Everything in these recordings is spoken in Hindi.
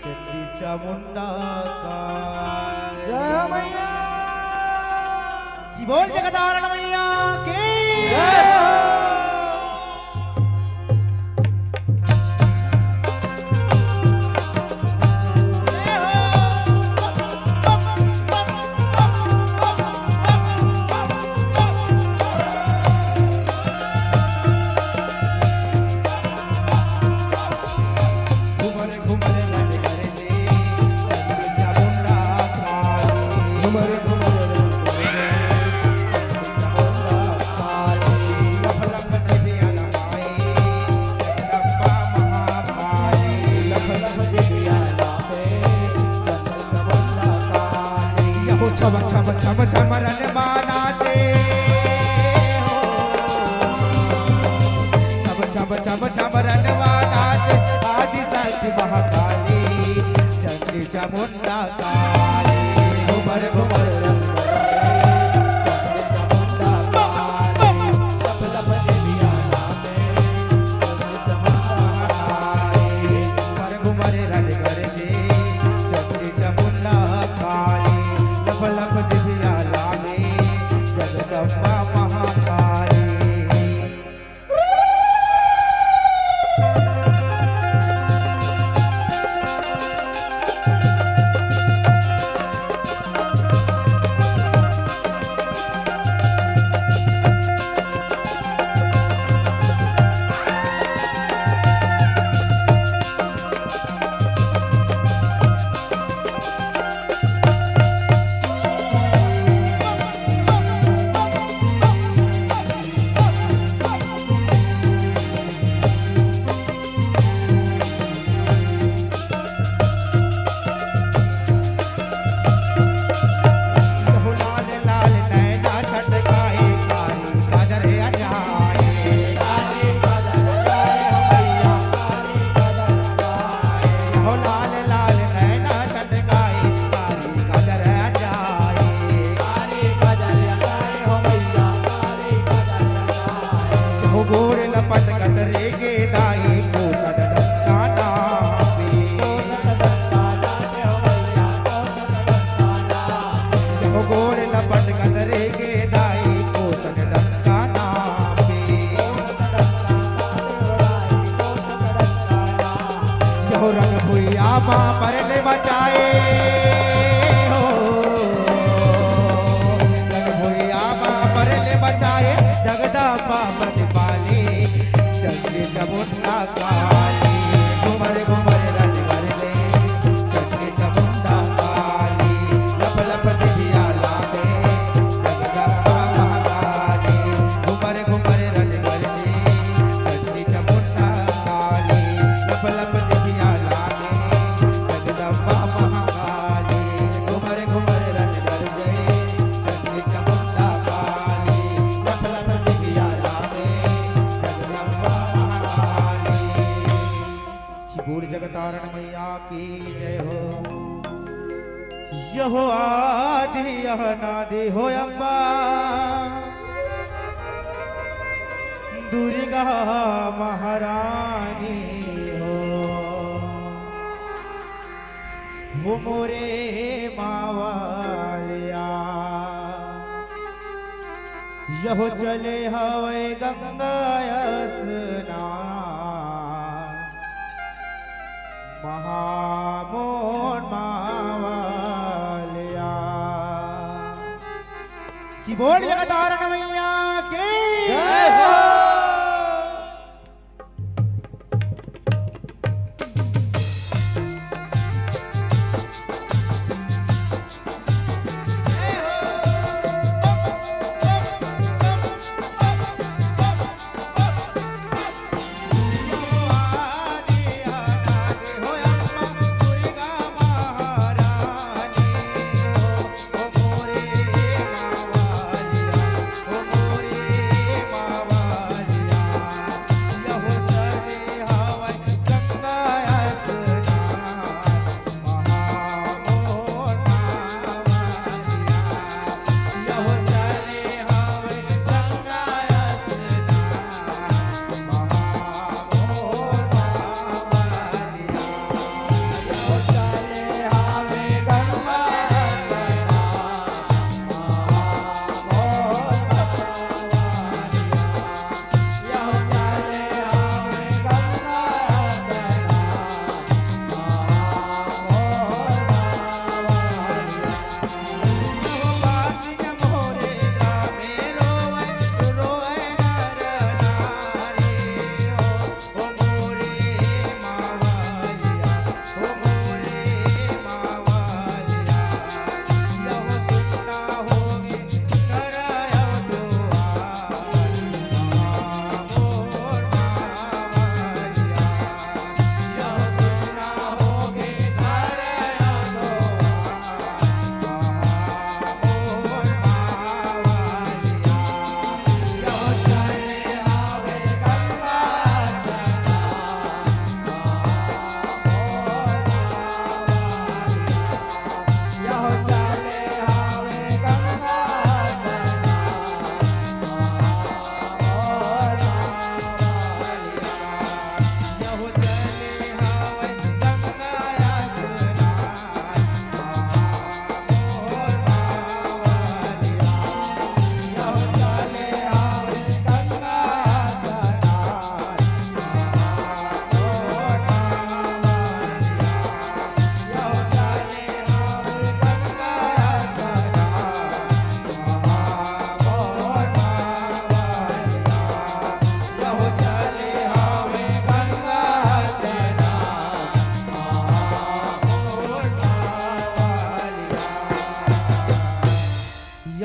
चंडी चामुंडा का जय मैया की बोल जगदारण मैया की जय छम छम रन बानाचे छम छम छम रन बानाचे आदि शक्ति महाकाली चंडी चामुंडा काली घुमर घुमर रंग परले बचाए हो भैया परले बचाए जगदम्बा प्रतिपाली चंडी चामुंडा काली घुमर घुमर रन करले चंडी चामुंडा काली लप लप दिया लागे जगदम्बा महाकाली घुमर घुमर रन करले चंडी चामुंडा काली लप लप दिया लागे जगतारण मैया की जय हो। यहो आदि यह नादि हो अम्बा दुर्गा महारानी हो मोरे मावालिया यहो चले हवे गंगा स्नान महामोन मावालिया की बोल जगतारण मैया की जय हो।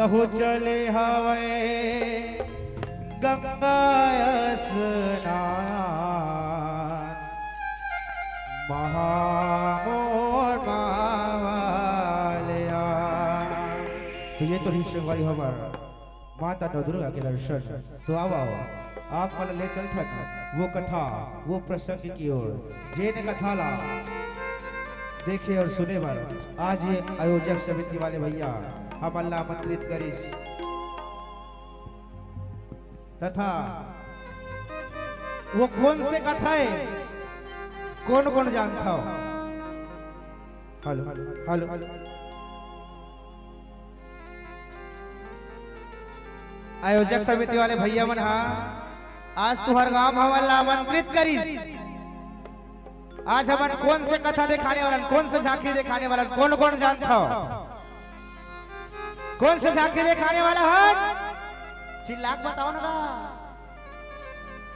कहू चले हवे गंगा स्नान महामोर मावलिया। तो ये तो ऋषि वाली हमारा माता नौ दुर्गा के दर्शन। तो आओ आओ आप वाला ले चल वो कथा वो प्रसंग की ओर जेन कथा ला देखे और सुने वाला आज ये आयोजक समिति वाले भैया हम अल्लाह आमंत्रित करिस तथा वो कौन से कथा है कौन कौन जानता हो। हेलो हेलो आयोजक समिति वाले भैया मन हाँ आज तुहर गांव हम अल्लाह आमंत्रित करिस। आज हमन कौन से कथा दिखाने वाला कौन से झांकी दिखाने वाला कौन कौन जानता हो कौन से झांकी दिखाने वाला है चिल्लाक बताओ ना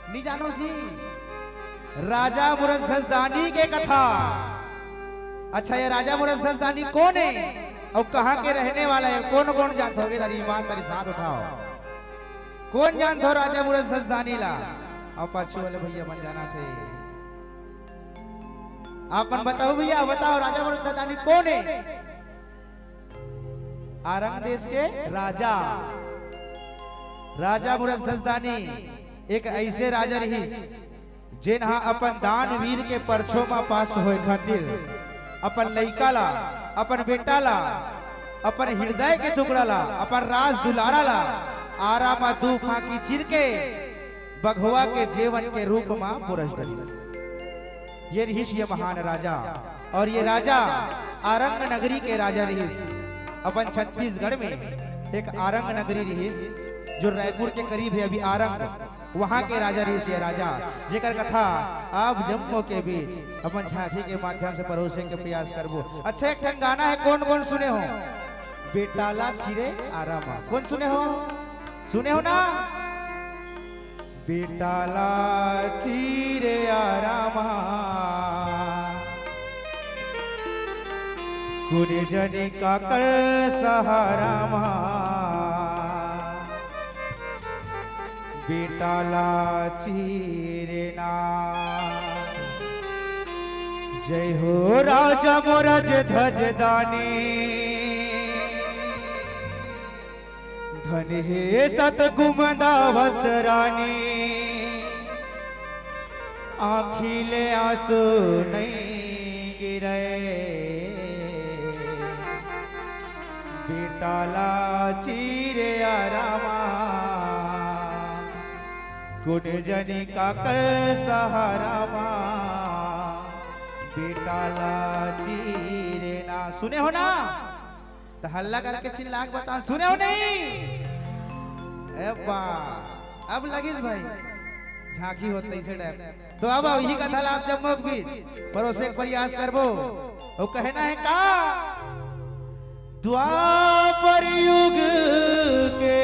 नहीं जानो जी राजा मुरजदानी के कथा। अच्छा ये राजा मुरजदानी कौन है और कहाँ के रहने वाला है कौन कौन जानते होगे तारी ईमान तारी साथ उठाओ कौन जानते हो राजा मुरजदानी ला और पाछू वाले भैया मन जाना थे आपन बताओ भैया बताओ राजा मुरजदानी कौन है। आरंग देश के राजा राजा मुरजदानी एक ऐसे राजा रहीस जिन हाँ अपन दानवीर के परछो में पास होए खातिर अपन लइका ला अपन बेटा ला अपन हृदय के टुकड़ा ला अपन राज दुलारा ला आरा मा दू फाकी चिर के बघवा के जीवन के रूप में पुरश डलिस। ये रहीस ये महान राजा और ये राजा आरंग नगरी के राजा रहीस। अपन छत्तीसगढ़ में एक आरंग नगरी रहीस जो रायपुर के करीब है अभी आरंग वहां के राजा रहीस ये राजा जेकर कथा आप जम्मू के बीच अपन झांकी के माध्यम से परोसे के प्रयास करबो। अच्छा एक ठन गाना है कौन कौन सुने हो बेटाला चिरे आरामा कौन सुने हो ना बेटाला चिरे आरामा कुने जनी का कर सहारा बेटाला चीरेना। जय हो राजा मोरज ध्वज दानी धन हे सत कुमदावत रानी आखिले आंसू नहीं गिरे बेटाला चीरे आरामा कुन जनी का कर सहारा बेटाला चीरे ना। सुने हो ना तो हल्ला करके चिल्लाक बता सुने हो नहीं अब लगिस भाई झांकी होते से टाइम। तो अब यही कथा ला आप जम्मू के बीच परोसे प्रयास करबो वो कहना है का द्वापर युग के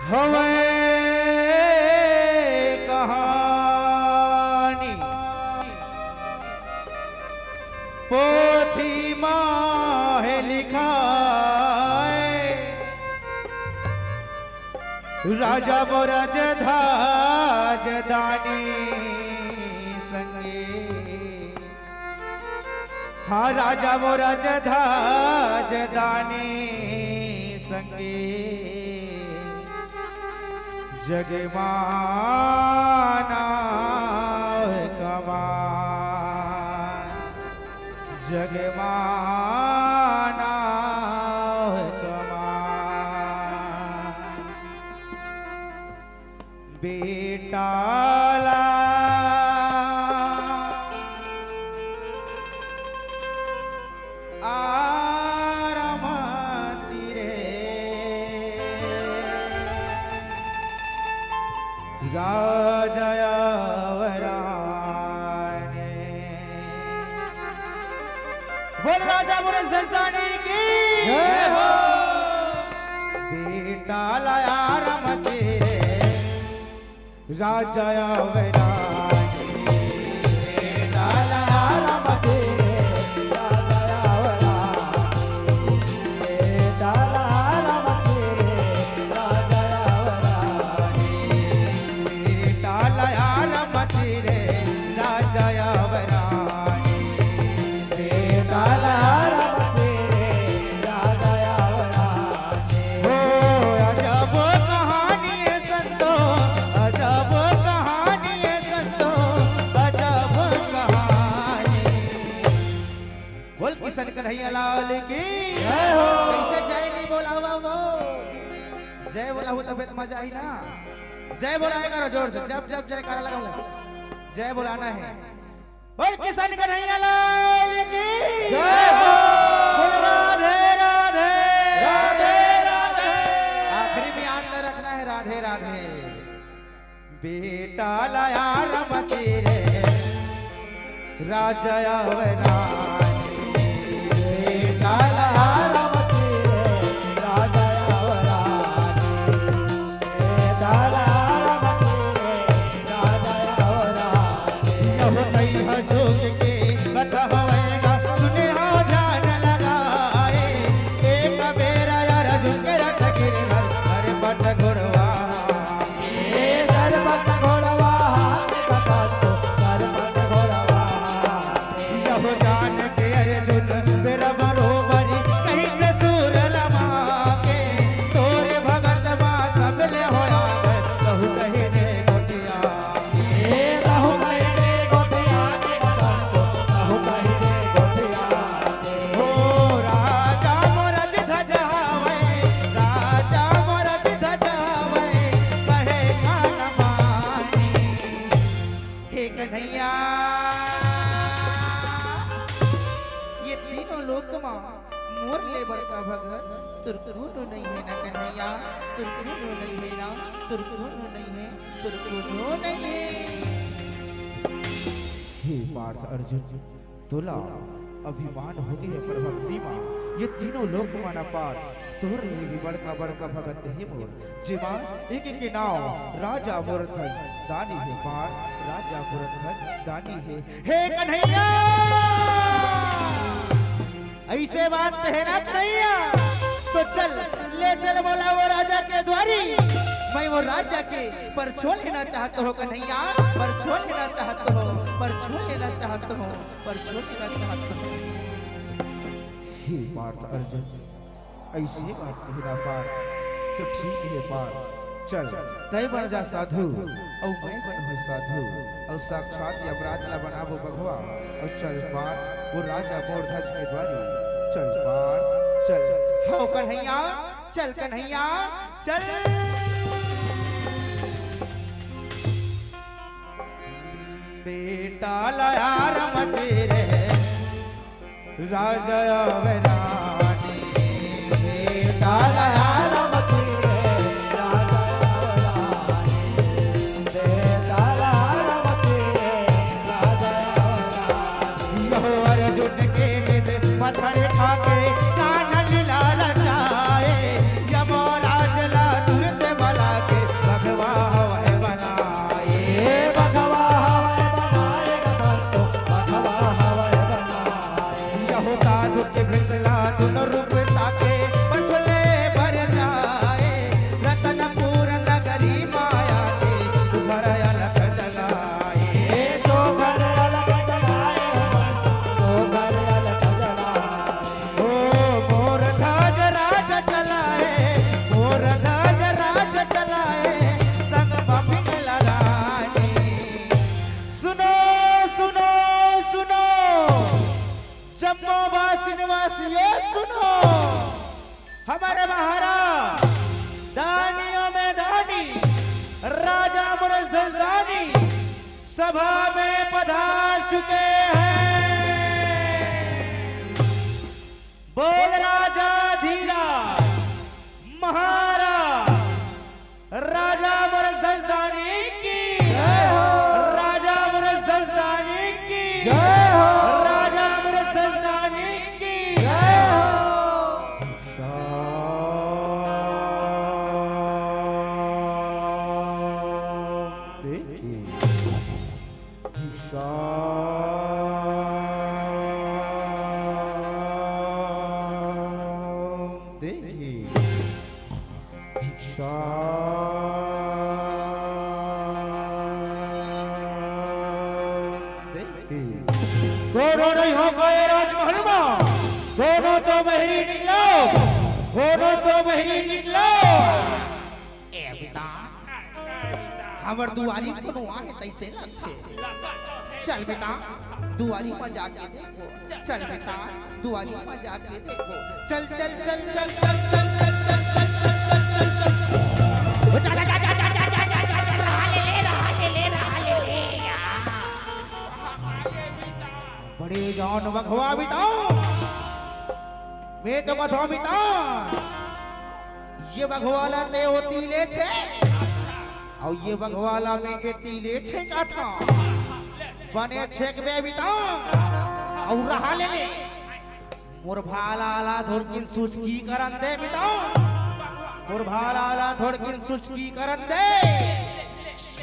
हवे कहानी पोथी माहे लिखाए राजा मोरज ध्वज दानी संगे। हाँ राजा मोरज ध्वज दानी संगे जगमाना कमान जगमाना कमान बेटाला बोल राजा मुरजदानी की जय हो। बेटा लाया रमचे राजा बेटा लाया रमचे कन्हैया लाल की जय हो। कैसे जय नहीं बोला वो जय बोला हो तब मजा आई ना। जय बोलाया करो जोर से, जब जब जय करा लगाऊं जय बोलाना है। बोल किशन कन्हैया लाल की जय हो। बोल राधे राधे राधे राधे। आखिरी में याद रखना है राधे राधे। बेटा लाया रमची रे राजा अवरानी, बेटा लाया रमची रे राजा अवरानी, बेटा लाया रमची रे राजा अवरानी। अब नहीं झुक के बतावेगा सुने हो ध्यान लगाए, एक बेरा यार झुक के रख गिरधर हर बट घुड़वा जान के अर्जुन मेरा बरोबरी कहीं से सूर लमा के तोरे भगत बा सब ले होया कहू कहीं ने गोटिया कहू कहीं ने गोटिया कहू कहीं ने गोटिया हो राजा मोरज धजावे राजा मोरज धजावे कहे कान मानी हे कन्हैया। लोक मोर ले बड़का भगत तुरकुरो नहीं है ना कन्हैया, तुरकुरो नहीं है ना, तुरकुरो नहीं है, तुरकुरो नहीं है। हे पार्थ अर्जुन तुला अभिमान हो गए पर भक्ति मां ये तीनों लोक माना पार तोर लिए भी बड़का बड़का भगत है मोर जिमा एक के नाम राजा मुरथन दानी है पार राजा मुरथन दानी है। हे कन्हैया ऐसे बात है ना कन्हैया तो चल ले चल बोला वो राजा के द्वारी, मैं वो राजा के पर छोड़ लेना चाहता हो कन्हैया, पर छोड़ लेना चाहता हो, पर छोड़ लेना चाहता हो, पर छोड़ लेना चाहता हो। हे पार्थ अर्जुन ऐसी बात कहना पार तो ठीक है पार चल तय बन जा साधु और मैं बन हो साधु और साक्षात यमराज ला बनाबो भगवा और चल पार वो राजा मोरध्वज के द्वारी चल पार चल हो कन्हैया चल कन्हैया चल। बेटा लाया रमची रे राजा अवरानी, बेटा लाया रमची रे राजा अवरानी, बेटा लाया रमची रे राजा अवरानी। यो अर्जुन के निध मथर खाके कान लीला रचाए, यमराज ला तुरंत बला के भगवा हवाए बनाए, भगवा हवाए बनाए तो भगवा हवाए बनाए। यहो साधु के भितला दोनों रूप साके पछले भर जाए, रतनपुर नगरी माया के सुभर अलख जगाए, सुभर अलख जगाए, सुभर अलख जगाए। ओ मोर ध्वज राज चलाए, मोर ध्वज राज चलाए, संग बपिन लड़ाई। सुनो सुनो सुनो जम्मू वासी निवासियों सुनो, हमारे महाराज दानियों में दानी राजा मुरध्वज दानी सभा में पधार चुके हैं। बोल राजा धीराज महाराज राजा मुरध्वज दानी की जय हो, राजा मुरध्वज दानी की जय हो, राजा मुरध्वज दानी की जय दोनों नहीं हो गए राजमहल में, दोनों तो बहरी निकलो, दोनों तो बहरी निकलो। ए पिता हमर दुआरी कोनो आए तैसे न थे चल बेटा दुआरी पर जाके देखो, चल बेटा दुआरी पर जाके देखो, चल चल चल चल चल चल चल चल चल चल चल बड़े जान बघवा बिताओ मैं तो बधो बिताओ ये बघवाला ते होती ले छे और ये बघवाला में के तीले छे का था बने छेक बे बिताओ और रहा ले मोर भाला आला धोरकिन सुचकी करन दे बिताओ मोर भाला आला धोरकिन सुचकी करन दे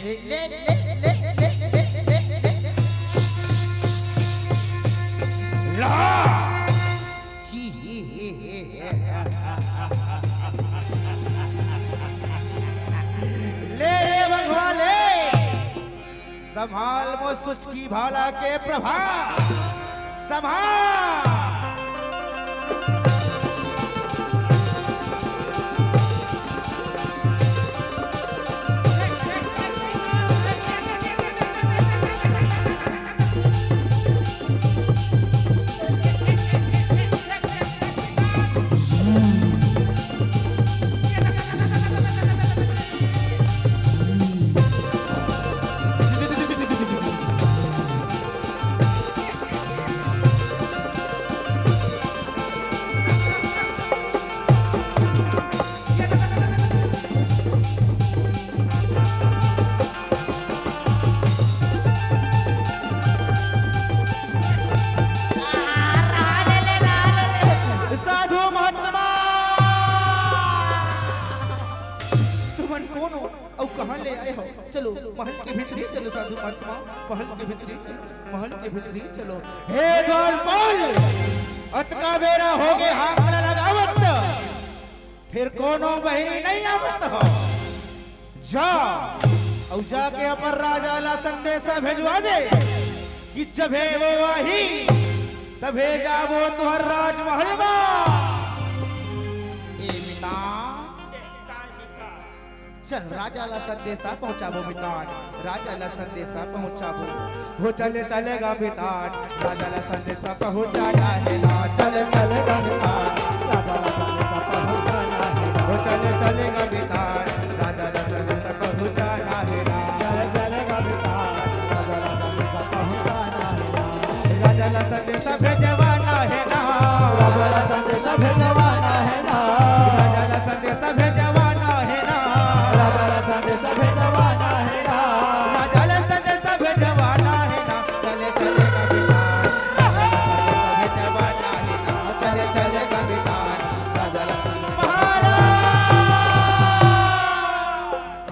ले ले ले ले ले ले ला ले बघवा ले संभाल मो सुचकी भाला के प्रभाव संभाल चलो महल के भीतरी चलो साधु महात्मा महल के भीतरी चलो महल के भीतरी चलो हे द्वारपाल अतका बेरा हो गए हाथ न लगावत फिर कोनो बहिनी नहीं आवत हो जा और जाके अपन राजा ला संदेशा भेजवा दे कि जबे वो आही तबे जाबो तुहर राजमहल में ए मिता चल राजा ला संदेशा पहुंचाबो बितान राजा ला संदेशा पहुंचाबो हो चले चलेगा बितान राजा ला संदेशा पहुंचाना है ना चले चलेगा बितान राजा ला संदेशा पहुंचाना है हो चले चलेगा बितान राजा ला संदेशा पहुंचाना है ना चले चलेगा बितान राजा ला संदेशा पहुंचाना है ना राजा ला संदेशा भेजवाना है ना राजा ला संदेशा भेजवाना है ना राजा ला संदेशा भेजवाना है ना राजा ला संदेशा भेजवाना है ना राजा ला संदेशा भेजवाना है ना चले चलेगा बितान भेजवाना है ना चले चलेगा बितान राजा ला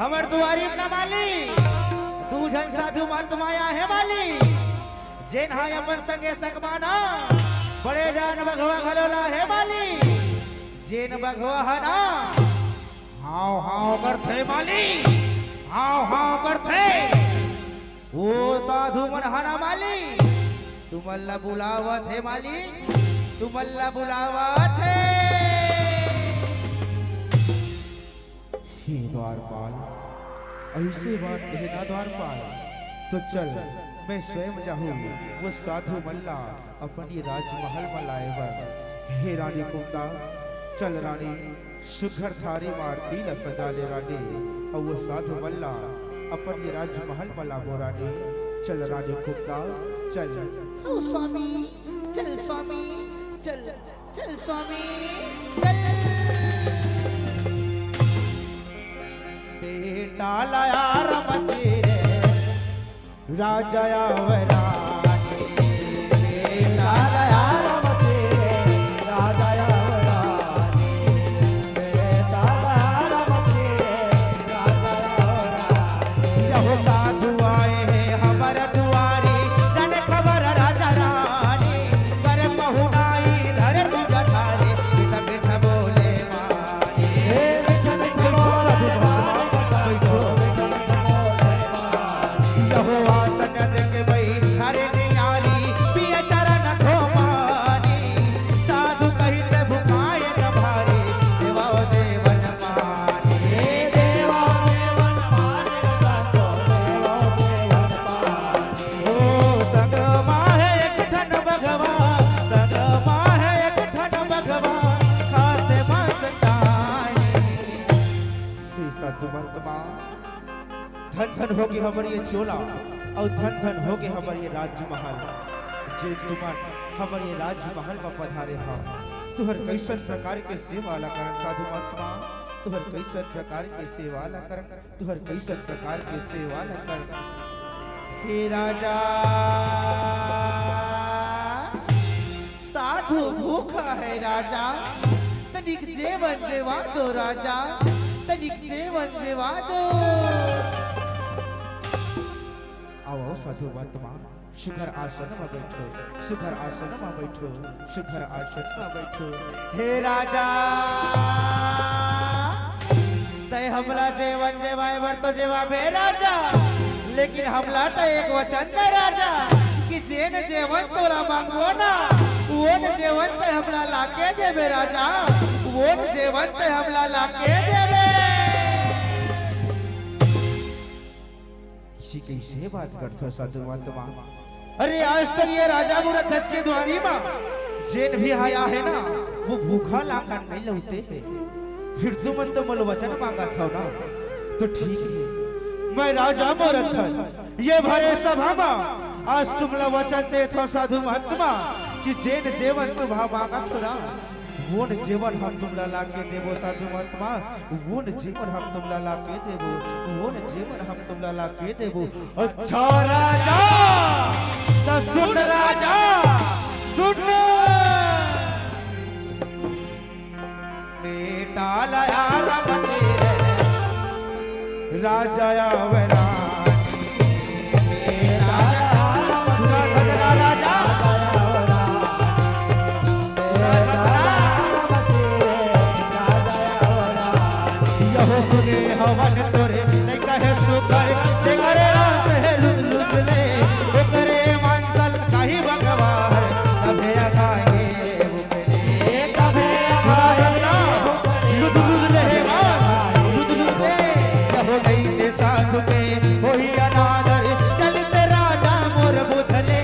हमर दुआरी न माली दू जन साधु महात्माया है माली जेन हाय अपन संगे संगमाना बड़े जान भगवा घलोला है माली जेन भगवा हना हाव हाव करथे माली हाव हाव करथे ओ साधु मन हना माली तुमल्ला बुलावत है माली तुमल्ला बुलावत है हे द्वारपाल ऐसे बात कहना द्वारपाल तो चल मैं स्वयं जाऊं वो साधु मल्ला अपनी राजमहल में लाए बर हे रानी कुंदा चल रानी सुघर थारी मारती न सजा ले रानी और वो साधु मल्ला अपनी राजमहल में लाबो रानी चल रानी कुंदा चल ओ स्वामी चल स्वामी चल चल स्वामी चल बेटा लाया रमचे राजा आवरानी बेटा लाया रमचे राजा आवरानी बेटा लाया रमचे राजा आवरानी यहो साधु आए हैं हमारा दुआरी जन खबर राजा रानी कर पहुनाई धर तुझा थारे बेटा बेटा बोले मानी हे बेटा बेटा बोले मानी यहो आसन देख भाई होगी हमारे ये चोला और धन धन होगे हमारे ये राजमहल जे तुमन हमारे ये राजमहल में पधारे हो तुहर कैसन प्रकार के सेवा ला करन साधु महात्मा तुहर कैसन प्रकार के सेवा ला करन तुहर कैसन प्रकार के सेवा ला करन हे राजा साधु भूखा है राजा तनिक जेवन जेवा दो राजा तनिक जेवन जेवा दो आओ साधु महात्मा सुघर आसन में बैठो सुघर आसन में बैठो सुघर आसन में बैठो हे राजा तय हमला जेवन जेवाय बर तो जेवा बे राजा लेकिन हमला तो एक वचन दे राजा कि जेन जेवन तोला मांगो ना वोन जेवन ते हमला लाके देबे राजा वोन जेवन ते हमला लाके देबे इसी कैसे बात करते हो साधु महात्मा अरे आज तक ये राजा मुरा धज के द्वारी में जेन भी आया है ना वो भूखा लाकर नहीं लौटे है फिर तुम तो मल वचन मांगा था ना तो ठीक है मैं राजा मोरथल ये भरे सभा में आज तुमला वचन दे थो साधु महात्मा कि जेन जेवन तुम मांगा थो ना वो न जीवन हम तुमला लाके देवो साधु महात्मा वो न जीवन हम तुमला लाके देवो वो न जीवन हम तुमला लाके देवो अच्छा राजा तो सुन राजा सुन बेटा लाया राजा आवेला सुने हवन तोरे नहीं कहे सुकर जे करे रास है लुट लुट ले वो करे मानसल काही भगवान तबे आगे उबले तबे आगे लुट लुट ले लुट लुट ले हो गई ते साधु पे होई अनादर चलते राजा मोर बुधले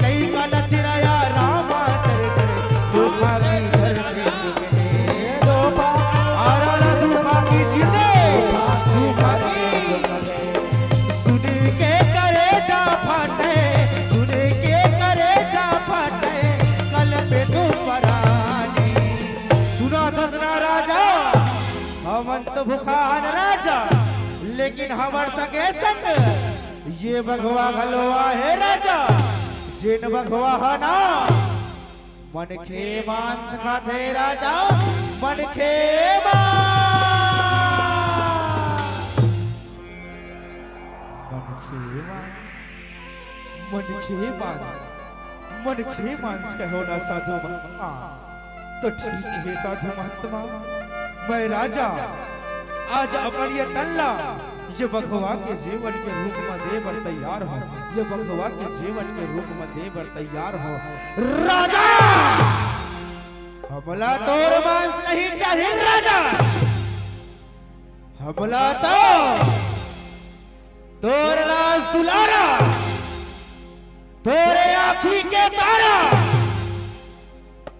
कई काल चिराया रामा कर कर तू भागी घर के दो पा आरा तू भागी जीते तो भुखान राजा लेकिन हमार संगे संग ये भगवा हलवा है राजा जिन भगवा है ना मन खे मांस खाते राजा मन खे मन खे मांस कहो ना साधु महात्मा तो ठीक है साधु महात्मा मैं राजा आज अपन ये तल्ला ये भगवा के जीवन के रूप में देवर तैयार हो ये भगवा के जीवन के रूप में देवर तैयार हो राजा हमला तोर मांस नहीं चाहिए राजा हमला तो तोर लाज दुलारा तोरे आँखी के तारा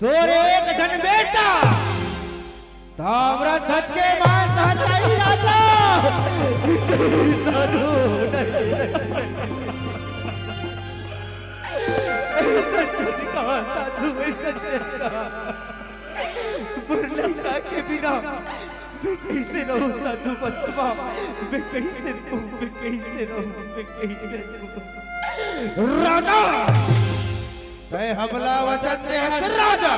तोरे एक जन बेटा तावरा धज के मांस हटाई राजा साधु साधु मुरलंका के बिना मैं कैसे रहूं साधु महात्मा मैं कैसे रहूं राजा मैं हमला वचन दे हस राजा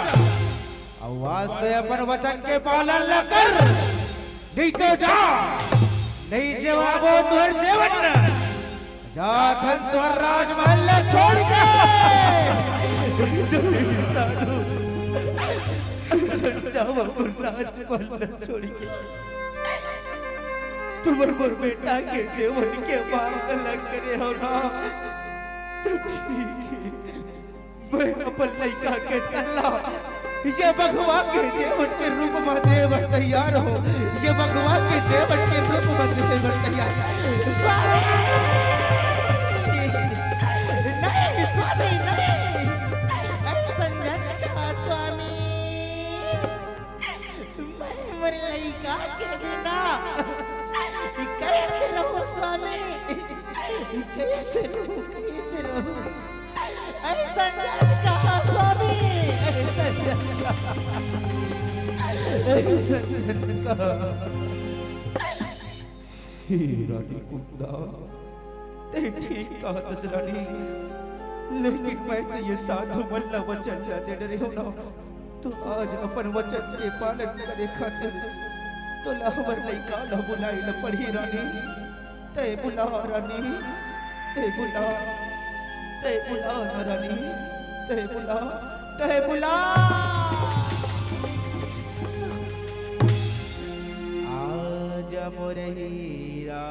आवाज से अपन वचन के पालन न कर नहीं तो जा नहीं जवाबो तुहर जेवन जा धन तुहर राजमहल छोड़ के जाओ अपन राजमहल छोड़ के तुम्हार मोर बेटा के जेवन के मांग लग करे हो ना तो ठीक है मैं अपन लड़का के तल्ला ये भगवा के जेवन के रूप में देवर तैयार हो ये भगवा के जेवन के रूप में देवर तैयार स्वामी नहीं स्वामी नहीं संजन स्वामी मैं मेरे लड़का के बिना कैसे रहूं स्वामी कैसे रहूं, कैसे रहूं? ऐसा जान कहा स्वामी, ऐसा जान कहा। हे रानी कुंदा, ते ठीक कहा दशरानी, लेकिन मैं तो ये साधु मल्ला वचन दे रही हूँ ना, तो आज अपन वचन के पालन करे खातिर तो लावर लइका ला बुलाई ला पड़ी रानी। ते बुला रानी, ते बुला न रानी, ते बुला। आज मोर हीरा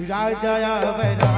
राजा बना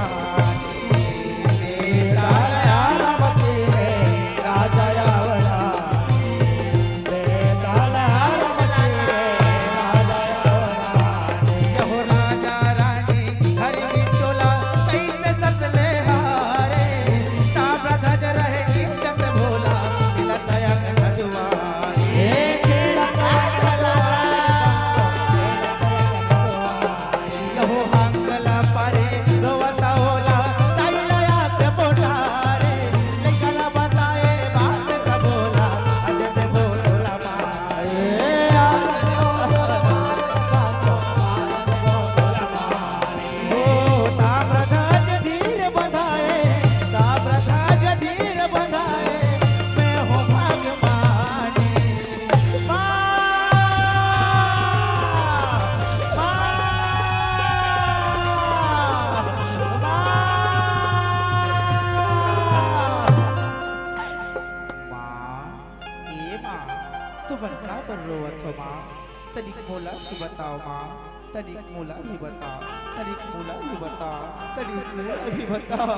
तनिक मोला ही बताओ माँ, तनिक मोला ही बताओ, तनिक मोला ही बताओ, तनिक मोला ही बताओ,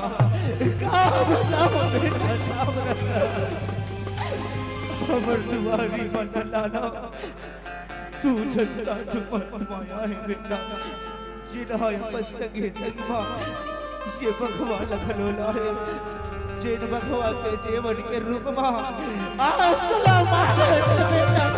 का बताओ बेटा, का बताओ। हमर दुआरी मन लाना, तू जन साधु मत माया है बेटा, जिन्हाय पसंगे संगमा, ये भगवान लखलोला है, जिन भगवान के जीवन के रूप में, आस्तला माता बेटा,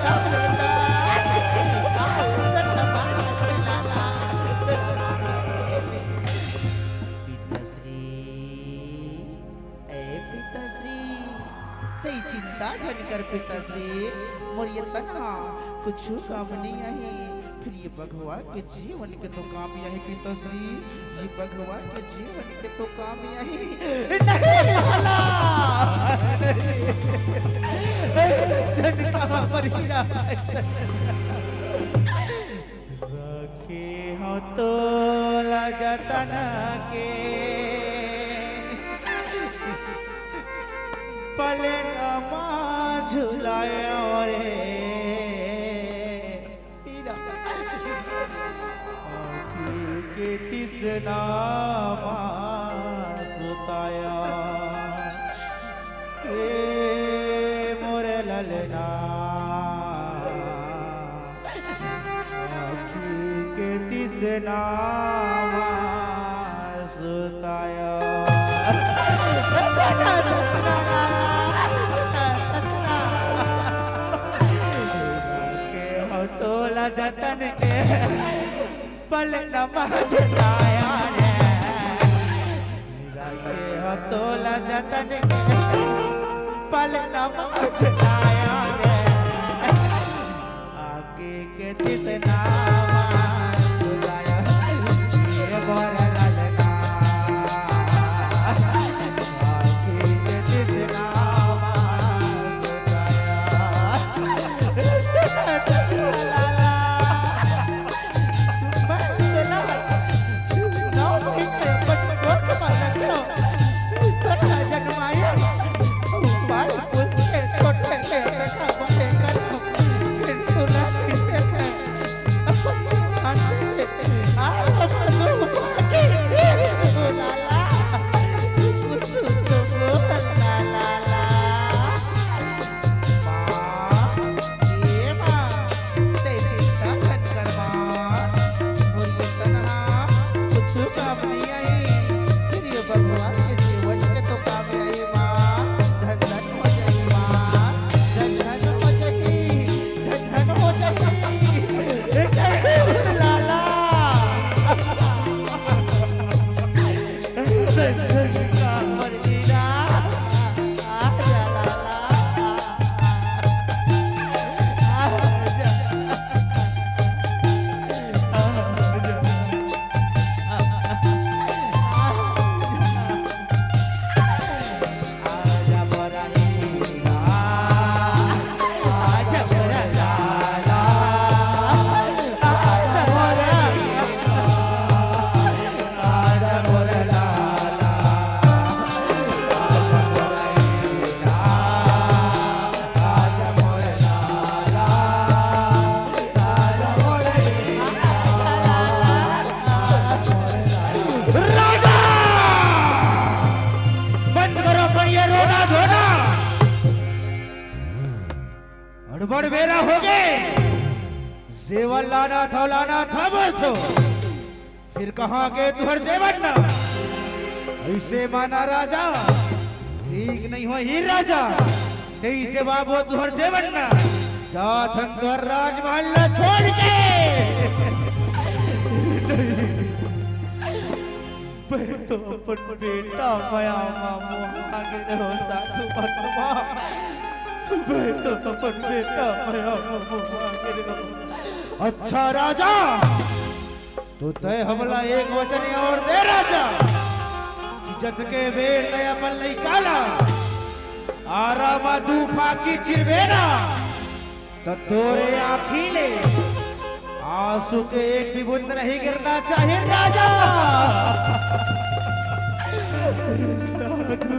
चिंता झनकर पिताश्री, मोर ये तना कुछ काम नहीं है, फिर ये भगवान के जीवन के तो काम है पिताश्री, ये भगवान के जीवन के तो काम है नहीं वाला। सज्जन का मरीरा रखे हो तो लगतन के पले नमा झुलाया रे के तिसना सुताया मोरे ललना के तिसना सुताया। तोला जतन के पल नमज लाया रे, हो तोला जतन के पल नमज लाया रे, आगे के तिसना सुलाया ये बोला ललना, आगे के तिसना बंद करो पर ये रोना धोना। अड़बड़ बेरा हो गए, जेवर लाना था बोल तो फिर कहाँ के तुहर जेवर ना ऐसे माना राजा ठीक नहीं हो ही राजा नहीं जवाब हो तुहर जेवर ना जात हम तुहर राजमहल ना छोड़ के मैं तो अपन बेटा माया मामू आगे रहो साधु भगवा मैं तो अपन बेटा माया मामू आगे रहो। अच्छा राजा तो तय हमला एक वचन और दे राजा इज्जत के बेर दे अपन लई काला आरा मधु फाकी चिरवेना तो तोरे आँखी ले आंसू के एक भी बूंद नहीं गिरना चाहिए राजा। साधु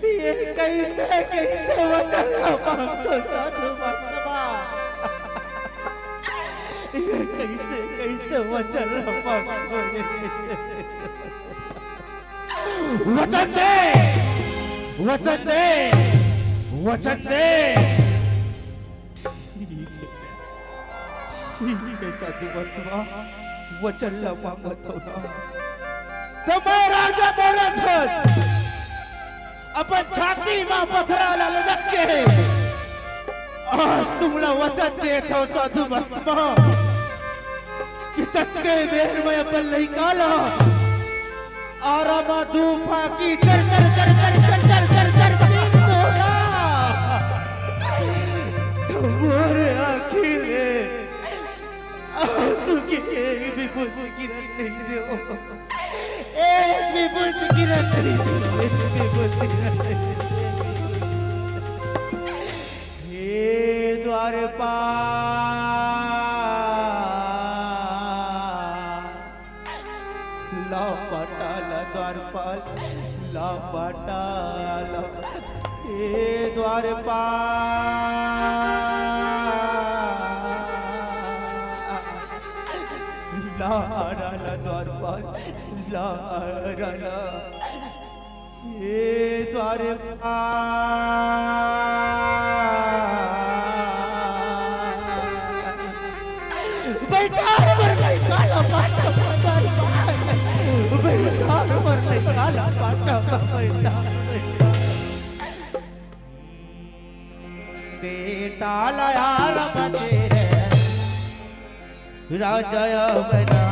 ये कैसे वचन मांगतो साधु भगवा ये कैसे वचन मांगतो वचन दे वचन दे वचन दे। ठीक है साधु भगवा वचन ला मांगत हो ना तो मैं राजा बोलत हो अपन छाती में पथरा ला लदक के आज तुमला वचन देत हो साधु भगवा कि चटके बेर में अपन लई काला आरामा दूफा की चर चर चर चर चर चर चर चर तोड़ा तुम्हारे आखिरे आंसू की एक भी बूंद गिरने नहीं दो एक भी बूंद गिरने नहीं दो एक भी बूंद गिरने नहीं दो। हे द्वारपाल लापटाल द्वारपाल लापटाल हे द्वारपाल लाराला द्वारपाल लाराला हे द्वारपाल बैठा मर गई काला पाटा बैठा मर गई काला पाटा बैठा बेटा लाया बचे राजा बना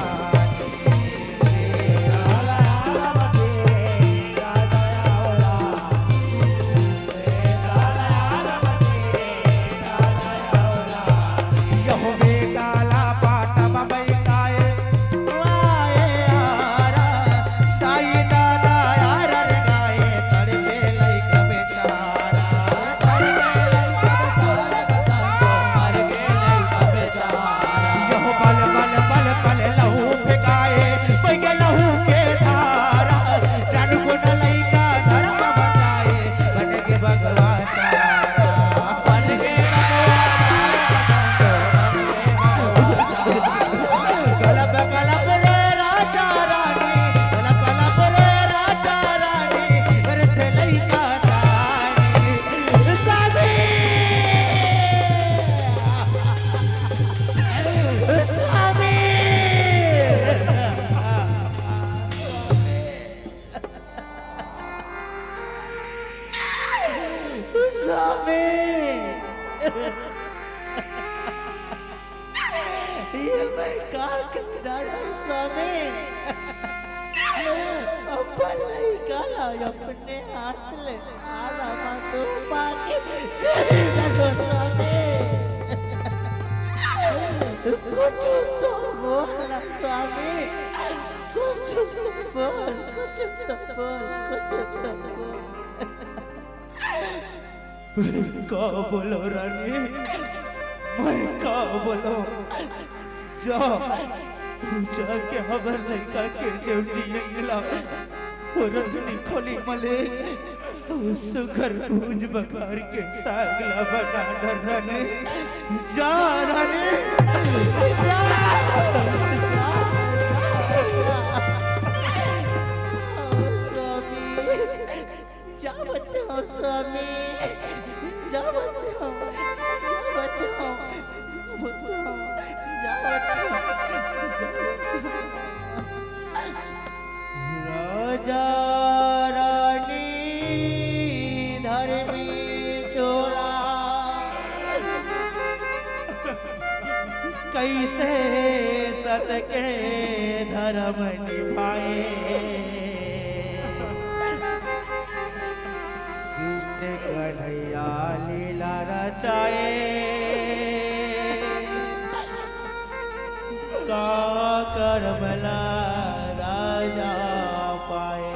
ये मैं का किनारा स्वामी अपन नहीं काला अपने हाथ ले आला तो पाके लगो स्वामी कुछ तो बोल स्वामी कुछ तो बोल कुछ तो बोल कुछ तो बोल का बोलो रानी मैं का बोलो जाके हबर लड़का के जोड़ी इंगला फुरदनी खोली मले सुगर पूंज बकार के सागला बना डरने जा रानी जा स्वामी जावत हो राजा रानी धर्मी चोला कैसे सत के धर्म निभाए कृष्ण कन्हैया लीला रचाए का करमला राजा पाए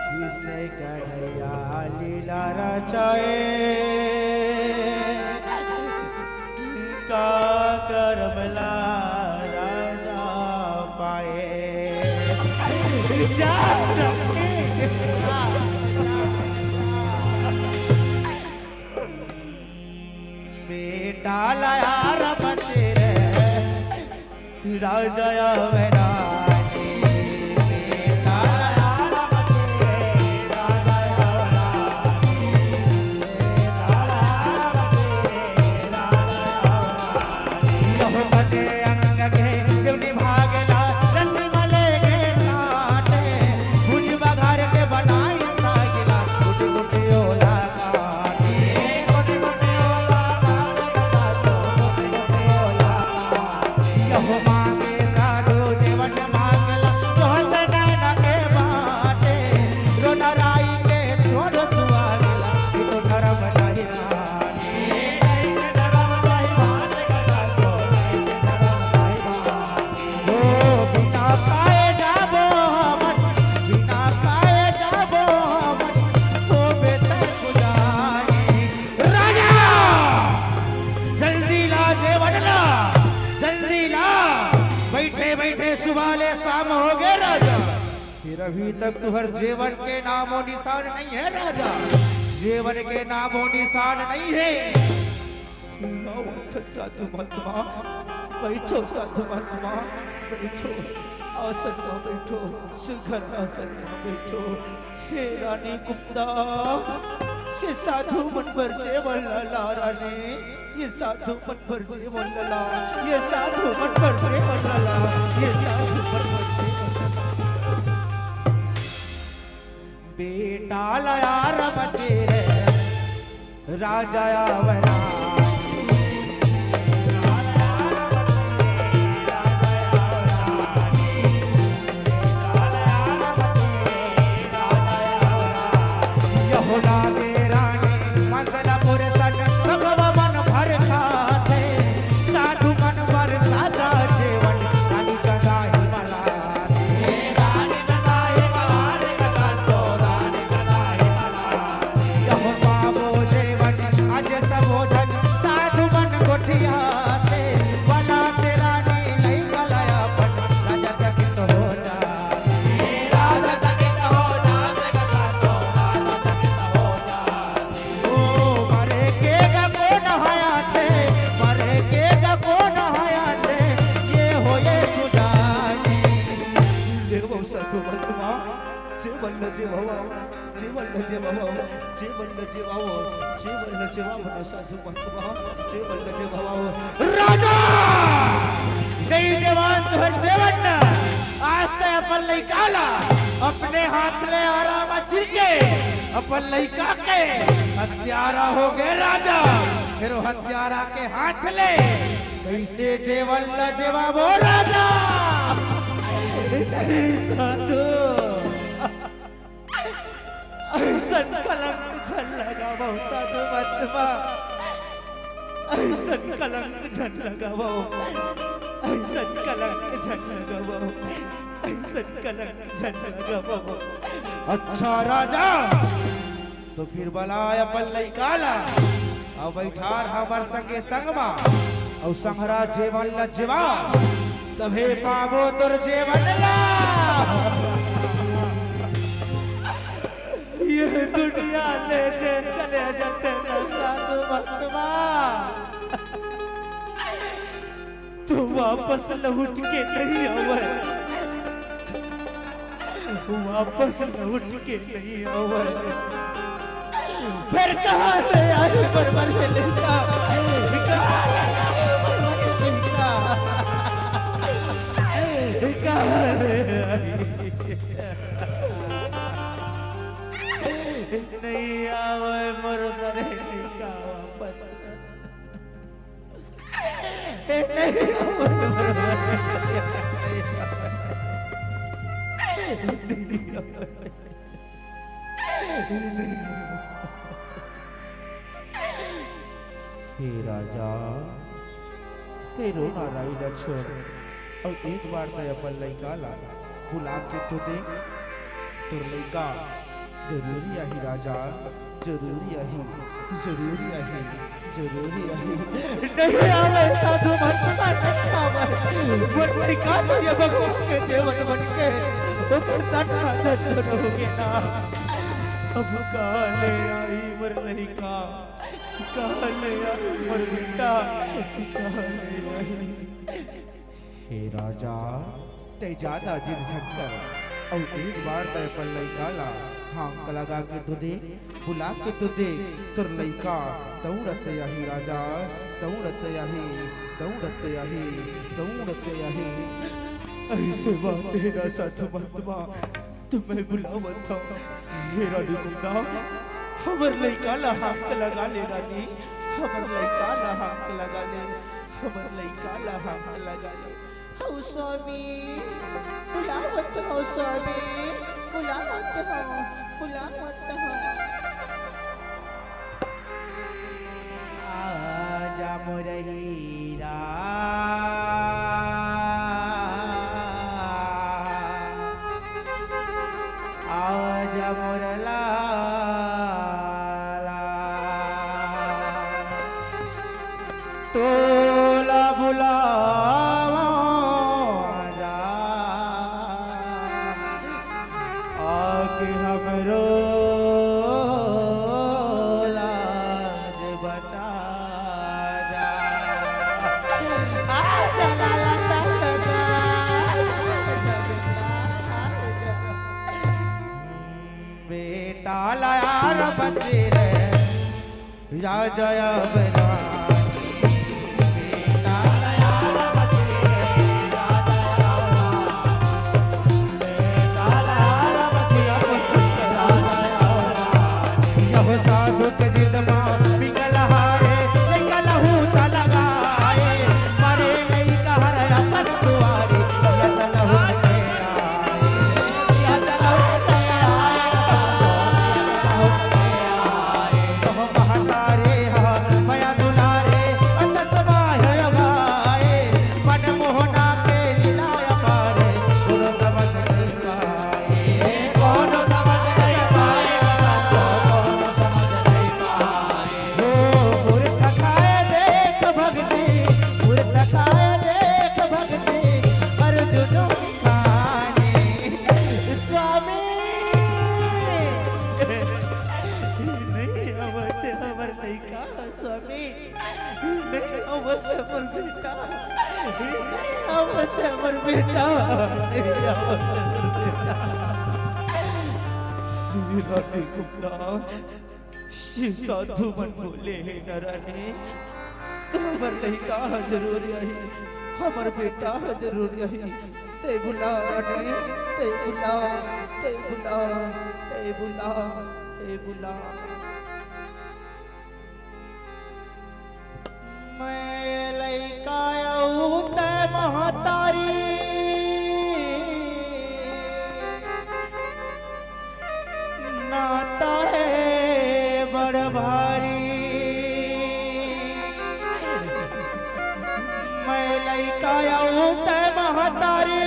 कृष्ण कन्हैया लीला रचाए का करमला राजा पाए बेटा लाया रमते रे राजा वैरागी बेटा लाया रमते रे राजा वैरागी बेटा लाया रमते रे अंग के देवनी भागला रंग मले के काटे भुज बघार के बनाई सागिला गुट गुट ओला काटे गुट गुट ओला काटे ओला यहो मांगे साधु जीवन मांगला तोहत नैन के बाटे रोना राई के छोड़ सुआगला तो धर्म नहीं माने धर्म नहीं माने ओ बिना पाए जाबो मन बिना पाए जाबो मन ओ बेटा खुदाई राजा जल्दी ला जेवन ला जल्दी ला बैठे बैठे सुबह ले शाम हो गए राजा फिर अभी तक तुहर जीवन के नामो निशान नहीं है राजा जीवन के नामो निशान नहीं है साधु महात्मा बैठो साधु महात्मा बैठो आसन में बैठो सुखद आसन में बैठो हे रानी कुप्ता से साधु मन पर से वल्लला रानी ये साधु मन पर से वल्लला ये साधु मन पर से वल्लला ये साधु मन पर से वल्लला बेटा लाया रमते रे राजा वैरागी साधु मन भर सादा जीवन रानी जगाई मला रानी जगाई बाबो जीवन आज सबोधन साधु मन गोठिया थे बना तेरा नी नहीं गलाया पट राजा जगित हो जा राजा जगित हो जा जगतो राजा जगित हो जा ओ मरे के गो नहाया थे मरे के गो नहाया थे ये होए सुदानी देवो साधु महात्मा जीवन जीवाओ जीवन जीवाओ जीवन जीवाओ जीवन जीवाओ साधु महात्मा जीवन जीवाओ राजा नहीं जवान तुहर सेवन आज ते अपन लइकाला अपने हाथ ले आराम छिड़के अपन लइका के हत्यारा हो गए राजा फिर हत्यारा के हाथ ले कैसे जेवन ल जवाबो राजा साधु ऐसन कलंक झल लगावो साधु महात्मा ऐसन कलंक झल लगावो ऐसन कलंक झल लगावो ऐसन कलंक झल लगावो अच्छा राजा तो फिर बलाय अपन लइकाला अब बैठार हमर संगे संगमा और संगरा जेवन ल जीवा तभे पाबो तोर जेवन ला ये दुनिया ले जे चले जाते न साधु महात्मा तू वापस लौट के नहीं आवे वापस लौट के नहीं आवे फिर कहाँ ले आई बरबर के लड़का कहाँ ले आई बरबर के लड़का कहाँ ले आई नहीं आवे बरबर के लड़का वापस नहीं आवे बरबर के हे राजा तेरो नाराई न छोड़ और एक बार तो अपन लइका ला बुला के तो दे तोर लइका जरूरी आही राजा जरूरी आही जरूरी आही जरूरी आही नहीं आवे साधु मत नहीं आवे वो लड़का तो ये भगवान के देवन बन के ऊपर तटना रहोगे ना अब काले आई मर लड़का काले आई मर बेटा काले आई हे राजा ते ज्यादा जिद झटकर और एक बार ते अपन लइका ला हाँ लगा के तो दे बुला के तो दे तोर लइका दौड़त आही राजा दौड़त आही दौड़त आही दौड़त आही ऐसे बात तेरा साधु महात्मा तुम्हें बुलावत था मेरा दुखदा हमर लइका ला हाथ लगा ले रानी हमर लइका ला हाथ लगा ले हमर लइका ला हाथ लगा ले हो स्वामी बुलावत हो स्वामी बुलावत हो बुलावत हो आजा मोर हीरा आजा मोर लाला तोला बुलावा आजा आके हमरो लाज बता जा आजा लाला बेटा लायार बंदे रे राजा बना बेटा लायार बंदे रे राजा बेटा लायार बंदे यह साधु के जिद मां पिघल हारे निकल हूं त लगाए मारे नहीं कहर अपन दुआरे यतन हो साधु मन बोले हे नराने तो हमर लड़का जरूर आई हमर बेटा जरूर आई ते बुला रानी ते बुला ते बुला ते बुला ते बुला मैं लड़का आऊं ते महतारी नाता है बड़ भारी मैं लइका आऊं ते महतारी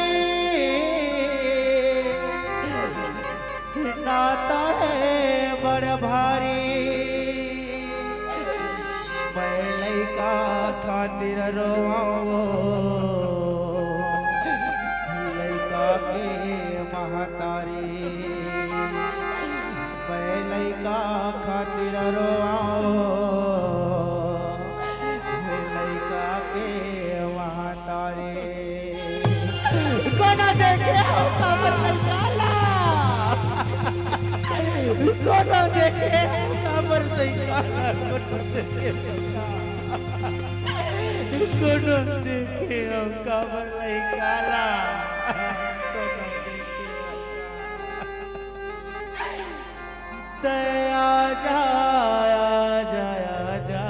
नाता है बड़ भारी मैं लइका खातिर रोआओ लइका के महतारी लइका खातिर रोआओ लइका के वहाँ तारे कोना देखे हो खबर लइका ला कोनो देखे हमर लइकाला कोनो देखे हमर लइकाला दया जाया जाया जा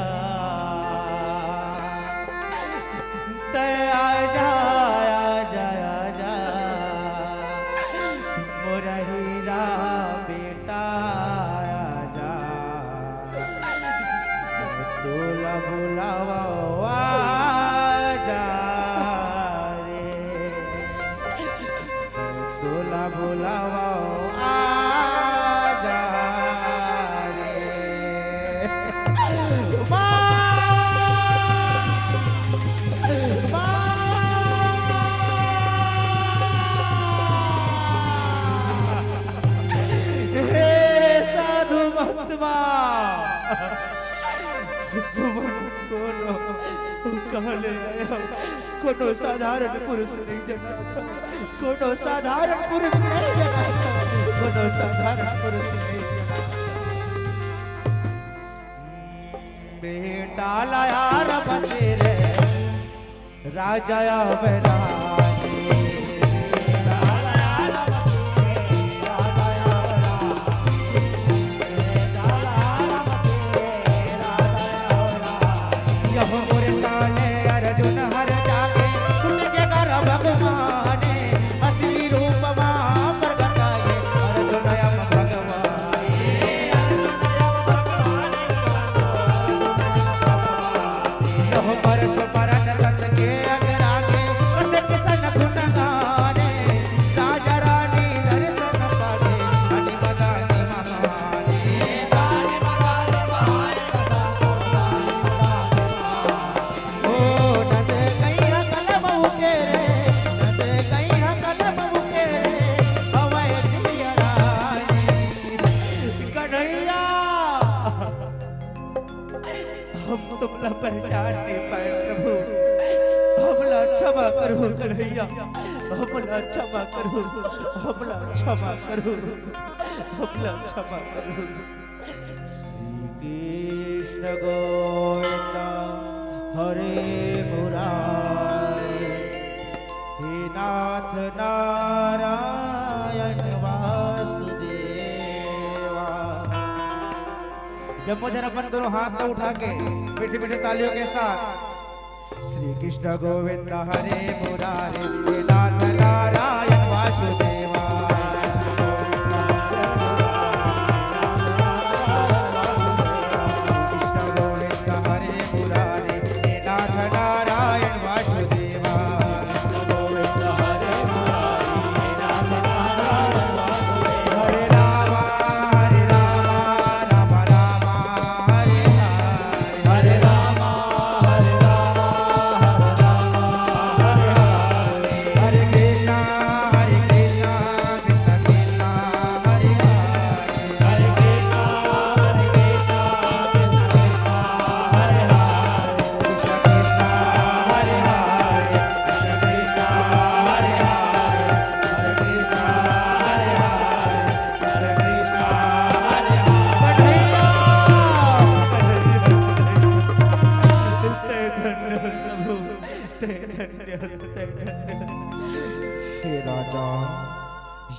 दया जाया जाया जा मोरा हीरा बेटा जा तोला बुलावा जा रे तोला बुलावा कोनो साधारण पुरुष नहीं जनाता कोनो साधारण पुरुष नहीं जनाता कोनो साधारण पुरुष नहीं जनाता बेटा लाया बचे रे राजा तुमला पहचान नहीं पाए प्रभु हमला क्षमा करो कन्हैया हमला क्षमा करो हमला क्षमा करो हमला क्षमा करो श्री कृष्ण गोविंद हरे मुरारे हे नाथ नारायण वासुदेवा। जब मुझे अपन दोनों हाथ में उठा के मीठी मीठी तालियों के साथ श्री कृष्ण गोविंद हरे मुरारे हे नाथ नारायण वासुदेवा कृष्ण गोविंद हरे मुरारे हे नाथ नारायण वासुदेवा गोविंद हरे मुरारे हे नाथ नारायण वासुदेवा हरे राम राम राम हरे हरे राम हरे राम हरे कृष्ण कृष्ण कृष्ण हरे हरे कृष्ण कृष्ण हरे हरे कृष्ण कृष्ण हरे हरे कृष्ण हरे हरे कृष्ण हरे हरे कृष्ण हरे हे राजा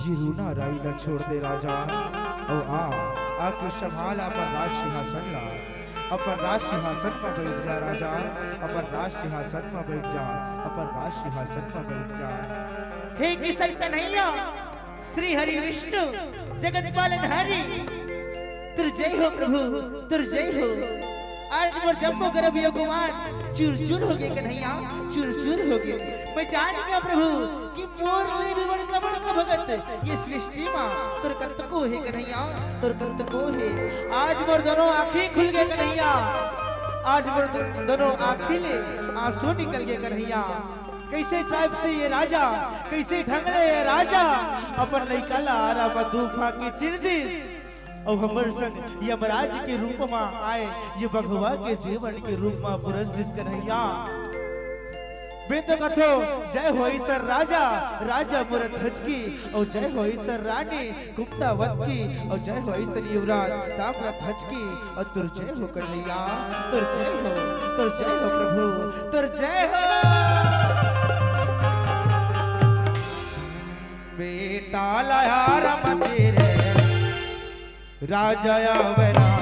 ये रूना राई न छोड़ दे राजा ओ आके संभाल अपन राज सिंहासन ला अपन राज सिंहासन पर बैठ जा राजा अपन राज सिंहासन पर बैठ जा अपन राज सिंहासन पर बैठ जा। हे किशन कन्हैया श्री हरि विष्णु जगत पालन हरि तुर जय हो प्रभु तुर जय हो। आज मोर जम्बो गर्भ योगमान चूर चूर हो गए कन्हैया चूर चूर हो गए। मैं जान गया प्रभु कि मोर ले भी बड़का बड़का भगत ये सृष्टि मां तुर कंत को है कन्हैया तुर कंत को है। आज मोर दोनों आंखें खुल गए कन्हैया आज मोर दोनों आंखें ले आंसू निकल गए कन्हैया। कैसे टाइप से ये राजा कैसे ढंगले ये राजा अपन लइका ला आरा बंदूक के चिर दी और हमर संग यमराज के रूप में आए ये भगवा के जीवन के रूप में पुरस दिस कन्हैया। मैं तो कथो जय हो सर राजा राजा मुरत हज की और जय हो सर रानी कुप्तावत की और जय हो सर युवराज ताम्रत हज की और तुर जय हो कन्हैया तुर जय हो प्रभु तुर जय हो। बेटा लाया रम तेरे राजा आवरानी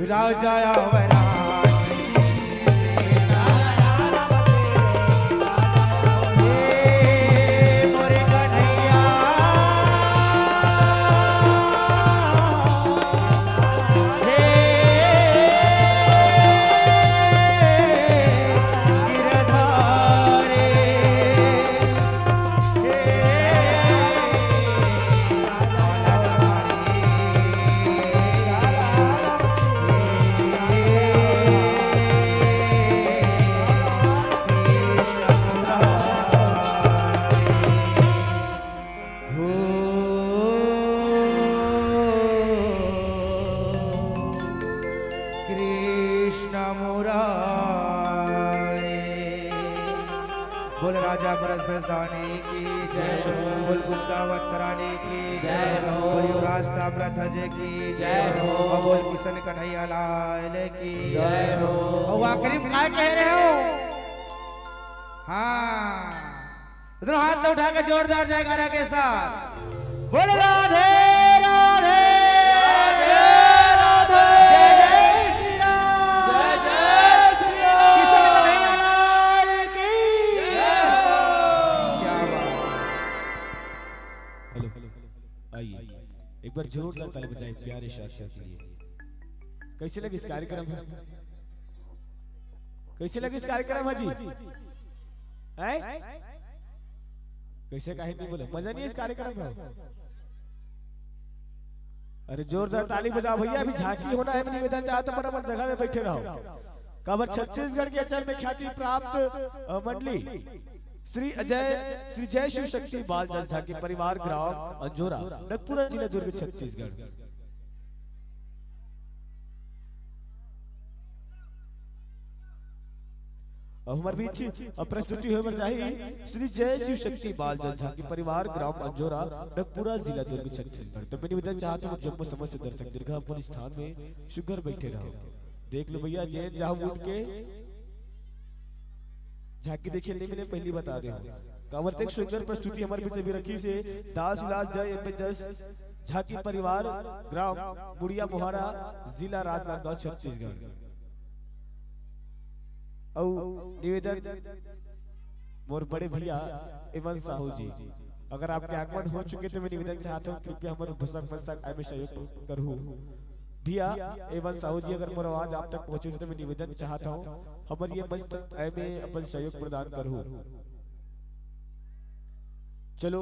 राजा आवरानी मोरे कन्हैया हे गिरधारे बोल राजा परसदानी की जय हो, बोल कुंतावत कराने की जय हो, बोल युवराज ताम्रत हजे की जय हो, और बोल किशन कन्हैया लाल की जय हो। और आखिरी में क्या कह रहे हो? हाँ दोनों हाथ तो उठा के जोरदार जयकारा के साथ बोल राधे राधे राधे जय जय श्री राम जय जय श्री राम किशन कन्हैया लाल की जय हो। क्या बात। हेलो आइए एक बार जोरदार ताली बजाएं प्यारे शास्त्र के लिए। कैसे लगे इस कार्यक्रम में? कैसे लगे इस कार्यक्रम जी? हैं? कैसे काहे नहीं बोले? मजा नहीं इस कार्यक्रम में? अरे जोरदार ताली बजाओ भैया, अभी झांकी होना है। निवेदन चाहते पर अपन जगह में बैठे रहो। काबर छत्तीसगढ़ के अचल में ख्याति प्राप्त मंडली श्री जय शिव शक्ति बाल जज झांकी परिवार ग्राम अंजोरा नगपुरा जिला दुर्ग छत्तीसगढ़। हमारे बीच प्रस्तुति हो जाही श्री जय शिव शक्ति बाल जज झांकी परिवार ग्राम अंजोरा नगपुरा जिला दुर्ग छत्तीसगढ़। तो मैं निवेदन चाहता हूँ जब समस्त दर्शक दीर्घ अपन स्थान में शुगर बैठे रहो। देख लो भैया जैन जहां उठ के झांकी देखिए नहीं मैंने पहली बता दे कांवर तक सुंदर प्रस्तुति हमारे बीच अभी रखी से दास उल्लास जय एम जस झांकी परिवार ग्राम मुड़िया मोहारा जिला राजनांदगांव छत्तीसगढ़। और निवेदन मोर बड़े भैया एवं साहू जी अगर आपके आगमन हो चुके तो मैं निवेदन चाहता हूँ कृपया हमारे धुसक मस्तक आय में सहयोग करूँ। भैया एवं साहू जी अगर मोर आवाज आप तक पहुंचे तो मैं निवेदन चाहता हूँ हमारे ये मस्तक आय में अपन सहयोग प्रदान करूँ। चलो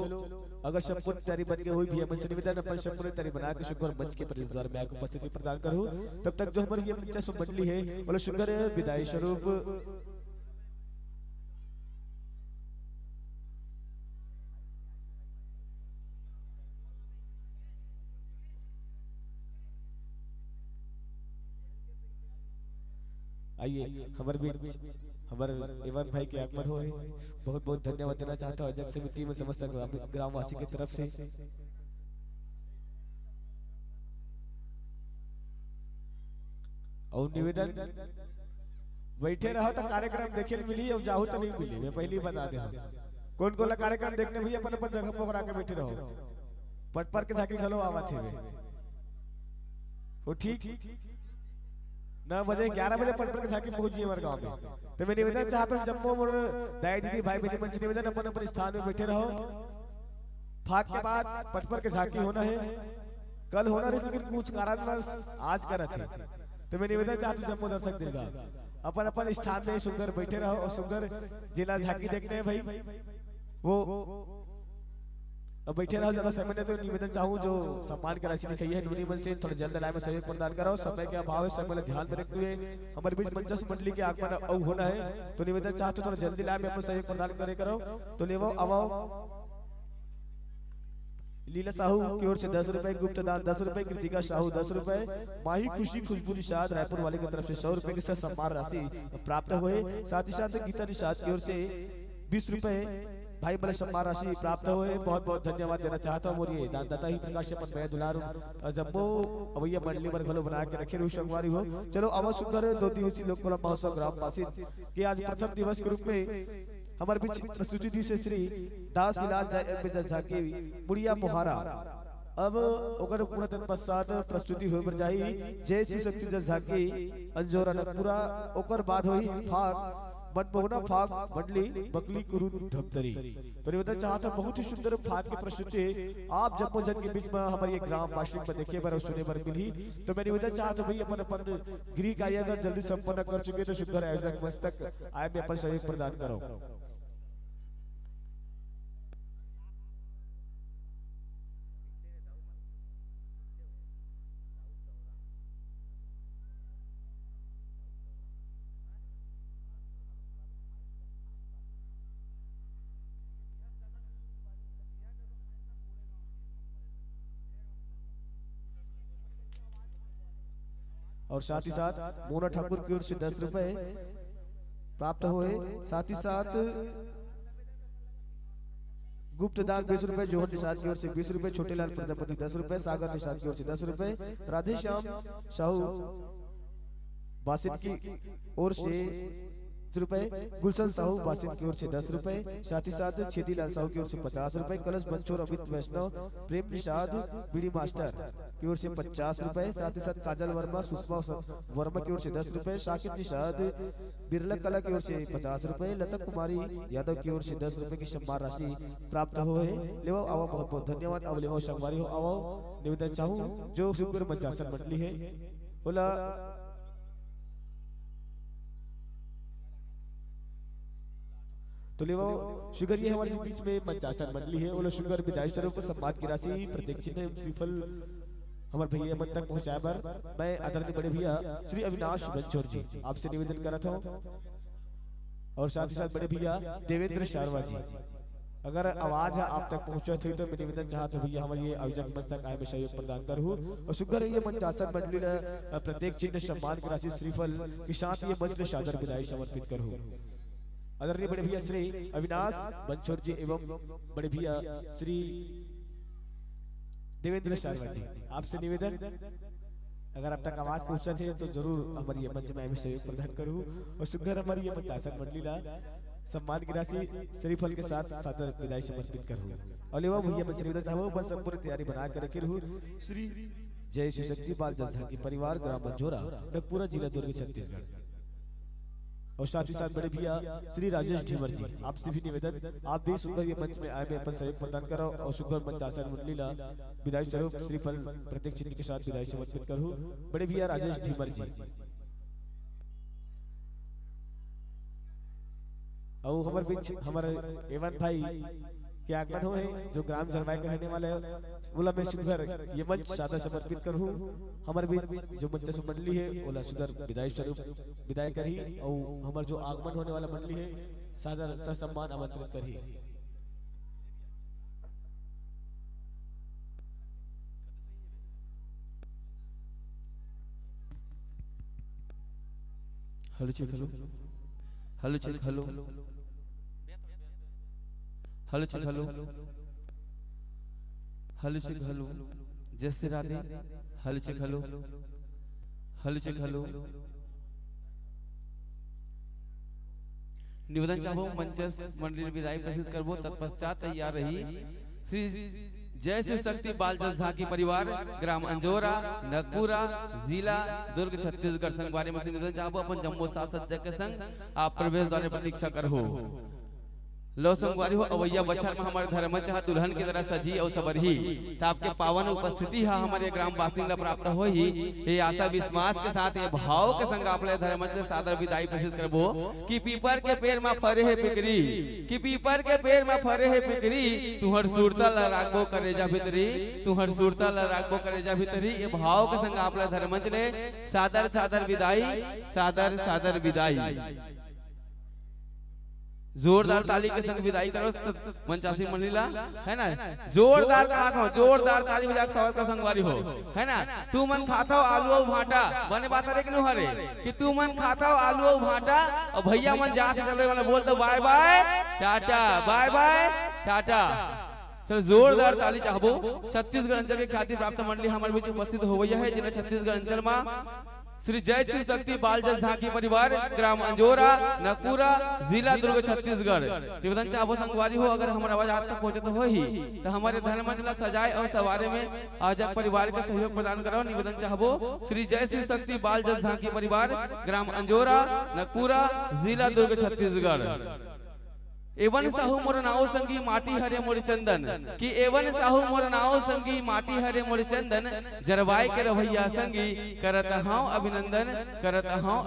अगर संपूर्ण तैयारी बन गई हुई भी अपन से निवेदन अपन संपूर्ण तैयारी बना के शुक्र मंच के प्रवेश द्वार में आकर उपस्थिति प्रदान करूं। तब तक जो हमारी ये दिलचस्प मंडली है बोलो शुक्र विदाई स्वरूप आइए हमारे बीच हमारे एवं भाई के आगमन हुए बहुत बहुत धन्यवाद देना चाहता हूँ जग समिति में समस्त ग्रामवासी की तरफ से। और निवेदन बैठे रहो तो कार्यक्रम देखे मिली और जाहू तो नहीं मिली। मैं पहले ही बता दे कौन कौन कार्यक्रम देखने भैया अपन अपन जगह पर आके बैठे रहो पट पर के जाके घलो आवा थे वो ठीक 9 बजे 11 बजे पटपर के झांकी पहुंची हमारे गांव में। तो मैं निवेदन चाहता हूँ जम्मू और दाई दीदी भाई बहनी मन से निवेदन अपन अपन स्थान में बैठे रहो। फाक के बाद पटपर के झांकी होना है कल होना है लेकिन कुछ कारणवश आज करा थे। तो मैं निवेदन चाहता हूँ जम्मू दर्शक दीर्घा अपन अपन स्थान में सुंदर बैठे रहो और सुंदर जिला झांकी देखने भाई वो अब बैठे रहो, ज्यादा समय नहीं, तो निवेदन चाहूँ जो सम्मान की राशि लिखी है नूनी मन से थोड़ा जल्द लाए में सहयोग प्रदान करो। समय के अभाव है, समय ध्यान में रखते हुए हमारे बीच मंचस मंडली के आगमन अब होना है, तो निवेदन चाहते थोड़ा जल्दी लाए में अपना सहयोग प्रदान करे करो। तो लेवो अवाओ लीला साहू की ओर से 10 रुपए, गुप्त दान 10 रुपए, कृतिका साहू 10 रुपए, माही खुशी खुशबू निषाद रायपुर वाले की तरफ से 100 रुपए के साथ सम्मान राशि प्राप्त हुए। साथ ही साथ गीता निषाद की ओर से 20 रुपए भाई बड़े सम्मान राशि प्राप्त हुए। बहुत बहुत धन्यवाद देना चाहता हूँ। और ये दानदाता ही प्रकाश अपन मैं दुलारू जम्बो अवैया मंडली पर घलो बना के रखे संगवारी हो। चलो अवश्य सुंदर 2 दिवसीय लोक कला महोत्सव ग्राम पासित के आज प्रथम दिवस के रूप में हमारे बीच प्रस्तुति दी से श्री दास विलास झाकी बुढ़िया मोहारा। अब ओकर पूरा दिन पश्चात प्रस्तुति हो पर जाई जय श्री शक्ति जस झाकी अंजोरा नगपुरा। ओकर बाद होई फाग मनमोहना फाग मंडली बकली कुरु धपतरी। तो निवेदन चाहता बहुत ही सुंदर फाग की प्रस्तुति आप जम्मू जन के बीच में हमारे ग्राम वार्षिक में देखे पर सुने पर मिली। तो मैं निवेदन चाहता भाई अपन अपन गृह कार्य अगर जल्दी संपन्न कर चुके तो सुंदर आयोजक मस्तक आय में अपन सहयोग प्रदान करो। और साथ ही साथ मोना ठाकुर की ओर से 10 रुपए प्राप्त हुए। साथ ही साथ गुप्त दान 20 रुपए, जोहर निषाद की ओर से 20 रुपए, छोटे लाल प्रजापति 10 रुपए, सागर निषाद की ओर से 10 रुपए, राधे श्याम साहू बासित की ओर से 10 रुपए, गुलशन साहू बासित की ओर से 10 रुपए। साथ ही साथ छेदी लाल साहू की ओर से 50 रुपए, कलश बंचोर अमित वैष्णव प्रेम निषाद बीड़ी मास्टर की ओर से 50 रुपए। साथ ही साथ काजल वर्मा सुषमा वर्मा की ओर से 10 रुपए, शाकिर निषाद बिरला कला की ओर से 50 रुपए, लता कुमारी यादव की ओर से 10 रुपए की सम्मान राशि प्राप्त हुए। लेवो आओ बहुत बहुत धन्यवाद। अब लेवो संगवारी हो आओ निवेदन चाहूँ जो शुक्र मंचासन मंडली है बोला तो ले वो शुगर ये हमारे बीच में मंचासन मंडली है। वो शुगर विदाई स्वरूप सम्मान की राशि प्रत्येक चिन्ह श्रीफल हमारे भैया मन तक पहुंचाए पर मैं आदरणीय बड़े भैया श्री अविनाश बंचोर जी आपसे निवेदन कर रहा था। और साथ ही साथ बड़े भैया देवेंद्र शारवा जी अगर आवाज आप तक पहुंचा थी तो मैं निवेदन चाहता हूँ भैया हमारे ये आयोजक मस्तक आय में सहयोग प्रदान करूँ। और शुगर है ये मंचासन मंडली प्रत्येक चिन्ह सम्मान की राशि श्रीफल के साथ ये मंच सादर विदाई समर्पित करूँ। आदरणीय बड़े भैया श्री अविनाश बंचोर जी एवं बड़े भैया श्री देवेंद्र शर्मा जी आपसे निवेदन अगर अब तक आवाज पहुंचा थे तो जरूर हमारी ये मंच में सहयोग प्रदान करूं। और सुगर हमारी ये मंचासन मंडली ला सम्मान की राशि श्रीफल के साथ सादर विदाई समर्पित करूं। और लेवा भैया मैं निवेदन चाहूँ बस संपूर्ण तैयारी बना कर रखी रहूं। श्री जय श्री शक्ति बाल जनसंघ परिवार ग्राम मंझोरा पूरा जिला दुर्ग छत्तीसगढ़। और साथ ही साथ बड़े भैया श्री राजेश ढीमर जी आपसे भी निवेदन आप भी सुंदर ये मंच में आए में अपन सहयोग प्रदान करो। और सुंदर मंचासन मंडली ला विदाई स्वरूप श्रीफल प्रत्येक चिन्ह के साथ विदाई समर्पित करूं। बड़े भैया राजेश ढीमर जी और हमारे बीच हमारे एवन भाई के आगमन हुए जो ग्राम जलवायु के रहने वाले बोला मैं सुंदर ये मंच सादा समर्पित करूं। हमारे बीच जो मंच मंडली है ओला सुंदर विदाई स्वरूप विदाई करी और हमारे जो आगमन होने वाला मंडली है सादर ससम्मान आमंत्रित करी। Hello check hello hello check hello hello check hello hello check hello जैसे Radhe hello check hello hello check hello निवेदन चाहो मंचस मंडली विदाई प्रस्तुत करबो तत्पश्चात तैयार रही श्री जय श्री शक्ति बाल झाकी परिवार ग्राम अंजोरा नगपुरा जिला दुर्ग छत्तीसगढ़ संगवारी में निवेदन चाहो अपन जम्मू शासक के संग आप प्रवेश द्वार प्रतीक्षा करहो। लो संगवारी हो अवैया बछर में हमारे धर्म चाह दुल्हन की तरह सजी और सबरही तो आपके पावन उपस्थिति है हमारे ग्राम वासी प्राप्त हो ही ये आशा विश्वास के साथ ये भाव के संग आपले धर्म से सादर विदाई प्रसिद्ध करबो कि पीपर के पेड़ में फरे है पिकरी कि पीपर के पेड़ में फरे है पिकरी तुहर सुरता ल राखबो करेजा भीतरी तुहर सुरता ल राखबो करेजा भीतरी ये भाव के संग आपले धर्म ले सादर सादर विदाई सादर सादर विदाई जोरदार ताली के संग विदाई करो मंचासी मंडलीला है ना जोरदार खात हो जोरदार ताली बजा के स्वागत का संगवारी हो है ना तू मन खाता हो आलू और भाटा बने बात रे कि हरे कि तू मन खाता हो आलू और भाटा और भैया मन जाके चले वाला बोल दो bye bye tata bye bye tata चलो जोरदार ताली चाहबो छत्तीसगढ़ अंचल के ख्याति प्राप्त मंडली हमारे बीच उपस्थित हो गई है जिन्हें छत्तीसगढ़ अंचल में श्री जय शिव शक्ति बालजल झांकी परिवार ग्राम अंजोरा नकपुरा जिला दुर्ग छत्तीसगढ़ निवेदन चाहो संगवारी हो अगर हमारा आवाज आप तक पहुंचे हो ही तो हमारे धर्मजला सजाए और सवारे में आज परिवार का सहयोग प्रदान करो निवेदन चाहो श्री जय शिव शक्ति बालजल झांकी परिवार ग्राम अंजोरा नकपुरा जिला दुर्ग छत्तीसगढ़ एवन साहू मोर नाव संगी माटी हरे मोर चंदन कि एवन साहू मोर नाव संगी माटी हरे मोर चंदन जरवाई के रवैया संगी करत हां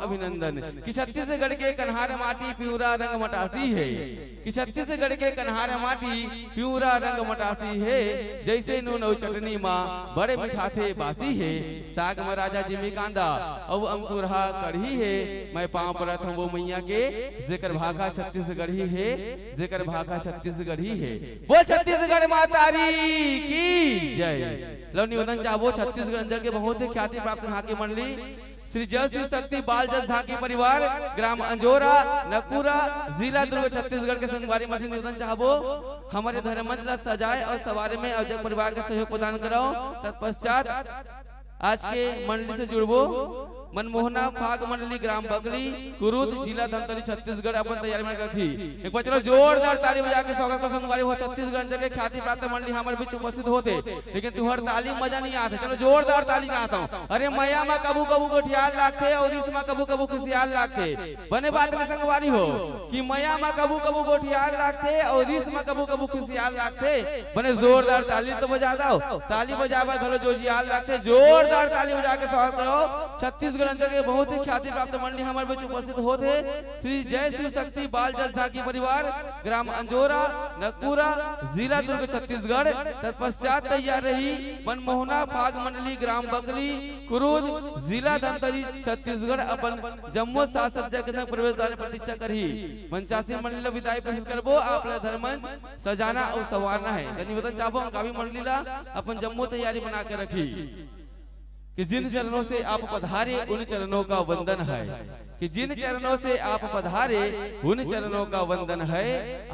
अभिनंदन कि छत्तीसगढ़ के कन्हार माटी प्यूरा रंग मटासी है कि छत्तीसगढ़ के कन्हार माटी प्यूरा रंग मटासी है जैसे नून और चटनी माँ बड़े मिठाते बासी है साग में राजा जिमी कांदा अब अमसुरहा कढ़ी है मैं पांव परत हूँ वो मैया के जिक्र भागा छत्तीसगढ़ ही है जिक्र भागा छत्तीसगढ़ ही है बोल छत्तीसगढ़ मातारी की जय। लो निवेदन चाहो छत्तीसगढ़ अंचल के बहुत ही ख्याति प्राप्त झांकी मंडली श्री जय शिव शक्ति बालजल झांकी परिवार ग्राम अंजोरा नकपुरा जिला दुर्ग छत्तीसगढ़ के संगवारी मसीन निवेदन चाहबो हमारे धर्मजला सजाए और सवारी में अवजक परिवार का सहयोग प्रदान करो तत्पश्चात आज के मंडली से जुड़बो मनमोहना फाग मंडली ग्राम बगली कुरुद जिला धमतरी छत्तीसगढ़ अपन तैयारी में रखी एक बार चलो जोरदार ताली बजा के स्वागत का संगवारी हो छत्तीसगढ़ अंचल के ख्याति प्राप्त मंडली हमारे बीच उपस्थित होते लेकिन तुम्हार ताली मजा नहीं आते चलो जोरदार ताली गाता हूं अरे मैया मां कबू कबू गोठियाल लागते और इसमें कबू कबू खुशियाल लागते बने बात में संगवारी हो कि मैया मां कबू कबू गोठियाल लागते और इसमें कबू कबू खुशियाल लागते बने जोरदार ताली तो बजा दो ताली बजावा घरो जोशियाल लागते जोरदार ताली बजा के स्वागत करो छत्तीसगढ़ अंचल के बहुत ही ख्याति प्राप्त मंडली हमारे बीच उपस्थित होते श्री जय शिव शक्ति बालजल झांकी परिवार ग्राम अंजोरा नकपुरा जिला दुर्ग छत्तीसगढ़ तत्पश्चात तैयार रही मनमोहना फाग मंडली ग्राम बकली कुरुद जिला धमतरी छत्तीसगढ़ अपन जम्मू शासक के संग प्रवेश द्वार प्रतीक्षा करही मंचासी मंडली विदाई प्रसिद्ध करबो आपला धर्मंच सजाना और संवारना है निवेदन चाहो कावी मंडली ला अपन जम्मू तैयारी बना के रखी कि जिन चरणों से आप पधारे उन चरणों का वंदन है कि जिन चरणों से आप पधारे उन चरणों का वंदन है।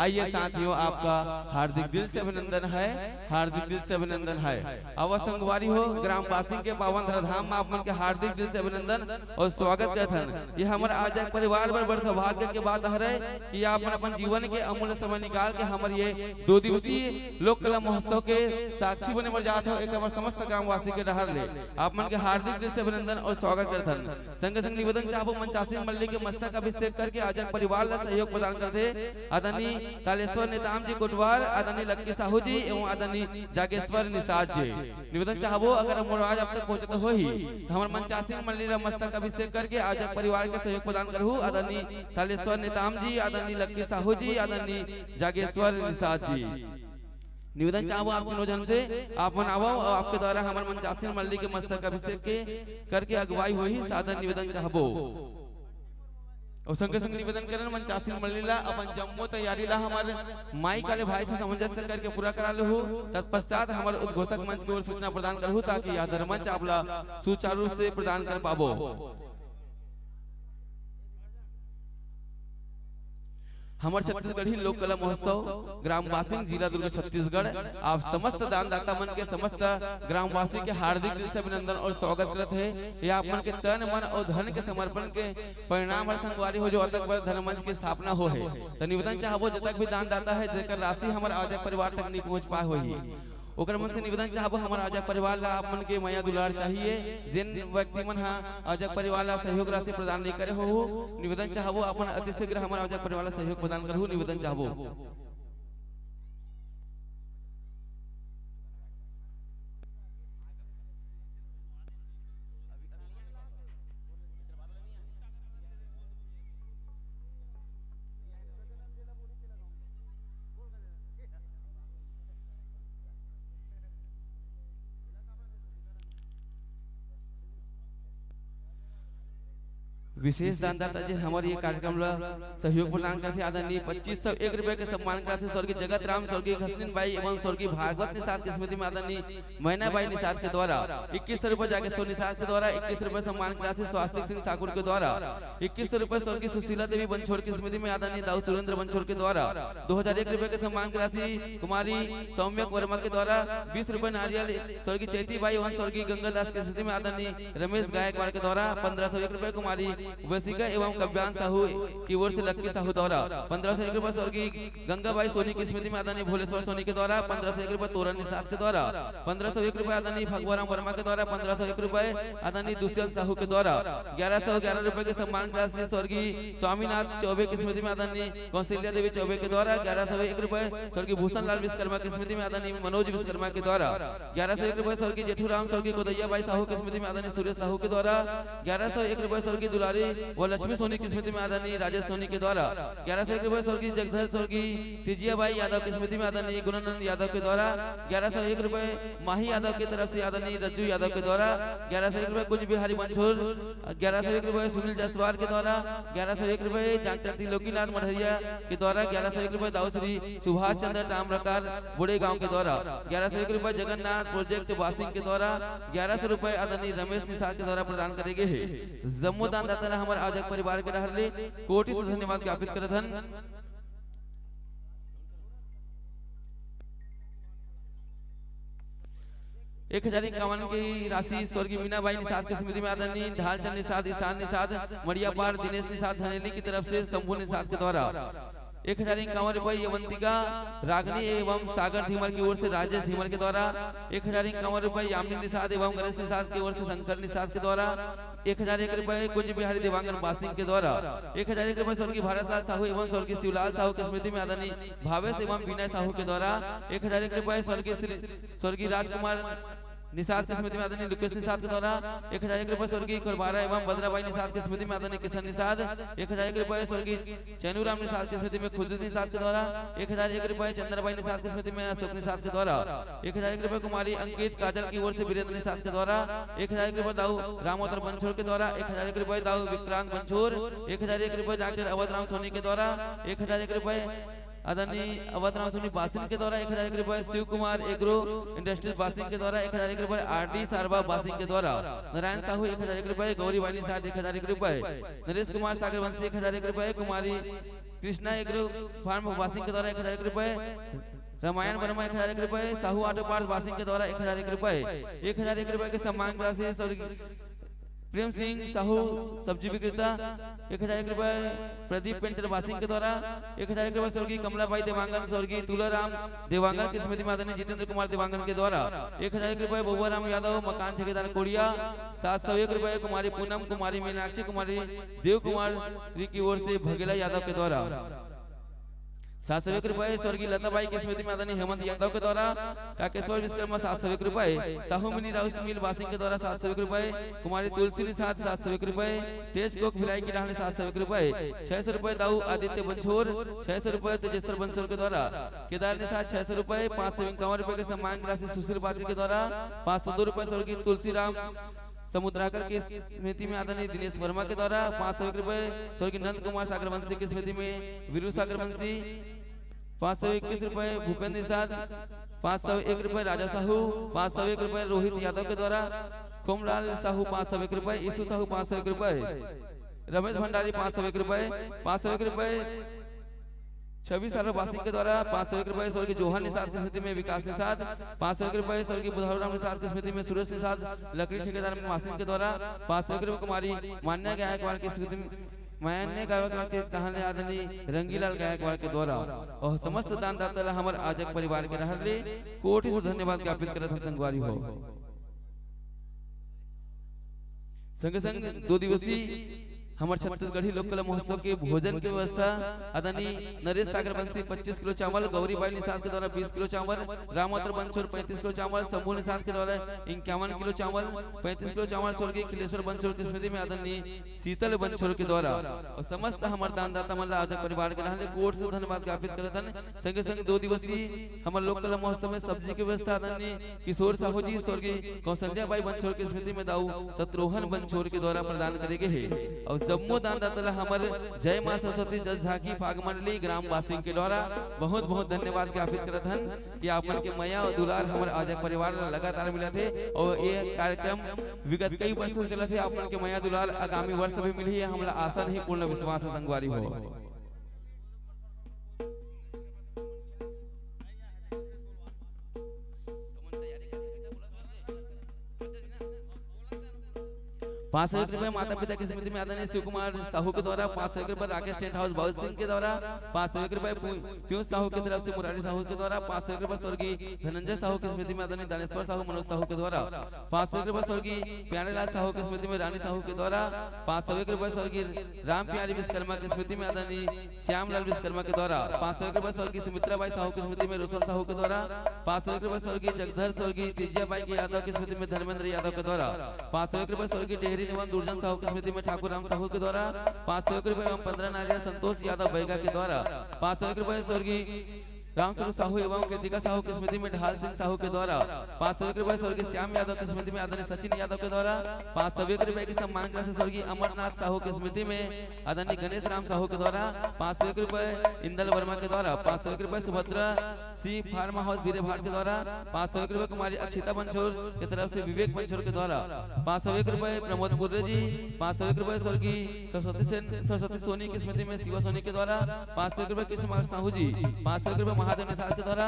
आइए साथियों आपका हार्दिक दिल से अभिनंदन है हार्दिक दिल से अभिनंदन है। अवश्य संगवारी हो ग्रामवासी के पावन धराधाम में आप मन के हार्दिक दिल से अभिनंदन और स्वागत करते हैं। ये हमारे आज परिवार पर बड़ सौभाग्य के बात है कि आप अपन जीवन के अमूल्य समय निकाल के हमारे ये 2 दिवसीय लोक कला महोत्सव के साक्षी बने मर जाते हो एक हमारे समस्त ग्रामवासी के डहर ले आप मन के हार्दिक दिल से अभिनंदन और स्वागत करते हैं। संग संग निवेदन चाहो मंचासी मंडली के मस्तक अभिषेक करके आज परिवार ला सहयोग प्रदान करते आदरणीय तालेश्वर नेताम जी कोटवार आदरणीय लक्की साहू जी एवं आदरणीय जागेश्वर निषाद जी निवेदन चाहबो अगर हम आज अब तक पहुंचते हो ही तो हमारे मंचासी मंडली ला मस्तक अभिषेक करके आज परिवार के सहयोग प्रदान करहु आदरणीय तालेश्वर नेताम जी आदरणीय लक्की साहू जी आदरणीय जागेश्वर निषाद जी निवेदन चाहो आपके नौजन से आप मनावो और आपके द्वारा हमारे मंचासी मंडली के मस्तक अभिषेक के करके अगुवाई हुई साधन निवेदन चाहबो और संग संग निवेदन करन मंचासी मंडलीला अपन जम्मू तैयारी ला हमारे माई काले भाई से सामंजस्य करके पूरा करा लहु तत्पश्चात हमारे उद्घोषक मंच की ओर सूचना प्रदान करहु ताकि यह धर्मंच आपला सुचारू रूप से प्रदान कर पाबो। हमारे छत्तीसगढ़ी लोक कला महोत्सव ग्रामवासी जिला दुर्ग छत्तीसगढ़ आप समस्त दानदाता मन के समस्त ग्रामवासी के हार्दिक दिल से अभिनंदन और स्वागत करते हैं। ये आप मन के तन मन और धन के समर्पण के परिणाम हर संगवारी हो जो अतक बर धर्मंच की स्थापना हो है तो निवेदन चाहबो जब तक भी दानदाता है जेकर राशि हमारे आज परिवार तक नहीं पहुंच पाए हो ओकर मन से निवेदन चाहबो हमारा आज परिवार ला आप मन के माया दुलार चाहिए जिन व्यक्ति मन आज परिवार ला सहयोग राशि प्रदान नहीं करे हो निवेदन चाहबो अपन अति शीघ्र हमारा आज परिवार ला सहयोग प्रदान करहु निवेदन चाहबो। विशेष दानदाता जी हमारे ये कार्यक्रम ला सहयोग प्रदान करते आदरणीय 2501 रुपए के सम्मान करते स्वर्गीय जगत राम, स्वर्गीय हसनीन भाई एवं स्वर्गीय भागवत निषाद की स्मृति में आदरणीय मैना भाई निषाद के द्वारा 2100 रुपए जागेश्वर निषाद के द्वारा 21 रुपए सम्मान राशि स्वास्तिक सिंह ठाकुर के द्वारा 2100 रुपए स्वर्गीय सुशीला देवी बंछोड़ की स्मृति में आदरणीय दाऊ सुरेंद्र बंछोड़ के द्वारा 2001 रुपए के सम्मान राशि कुमारी सौम्यक वर्मा के द्वारा 20 रुपए नारियल स्वर्गीय चैती भाई एवं स्वर्गीय गंगादास की स्मृति में आदरणीय रमेश गायकवाड़ के द्वारा 1501 रुपए कुमारी वसिका एवं कव्यान साहू की ओर से लक्की साहू द्वारा 1501 रुपए स्वर्गीय गंगाबाई सोनी की स्मृति में आदरणीय भोलेश्वर सोनी के द्वारा 1501 रुपए तोरण निषाद के द्वारा 1501 रुपए आदरणीय भगवाराम वर्मा के द्वारा 1501 रुपए आदरणीय दुष्यंत साहू के द्वारा 1111 रुपए के सम्मान राशि स्वर्गीय स्वामीनाथ चौबे की स्मृति में आदरणीय कौशल्या देवी चौबे के द्वारा 1101 रुपए स्वर्गीय भूषण लाल विश्वकर्मा की स्मृति में आदरणीय मनोज विश्वकर्मा के द्वारा 1101 रुपए स्वर्गीय जेठूराम स्वर्गीय गोदैया बाई साहू की स्मृति में आदरणीय सूर्य साहू के द्वारा 1101 रुपए स्वर्गीय दुलारी व लक्ष्मी सोनी की स्मृति में आदरणीय राजेश सोनी के द्वारा 1101 रुपए स्वर्गीय जगधर स्वर्गीय तिजिया बाई यादव की स्मृति में आदरणीय गुणानंद यादव के द्वारा 1101 रुपए माही यादव की तरफ से आदरणीय रज्जू यादव के द्वारा 1101 रुपए कुंज बिहारी मंछोर 1101 रुपए सुनील जायसवाल के द्वारा 1101 रुपए डॉक्टर त्रिलोकीनाथ मढ़िया के द्वारा 1101 रुपए दाऊ श्री सुभाष चंद्र टामरकार बुढ़े गांव के द्वारा 1101 रुपए जगन्नाथ प्रोजेक्ट वासिंग के द्वारा 1100 रुपए आदरणीय रमेश निषाद के द्वारा प्रदान करेंगे है जम्मू दान दाता हमारे आजक परिवार के रहले कोटि से धन्यवाद ज्ञापित करथन। 1051 की राशि स्वर्गीय मीनाबाई निषाद की स्मृति में आदरणीय ढालचंद निषाद, ईशान निषाद, मड़ियापाड़ दिनेश निषाद धनेली की तरफ से शंभू निषाद के द्वारा 1051 रुपए यवंतिका रागनी एवं सागर धीमर की ओर से राजेश धीमर के द्वारा 1051 रुपए यामिनी निषाद एवं गणेश निषाद की ओर से शंकर निषाद के द्वारा 1001 रुपए कुंज बिहारी देवांगन बासिंग के द्वारा 1001 रुपए स्वर्गीय भारतलाल साहू एवं स्वर्गीय शिवलाल साहू की स्मृति में आदरणीय भावेश एवं विनय साहू के द्वारा 1001 रुपए स्वर्गीय राजकुमार निषाद की स्मृति में आदरणीय लुकेश निषाद के द्वारा 1001 रुपए स्वर्गीय कुरबारा एवं भद्राबाई निषाद की स्मृति में आदरणीय किशन निषाद 1001 रुपए स्वर्गीय चैनूराम निषाद की स्मृति में खुजूर निषाद के द्वारा 1001 रुपए चंद्रबाई निषाद की स्मृति में अशोक निषाद के द्वारा 1001 रुपए कुमारी अंकित काजल की ओर से वीरेंद्र निषाद के द्वारा 1001 रुपए दाऊ रामोदर बंछोर के द्वारा 1001 रुपए दाऊ विक्रांत बंछोर 1001 रुपए डॉक्टर अवधराम सोनी के द्वारा 1001 रुपए आदरणीय अवधराम सोनी बासिंग के द्वारा 1001 रुपए शिव कुमार एग्रो इंडस्ट्रीज बासिंग के द्वारा 1001 रुपए आरडी सारबा बासिंग के द्वारा नारायण साहू 1001 रुपए गौरी वाणी साथ 1001 रुपए नरेश कुमार सागर वंशी 1001 रुपए कुमारी कृष्णा एग्रो फार्म बासिंग के द्वारा 1001 रुपए रामायण वर्मा 1001 रुपए साहू ऑटो पार्ट्स बासिंग के द्वारा 1001 रुपए 1001 रुपए के सम्मान राशि स्वर्गीय प्रेम सिंह साहू सब्जी विक्रेता 1001 रुपए प्रदीप पेंटर बासिंग के द्वारा 1001 रुपए स्वर्गीय कमलाबाई देवांगन स्वर्गीय तुलाराम देवांगन की स्मृति में आदरणीय जितेंद्र कुमार देवांगन के द्वारा 1001 रुपए बबुआराम यादव मकान ठेकेदार कोड़िया 701 रुपए कुमारी पूनम कुमारी मीनाक्षी कुमारी देव कुमार की ओर से भगेला यादव के द्वारा 701 रुपए स्वर्गीय लताबाई की स्मृति में आदरणीय हेमंत यादव के द्वारा काकेश्वर विश्वकर्मा 701 रुपए साहू मिनी राउस मिल बासिंग के द्वारा 701 रुपए कुमारी तुलसी निषाद 701 रुपए तेज कोक भिलाई की डाहने 701 रुपए 600 रुपए दाऊ आदित्य बंछोर 600 रुपए तेजेश्वर बंसोर के द्वारा केदार निषाद 600 रुपए 551 रुपए के सम्मान राशि सुशील पाटिल के द्वारा 502 रुपए स्वर्गीय तुलसीराम समुद्राकर की स्मृति में आदरणीय दिनेश वर्मा के द्वारा 501 रुपए स्वर्गीय नंद कुमार सागर वंशी की स्मृति में वीरू सागर वंशी 521 रुपए भूपेंद्र निषाद 501 रुपए राजा साहू 501 रुपए रोहित यादव के द्वारा खोमलाल साहू 501 रुपए ईसु साहू 501 रुपए रमेश भंडारी 501 रुपए 501 रुपए 26 साल बासिंग के द्वारा 501 रुपए स्वर्गीय जोहन निषाद की स्मृति में विकास निषाद 501 रुपए स्वर्गीय बुधाराम निषाद की स्मृति में सुरेश निषाद लकड़ी ठेकेदार बासिंग के द्वारा 501 रुपए कुमारी मान्या गायकवाड़ की स्मृति में मान्य गायकवाड़ के कहानी आदरणीय रंगीलाल गायकवाड़ के द्वारा और समस्त दानदाता हमारे आजक परिवार के रहले कोटि से धन्यवाद ज्ञापित करत संगवारी हो। संग संग 2 दिवसीय हमारे छत्तीसगढ़ी लोक कला महोत्सव के भोजन की व्यवस्था आदरणीय नरेश सागर वंशी 25 किलो चावल, गौरीबाई निषाद के द्वारा 20 किलो चावल, रामोतर बंछोर 35 किलो चावल, शंभू निषाद के द्वारा 51 किलो चावल, 35 किलो चावल स्वर्गीय खिलेश्वर बंछोर की स्मृति में आदरणीय शीतल बंछोर के द्वारा और समस्त हमारे दानदाता मन आजक परिवार के रहने कोट से धन्यवाद ज्ञापित करतन। संगे संग 2 दिवसीय हमारे लोक कला महोत्सव में सब्जी की व्यवस्था आदरणीय किशोर साहू जी स्वर्गीय कौशल्या बाई बंछोर की स्मृति में दाऊ शत्रुघ्न बंछोर के द्वारा प्रदान करेंगे है और चम्मो दान दातला हमारे जय मां सरस्वती जस झांकी फाग मंडली ग्राम वासी के द्वारा बहुत बहुत धन्यवाद ज्ञापित करत हन कि आप मन के मया और दुलार हमारे आजक परिवार लगातार मिला थे और ये कार्यक्रम विगत कई वर्षों से चला थे। आप मन के मया दुलार आगामी वर्ष भी मिली है, हमला आशा नहीं पूर्ण विश्वास संगवारी हो। ₹500 माता पिता की स्मृति में आदरणीय शिव कुमार साहू के द्वारा, ₹500 राकेश टेंट हाउस बाउल सिंह के द्वारा, ₹500 पीयूष साहू की तरफ से मुरारी साहू के द्वारा, ₹500 स्वर्गीय धनंजय साहू की स्मृति में आदरणीय दानेश्वर साहू मनोज साहू के द्वारा, ₹500 स्वर्गीय प्यारेलाल साहू की स्मृति में रानी साहू के द्वारा, ₹500 स्वर्गीय राम प्यारी विश्वकर्मा की स्मृति में आदरणीय श्यामलाल विश्वकर्मा के द्वारा, ₹500 स्वर्गीय सुमित्राबाई साहू की स्मृति में रोशन साहू के द्वारा, ₹500 स्वर्गीय जगधर स्वर्गीय तेजियाबाई के यादव की स्मृति में धर्मेंद्र यादव के द्वारा, ₹500 स्वर्गीय डेहरी एवं दुर्जन साहू की स्मृति में ठाकुर राम साहू के द्वारा, ₹500 एवं 15 नारियल संतोष यादव बैगा के द्वारा, ₹500 स्वर्गीय रामस्वरूप साहू एवं कृतिका साहू की स्मृति में ढाल सिंह साहू के द्वारा, ₹500 स्वर्गीय श्याम यादव की स्मृति में आदरणीय सचिन यादव के द्वारा, ₹500 की सम्मान राशि स्वर्गीय अमरनाथ साहू की स्मृति में आदरणीय गणेश राम साहू के द्वारा, ₹500 इंदल वर्मा के द्वारा, ₹500 सुभद्रा सिंह फार्म हाउस बीरेभाट के द्वारा, ₹500 कुमारी अक्षिता बंछोर की तरफ से विवेक बंछोर के द्वारा, ₹500 प्रमोद पुर्रे जी, ₹500 स्वर्गीय सरस्वती सोनी की स्मृति में शिवा सोनी के द्वारा, ₹500 कृष्ण साहू जी, ₹500 महादेव निषाद के द्वारा,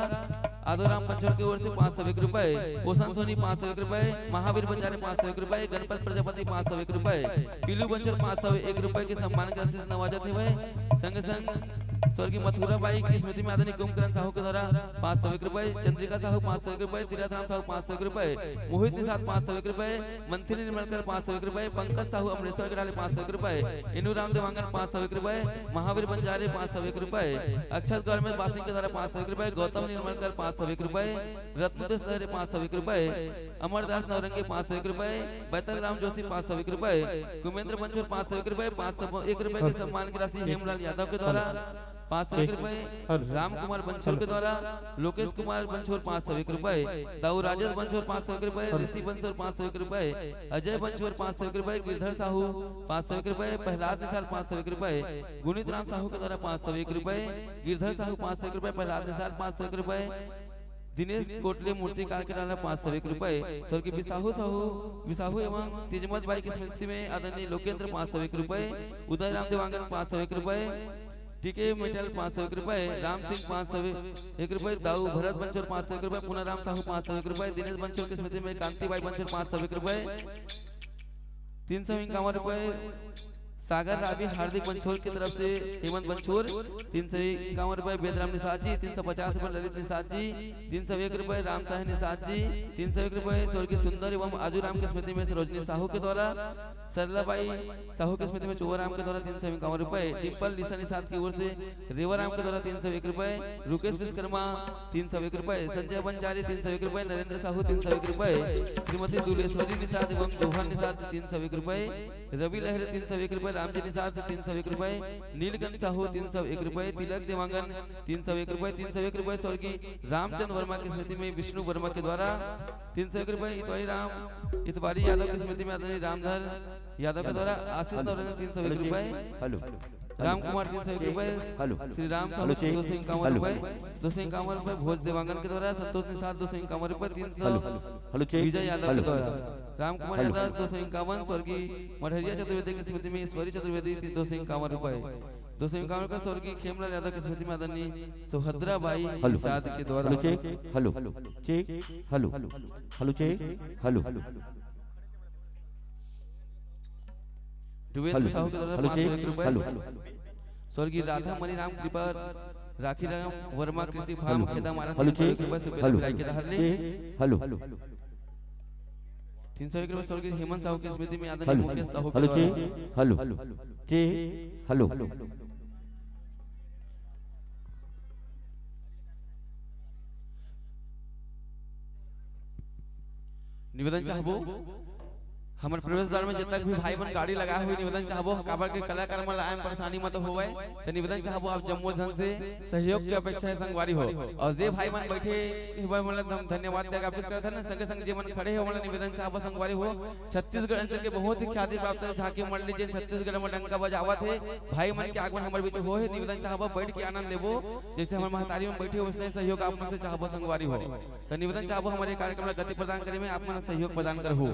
आदोराम पंचोर की ओर से ₹500, पोषण सोनी ₹500, महावीर बंजारे ₹500, गणपत प्रजापति ₹500, पीलू बंचर ₹501 के सम्मान राशि से नवाजत हुए। संग संग स्वर्गीय मथुरा बाई की स्मृति में आदरणीय कुंभकर्ण साहू के द्वारा ₹500, चंद्रिका साहू ₹500, तीर्थराम साहू ₹500, मोहित निषाद ₹500, मंथनी निर्मलकर ₹500, पंकज साहू अमृतसर के डाले ₹500, इनू राम देवांगन ₹500, महावीर बंजारे ₹500, अक्षत गवर्नमेंट बासिंग के द्वारा ₹500, गौतम निर्मलकर ₹500, रत्न दस्तारे ₹500, अमरदास नवरंगे ₹500, बैतल राम जोशी ₹500, कुमेंद्र बंचोर ₹500, ₹501 के सम्मान की राशि हेमलाल यादव के द्वारा, ₹500, राम कुमार बंछोर के द्वारा, लोकेश कुमार बंछोर ₹500, दाऊ राजेश बंछोर ₹500, ऋषि बंछोर ₹500, अजय बंछोर ₹500, गिरधर साहू ₹500, प्रहलाद निसार ₹500, गुणित राम साहू के द्वारा ₹501, गिरधर साहू ₹500, प्रहलाद निसार ₹500, दिनेश कोटले मूर्तिकार के द्वारा ₹501, स्वर्गीय विसाहू एवं तेजमत बाई की स्मृति में आदरणीय लोकेंद्र ₹501, उदय राम देवांगन ₹501, टीके मेटल ₹501, राम सिंह ₹501, दाऊ भरत बंचोर ₹501, पुनराम साहू ₹501, दिनेश बंचोर की स्मृति में कांतिबाई बंचोर ₹501, ₹351, सागर रावी हार्दिक बंछोर की तरफ से हेमंत बंछोर ₹351, वेदराम निषाद जी, ₹350 ललित निषाद जी, ₹301 राम साहे निषाद जी, ₹301 स्वर्गीय सुंदर एवं आजूराम की स्मृति में सरोजनी साहू के द्वारा, सरलाबाई साहू की स्मृति में चोवराम के द्वारा ₹351, डिम्पल लिसा निषाद की ओर से रेवाराम के द्वारा ₹301, रुकेश विश्वकर्मा ₹301, संजय बंजारी ₹301, नरेंद्र साहू ₹301, श्रीमती दुलेश्वरी निषाद एवं दोहन निषाद ₹301, रवि लहरे ₹301, रामजी निषाद ₹301, नीलकंठ साहू ₹301, तिलक देवांगन ₹301, ₹301 स्वर्गीय रामचंद्र वर्मा की स्मृति में विष्णु वर्मा के द्वारा, ₹301 इतवारी यादव की स्मृति में आदरणीय रामधर यादव के द्वारा, आशीष नरेंद्र ₹301, राम कुमार ₹301, श्री राम साहू ₹251, ₹251 भोज देवांगन के द्वारा, संतोष निषाद ₹251, 300 विजय यादव के द्वारा, राम कुमार यादव ₹251, स्वर्गीय मठरिया चतुर्वेदी की स्मृति में ईश्वरी चतुर्वेदी ₹251, ₹251 स्वर्गीय खेमलाल यादव की स्मृति में आदरणीय सुभद्राबाई निषाद के द्वारा, दुवेंद्र साहू के द्वारा ₹501, स्वर्गीय राधा मणिराम कृपा राखी राम वर्मा कृषि फार्म खेदा मारा ₹301 से बिलाई के दहरले, ₹301 स्वर्गीय हेमंत साहू की स्मृति में आदरणीय मुकेश साहू के द्वारा, निवेदन चाहबो हमारे प्रवेश द्वार में जब तक भी भाई बन गाड़ी लगा हुई निवेदन चाहबो काबर के कलाकार मन आए परेशानी मत होवे तो निवेदन चाहबो आप जम्मू जन से सहयोग की अपेक्षा है संगवारी हो और जे भाई मन बैठे मतलब हम धन्यवाद देगा ज्ञापित करते हैं संगे संग जे मन खड़े हो मतलब निवेदन चाहबो संगवारी हो छत्तीसगढ़ अंचल के बहुत ही ख्याति प्राप्त झांकी मंडली जिन छत्तीसगढ़ में डंका बजावत है भाई मन के आगमन हमारे बीच हो है निवेदन चाहबो बैठ के आनंद लेबो जैसे हमारे महतारी में बैठे उसने सहयोग आप मन से चाहबो संगवारी हो तो निवेदन चाहबो हमारे कार्यक्रम में गति प्रदान करे में आप मन सहयोग प्रदान करहु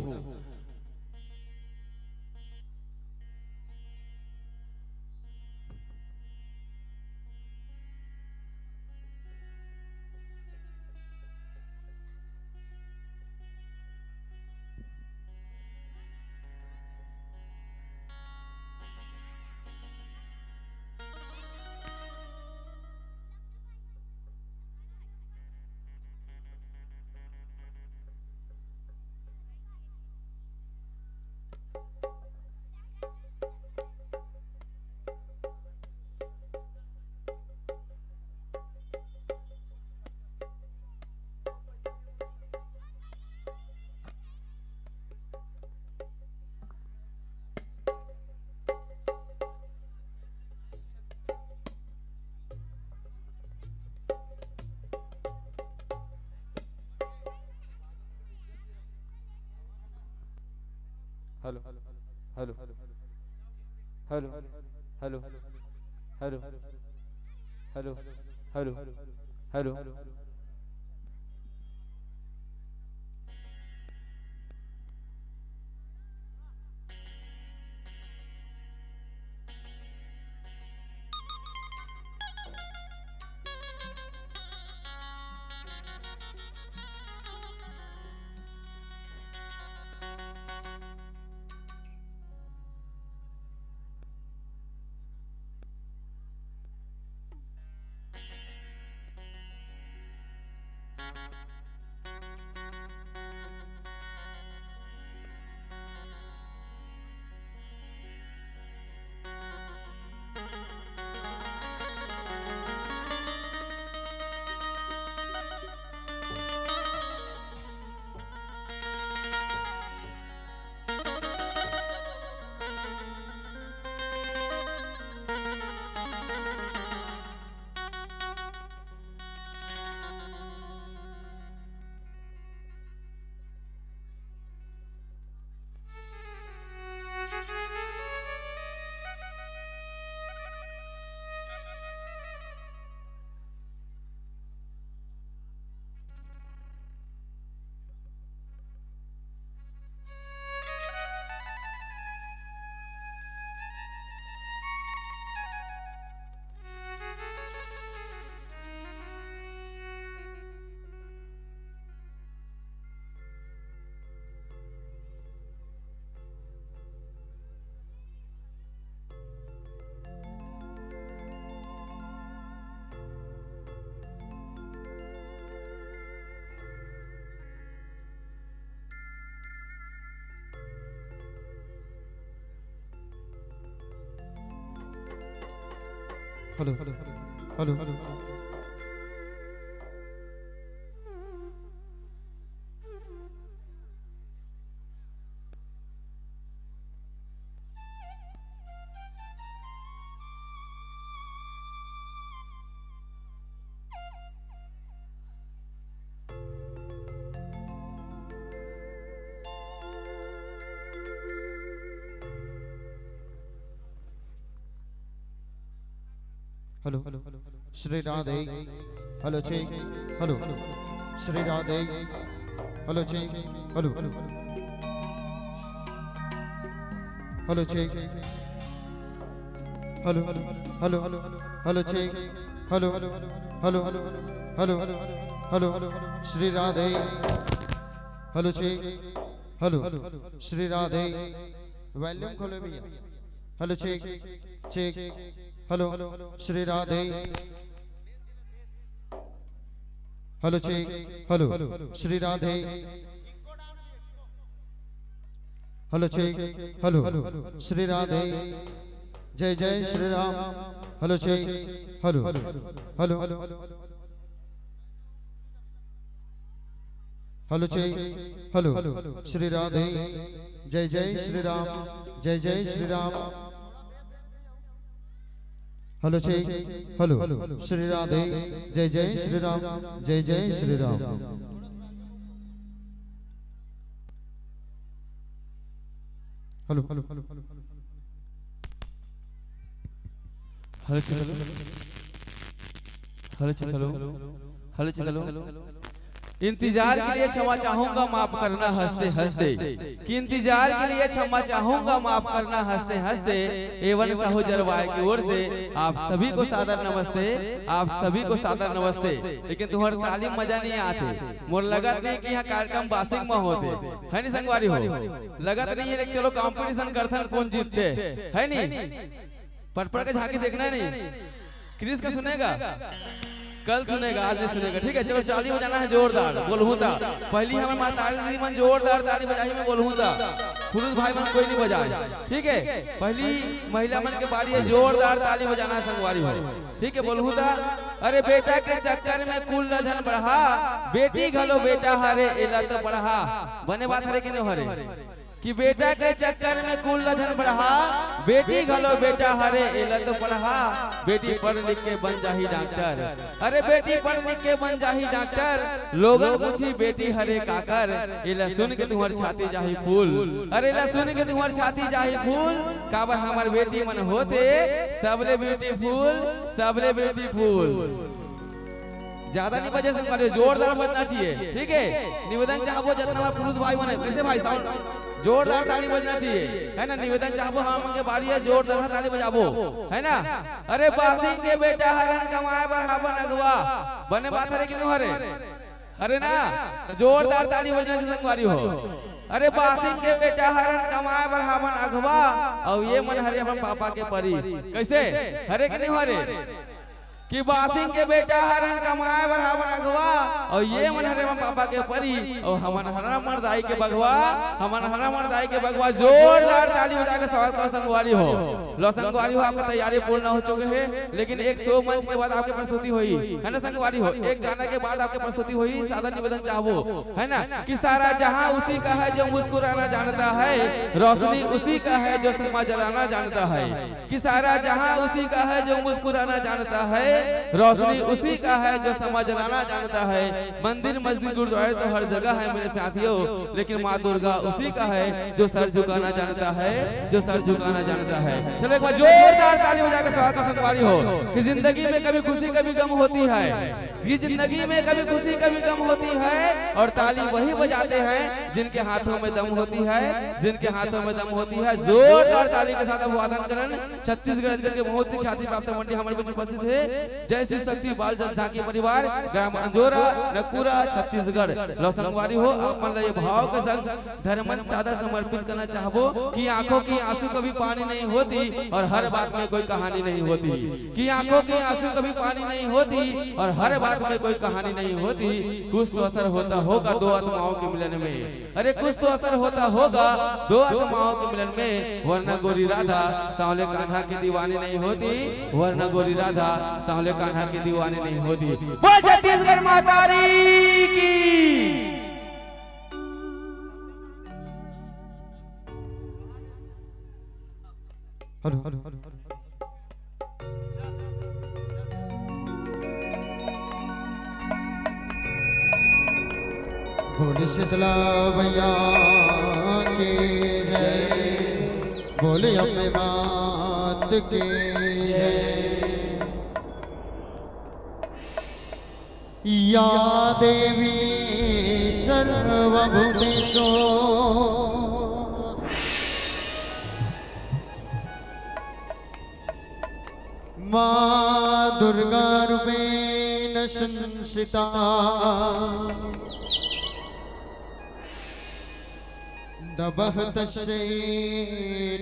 hello hello hello hello hello hello hello hello hello hello hello hello Shri Radhe hello check hello Shri Radhe hello check hello hello check hello hello hello check hello hello hello hello Shri Radhe hello check hello Shri Radhe volume खोलो भैया hello check check hello Shri Radhe hello check hello Shri Radhe hello check hello Shri Radhe जय जय Shri Ram hello check hello hello hello check hello Shri Radhe जय जय श्री राम, जय जय श्री राम। हेलो हेलो श्री राधे, जय जय श्री राम, जय जय Shri Ram. Hello hello hello hello इंतजार के लिए क्षमा चाहूंगा, माफ करना हंसते हंसते। कि इंतजार के लिए क्षमा चाहूंगा, माफ करना हंसते हंसते। एवन साहू जरवाए की ओर से आप सभी को सादर नमस्ते, आप सभी को सादर नमस्ते। लेकिन तुम्हारे तालीम मजा नहीं आते, मोर लगत नहीं कि यहाँ कार्यक्रम बासिंग में होते है नहीं संगवारी हो, लगत नहीं है। चलो कंपटीशन करथन कौन जीतते है नहीं, पट के झांकी देखना है नहीं। क्रिस का सुनेगा, कल सुनेगा, आज नहीं सुनेगा। ठीक है, चलो ताली बजाना है जोरदार, बोलूँ था पहली हमें मातारी दीदी मन जोरदार ताली बजाई में बोलूँ था, पुरुष भाई मन कोई नहीं बजाए। ठीक है, पहली महिला मन के बारी है, जोरदार ताली बजाना है संगवारी हो। ठीक है, बोलूँ था। अरे बेटा के चक्कर में कुल लजन बढ़ा, बेटी घलो बेटा हरे एला तो बढ़ा। बने बात हरे कि नहीं हरे, कि बेटा के चक्कर में कुल लजन बढ़ा, बेटी घलो बेटा हरे एला तो बढ़ा। बेटी पढ़ लिख के बन जाही डॉक्टर, अरे बेटी पढ़ लिख के बन जाही डॉक्टर। लोगन पूछी बेटी हरे काकर, एला सुन के तुम्हार छाती जाही फूल। अरे एला सुन के तुम्हार छाती जाही फूल। काबर हमार बेटी मन होते सबले ब्यूटीफुल, सबले ब्यूटीफुल। ज्यादा नहीं बजे से जोरदार बजना चाहिए। ठीक है, निवेदन चाहबो जितना पुरुष भाई बने कैसे भाई साउंड जोरदार ताली बजना चाहिए, है ना। निवेदन चाहबो हम के बारी है, जोरदार ताली बजाबो, है ना। अरे बासिंग के बेटा हरन कमाए बराबर अगवा। बने बात हरे कि नहीं हरे, अरे ना जोरदार ताली बजना चाहिए संगवारी हो। अरे बासिंग के बेटा हरन कमाए बराबर अगवा, और ये मन हरे अपन पापा के परी कैसे हरे कि नहीं हरे। कि बासिंग के बेटा हरन कमाए बराबर अगवा, और ये मन हरे हम पापा के परी, और हमन हरा मर्दाई के बगवा, हमन हरा मर्दाई के बगवा। जोरदार ताली बजा के स्वागत करो संगवारी हो। लो संगवारी हो, आपका तैयारी पूर्ण हो चुके हैं, लेकिन एक शो मंच के बाद आपकी प्रस्तुति हुई है ना संगवारी हो। एक गाना के बाद आपकी प्रस्तुति हुई, सादा निवेदन चाहबो, है ना। कि सारा जहां उसी का है जो मुस्कुराना जानता है, रोशनी उसी का है जो समा जलाना जानता है। कि सारा जहां उसी का है जो मुस्कुराना जानता है, रोशनी उसी का है जो समझ लाना जानता है। मंदिर मस्जिद गुरुद्वारे तो हर जगह है मेरे साथियों, लेकिन माँ दुर्गा उसी का है जो सर झुकाना जानता है, जो सर झुकाना जानता है। चलो एक बार जोरदार ताली बजा के स्वागत संगवारी हो। कि जिंदगी में कभी खुशी कभी गम होती है, कि जिंदगी में कभी खुशी कभी गम होती है, और ताली वही बजाते हैं जिनके हाथों में दम होती है, जिनके हाथों में दम होती है। जोरदार ताली के साथ अभिवादन करें छत्तीसगढ़ के बहुत ही ख्याति प्राप्त मंडी हमारे बीच उपस्थित है। जय श्री शक्ति बाल जल झांकी परिवार, ग्राम अंजोरा, नकुरा, छत्तीसगढ़। लो संगवारी हो, अपन ये भाव के संग धर्मन सादा समर्पित करना चाहबो। कि आंखों की आंसू कभी पानी नहीं होती, और हर बात में कोई कहानी नहीं होती। कि आंखों की आंसू कभी पानी नहीं होती, और हर बात में कोई कहानी नहीं होती। कुछ तो असर होता होगा दो आत्माओं के मिलन में, अरे कुछ तो असर होता होगा दो आत्माओं के मिलन में। वरना गोरी राधा सांवले कान्हा की दीवानी नहीं होती, वरना गोरी राधा सांवले कान्हा की दीवानी नहीं होती। बोल छत्तीसगढ़ मातारी की। हेलो हेलो हेलो बोले शीतला भैया के जय, बोले अम्बे मात के जय। या देवी सर्वभूतेषु मां दुर्गा रूपेण संस्थिता, नमः तस्यै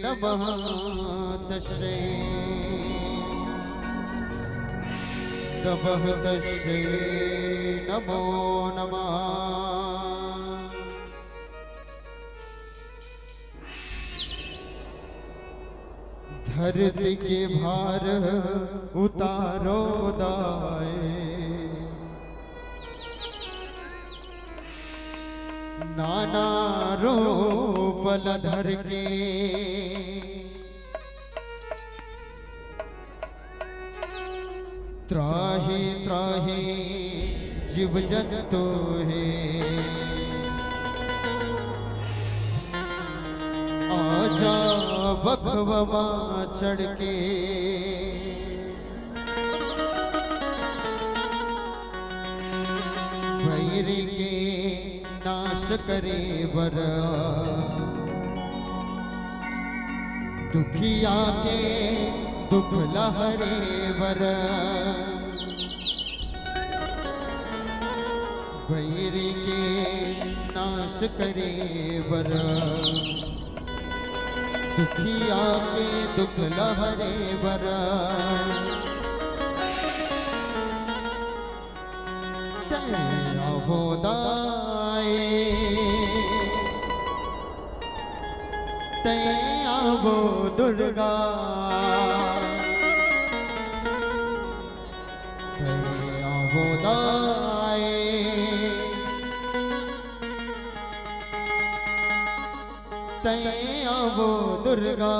नमः तस्यै, नमः तस्यै नमो नमः। धरती के भार उतारो दाए, नाना रूप पल धर के त्राही त्राही जीव जंतु है आजा बखवा चढ़ के भैरी के नाश करे वर दुखिया के दुख लहरे वर भैरी के नाश करे वर दुखिया के दुख लहरे वर तैया वो दुर्गा तैया वो दाए तैया वो दुर्गा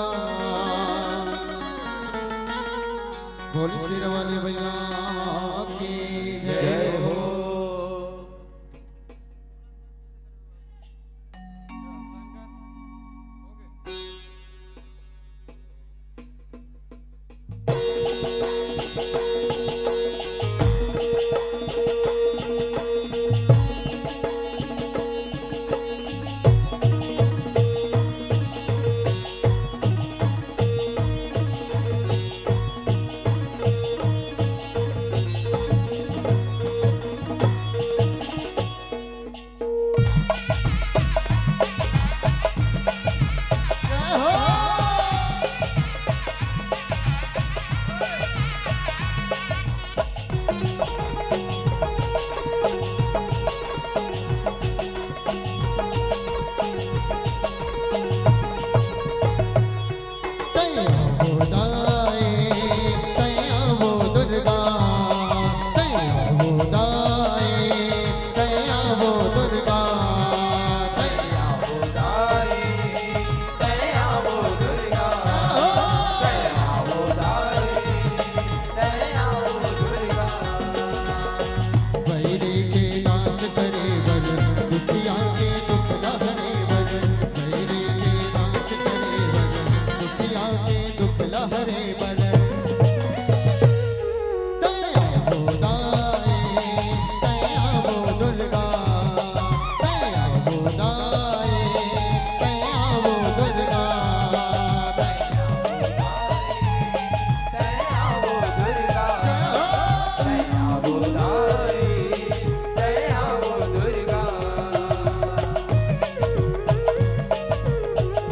बोल सिर वाले भैया की जय हो।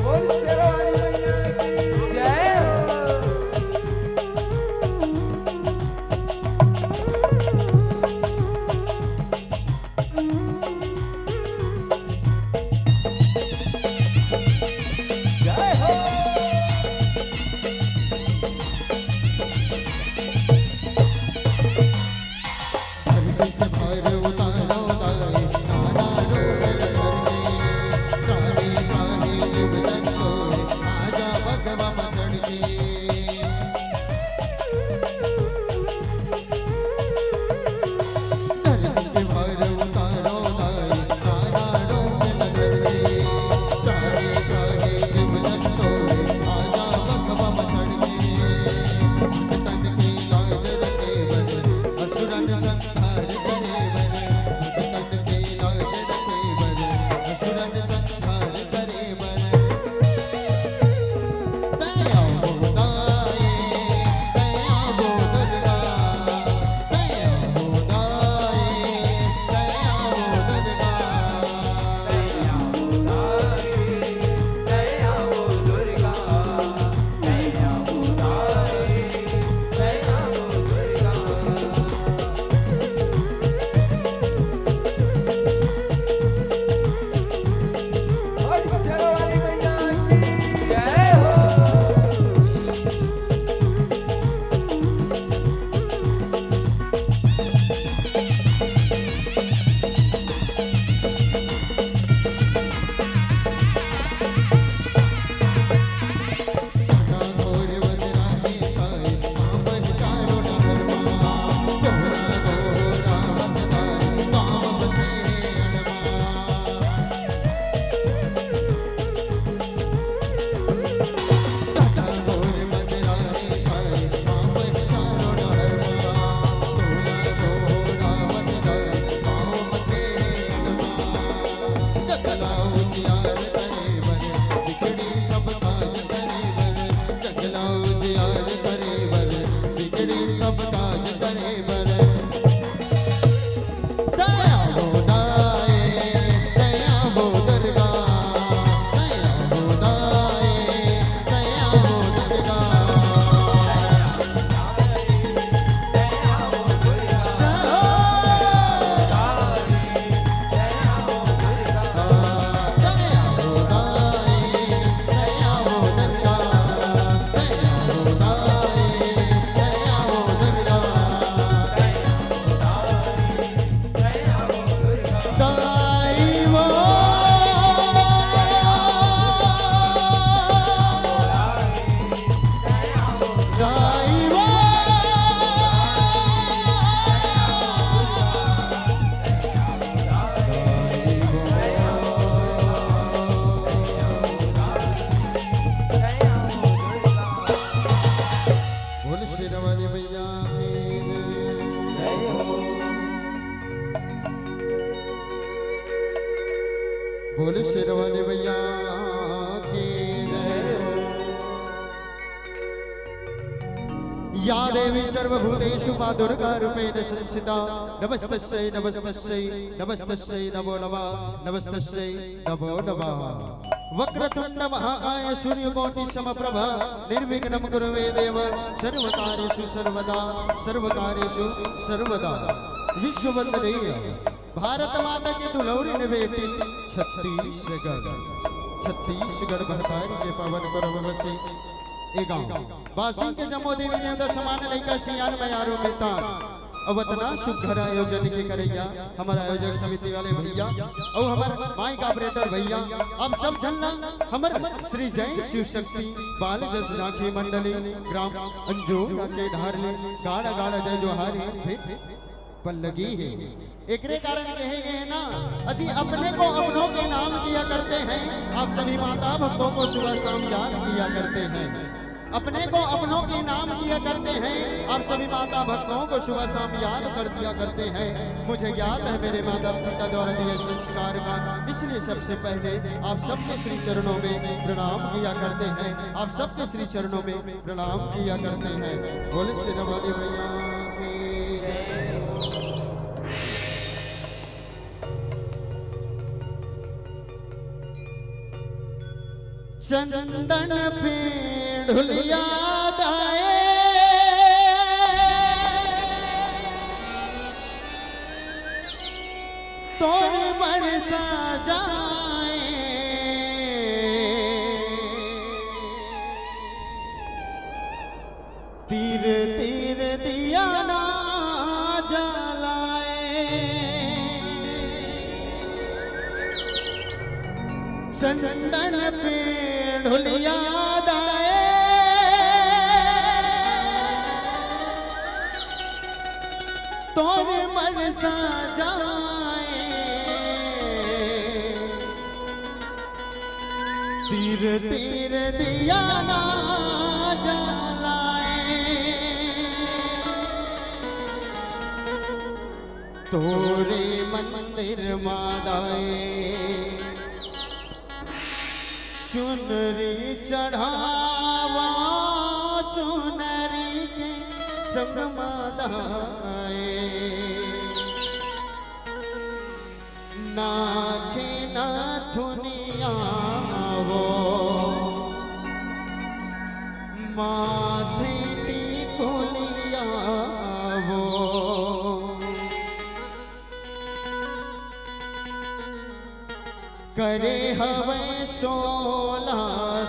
Oh, जाई वो बोल शेरवाली भैया बोल शेरवाली भैया की या देवी सर्वभूतेषु मा दुर्गा रूपेण संस्थिता नमस्तस्यै नमस्तस्यै नमस्तस्यै नमो नमः नमस्तस्यै नमो नमः वक्रतुंड महाकाय सूर्यकोटि समप्रभ निर्विघ्नं कुरु मे देव सर्वकार्येषु सर्वदा सर्वकार्येषु सर्वदा विश्ववंदनीय भारत माता की दुलौरी ने बेटी छत्तीसगढ़ भरतारी के पवन करव बसे ए गांव बासी के जम्मो देवी देवता समान लइका सियान बयारो में तार अवतना सुघर आयोजन के करैया हमारा आयोजक समिति वाले भैया और हमार माइक ऑपरेटर भैया अब सब जनला हमर श्री जय शिव शक्ति बाल जस राखी मंडली ग्राम अंजोर के ढारली गाड़ा गाड़ा जय जोहारी पल्लगी है एकरे कारण कहे गए ना अजी अपने को अपनों के नाम किया करते हैं आप सभी माता भक्तों को सुबह शाम याद किया करते हैं अपने को अपनों के नाम किया करते हैं आप सभी माता भक्तों को सुबह शाम याद कर दिया करते हैं मुझे याद है मेरे माता पिता द्वारा दिए संस्कार का इसलिए सबसे पहले आप सबके श्री चरणों में प्रणाम किया करते हैं आप सबके श्री चरणों में प्रणाम किया करते हैं बोले श्री रवाली भैया चंदन पे ढुलिया दाए तो बरसा जाए तीर तीर दिया ना जलाए चंदन पे ढुलिया दाए तोर मरसा जाए तीर तीर दिया ना जलाए तोरे मंदिर मादाए चुनरी चढ़ावा चुनरी के संग मादाए नाथे नाथुनिया वो माथे टिकुलिया वो करे हवे सोला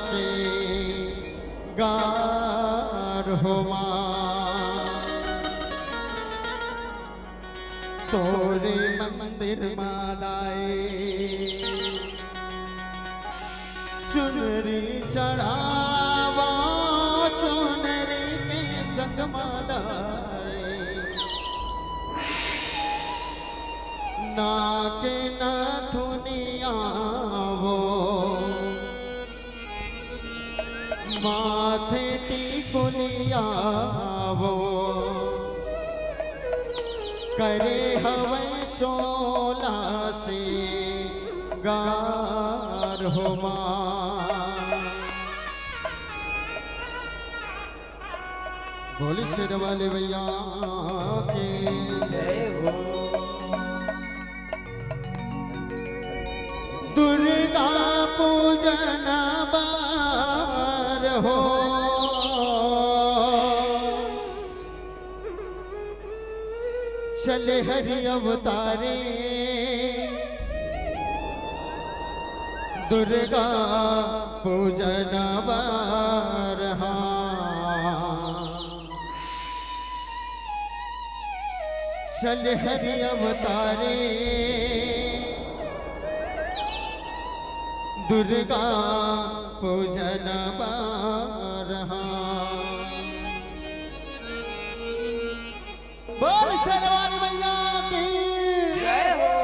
से गार हो तोरे मंदिर मालाए चुनरी चढ़ावा चुनरी के संग मालाए नाके नाथुनिया वो माथे टिकुलिया वो करे हवे सोला से गार हो बोली सिर वाले भैया के जय हो दुर्गा पूजन बार हो चले हरि अवतारे दुर्गा पूजन बार चले हरि अवतारे दुर्गा पूजन बार शेरवाली मैया की जय हो।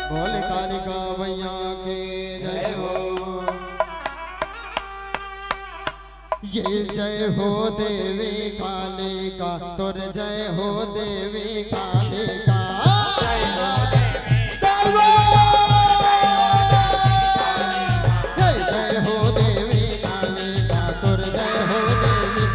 बोले कालिका मैया के जय हो। ये जय हो देवी कालिका तुर जय हो देवी कालिका। जय हो देवी कालिका तुर जय हो देवी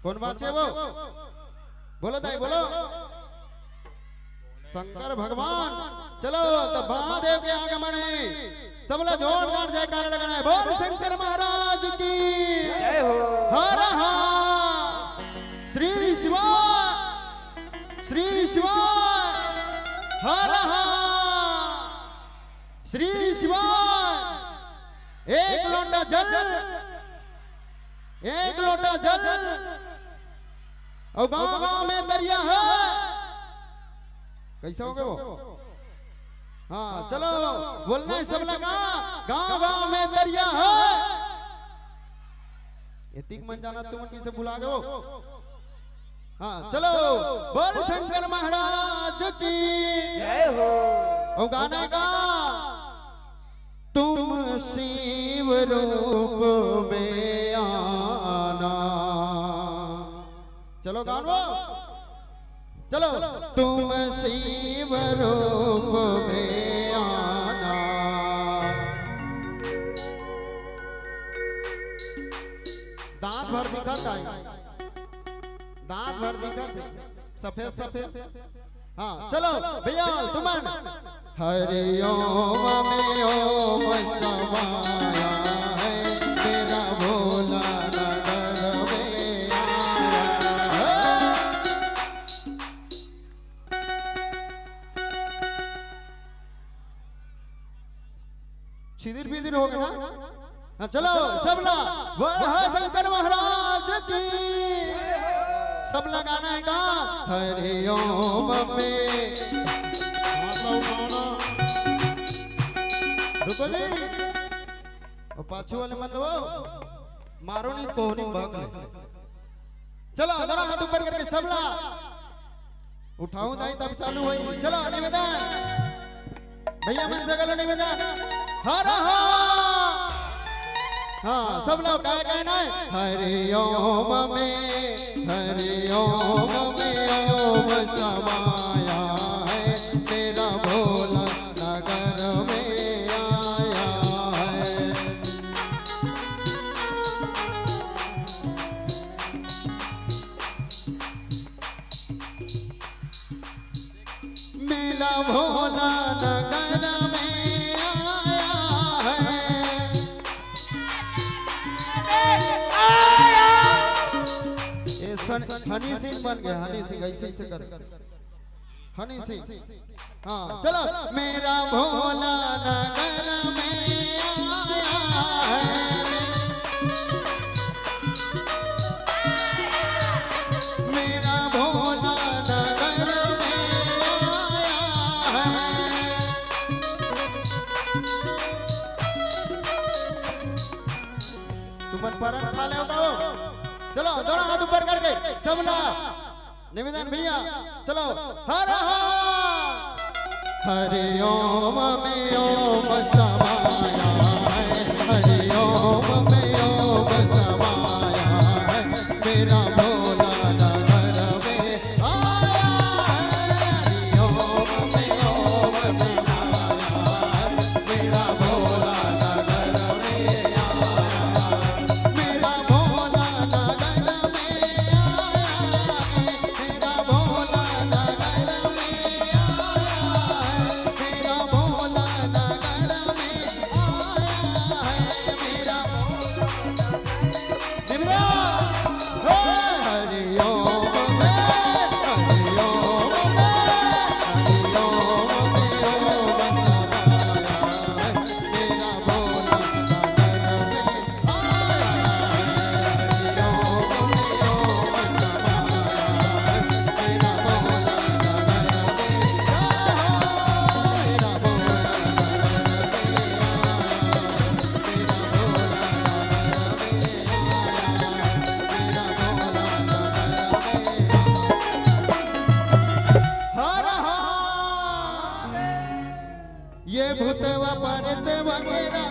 कौन बात है वो? बोलो दाई बोलो। शंकर भगवान। चलो तो महादेव के आगमन है, सब लोग जोरदार जयकार लगाना है। बोल शंकर महाराज की जय हो। हर हर श्री शिवा श्री शिवा हर हर श्री शिवा। एक लोटा जल, एक लोटा जल और गांव गांव में दरिया है। कैसे हो गए वो? हाँ चलो बोलना है सब लगा। गांव गांव में दरिया है। एतिक मन जाना तुम किसे भुला गए हो? हाँ चलो बोल शंकर महाराज की जय हो। और गाना का तुम शिव रूप में आना। चलो गानो चलो। तुम शिव रूप में आना। दांत भर दिखत है, दांत भर दिखत है, सफेद सफेद। हाँ चलो भैया तुमन हरि ओम में ओम समाया है, मेरा भोला नगर में आया है। छिदिर बिदिर हो गया ना? हाँ चलो सबला बोल शंकर महाराज की। सब लगाना है का हरि ओम में। रुको जी और पाछू वाले मन लो मारो नहीं कोहनी भाग ले। चलो दोनों हाथ ऊपर करके सबला उठाऊं दाई तब चालू हुई। चलो निवेदन भैया मन से गलो निवेदन। हर हर हाँ सब लोग क्या कहना है? हरि ओम में, हरि ओम में ओम समाया है, मेरा भोला नगर में आया है। मेरा भोला नगर में हनी सिंह बन गया। हनी सिंह ऐसे से कर हनी सिंह। हाँ चलो मेरा भोला नगर में आया है, मेरा भोला नगर में आया है। तुम पर खा ले बताओ। चलो दोनों हाथ ऊपर करके सबला निवेदन भैया। चलो हर हर हरि ओम में ओम समाया है, हरि ओम में ओम समाया है, मेरा भोला नगर में आया है। हरि ओम में ओम समाया है, मेरा भोला नगर में आया है, मेरा भोला नगर में आया है, मेरा भोला नगर में आया है, मेरा भोला नगर में आया है, मेरा हरि ओम में, हरि ओम में, हरि ओम में ओम समाया है, मेरा भोला नगर में आया है, हरि ओम में ओम समाया है, मेरा भोला नगर में आया है, मेरा भोला नगर में हर हर ये भूतवा परते वगैरह।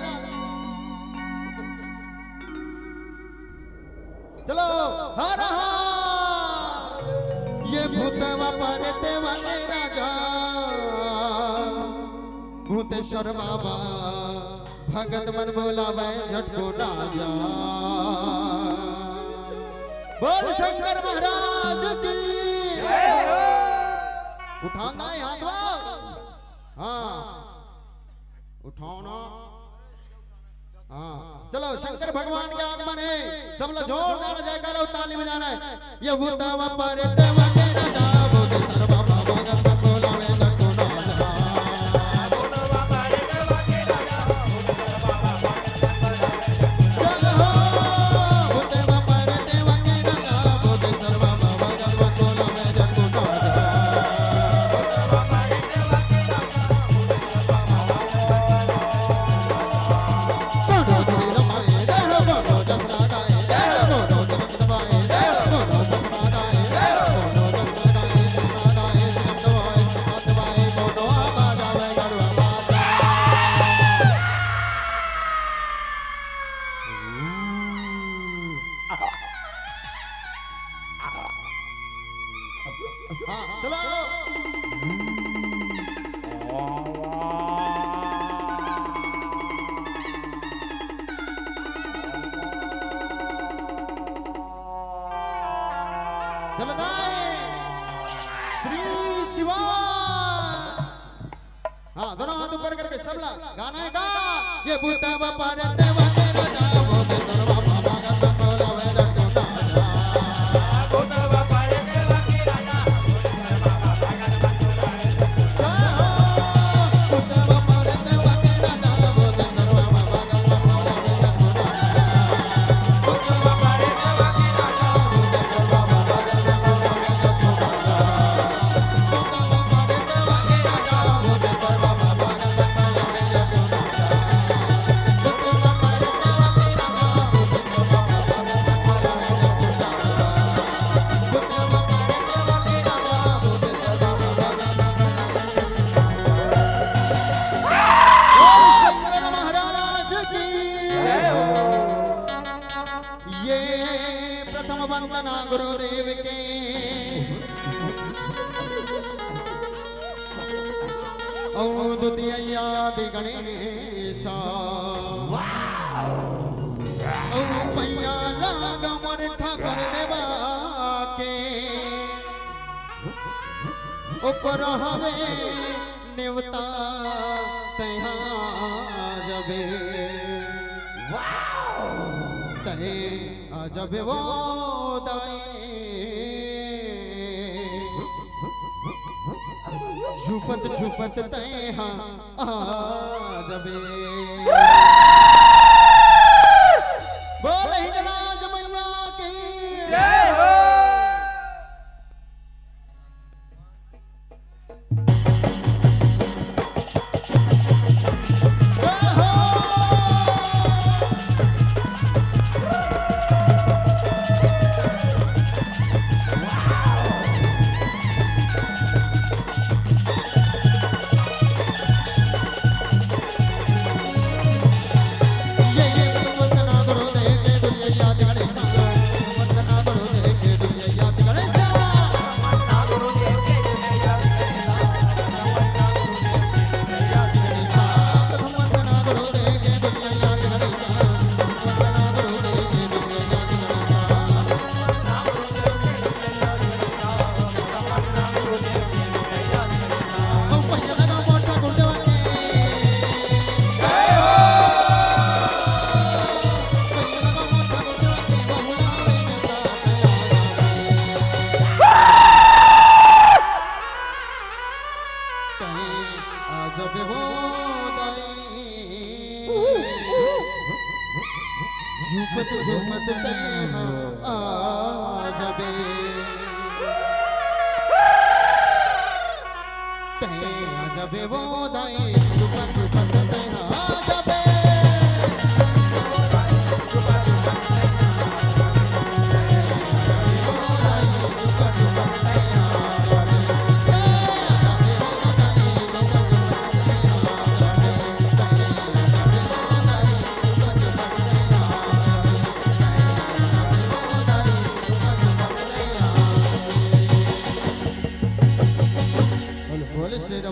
चलो हर हर ये भूतवा परते वगैरह जा भूतेश्वर बाबा भगत मन बोलावे झटको राजा। बोल शंकर महाराज की उठाना है हाथ हाँ उठाना हाँ चलो शंकर भगवान के आगमन है सब लोग जोरदार जयकारा और ताली बजाना है ये भूतावा पर देवा के राजा बोल सर्वा बाबा का बोला में जगुना हाँ दोनों हाथ ऊपर करके सबला गाना है गा ये भूता बापा रे देवा के राजा बोले सर्वा बाबा का बोला वे जगुना भूता बापा रे देवा के राजा भूता बापा रे देवा के राजा बोले सर्वा बाबा का बोला वे जगुना भूता बापा रे देवा के राजा बोले सर्वा बाबा का बोला वे जगुना भूता बापा रे देवा के राजा बोले सर्वा वंदना गुरुदेव के ओ द्वितीयादि गणेश ओ मैया लाग मोर ठाकुर देवा के ऊपर हवे नेवता तहा जबे तहे जब वो झुपत झुपत तैहा जबे बोल हिंगराज मैया की जय हो झुपत झुपत तैहा जबे तैहा जबे वो दाई झुपत झुपत तैहा जबे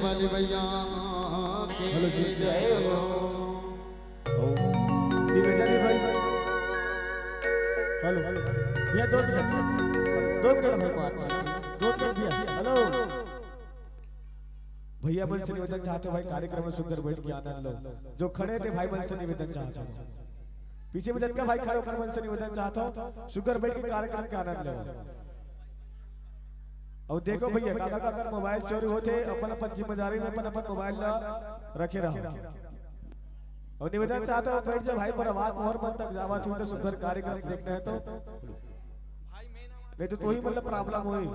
वाली भैया के जय हो हेलो हेलो 2 मिनट 2 मिनट भाई बात 2 मिनट भैया हेलो भैया मन से निवेदन चाहते हो भाई कार्यक्रम में सुंदर बैठ के आनंद लो जो खड़े थे भाई मन से निवेदन चाहते हो पीछे में का भाई खड़े होकर मन से निवेदन चाहते हो शुगर बैठ के कार्यक्रम का आनंद लो और देखो भैया अगर मोबाइल चोरी होते अपन अपन जिम्मेदारी में अपन अपन मोबाइल रखे रहो और निवेदन चाहते हो बैठ जाओ भाई पर आवाज और मन तक जावा तो सुंदर कार्यक्रम देखना है तो नहीं तो ही मतलब प्रॉब्लम होई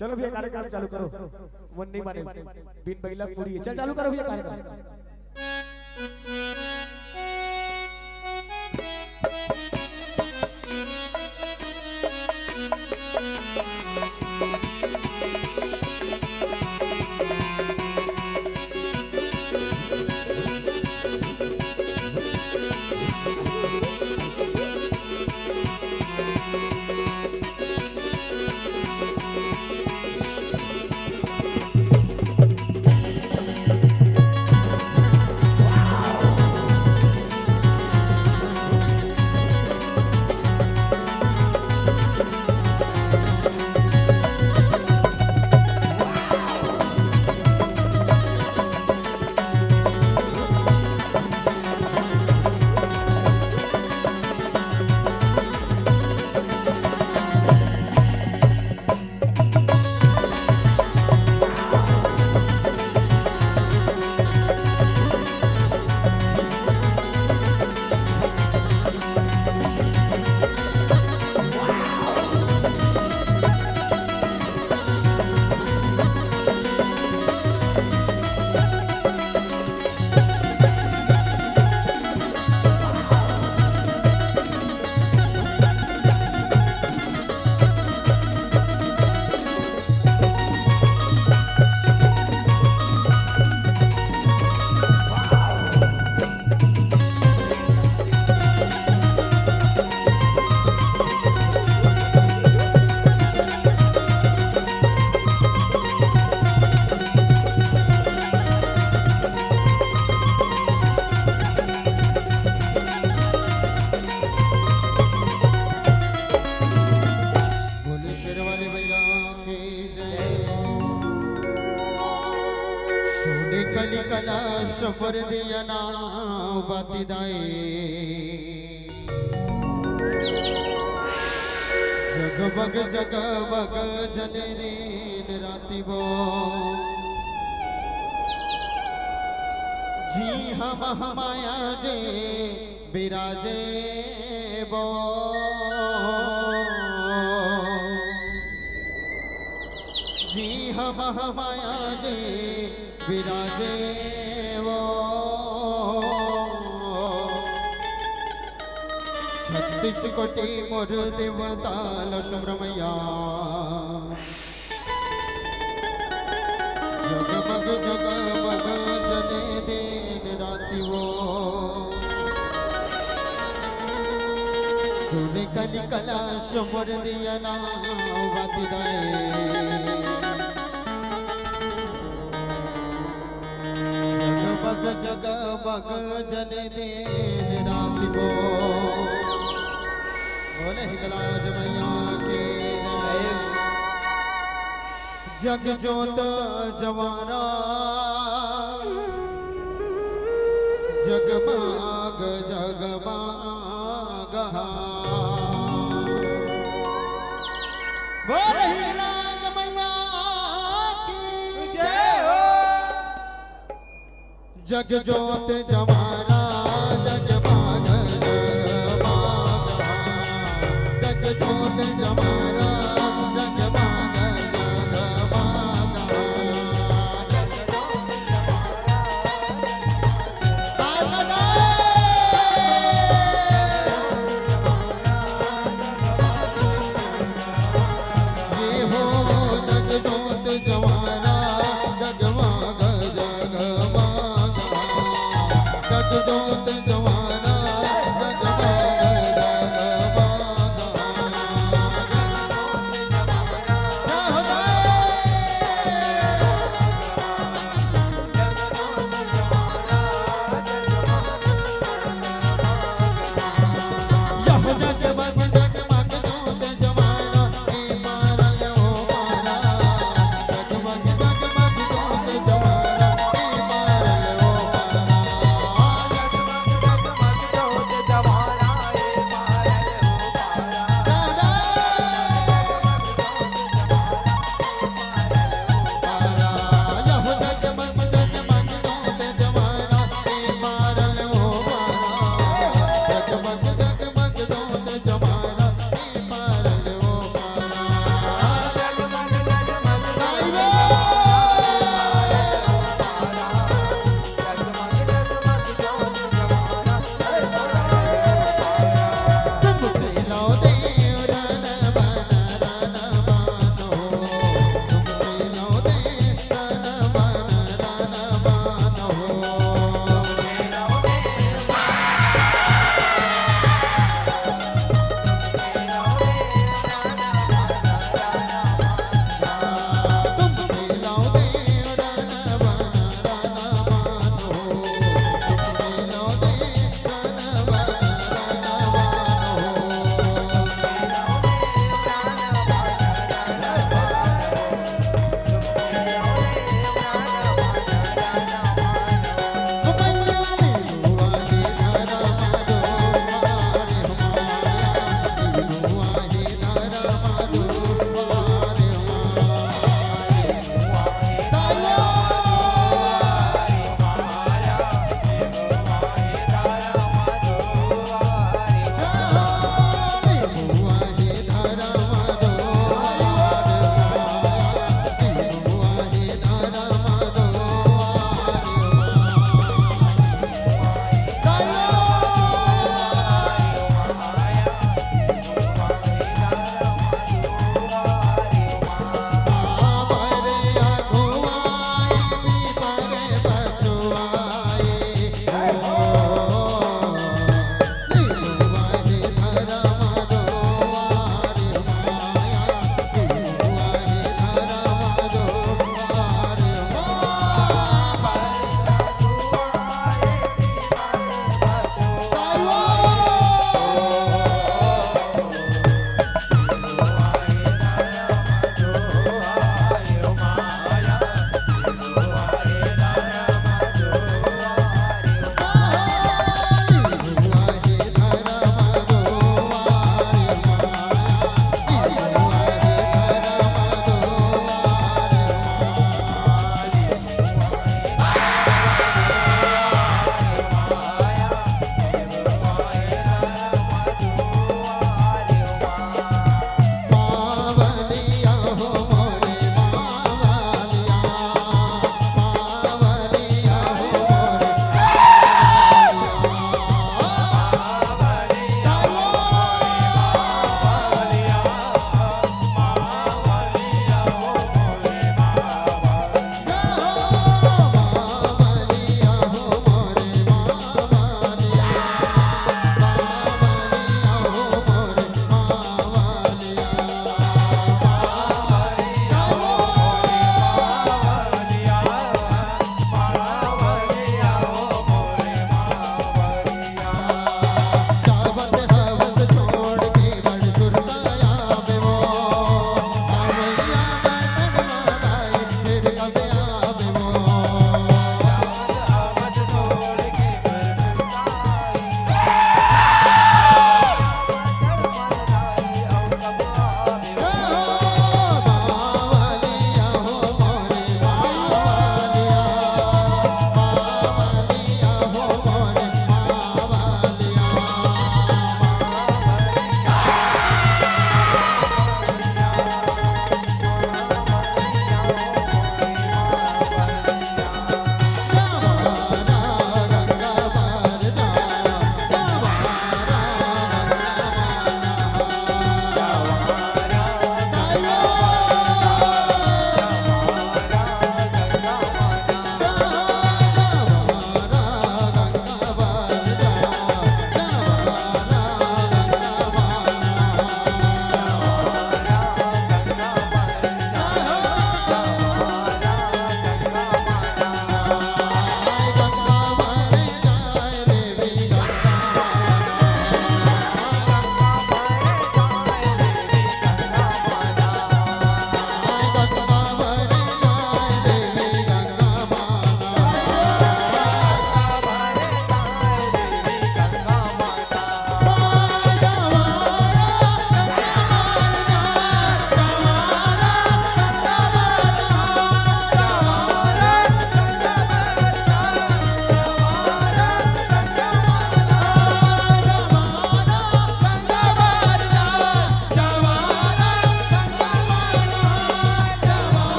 चलो भैया कार्यक्रम चालू करो मन नहीं माने बिन बैला पूरी चल चालू करो भैया कार्यक्रम सफर दिया ना बाती दाए जगबग जगबग जनेरीन राती बो जी हम हमाया जे बिराजे बो जी हम हमाया जे बिराजे वो 36 कोटि मोर देवता सुब्रमैया जगमग जगमग जले दिन राति वो सुन कली कला सुमर दिया ना बाती दाए जग जग बग जले दिन रात को बोले हिंगलाज मैया के जग जोत जवारा जगमाग जगमाग बोले हिंगलाज मैया की जय हो जग जोत जवारा जगमाग जगमाग जग जोत जवारा जगमाग जगमाग ये हो जग जोत जवारा जगमाग जगमाग जग जोत जवारा जगमाग जगमाग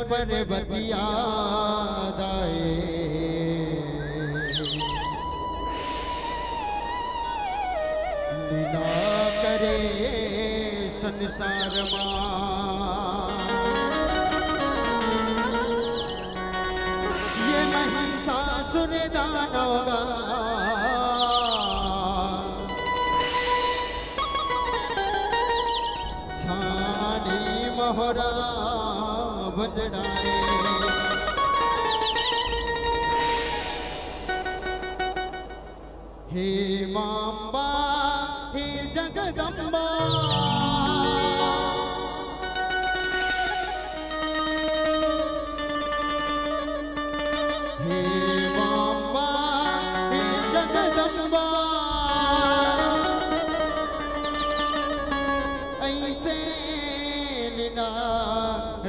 पर्वतिया दाए लीला करे संसार ये महिषासुर दानवगा छानी मोहरा बजड़ाए हे मांबा हे जगदम्बा हे मांबा हे जगदम्बा ऐसे लीला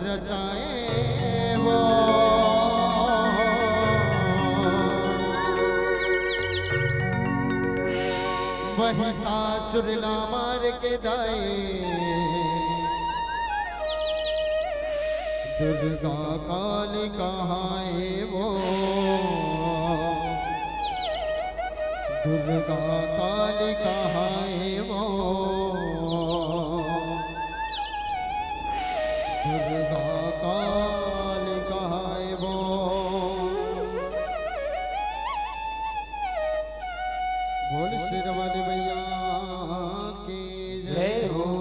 रचाए वो महिषासुर ला मार के दाए दुर्गा काली कहाए वो दुर्गा काली कहाए वो दुर्गा काली कहाए वो बोल सिर वाले भैया की जय हो।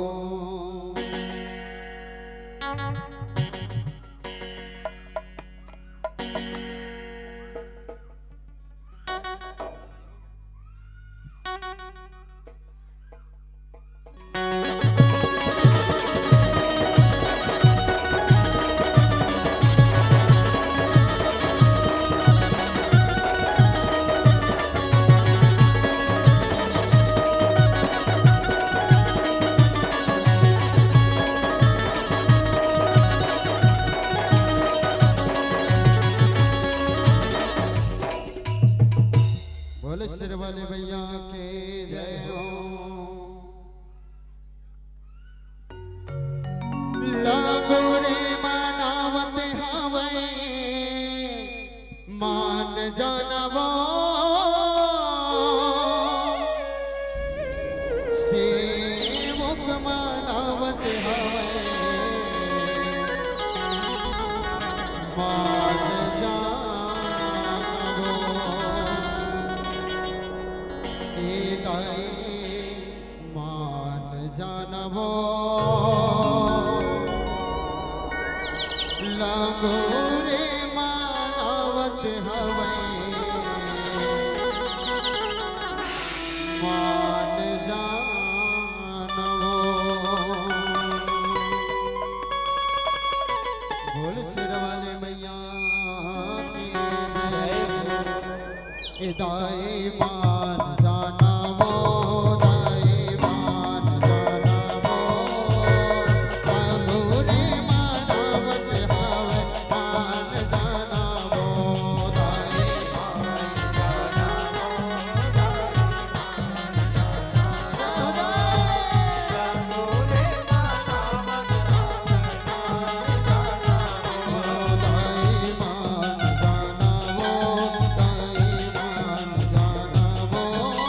बोले सिर वाले भैया के जय हो। लागो रे मनावत हवे मान जानवो सेवक मनावत हवे मान जानवो दाए मान जानवो लागो रे मानवत हवे मान जानवो बोल सिर वाले मैया की जय हो। दाए मान जानवो दाए मान जानवो लागो रे मानवत हवे मान जानवो दाए मान जानवो लागो रे मानवत हवे दाए मान जानवो दाए मान जानवो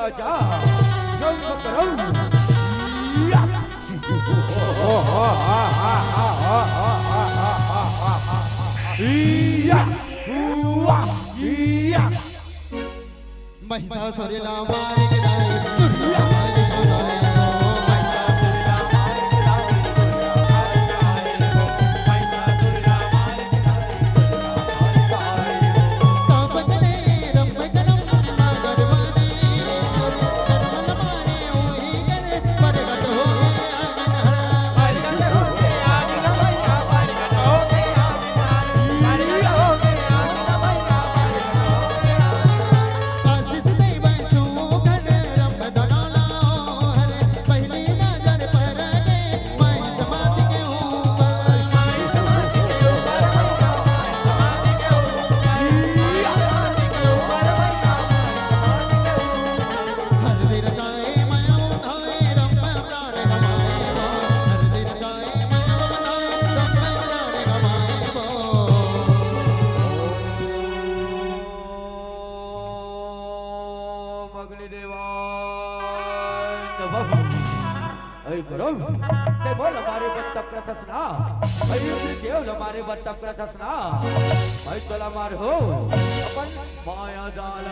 राजा जल्द करो महिषासुरला मार गिराए दुर्गा मारी बुलाए हो अपन माया जाल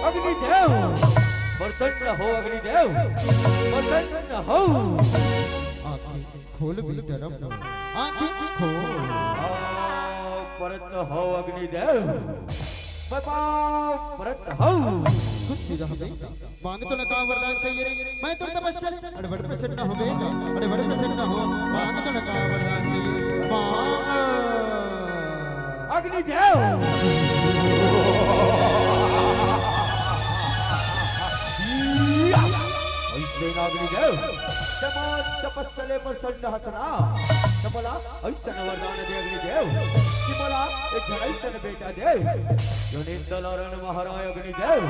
अग्निदेव प्रसन्न हो अग्निदेव प्रसन्न हो आंखें खोल भी डरम आंखें खोल परत हो अग्निदेव परत हो कुछ रह गई मांग तो लका वरदान चाहिए रे मैं तो तपस्या अरे बड़े प्रसन्न हो बेटा अरे बड़े प्रसन्न हो मांग तो लका वरदान चाहिए मांग अग्निदेव अग्निदेव तपस्सले प्रसन्न हसना मला ऐसन वरदान दे अग्निदेव कि मला एक ऐसन बेटा दे योने दलारण महाराज अग्निदेव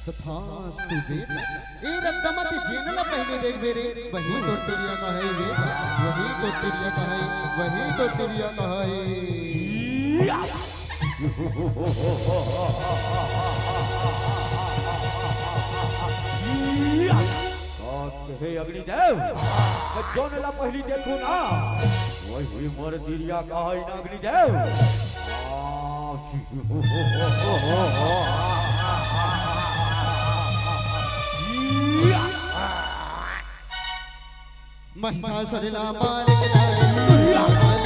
तथास्तु बेटा ए रत्तमति जीनल पहले देख बेरे वही तो तिरिया का है बेटा वही तो तिरिया का है वही तो तिरिया का है हे अग्निदेव जो नला पहली देखो ना वही मोर तिरिया का है ना अग्निदेव महिषासुरला मार गिराए दुर्गा मारी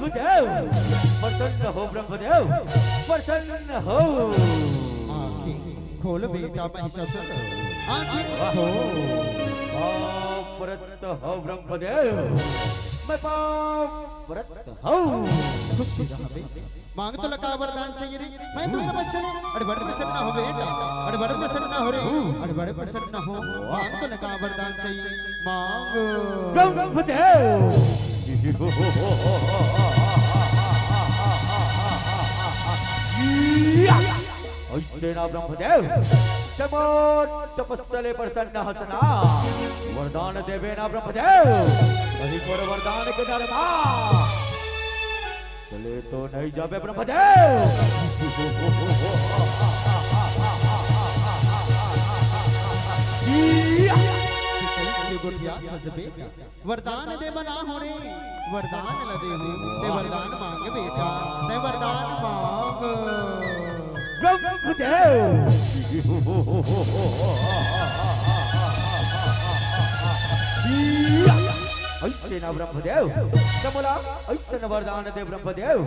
ब्रह्मदेव प्रसन्न हो ब्रह्मदेव प्रसन्न हो आंखें खोल बेटा महिषासुर आंखें खोल परत हो ब्रह्मदेव मैं परत हो मांग तो लका वरदान चाहिए रे मैं तो तपस्या अरे बड़े प्रसन्न हो बेटा अरे बड़े प्रसन्न हो रे अरे बड़े प्रसन्न हो मांग तो लका वरदान चाहिए मांग ब्रह्मदेव ऐसे ना ब्रह्मदेव समो तपस्थले प्रसन्न हसना वरदान देवे ना ब्रह्मदेव वही कोर वरदान के धर्मा चले तो नहीं जाबे ब्रह्मदेव वरदान दे बना हो रे वरदान लदे हो ते वरदान मांग बेटा ते वरदान मांग ब्रह्मदेव ऐसे ना ब्रह्मदेव बोला ऐसे न वरदान दे ब्रह्मदेव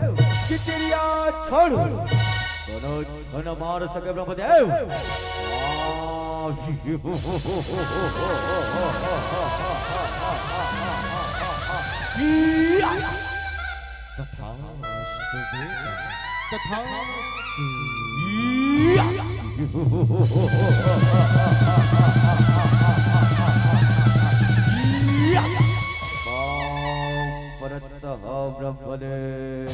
कि तेरिया छोड़ दोनों न मार सके ब्रह्मदेव तथा परत ब्रह्मदेव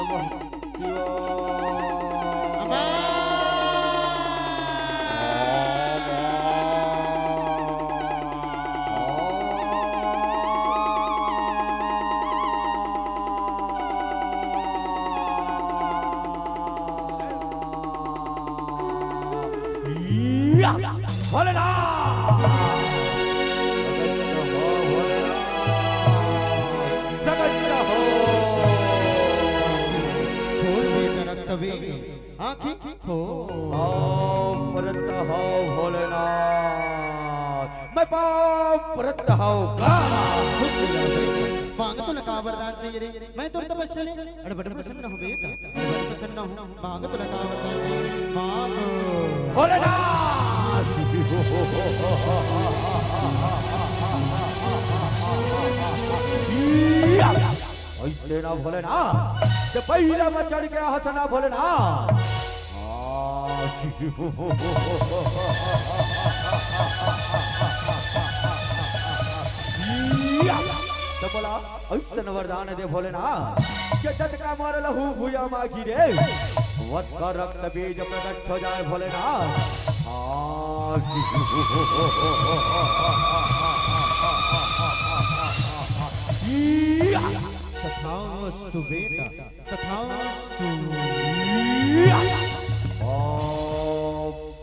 नमः मैं पाप परत रहा मांग तो लगा वरदान चाहिए रे मैं तो तपस्या अरे बड़े प्रसन्न हो बेटा बड़े प्रसन्न हो मांग तो लगा वरदान चाहिए मांग भोलेनाथ ऐसे ना भोलेनाथ जब पहला में चढ़ गया हंसना भोलेनाथ तो बोला ऐसा वरदान दे भोलेनाथ के झटका मार लहू भूया मागी रे वत का रक्त बीज प्रकट हो जाए भोलेनाथ तथास्तु बेटा तथास्तु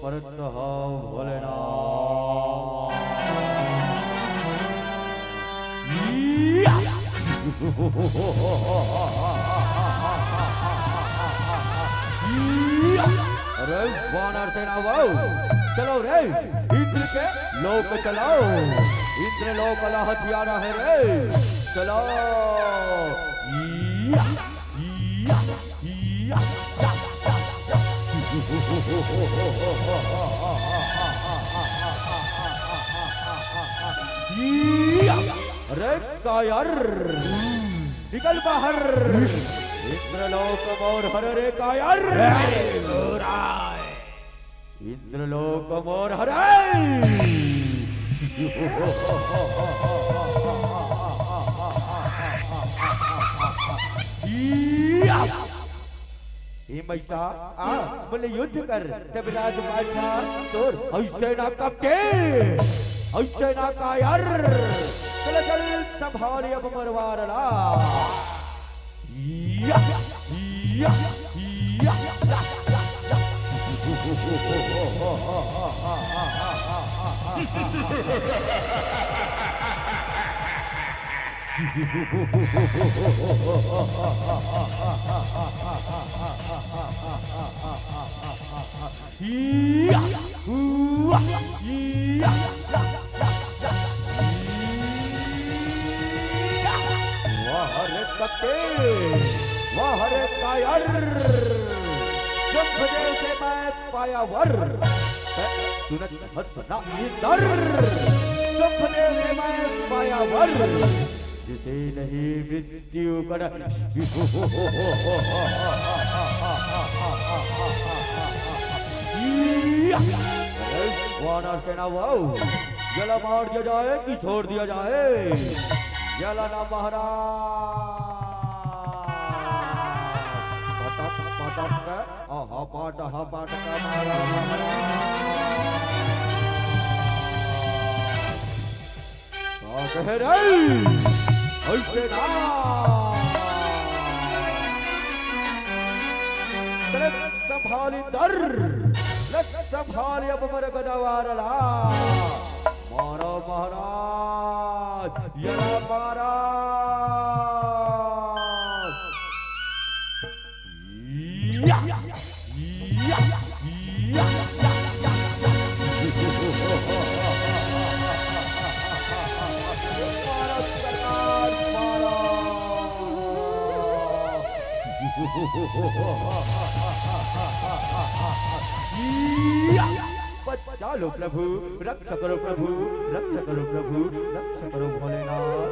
परत भोलेनाथ अरे वानर सेना वाओ चलो रे इंद्र के लोक चलो इंद्र लोक का हथियार है रे चलो अरे कायर निकल बाहर इंद्रलोक मोर हर रे कायर इंद्रलोक मोर हर मैसा आ बोले युद्ध कर तब राज बाठा तोर ऐसे ना कपटे ऐसे ना कायर चल चल संभाल अब मरवारला वाह रे कायर जब से मैं पाया वर सुनत हसना दर सपने में मायावर जिसे नहीं मृत्यु कर वानर सेना वाओ जला मार दिया जाए कि छोड़ दिया जाए जला ना महाराज पाट का संभाली दर संभाली अब मर गदवारला मारो महाराज यला महाराज चलो प्रभु रक्षा करो प्रभु रक्षा करो प्रभु रक्षा करो भोलेनाथ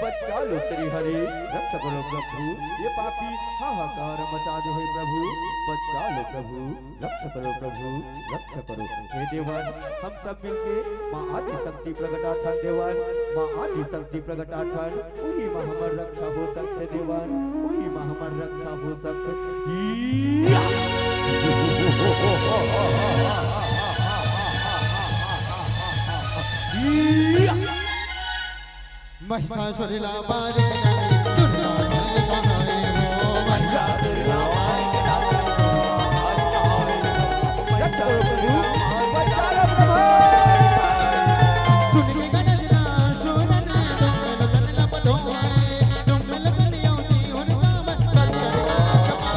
बचा लो श्री हरि रक्षा करो प्रभु ये पापी हाहाकार मचा दे हे प्रभु बचा लो प्रभु रक्षा करो प्रभु रक्षा करो हे देवन हम सब मिलके माँ आदि शक्ति प्रगटाथन देवन माँ आदि शक्ति प्रगटाथन वही माँ हमार रक्षा हो सकते देवन वही माँ हमार रक्षा हो सकते महिषासुरला मार के जाए दुर्योधन बनाए वो महिषासुरला मार के जाए सुन के गणना सुनना दुर्योधन पधोए दुर्योधन करियो जीवन का मन कर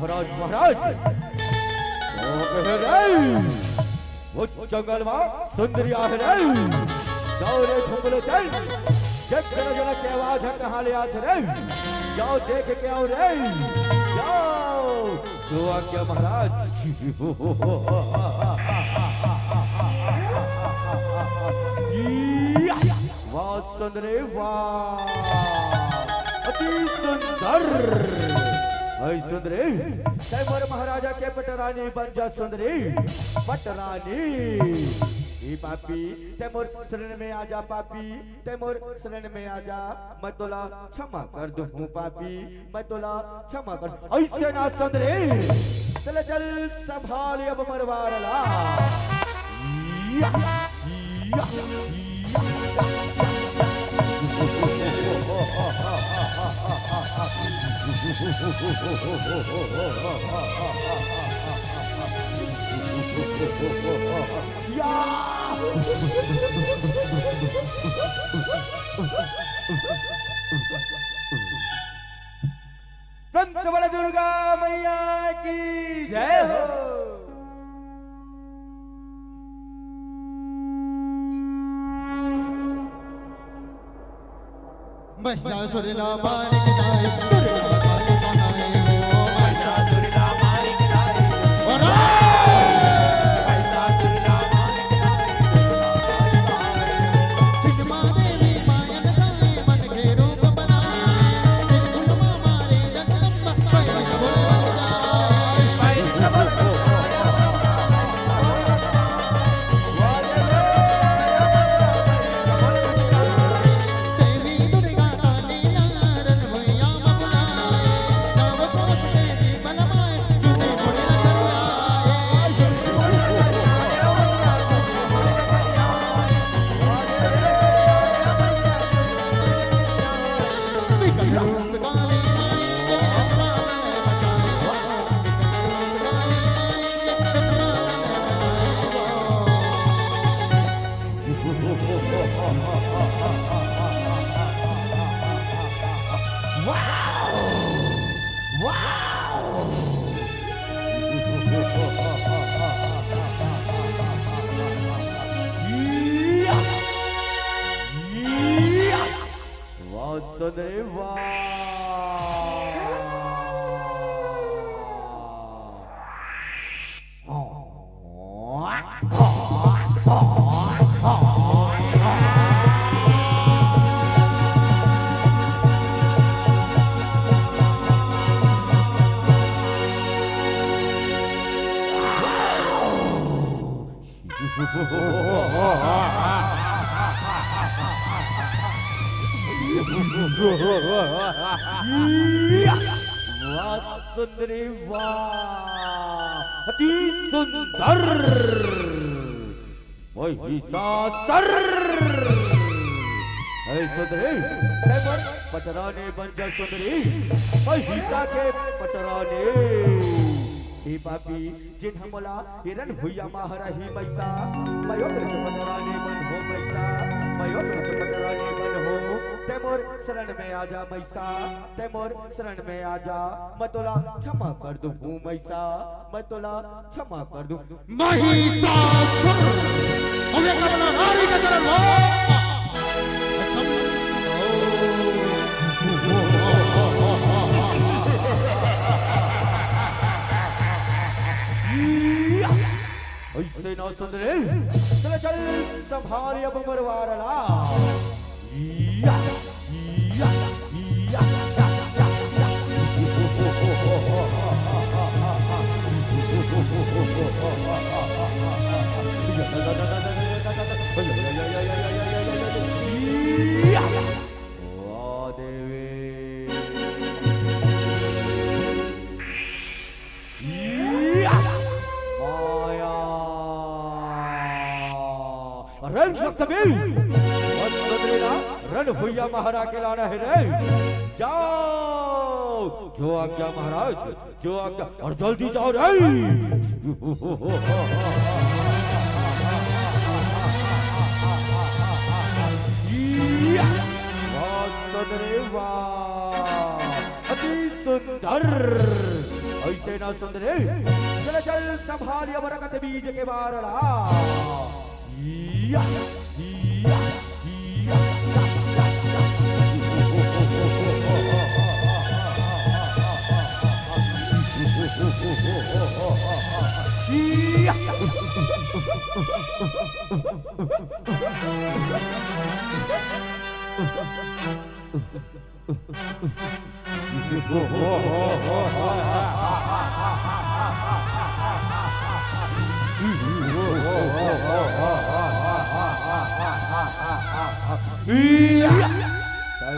महाराज वो जंगल में सुंदरी आ रे जाओ रे ठुकलो चल देख जना की आवाज है कहां ले आछ रे जाओ देख के आओ रे जाओ जो आज्ञा महाराज वाह सुंदरी वाह अति सुंदर सुंदरी तैमूर महाराजा के पटरानी बन जा सुंदरी पटरानी ये पापी तैमूर शरण में आजा पापी तैमूर शरण में आजा मैं तोला क्षमा कर दूं पापी मैं तोला क्षमा कर ऐसे ना सुंदरी चल चल संभाल अब मरवारला पंचबल दुर्गा मैया की जय हो। महिषासुरला मार के जाए दुर्योधन बनाए वो महिषासुरला मार के जाए महिषासुरला मार के जाए चिन्मा देवी माया जाए मन के रूप बनाए चिन्मा मारे जगदम्बा पैसा बोल पैसा बोल देवी दुर्गा काली नारन भैया रूप काली माई के कचरा में बचाए वो सुंदरी वाह अति सुंदर महिषासुर ऐ सुंदरी पटराने बन जा सुंदरी महिषा के पटराने हे पापी जिन हमला हिरण भुइया माहरा ही मैसा मयो के पटराने बन हो मैसा मयो के पटराने बन हो तेमोर शरण में आजा मैसा तेमोर शरण में आजा मैं तोला क्षमा कर दूं हूँ मैसा मैं तोला क्षमा कर दूं महिषासुर हमें कबला नारी का चरण हो ऐसे ना सुंदरे चल चल संभारी अब मरवारला या या या वाह देवी रण सप्तमी रण भुइया महाराज के लाना है रे जाओ जो आज्ञा महाराज जो आज्ञा और जल्दी जाओ रे अति सुंदर ऐसे ना सुंदर चल चल संभालिए बरकत बीज के बारला या या या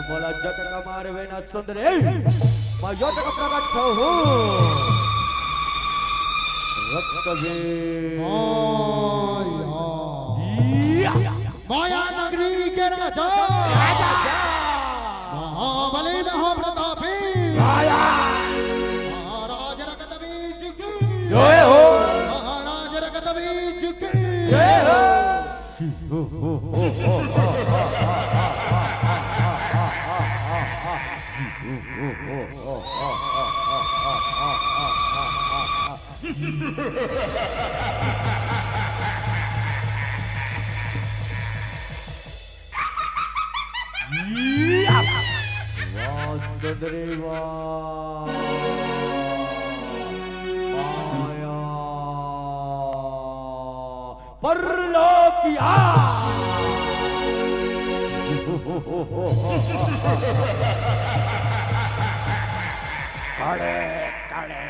बोला जट का मारवे ना सुंदरे मैं जट का प्रकट हो रक्त माया नगरी के राजा महाबली महाप्रतापी महाराज रकतबीज की जय हो महाराज रकतबीज की जय हो सुंदरी माया परलोकिया काड़े काड़े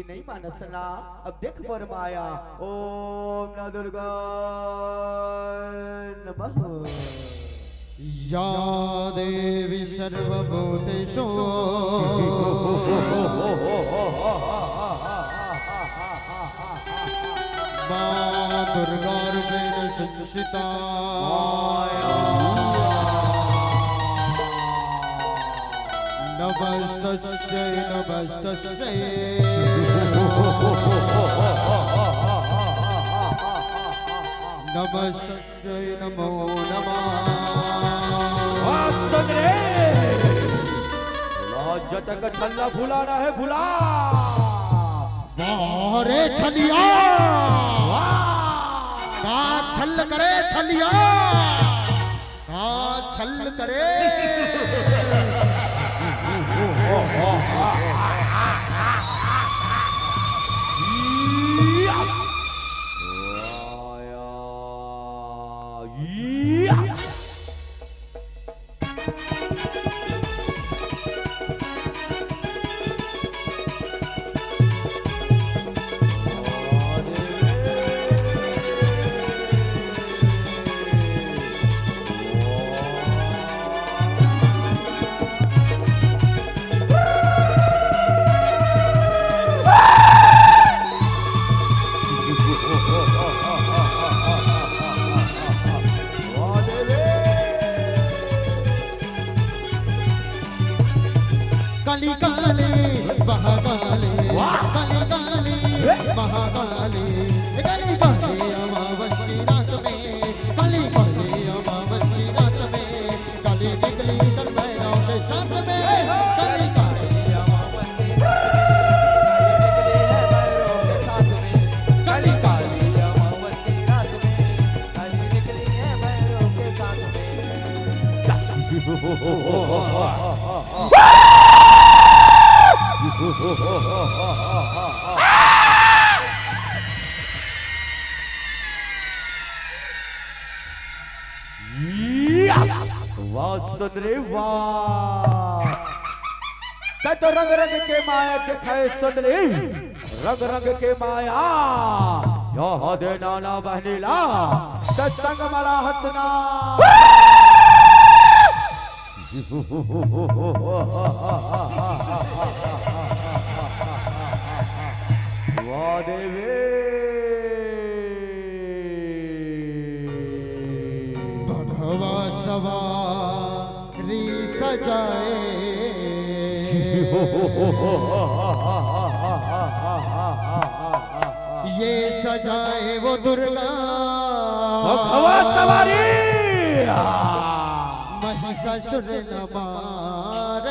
नहीं मानसना अब देख बर माया ओम न दुर्गा नमः या देवी सर्वभूतेषु मां दुर्गा रूपेण संस्थिता नमस्तस्यै नमस्तस्यै नमस्तस्यै नमो नमः जतक छल्ला फुलाना है फुला रे छलिया का छल करे छलिया का छल करे काली काली महाकाली काली काली महाकाली काली काली अमावस्या रात में काली काली अमावस्या रात में काली निकली कल भैरव के साथ में काली काली अमावस्या काली काली अमावस्या रात में काली निकली है भैरव के साथ में वाह सुंदरी वाह तो रंग रंग के माया दिखाए सुंदरी रंग रंग के माया यह दे नाना बहनीला सत्संग मला हसना वाह देवी भगवा सवारी सजाए ये सजाए वो दुर्गा भगवा सवारी महिषासुर नमार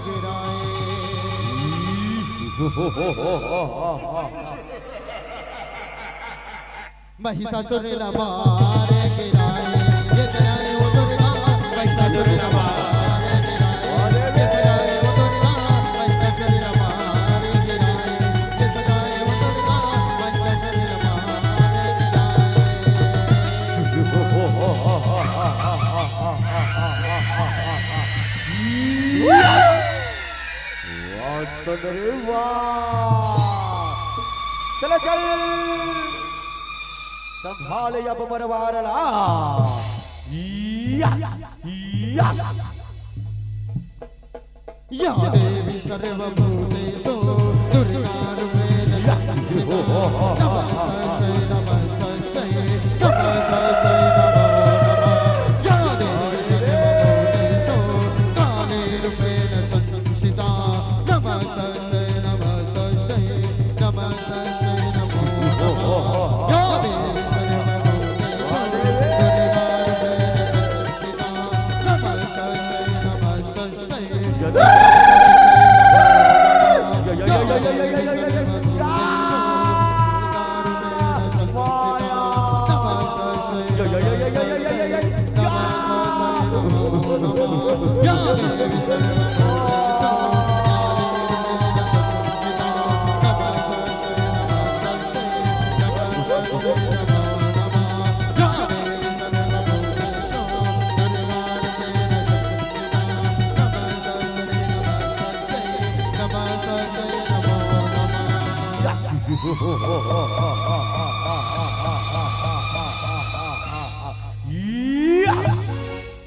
गिराए महिषासुर नमार गिराए ये सजाए वो दुर्गा महिषासुर नमार सुंदरी वाह चले चल संभाल अब मरवारला या देवी सर्वभूतेषु दुर्गा रूपेण नमस्तस्यै नमस्तस्यै नमस्तस्यै नमो नमः या देवी सर्वभूतेषु काली रूपेण संस्थिता नमस्तस्यै नमस्तस्यै नमस्तस्यै नमो नमः या देवी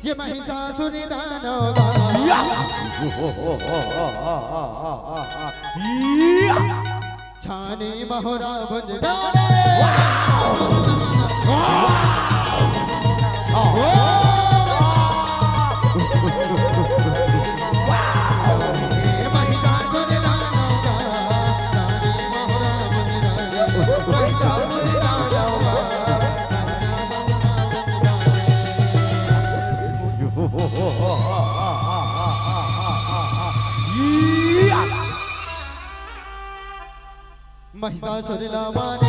ये महिषासुर दानव छानी महोरा भुज डाले महिषासुर लावाने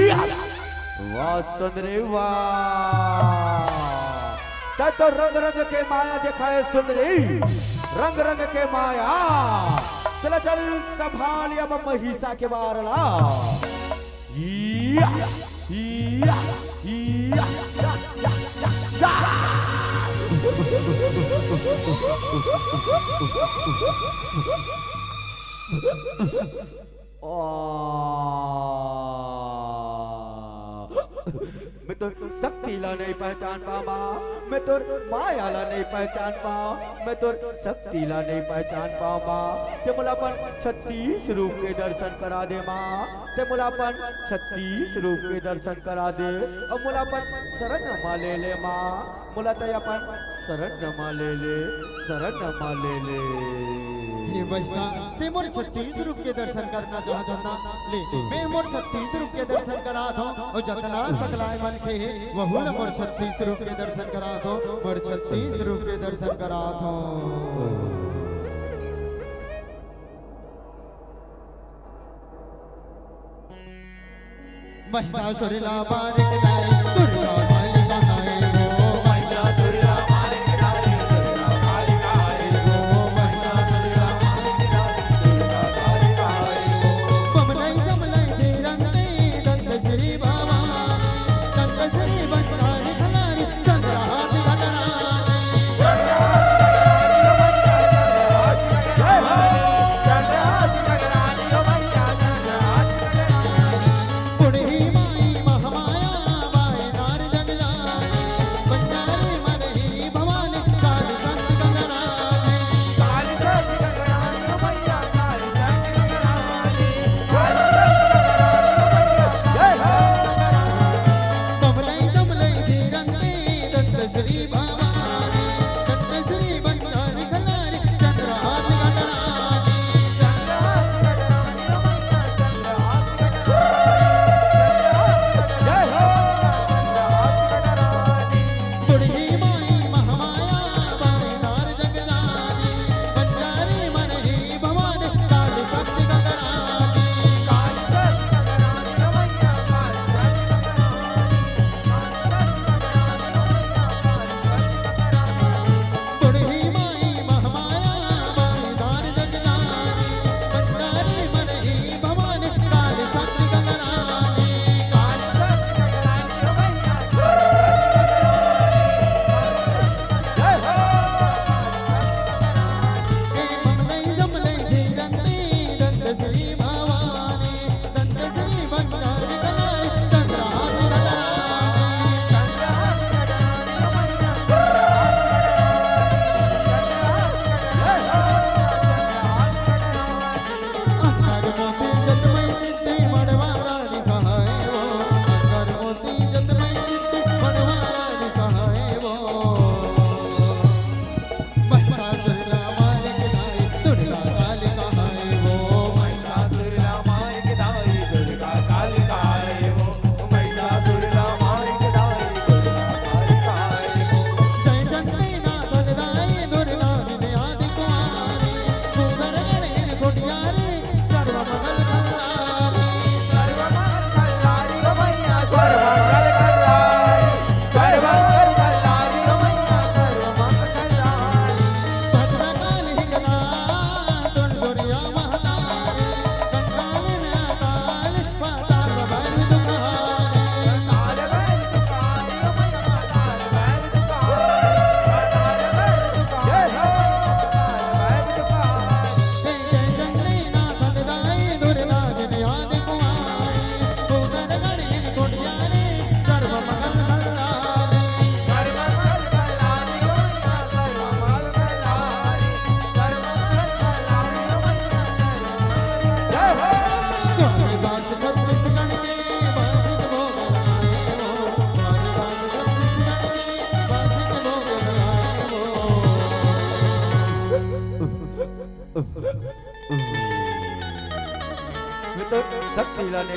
वाह सुंदरी वाह तो रंग रंग के माया दिखाए सुंदरी रंग रंग के माया चल चल संभाल अब महिषा के बारला मैं तो शक्ति ला नहीं पहचान पावा मैं तो माया ला नहीं पहचान पाओ मैं तो शक्ति ला नहीं पहचान पावा ते मुलापन 36 रूप के दर्शन करा दे माँ ते मुलापन 36 रूप के दर्शन करा दे और मुलापन शरण मा ले माँ मुला तो अपन शरण मा ले शरण मा ले ये वैसा ते मोर 36 रूप के दर्शन करना चाहता था ले मैं मोर 36 रूप के दर्शन करा दो और जतना सकलाय मन के वहुल मोर 36 रूप के दर्शन करा दो मोर 36 रूप के दर्शन करा दो महिषासुर लावाने दुर्गा माई कहाए वो महिषासुर लावाने दुर्गा काली कहाए वो महिषासुर लावाने दुर्गा काली कहाए वो कमलै कमलै धीरंते दंत श्री बाबा दंत श्री बंधारी खलारी चंद्रहास गगनानी चंद्रहास गगनानी ओ मैया चंद्रहास पुणी माई महामाया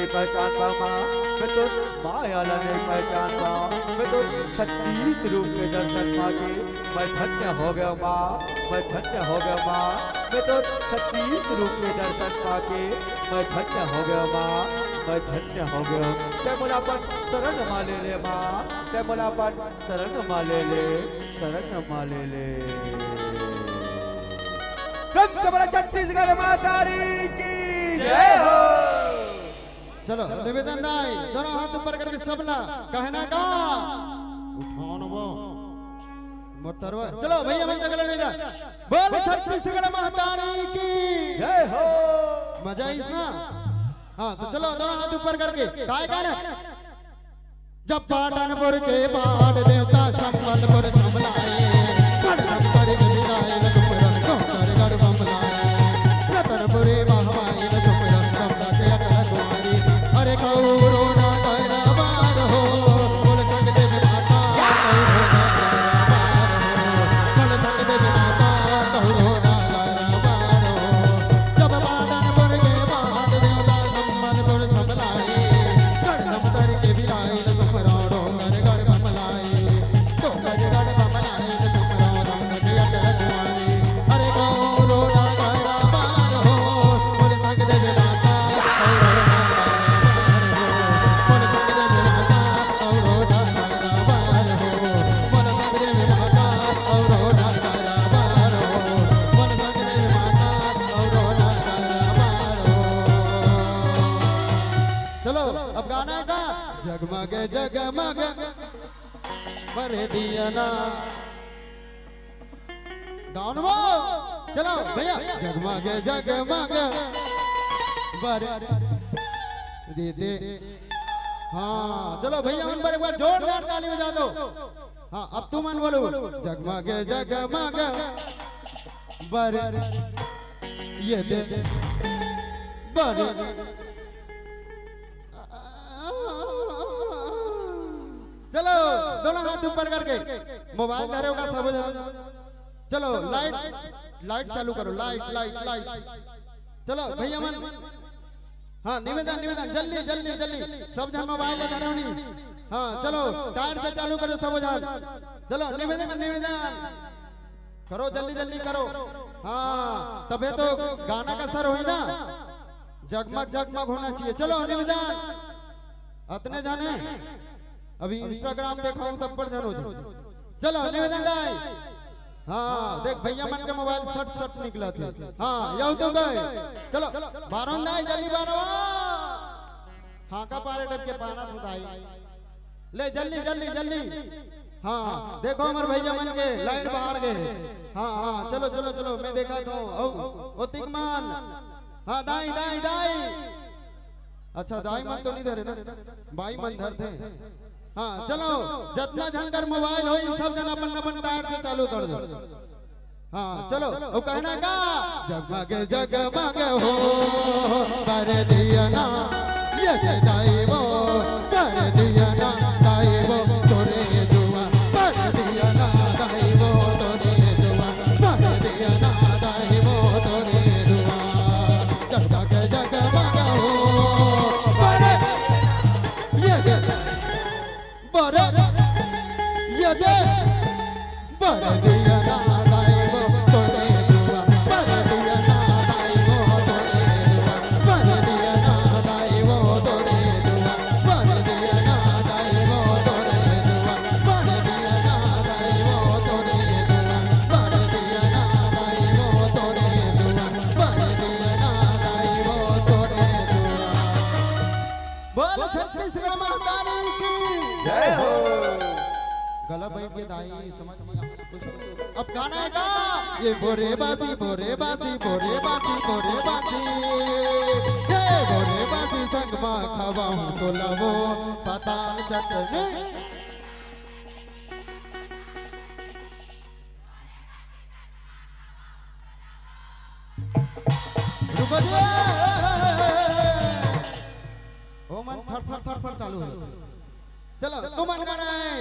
नहीं पहचान पाऊंगा, मैं तो मायाला नहीं पहचान पाऊँ, मैं तो 36 रूप के दर्शन पाके मैं धन्य हो गया माँ, मैं धन्य हो गया माँ, मैं तो 36 रूप के दर्शन पाके मैं धन्य हो गया माँ, मैं धन्य हो गया। ते मुलापन शरण माले ले माँ, ते मुलापन शरण माले ले, शरण माले ले। छत्तीसगढ़ माता की जय हो। चलो निवेदन दाई दोनों हाथ ऊपर करके सबला कहना का उठाओ न वो मोतरवा। चलो भैया मैं जगले नहीं जा बोल छत्तीसगढ़ महातारी की जय हो। मजा आई ना। हाँ तो चलो दोनों हाथ ऊपर करके काय गाना। जब पाटनपुर के बाढ़ देवता संबलपुर संभलाए गढ़पुर गिराए लखपरन कोकर गढ़ बमलाए रतनपुरी महवाई लखपरन सबका से अटल कुमारी अरे कौरो ना कहना बार हो बोल संग दे बिनाता बोल संग दे बिनाता कौरो ना कहना बार हो। जब पाटनपुर के बाढ़ देवता संबलपुर संभलाए गढ़पुर के गिराए लखपरन कोकर गढ़ बमलाए तो गढ़ बमलाए अरे कौरो ना कहना बार हो बोल संग दे बिनाता बोल संग दे बिनाता कौरो ना कहना बार हो बोल संग दे बिनाता कौरो ना कहना बार हो बोल संग दे बिनाता कौरो ना कहना बार हो। चलो अब गाना का जगमग जगमग बरे दिया ना डाउन वो। चलो भैया जगमग जगमग बर दे दे। हाँ चलो भैया उन पर एक बार जोरदार ताली बजा दो। हाँ अब तुम मन बोलो जगमग जगमग बर ये दे बर। चलो दोनों हाथ ऊपर करके मोबाइल धरे होगा सब। चलो लाइट लाइट चालू करो लाइट लाइट लाइट। चलो भैया मन हाँ निवेदन निवेदन जल्दी जल्दी जल्दी सब जन मोबाइल धरे होनी। हाँ चलो टायर से चालू करो सब जन। चलो निवेदन निवेदन करो जल्दी जल्दी करो। हाँ तबे तो गाना का सर हुई ना जगमग जगमग होना चाहिए। चलो निवेदन अतने जाने अभी इंस्टाग्राम देखाऊं तब पर जानो। चलो निवेदन दाई। हाँ देख भैया मन के मोबाइल सट सट निकला थे। हाँ यू तो गए। चलो बारों दाई जल्दी बारो। हाँ का पारे डब के पाना दाई ले जल्दी जल्दी जल्दी। हाँ देखो हमारे भैया मन के लाइट बाहर गए। हाँ हाँ चलो चलो चलो मैं देखा तो ओ तिकमान। हाँ दाई दाई दाई। अच्छा दाई मन तो नहीं धरे ना बाई मन धरते। हाँ चलो जितना झंकर मोबाइल हो सब जन अपन अपन टायर से चालू कर दो। हाँ चलो वो कहना का जगमग जगमग हो कर दिया ना ये दाई वो कर दिया ना दाई वो तोरे दुआ कर दिया ना दाई वो तोरे दुआ कर दिया ना दाई वो तोरे दुआ। जगमग जगमग हो कर ये बर ये दे बर दिया ना दाई वो तोरे दुआ बर दिया ना दाई वो तोरे दुआ बर दिया ना दाई वो तोरे दुआ बर दिया ना दाई वो तोरे दुआ बर दिया ना दाई वो तोरे दुआ बर दिया ना दाई वो तोरे दुआ बर दिया ना दाई वो तोरे दुआ। बोल छत्तीसगढ़ महातारी की जय हो। गला बैठ के दाई समझ नहीं आता कुछ। अब गाना है का ये बोरे बासी बोरे बासी बोरे बासी बोरे बासी हे बोरे बासी संग मा खवाऊं तो लवो पताल चटनी। रुको जी ओ मन थर थर थर थर चालू है। चलो तुम मन गाना है।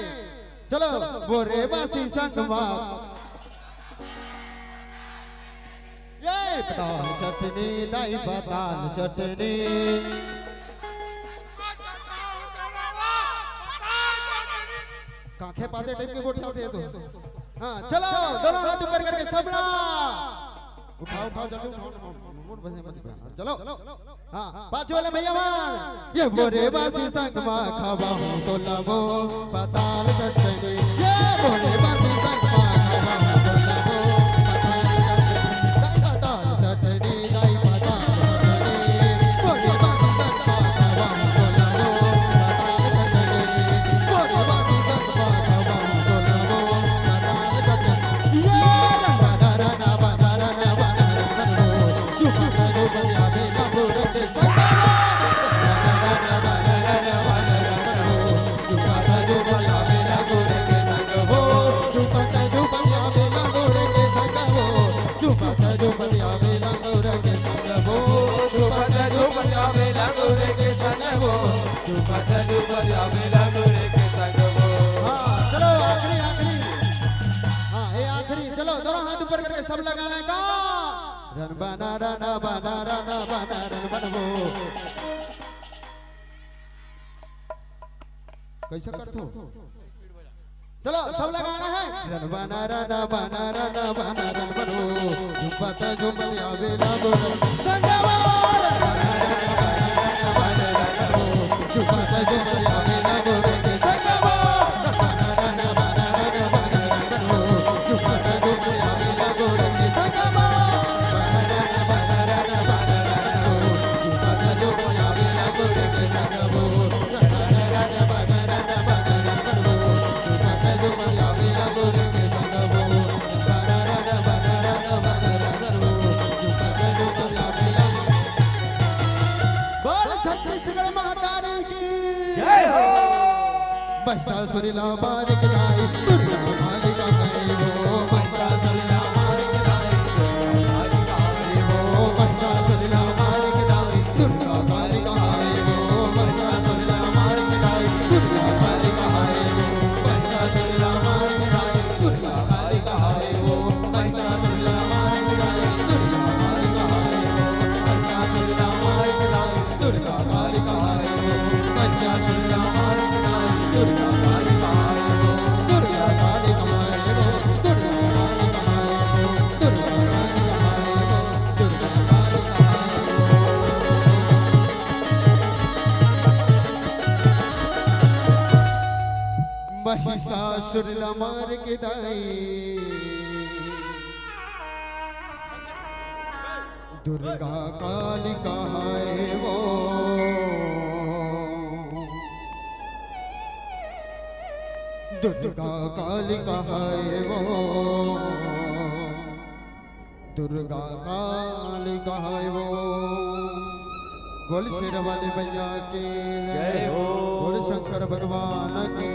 चलो बोरे बासी संग मा ये पताल चटनी दाई पताल चटनी काखे पाते टाइप के गोठाते तो हाँ चलो दोनों हाथ ऊपर करके सबला उठाओ उठाओ जल्दी उठाओ मुड़ बसे मत चलो हाँ पांच वाले भैया मान ये बोरे बासी संग मा खावा हूं तो लवो पताल चटनी ये बोरे बासी संग मा खावा हूं तो लवो पताल चटनी दाई पताल चटनी बोरे बासी संग मा खावा हूं तो लवो पताल चटनी बोरे बासी संग मा खावा हूं तो लवो पताल चटनी ये रना चलो आखिरी आखिरी हाँ ये आखिरी चलो दोनों हाथ ऊपर करके सब लगाना है का रन बना रन बनवो कैसे करते हो चलो सब लगाना है रन बना रन बनवो झुमपत झुमपत आवेला गोर संगवा झुमपत झुमपत आवेला गोर के संगवा महिषासुरला मारिक लाई दुर्गा मालिका गई हो महिषासुरला मारिक लाई दुर्गा मालिका गई हो महिषासुरला मारिक लाई दुर्गा मालिका गई हो महिषासुरला मारिक लाई दुर्गा मालिका गई हो महिषासुरला मारिक लाई दुर्गा मालिका गई हो महिषासुरला मारिक लाई दुर्गा मालिका गई हो महिषासुरला मारिक लाई दुर्गा मालिका गई हो महिषासुरला मारिक लाई दुर्गा काली कमाए हो दुर्गा काली कमाए हो दुर्गा काली कमाए हो दुर्गा काली कमाए हो दुर्गा काली कमाए हो महिषासुर मार के दाई दुर्गा काली कहाए वो दुर्गा काली कहाए वो दुर्गा काली कहाए वो बोल शेर वाले भैया के जय हो बोल शंकर भगवान के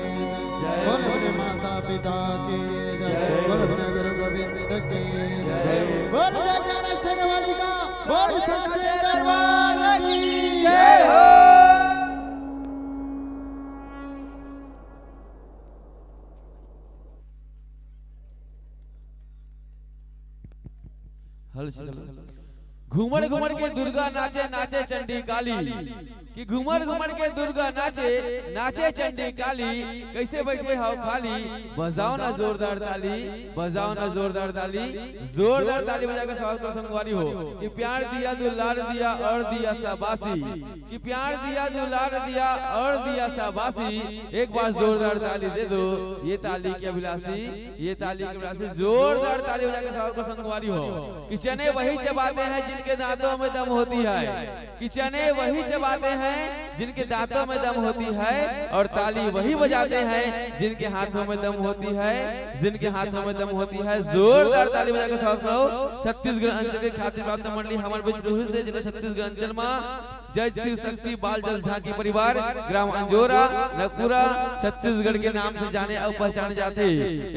जय बोल अपने माता पिता के जय बोल अपने गुरु गोविंद के जय बोल जयकारा शेर वाली का बोल सच्चे दरबार की जय हो घूमर घूमर के दुर्गा नाचे नाचे चंडी काली कि घूमर घूमर के दुर्गा नाचे नाचे चंडी काली कैसे बैठे हो खाली बजाओ ना जोरदार ताली बजाओ ना जोरदार ताली बजाकर स्वागत करो संगवारी हो कि प्यार दिया दुलार दिया और दिया शाबाशी कि प्यार दिया दुलार दिया और दिया शाबाशी एक बार जोरदार ताली दे दो ये ताली की अभिलाषी ये ताली की अभिलाषी जोरदार ताली बजाकर स्वागत करो संगवारी हो कि चने वही चबाते हैं जिनके दांतों में दम होती है कि चने वही चबाते हैं जिनके दांतों में दम होती है और ताली वही बजाते हैं जिनके हाथों में दम होती है जिनके हाथों में दम होती है जोरदार ताली बजाकर स्वागत करो छत्तीसगढ़ अंचल के ख्याति प्राप्त मंडली हमारे बीच रही से जिला छत्तीसगढ़ अंचल में जय शिव शक्ति बाल जल झांकी परिवार ग्राम अंजोरा नगपुरा छत्तीसगढ़ के नाम से जाने और पहचाने जाते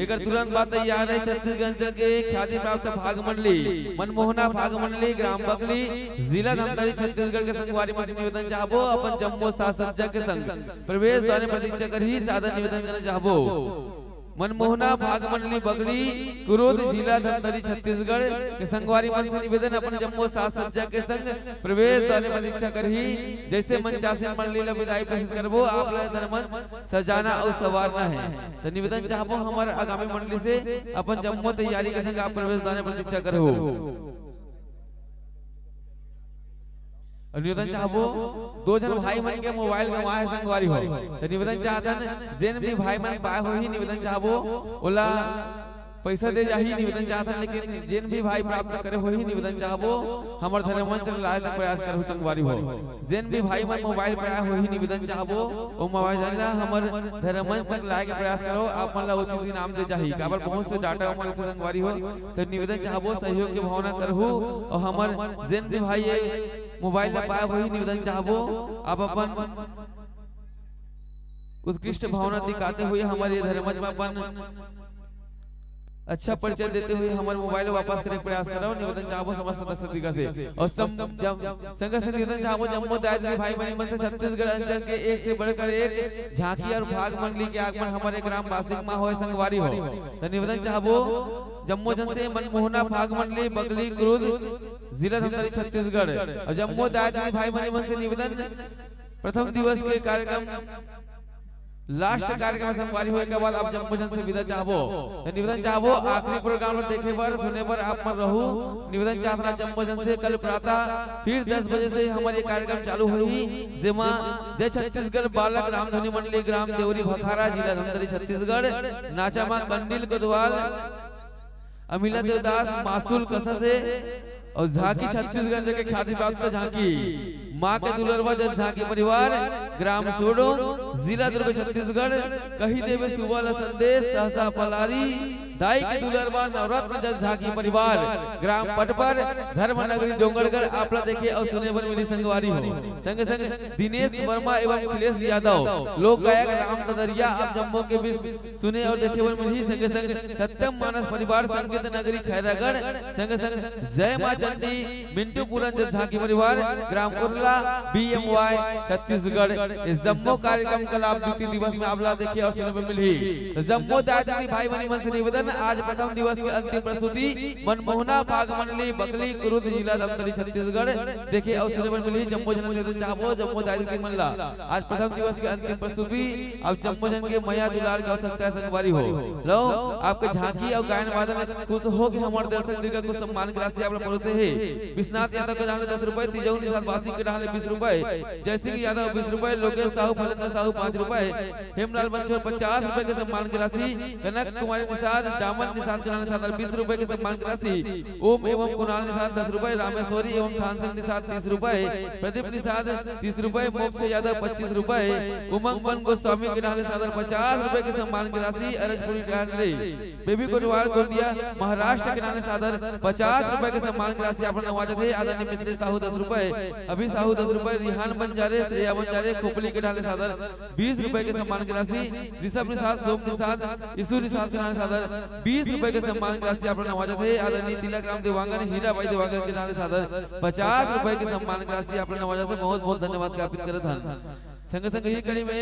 एक तुरंत बात तैयार है छत्तीसगढ़ अंचल के ख्याति प्राप्त भाग मंडली मनमोहना भाग मंडली ग्राम बकली जिला धमतरी छत्तीसगढ़ के संगवारी में निवेदन चाहबो अपन जम्मो सासज्जा के संग प्रवेश द्वार प्रतीक्षा कर ही सादर निवेदन करना चाहबो मनमोहना भाग मंडली बगली कुरुद जिला धमतरी छत्तीसगढ़ के संगवारी मन से निवेदन अपन जम्मो साज सज्जा के संग प्रवेश द्वार में इच्छा करही जैसे मंचासीन मंडली ला विदाई प्रस्तुत करबो आप ला धर्मन सजाना और सवारना है तो निवेदन चाहबो हमार आगामी मंडली से अपन जम्मो तैयारी के संग आप प्रवेश द्वार में प्रतीक्षा करो और निवेदन चाहबो दो जन भाई मन के मोबाइल गवाए संगवारी हो तो निवेदन चाहतन जेन भी भाई मन पाए हो ही निवेदन चाहबो ओला पैसा दे जाही निवेदन चाहतन लेकिन जेन भी भाई प्राप्त करे हो ही निवेदन चाहबो हमर धर्ममंच से लाए तक प्रयास करू संगवारी हो जेन भी भाई मन मोबाइल पाए हो ही निवेदन चाहबो ओ मोबाइल ला हमर धर्ममंच तक लाए के प्रयास करो आप मन ला उचित इनाम दे जाही काबर बहुत से डाटा हमर संगवारी हो तो निवेदन चाहबो सहयोग के भावना करहु और हमर जेन भी भाई मोबाइल ला पाए वही निवेदन चाहबो आप अपन उत्कृष्ट भावना दिखाते हुए हमारे धर्मज में अपन अच्छा परिचय देते हुए हमारे मोबाइल वापस करने का प्रयास कर रहा हूँ निवेदन चाहबो समस्त सदस्य से और संघ से निवेदन चाहबो जम्मो दायित्व भाई बहनी मन से छत्तीसगढ़ अंचल के एक से बढ़कर एक झांकी और भाग मंडली के आगमन हमारे ग्राम वासिक माँ हो संगवारी हो तो निवेदन चाहबो जम्मो जन से मनमोहना भाग मंडली बगली क्रुद जिला धमतरी छत्तीसगढ़ और जम्मो दायित्व भाई बहनी मन से निवेदन प्रथम दिवस के कार्यक्रम लास्ट कार्यक्रम संगवारी होए के बाद आप जम्मू जन से विदा चाहबो निवेदन चाहबो आखिरी प्रोग्राम में देखे पर सुने पर आप मन रहू निवेदन चाहता जम्मू जन से कल प्रातः फिर 10 बजे से हमारे कार्यक्रम चालू हुई जेमा जय छत्तीसगढ़ बालक रामधनी मंडली ग्राम देवरी भखारा जिला धमतरी छत्तीसगढ़ नाचामा कंडिल कोतवाल अमिला देवदास मासूल कसा से और झांकी छत्तीसगढ़ के ख्याति प्राप्त झांकी माँ के दुलरवा झांकी परिवार ग्राम सोडो जिला दुर्ग छत्तीसगढ़ कही देवे सुबह संदेश सहसा पलारी दाई के दुलरवा नवरत्न जल झांकी परिवार ग्राम पटपर धर्मनगरी डोंगरगढ़ आपला देखे और सुने पर मिली संगवारी हो संग संग दिनेश वर्मा एवं अखिलेश यादव लोक गायक राम तदरिया आप जम्मू के बीच सुने और देखे पर मिली संग संग सत्यम मानस परिवार संकेत नगरी खैरागढ़ संग संग जय मां चंदी मिंटू पुरन जल झांकी परिवार ग्राम उर्ला BMY छत्तीसगढ़ इस जम्मू कार्यक्रम कल आप द्वितीय दिवस में आपला देखिए और सुनने में मिली तो जम्मू दादी भाई बहनी मन से निवेदन आज प्रथम दिवस के अंतिम प्रस्तुति मनमोहना भाग मंडली बगली कुरुद जिला धमतरी छत्तीसगढ़ देखे और सुनने में मिली जम्मू जन निवेदन चाहबो जम्मू दादी की मनला आज प्रथम दिवस के अंतिम प्रस्तुति अब जम्मू जन के मैया दुलार का सकता है संगवारी हो लो आपके झांकी और गायन वादन खुश हो के हमारे दर्शक दीर्घ को सम्मान की राशि आप परोसे है विश्वनाथ यादव को डाले 10 रुपए तिजौ निशान वासी के डाले 20 रुपए जैसे कि यादव 20 रुपए लोकेश साहू फलेंद्र साहू 5 रुपए हेमलाल बंचोर 50 रुपए के सम्मान की राशि कनक कुमारी निषाद दामन निषाद के डाले 20 रुपए के सम्मान की राशि ओम एवं कुणाल निषाद 10 रुपए रामेश्वरी एवं थान सिंह निषाद 30 रुपए प्रदीप निषाद 30 रुपए मोक्ष यादव 25 रुपए उमंग बन गोस्वामी के डाले 50 रुपए के सम्मान की राशि अरजपुरी डाले बेबी परिवार गोंदिया महाराष्ट्र के डाले सादर 50 रुपए के सम्मान की राशि अपना नवाजा थे आदरणीय मित्र साहू 10 रुपए अभी साहू 10 रुपए रिहान बंजारे श्रेया बंजारे खोपली के डाले सादर 20 रुपए के सम्मान की राशि ऋषभ निषाद सोम निषाद यशु निषाद के डाले सादर 20 रुपए के सम्मान की राशि अपना नवाजा थे आदरणीय तिलक राम देवांगन हीरा भाई देवांगन के डाले सादर 50 रुपए के सम्मान की राशि अपना नवाजा थे बहुत बहुत धन्यवाद ज्ञापित करत हन संग संग ही कड़ी में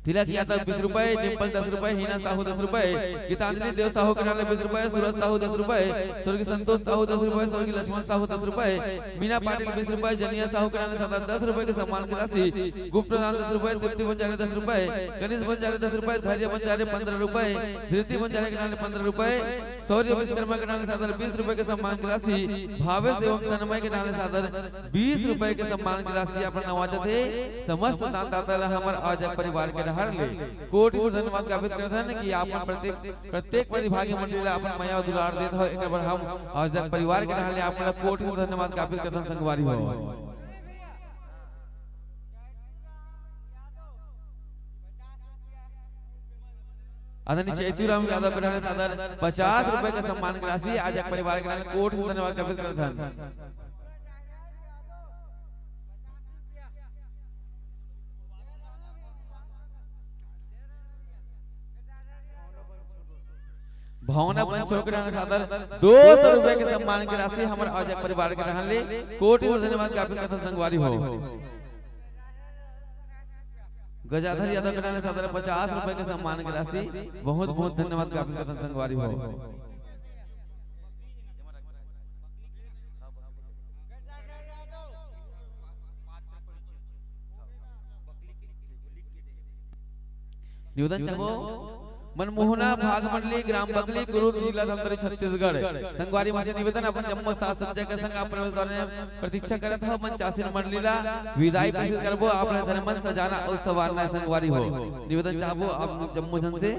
तिलक यादव 20 रुपए डिंपल 10 रुपए हीना साहू 10 रुपए गीतांजलि देव साहू के डाले 20 रुपए सूरज साहू 10 रुपए स्वर्गीय संतोष साहू 10 रुपए स्वर्गीय लक्ष्मण साहू 10 रुपए मीना पाटिल 20 रुपए जनिया साहू के डाले 10 रुपए के सम्मान की राशि गुप्त प्रधान 10 रुपए तृप्ति बंजारे 10 रुपए गणेश बंजारे 10 रुपए धैर्य बंजारे 15 रुपए धृति बंजारे के डाले 15 रुपए शौर्य विश्वकर्मा के डाले सादर 20 रुपए के सम्मान की राशि भावेश एवं तन्मय के डाले सादर 20 रुपए के सम्मान की राशि अपना नवाजा थे समस्त दानदाता हमारे आज परिवार के रहर ले कोटि से धन्यवाद ज्ञापित करते हैं कि आप प्रत्येक प्रतिभागी मंडली अपन माया दुलार देत हो एक बार हम आज परिवार के रहले आप लोग कोटि से धन्यवाद ज्ञापित करते हैं संगवारी हो आदरणीय चैतुराम यादव के रहले सादर 50 रुपए का सम्मान की राशि आज परिवार के रहले कोटि से धन्यवाद ज्ञापित करते हैं भावना बन छोकर सादर 200 रुपए के सम्मान की राशि हमारे आज परिवार के रहले कोटि से धन्यवाद ज्ञापित करते संगवारी हो गजाधर यादव कन्या ने 50 रुपए के सम्मान की राशि बहुत बहुत धन्यवाद ज्ञापित करते हैं संगवारी हो। निवेदन चाहो मनमोहना भाग मंडली ग्राम बगली कुरुद जिला धमतरी छत्तीसगढ़ संगवारी मां से निवेदन अपन जम्मो साथ सज्जय के संग अपने द्वारा प्रतीक्षा करत हो मन चासीन मंडलीला विदाई प्रस्तुत करबो अपने धर्मन सजाना और सवारना संगवारी हो। निवेदन चाहबो आप जम्मो जन से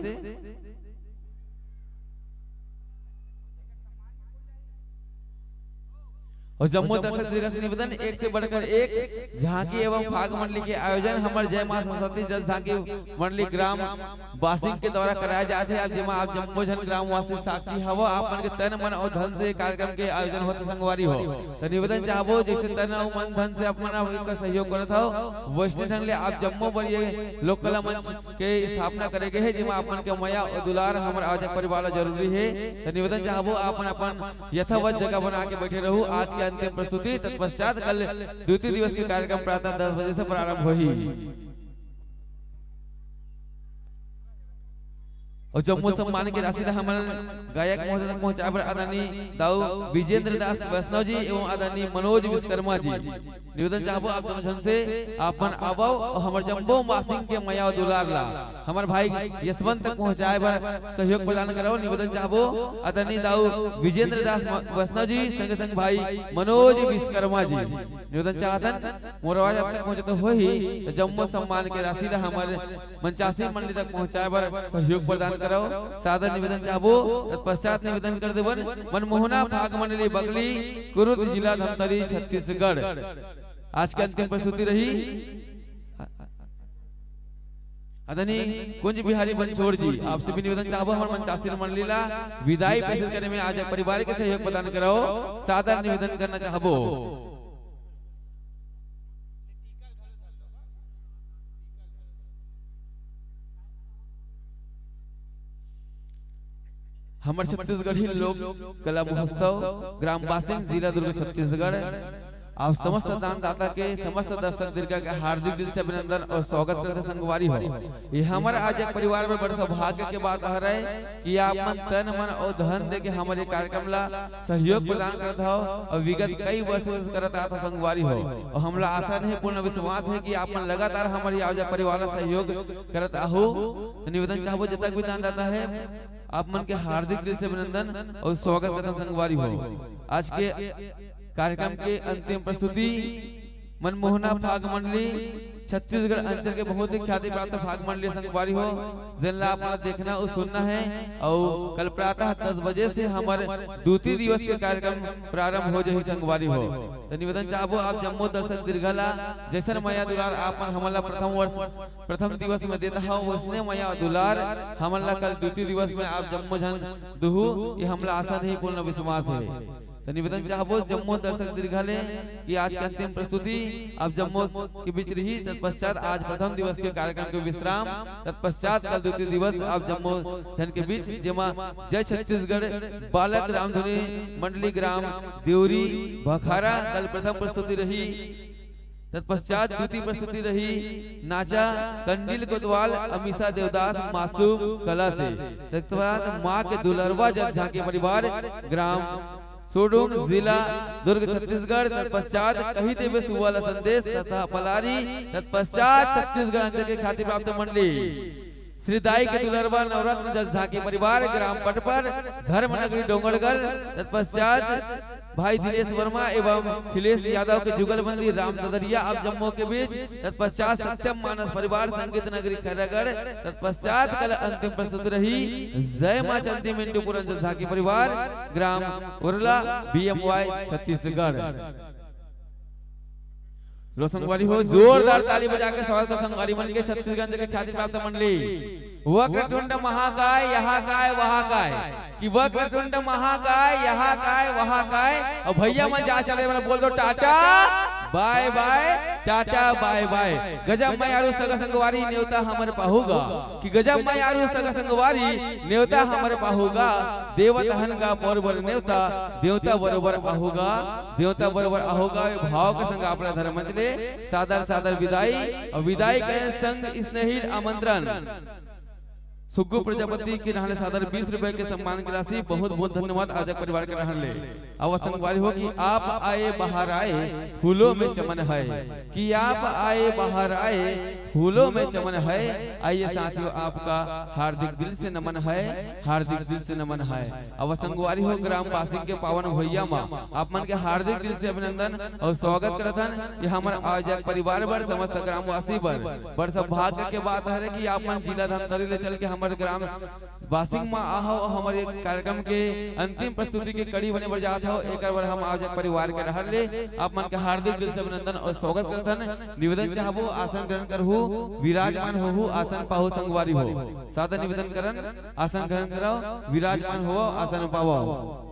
और जम्मू दर्शक दीर्घ से निवेदन एक से बढ़कर एक झांकी एवं फाग मंडली के आयोजन हमारे जय मां सरस्वती जल झांकी मंडली ग्राम वासी के द्वारा कराया जाते हैं। जिमा आप जम्मू जन ग्राम वासी साक्षी हवा आप मन के तन मन और धन से कार्यक्रम के आयोजन होते संगवारी हो। तो निवेदन चाहबो जैसे तन और मन धन से अपना का सहयोग करत हो वैष्णव ढंग ले आप जम्मू पर ये लोक कला मंच के स्थापना करेंगे है जिमा आप मन के मया और दुलार हमारे आयोजक परिवार जरूरी है। तो निवेदन चाहबो अपन अपन यथावत जगह बना के बैठे रहूं। आज के अंतिम प्रस्तुति तत्पश्चात कल द्वितीय दिवस के कार्यक्रम प्रातः 10 बजे से प्रारंभ होगी। और जम्मू सम्मान की राशि हमारे गायक महोदय तक पहुंचाए पर आदरणीय दाऊ विजेंद्र दास वैष्णव जी एवं आदरणीय मनोज विश्वकर्मा जी। निवेदन चाहबो आप दोनों जन से अपन आबो और हमर जम्मू मासिंग के मया दुलार ला हमार भाई यशवंत तक पहुंचाए पर सहयोग प्रदान करो। निवेदन चाहबो आदरणीय दाऊ विजेंद्र दास वैष्णव जी संग संग भाई मनोज विश्वकर्मा जी। निवेदन चाहतन मोर आवाज अब तक पहुंचे तो हो ही जम्मू सम्मान के राशि हमारे मंचासी मंडली तक पहुंचाए पर सहयोग प्रदान करो। सादर निवेदन चाहबो तत्पश्चात निवेदन कर देवन मनमोहना भाग मंडली बगली कुरुद जिला धमतरी छत्तीसगढ़। आज की अंतिम प्रस्तुति रही आदरणीय कुंज बिहारी बंचोड़ जी। आपसे भी निवेदन चाहबो हमारे मंचासी मंडली ला विदाई प्रस्तुत करने में आज परिवार के सहयोग प्रदान करो। सादर निवेदन करना चाहबो हमारे छत्तीसगढ़ी लोक कला महोत्सव ग्राम बासिंग जिला दुर्ग छत्तीसगढ़ आप समस्त दानदाता के समस्त दर्शक दीर्घ के हार्दिक दिल से अभिनंदन और स्वागत करते संगवारी हो। ये हमारे आज एक परिवार में बड़े सौभाग्य के बात आ रहा है कि आप मन तन मन और धन दे के हमारे कार्यक्रम ला सहयोग प्रदान करता हो और विगत कई वर्षों से करता आता संगवारी हो। और हमला आशा नहीं पूर्ण विश्वास है कि आप मन लगातार हमारे आज परिवार सहयोग करता हो। निवेदन चाहबो जब तक भी दानदाता है आप मन के हार्दिक दिल से अभिनंदन और स्वागत करते संगवारी हो। आज के कार्यक्रम के अंतिम प्रस्तुति मनमोहना भाग मंडली छत्तीसगढ़ अंचल के बहुत ही ख्याति प्राप्त भाग मंडली संगवारी हो जिनला आपने देखना और सुनना है। और कल प्रातः 10 बजे से हमारे द्वितीय दिवस के कार्यक्रम प्रारंभ हो जाए संगवारी हो। तो निवेदन चाहबो आप जम्मू दर्शक दीर्घला जैसन मया दुलार आपन हमला प्रथम दिवस में देता हो उसने मया दुलार हमला कल द्वितीय दिवस में आप जम्मू जन दुहु ये हमला आशा नहीं पूर्ण विश्वास है। तो निवेदन चाहबो जम्मू दर्शक दीर्घालय की आज की अंतिम प्रस्तुति अब जम्मू के बीच रही। तत्पश्चात आज प्रथम दिवस के कार्यक्रम के विश्राम तत्पश्चात कल द्वितीय दिवस अब जम्मू जन के बीच जेमा जय छत्तीसगढ़ बालक रामधुनी मंडली ग्राम देवरी भखारा कल प्रथम प्रस्तुति रही। तत्पश्चात द्वितीय प्रस्तुति रही नाचा कंडिल कोतवाल अमीषा देवदास मासूम कला से। तत्पश्चात माँ के दुलरवा जल झांकी परिवार ग्राम सोडुंग जिला दुर्ग छत्तीसगढ़। तत्पश्चात कही देवे सुवाला संदेश तथा पलारी। तत्पश्चात छत्तीसगढ़ अंचल के ख्याति प्राप्त मंडली श्री दाई के दुलरवा नवरत्न जल झांकी परिवार ग्राम पटपर धर्म नगरी डोंगरगढ़। तत्पश्चात भाई दिनेश वर्मा एवं खिलेश यादव के जुगलबंदी राम ददरिया अब जम्मू के बीच। तत्पश्चात सत्यम मानस परिवार संगीत नगरी खैरागढ़। तत्पश्चात कल अंतिम प्रस्तुति रही जय मां चंदी मिंटू पुरंजन झांकी परिवार ग्राम उरला BMY छत्तीसगढ़। लो संगवारी हो जोरदार ताली बजा के स्वागत कर संगवारी मन के छत्तीसगढ़ के ख्याति प्राप्त मंडली वक्रतुंड महाकाय यहाँ काय वहाँ काय कि वक्रतुंड महाकाय यहाँ काय वहाँ काय। और भैया मन जा चले बोल दो tata bye bye tata bye bye. गजब मैं यारू सगा संगवारी नेवता हमर पाहुगा कि गजब मैं यारू सगा संगवारी नेवता हमर पाहुगा। देवतहन का बरोबर नेवता देवता बरोबर आहुगा देवता बरोबर आहुगा। भाव के संग अपना धर्म मंचले सादर सादर विदाई और विदाई के संग स्नेहिल आमंत्रण। सुग्गू प्रजापति के रहने सादर 20 रुपए के सम्मान की राशि बहुत बहुत धन्यवाद आजक परिवार के रहने अवसंगवारी हो कि आप आए बाहर आए फूलों में चमन है कि आप आए बाहर आए फूलों में चमन है। आइए साथियों आपका हार्दिक दिल से नमन है हार्दिक दिल से नमन है। अवसंगवारी हो ग्राम वासी के पावन भैया माँ आप मन के हार्दिक दिल से अभिनंदन और स्वागत करथन। ये हमारे आजक परिवार बर समस्त ग्रामवासी बर सौभाग्य के बात है कि आप मन जिला धमतरी ले चल के हमारे ग्राम वासिंग में आहो हमारे कार्यक्रम के अंतिम प्रस्तुति के कड़ी बने बर जात हो। एक बार हम आज परिवार के रहर ले आप मन के हार्दिक दिल से अभिनंदन और स्वागत करथन। निवेदन चाहबो आसन ग्रहण करहु विराजमान होहु आसन पाहु संगवारी हो। सादर निवेदन करन आसन ग्रहण करो विराजमान हो आसन पावो।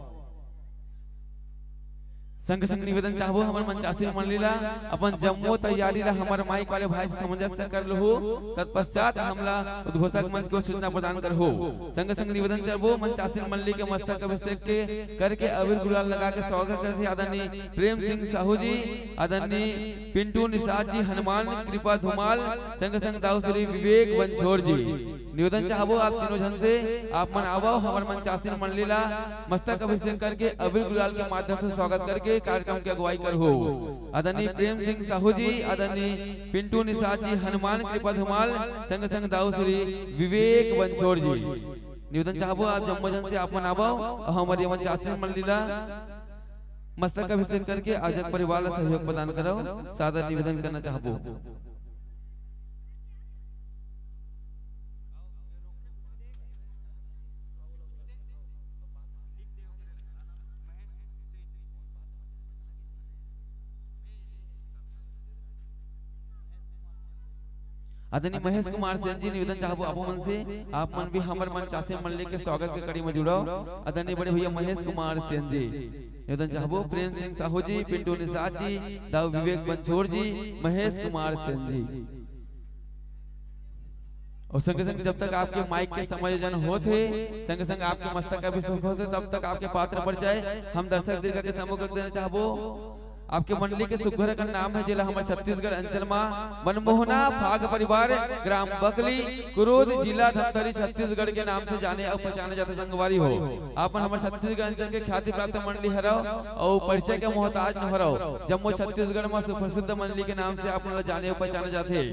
संग संग निवेदन चाहबो हमर मंचासी मंडलीला अपन जम्मो तैयारी ला हमर माइक वाले भाई से सामंजस्य कर लहु तत्पश्चात हमला उद्घोषक मंच को सूचना प्रदान करहु। संग संग निवेदन चाहबो मंचासी मंडली के मस्तक अभिषेक के करके अबीर गुलाल लगा के स्वागत करते आदरणीय प्रेम सिंह साहू जी आदरणीय पिंटू निषाद जी हनुमान कृपा धुमाल संग संग दाऊश्री विवेक बंछोर जी। निवेदन चाहबो आप तीनों जन से आप मन आवो हमर मंचासी मंडलीला मस्तक अभिषेक करके अबीर गुलाल के माध्यम से स्वागत करके कार्यक्रम की अगुवाई करहु। आदरणीय प्रेम सिंह साहू जी आदरणीय पिंटू निषाद जी हनुमान कृपा धुमाल संग संग दाऊश्री विवेक बंछोर जी। निवेदन चाहबो आप जम्मो जन से आप मन आवो हमारी मंचासी मंडलीला मस्तक अभिषेक करके आजक परिवार ला सहयोग प्रदान करो। सादर निवेदन करना चाहबो। आदरणीय महेश कुमार सेन जी निवेदन चाहबो आप मन से आप मन भी हमर मंचासी मंडली के स्वागत के कड़ी में जुड़ो। आदरणीय बड़े भैया महेश कुमार सेन जी निवेदन चाहबो प्रेम सिंह साहू जी पिंटू निषाद जी दाऊ विवेक बंछोर जी महेश कुमार सेन जी। और संग संग जब तक आपके माइक के समायोजन होते संग संग आपके मस्तक अभिषेक होते तब तक आपके पात्र परिचय हम दर्शक दीर्घ के सम्मुख रख देना चाहबो। आपके मंडली के सुघर का नाम है जिला हमारे छत्तीसगढ़ अंचल में मनमोहना फाग परिवार ग्राम बकली कुरोद जिला धमतरी छत्तीसगढ़ के नाम से जाने और पहचाने जाते संगवारी हो। आप हमारे छत्तीसगढ़ अंचल के ख्याति प्राप्त मंडली हरो और परिचय के मोहताज न हरो। जम्मू छत्तीसगढ़ में सुप्रसिद्ध मंडली के नाम से आप जाने और पहचाने जाते।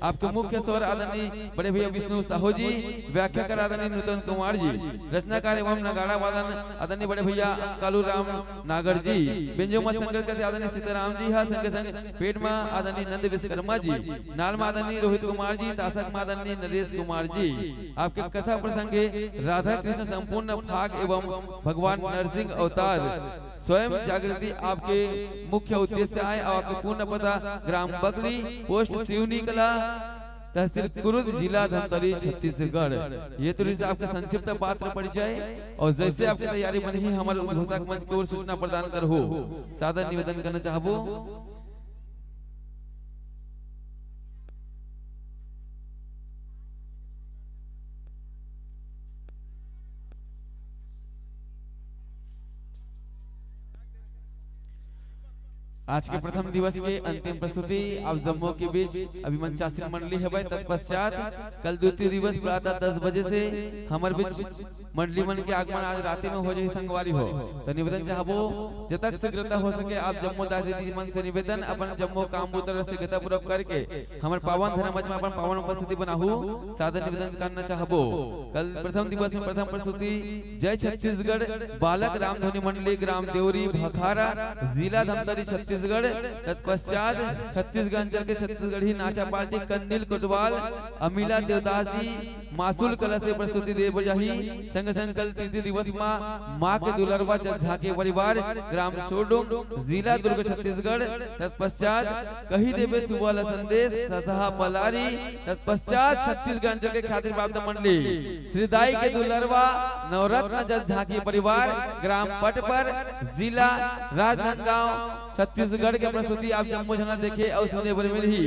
आपके मुख्य स्वर आदरणीय बड़े भैया विष्णु साहू जी व्याख्याकार आदरणीय नूतन कुमार जी रचनाकार एवं नगाड़ा वादन आदरणीय बड़े भैया कालू राम नागर जी बेंजो में संकर करते आदरणीय सीताराम जी हा संग संग पेट में आदरणीय नंद विश्वकर्मा जी नाल में आदरणीय रोहित कुमार जी तासक में आदरणीय नरेश कुमार जी। आपके कथा प्रसंगे राधा कृष्ण संपूर्ण फाग एवं भगवान नरसिंह अवतार स्वयं जागृति आपके मुख्य उद्देश्य आए और आपके पूर्ण पता ग्राम बकली पोस्ट सिवनी कला तहसील कुरुद जिला धमतरी छत्तीसगढ़। ये तो आपका संक्षिप्त पात्र परिचय और जैसे आपकी तैयारी बनी ही हमारे उद्घोषक मंच की ओर सूचना प्रदान कर हो। सादर निवेदन करना चाहबो। आज के प्रथम दिवस के अंतिम प्रस्तुति आप जम्मू के बीच अभी मंचासी मंडली है। तत्पश्चात कल द्वितीय दिवस प्रातः 10 बजे से हमारे बीच मंडली मन के आगमन आज रात में हो जाए संगवारी हो। तो निवेदन चाहबो जतक शीघ्रता हो सके आप जम्मू दादी मन से निवेदन अपन जम्मू काम उतर शीघ्रता पूर्वक करके हमारे पावन धर्म मंच में अपन पावन उपस्थिति बनाहु। सादर निवेदन करना चाहबो। कल प्रथम दिवस में प्रथम प्रस्तुति जय छत्तीसगढ़ बालक रामधुनी मंडली ग्राम देवरी भखारा जिला धमतरी छत्तीसगढ़। तत्पश्चात छत्तीसगढ़ अंचल के छत्तीसगढ़ी नाचा पार्टी कन्नील कोटवाल अमीला देवदास जी मासूल कला से प्रस्तुति दे बजाही संग संग कल तृतीय दिवस माँ के दुलरवा झाके परिवार ग्राम सोडुम जिला दुर्ग छत्तीसगढ़। तत्पश्चात कही देवे सुबह संदेश ससहा पलारी। तत्पश्चात छत्तीसगढ़ अंचल के खातिर प्राप्त मंडली श्री दाई के दुलरवा नवरत्न जज झाकी परिवार ग्राम पटपर जिला राजनांदगांव छत्तीसगढ़ के प्रस्तुति आप जम्मू झना देखे और सुने बड़े में ही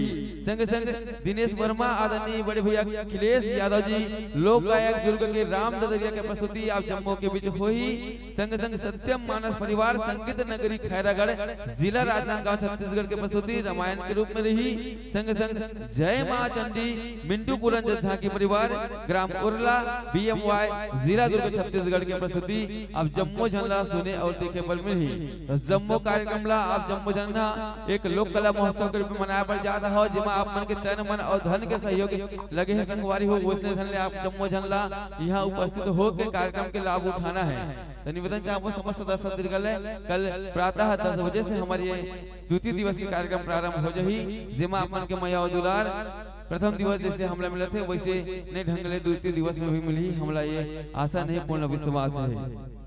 संग संग दिनेश वर्मा आदरणीय बड़े भैया अखिलेश यादव जी लोक गायक दुर्ग के राम ददरिया के प्रस्तुति आप जम्मू के बीच हुई। संग संग सत्यम मानस परिवार संगीत नगरी खैरागढ़ जिला राजनांदगांव छत्तीसगढ़ के प्रस्तुति रामायण के रूप में रही। संग संग जय मां चंडी मिंटू पुरन झाकी परिवार ग्राम उरला BMY जिला दुर्ग छत्तीसगढ़ के प्रस्तुति आप जम्मू झनला सुने और देखे पर मिली। जम्मू कार्यक्रम ला आप जम्मू झना एक लोक कला महोत्सव के रूप में मनाया पर जाता है जिसमें आप मन के तन मन और धन के सहयोग लगे है संगवारी हो वैष्णव धन ले आप जम्मू झनला यहाँ उपस्थित हो के कार्यक्रम के लाभ उठाना है। तो निवेदन चाहूँ समस्त दर्शक दीर्घल कल प्रातः 10 बजे से हमारे द्वितीय दिवस के कार्यक्रम प्रारंभ हो जाही जिसमें आप मन के मैया और दुलार प्रथम दिवस जैसे हमला मिले थे वैसे नए ढंग ले द्वितीय दिवस में भी मिली। हमला ये आशा नहीं पूर्ण विश्वास है।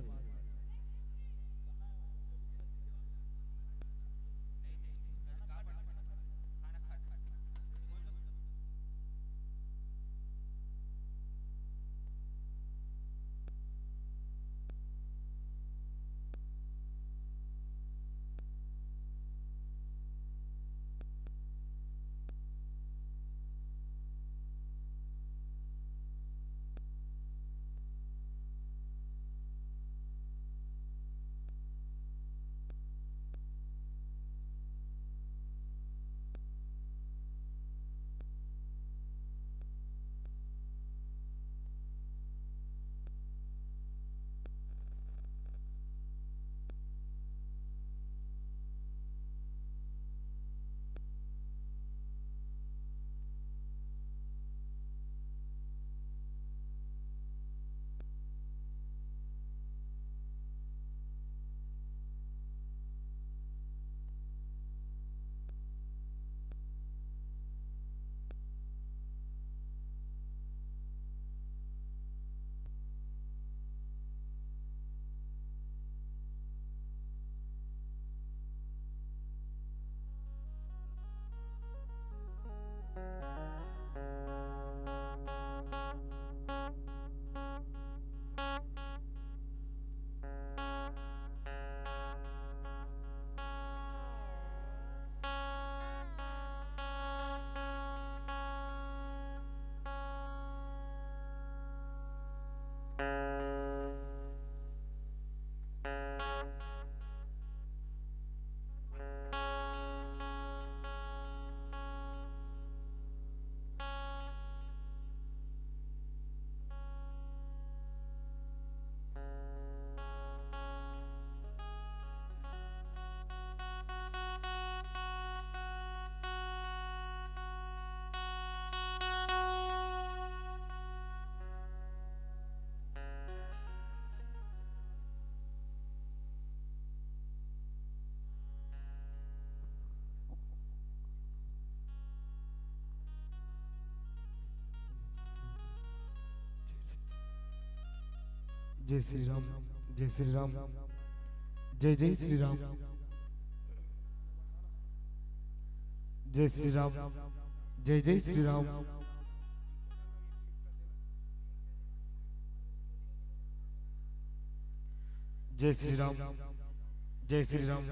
जय श्री राम, जय श्री राम, जय जय श्री राम, जय श्री राम, जय जय श्री राम, जय श्री राम, जय श्री राम,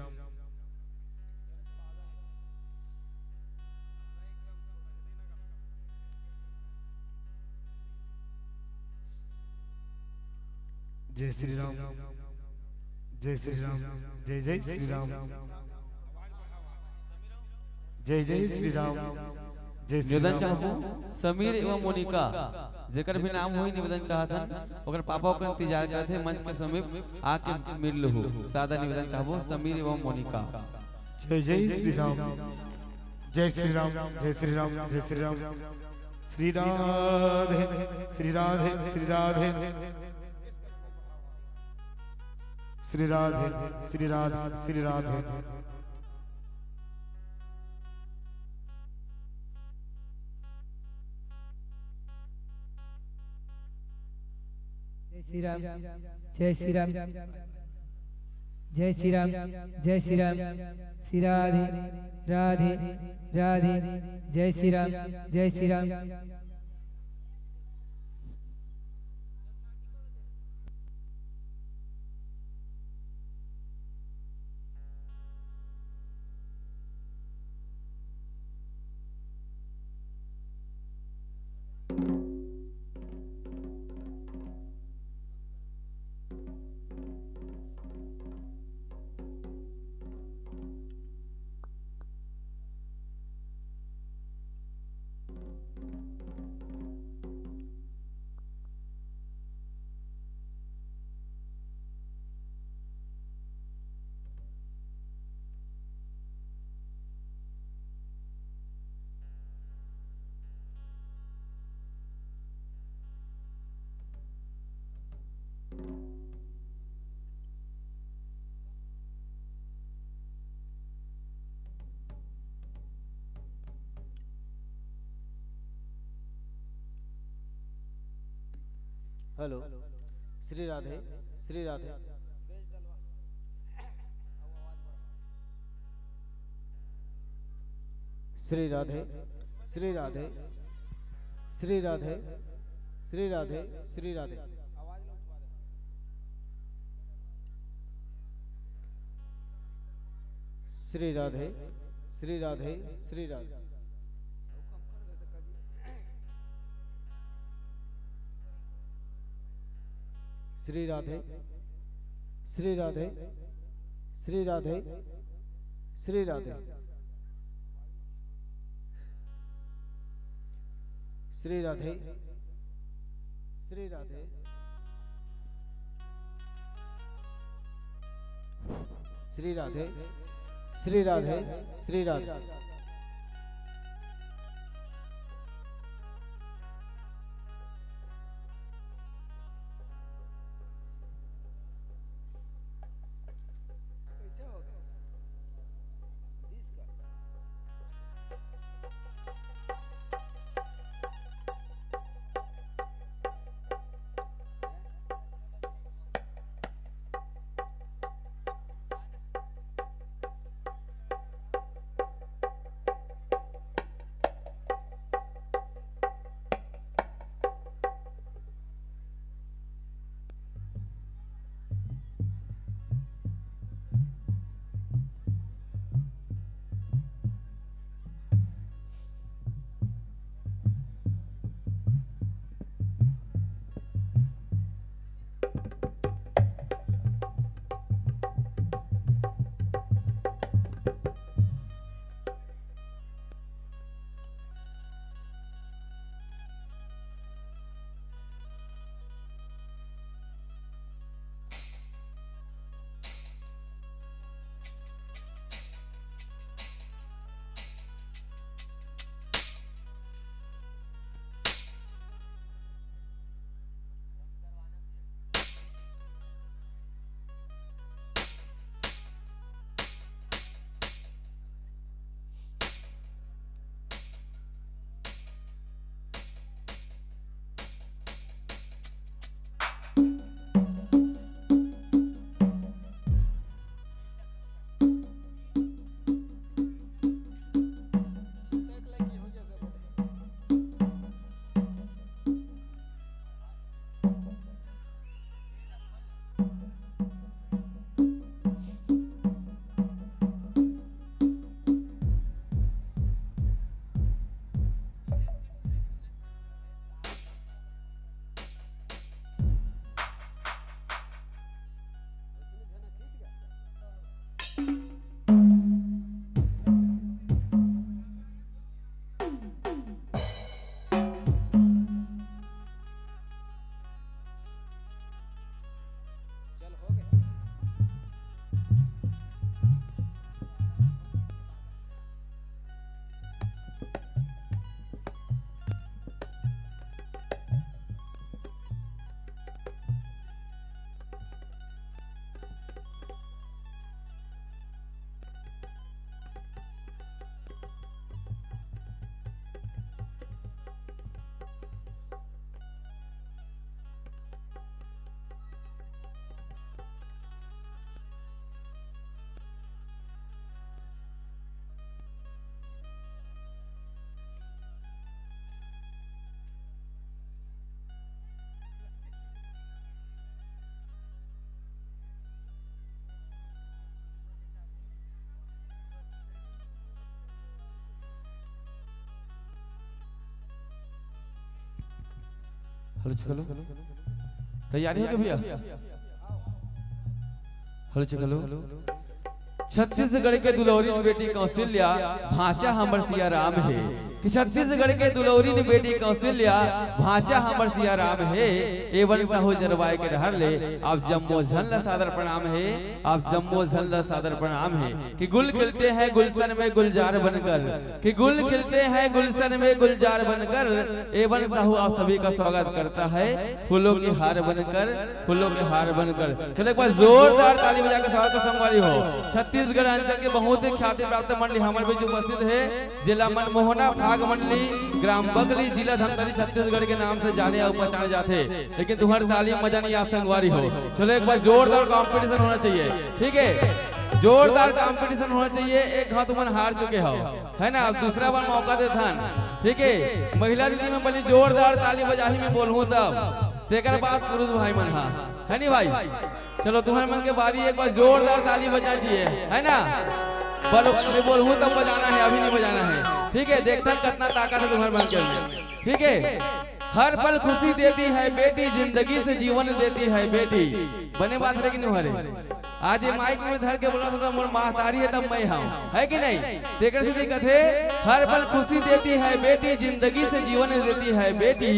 जय श्री राम, जय श्री राम, जय जय श्री राम, जय जय श्री राम, जय श्री निवेदन राम। चाहूँ समीर एवं मोनिका जेकर भी नाम हुई निवेदन चाहतन ओकर पापा ओकर इंतजार करते थे मंच के समीप आके मिल हो सादा निवेदन चाहूँ समीर एवं मोनिका। जय जय श्री राम, जय श्री राम, जय श्री राम, जय श्री राम, श्री राधे, श्री राधे, श्री राधे, श्री राधे, श्री राधे, श्री राधे। श्री राम जय श्री राम जय श्री राम जय श्री राम श्री राधे राधे राधे जय श्री राम जय श्री राम हेलो श्री राधे श्री राधे श्री राधे श्री राधे श्री राधे श्री राधे श्री राधे श्री राधे श्री राधे श्री राधे श्री राधे श्री राधे श्री राधे श्री राधे श्री राधे श्री राधे श्री राधे श्री राधे श्री राधे हेलो चलो, तैयारी है क्या भैया? हेलो चलो, छत्तीसगढ़ के दुलौरी बेटी कौशल्या भांचा हमर सिया राम है कि छत्तीसगढ़ के दुलौरी बेटी कौशल्या भांचा हमर सिया राम है। एवं साहू जरवाए के रहर ले आप जम्मो झल्ला सादर प्रणाम है, आप जम्मो झल्ला सादर प्रणाम है कि गुल खिलते हैं गुलशन में गुलजार बनकर, कि गुल खिलते हैं गुलशन में गुलजार बनकर। एवं साहू आप सभी का स्वागत करता है फूलों के हार बनकर, फूलों के हार बनकर। चलो एक बार जोरदार ताली बजा के स्वागत का संगवारी हो। छत्तीसगढ़ अंचल के बहुत ही ख्याति प्राप्त मंडली हमारे बीच उपस्थित है। जिला मनमोहना भाग मंडली, ग्राम बगली, जिला धमतरी छत्तीसगढ़ के नाम से जाने और पहचाने जाते, लेकिन तुम्हारी ताली मजा नहीं आ संगवारी हो। चलो एक बार जोरदार कंपटीशन होना चाहिए, ठीक है, जोरदार कंपटीशन होना चाहिए। एक हाथ तुम हार चुके हो, है ना, अब दूसरा बार मौका दे थान, ठीक है। महिला दीदी में बड़ी जोरदार ताली बजाही में बोलूं तब तेकर बाद पुरुष भाई मन हा, है नहीं भाई? चलो तुम्हारे मन के बारी, एक बार जोरदार ताली बजा चाहिए, है ना। बोलूं तब बजाना है, अभी नहीं बजाना है, ठीक है। देखता कितना ताकत है तुम्हारे मन के अंदर, ठीक है। हर पल खुशी देती है बेटी, जिंदगी से जीवन देती है बेटी। बने बात रहे कि नहीं हरे? आज ये माइक में धर के बोला तो मोर महतारी है तब मैं हूँ, है कि नहीं? देख रहे सीधी कथे, हर पल खुशी देती है बेटी, जिंदगी से जीवन देती है बेटी।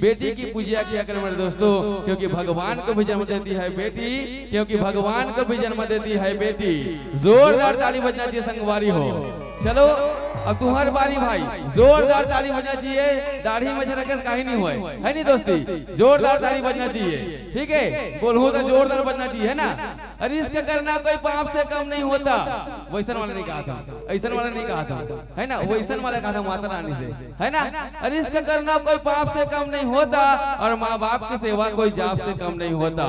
बेटी की पूजा किया करें मेरे दोस्तों, क्योंकि भगवान को भी जन्म देती है बेटी, क्योंकि भगवान को भी जन्म देती है बेटी। जोरदार ताली बजना चाहिए संगवारी हो। चलो अब तुम्हारी बारी भाई, जोरदार ताली बजना चाहिए। दाढ़ी में रखे कहीं नहीं हुए, है नहीं दोस्ती? जोरदार ताली बजना चाहिए, ठीक है। बोलूं तो जोरदार बजना चाहिए, है ना। अरे इसका करना कोई पाप से कम नहीं होता। वैसन वाला नहीं कहा था, ऐसन वाला नहीं कहा था, है ना, वैसन वाला कहा था माता रानी से, है ना। अरे इसका करना कोई पाप से कम नहीं होता, और माँ बाप की सेवा कोई जाप से कम नहीं होता।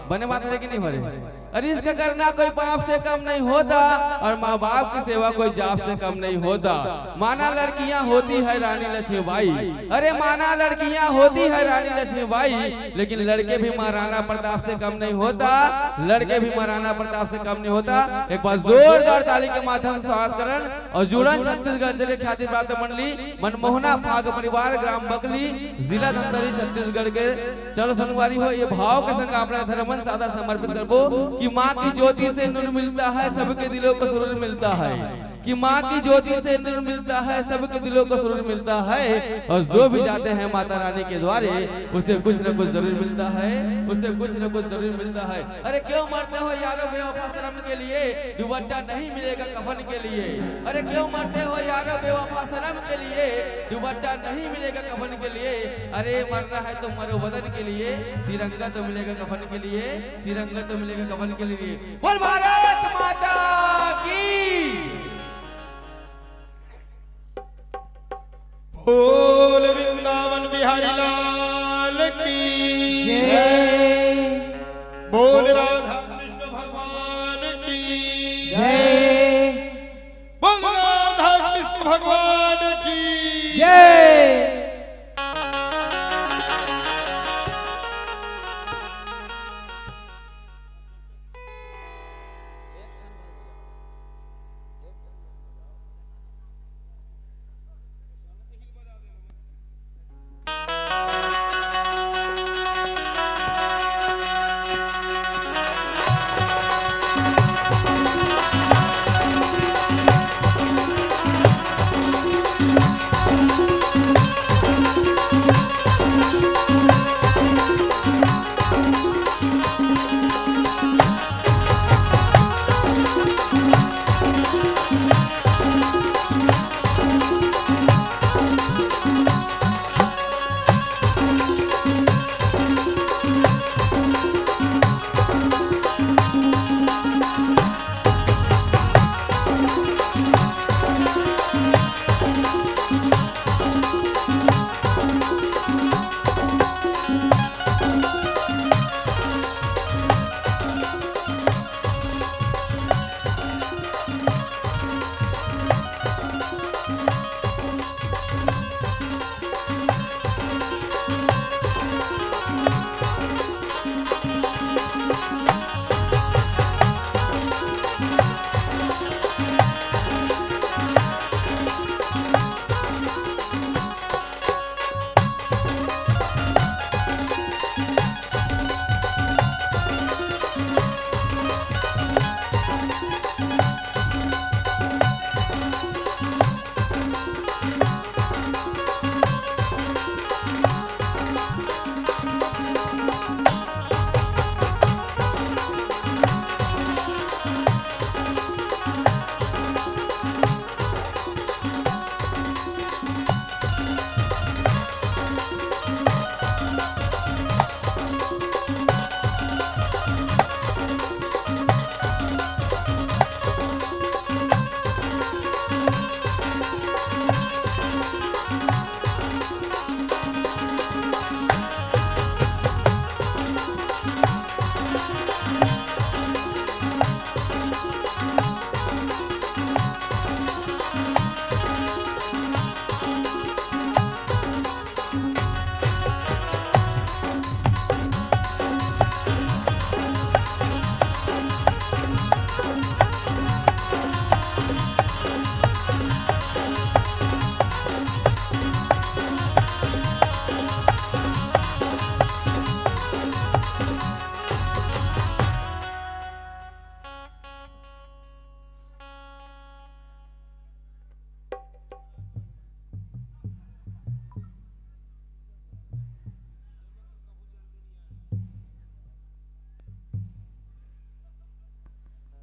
बने बात है कि नहीं बने? अरे इसका करना कोई पाप से कम नहीं होता, और माँ बाप की सेवा कोई जाप से कम नहीं होता। माना लड़कियां होती है रानी लक्ष्मीबाई, अरे माना लड़कियां होती है रानी लक्ष्मीबाई, लेकिन लड़के भी महाराणा प्रताप से कम नहीं होता, लड़के भी महाराणा प्रताप से कम नहीं होता। एक बार जोरदार ताली के माध्यम से स्वागत करें। और जुड़न छत्तीसगढ़ अंचल के ख्याति प्राप्त मंडली मनमोहना भाग परिवार, ग्राम बकली, जिला धमतरी छत्तीसगढ़ के। चलो संगवारी हो, ये भाव के संग अपना धर्मन सादा समर्पित करबो कि माँ की ज्योति से नूर मिलता है, सबके दिलों को सुरूर मिलता है, कि माँ की ज्योति से नूर मिलता है, सबके दिलों को सुरूर मिलता है। और जो भी जाते हैं माता रानी के द्वारे, उसे कुछ न कुछ जरूर मिलता है, उसे कुछ न कुछ जरूर मिलता है। अरे क्यों मरते हो यारो बेवफा सनम के लिए, दुपट्टा नहीं मिलेगा कफन के लिए। अरे क्यों मरते हो यारो बेवफा सनम के लिए, दुपट्टा नहीं मिलेगा कफन के लिए। अरे मरना है तो मरो वतन के लिए, तिरंगा तो मिलेगा कफन के लिए, तिरंगा तो मिलेगा कफन के लिए। बोल भारत माता की। बोल वृंदावन बिहारी लाल की जय, बोल राधा कृष्ण भगवान की जय, बोल राधा कृष्ण भगवान की जय।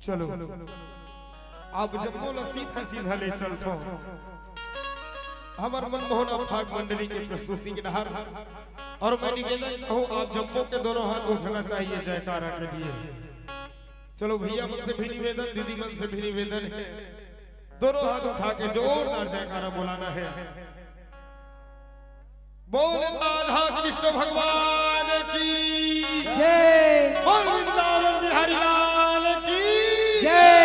चलो अब जब बोला सीधा सीधा ले चलता हमार मनमोहन फाग मंडली की प्रस्तुति के नहर और मैं निवेदन चाहूँ आप जम्मू के दोनों हाथ उठना चाहिए जयकारा के लिए। चलो भैया मन से भी निवेदन, दीदी मन से भी निवेदन है, दोनों हाथ उठा के जोरदार जयकारा बोलाना है। बोल राधा कृष्ण भगवान की जय, बोल वृंदावन बिहारी लाल की जय।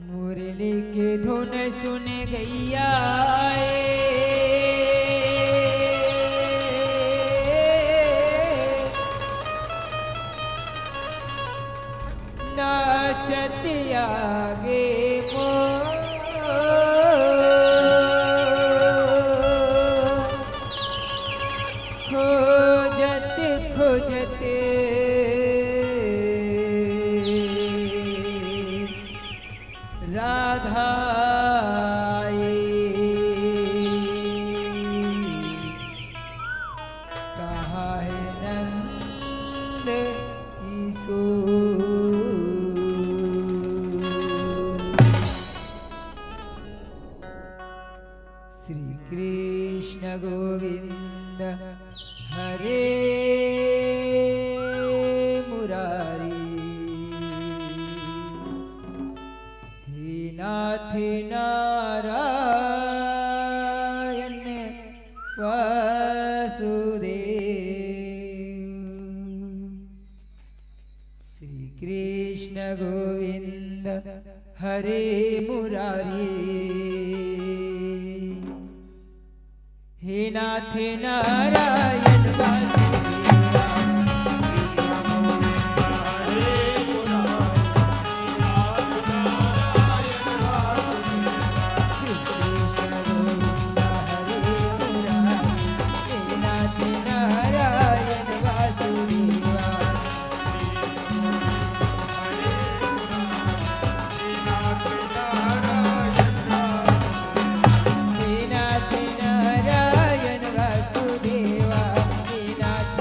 मुरली के धुन सुन गैया नाचत आगे खोजत खोजत राधा कहा है नंद किशोर। श्री कृष्ण गोविंद हरे मुरारी, नाथ नारायण वासुदेव। श्री कृष्ण गोविंद हरे मुरारी, हे नाथ नारायण वासुदेव। नाथ नारायण वासुदेवा, हे नाथ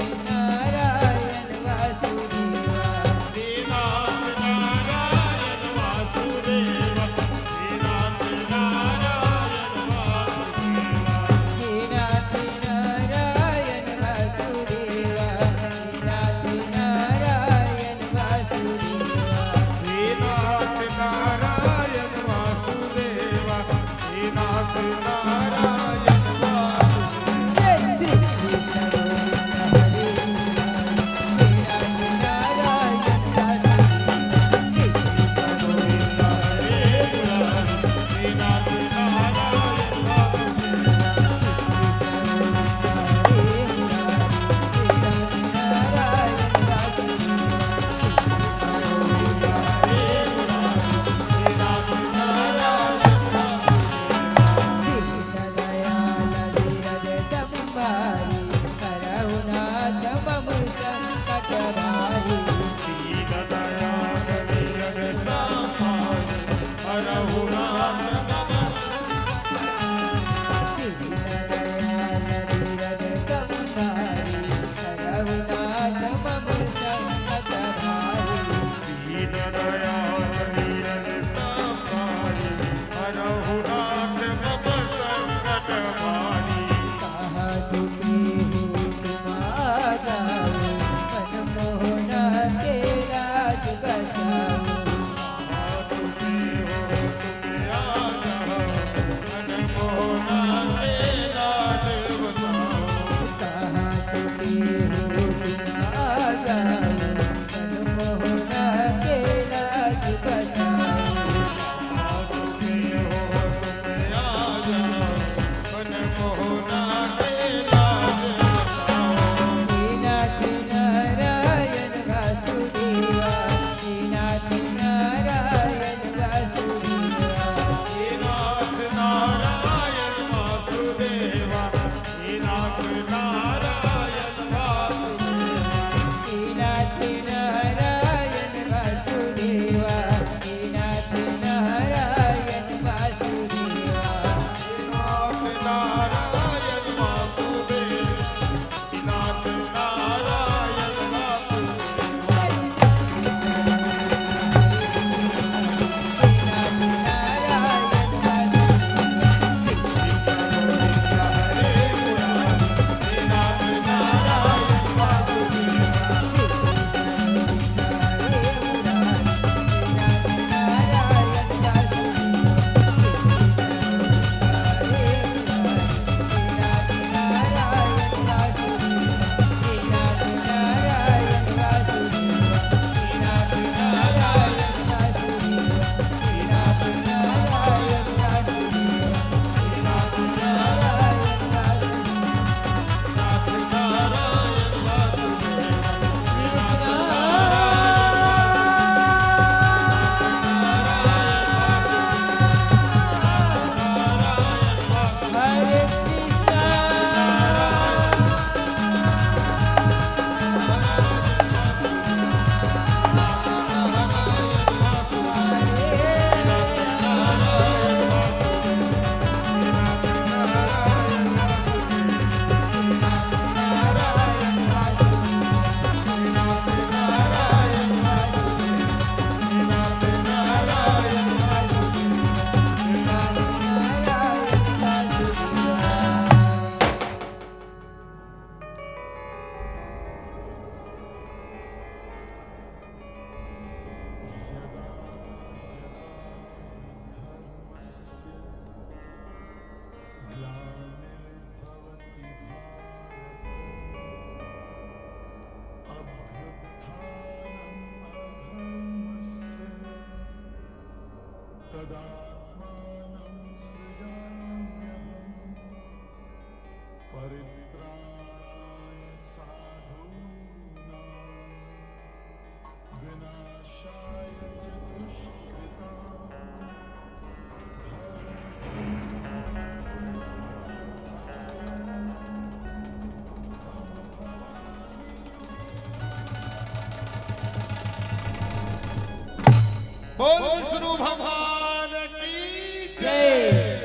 बोल विष्णु भगवान की जय।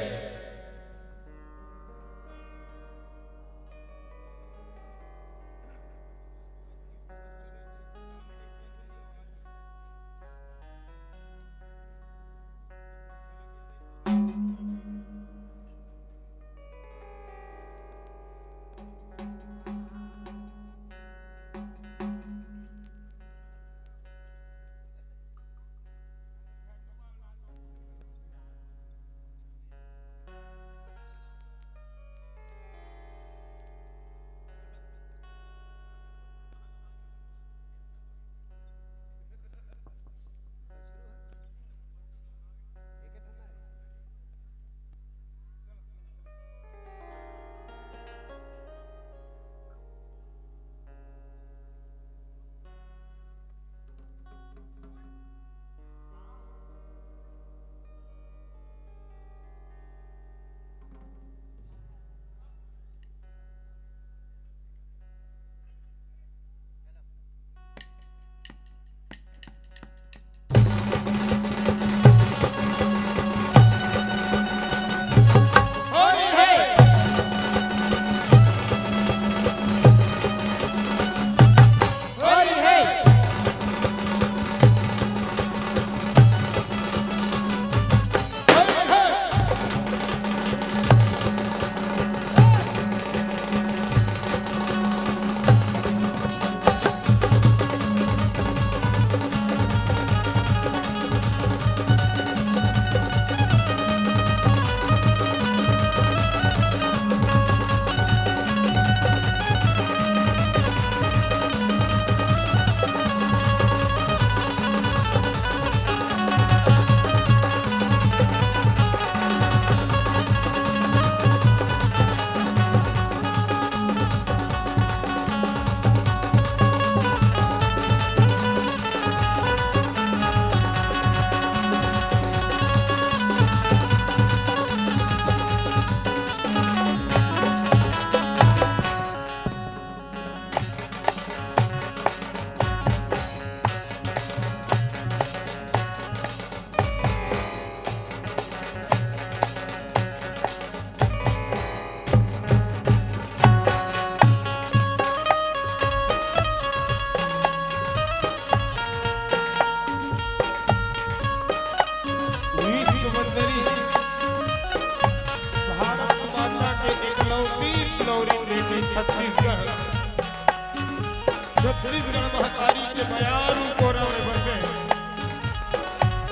छत्तीसगढ़ महतारी के बयारू कोरा में बसे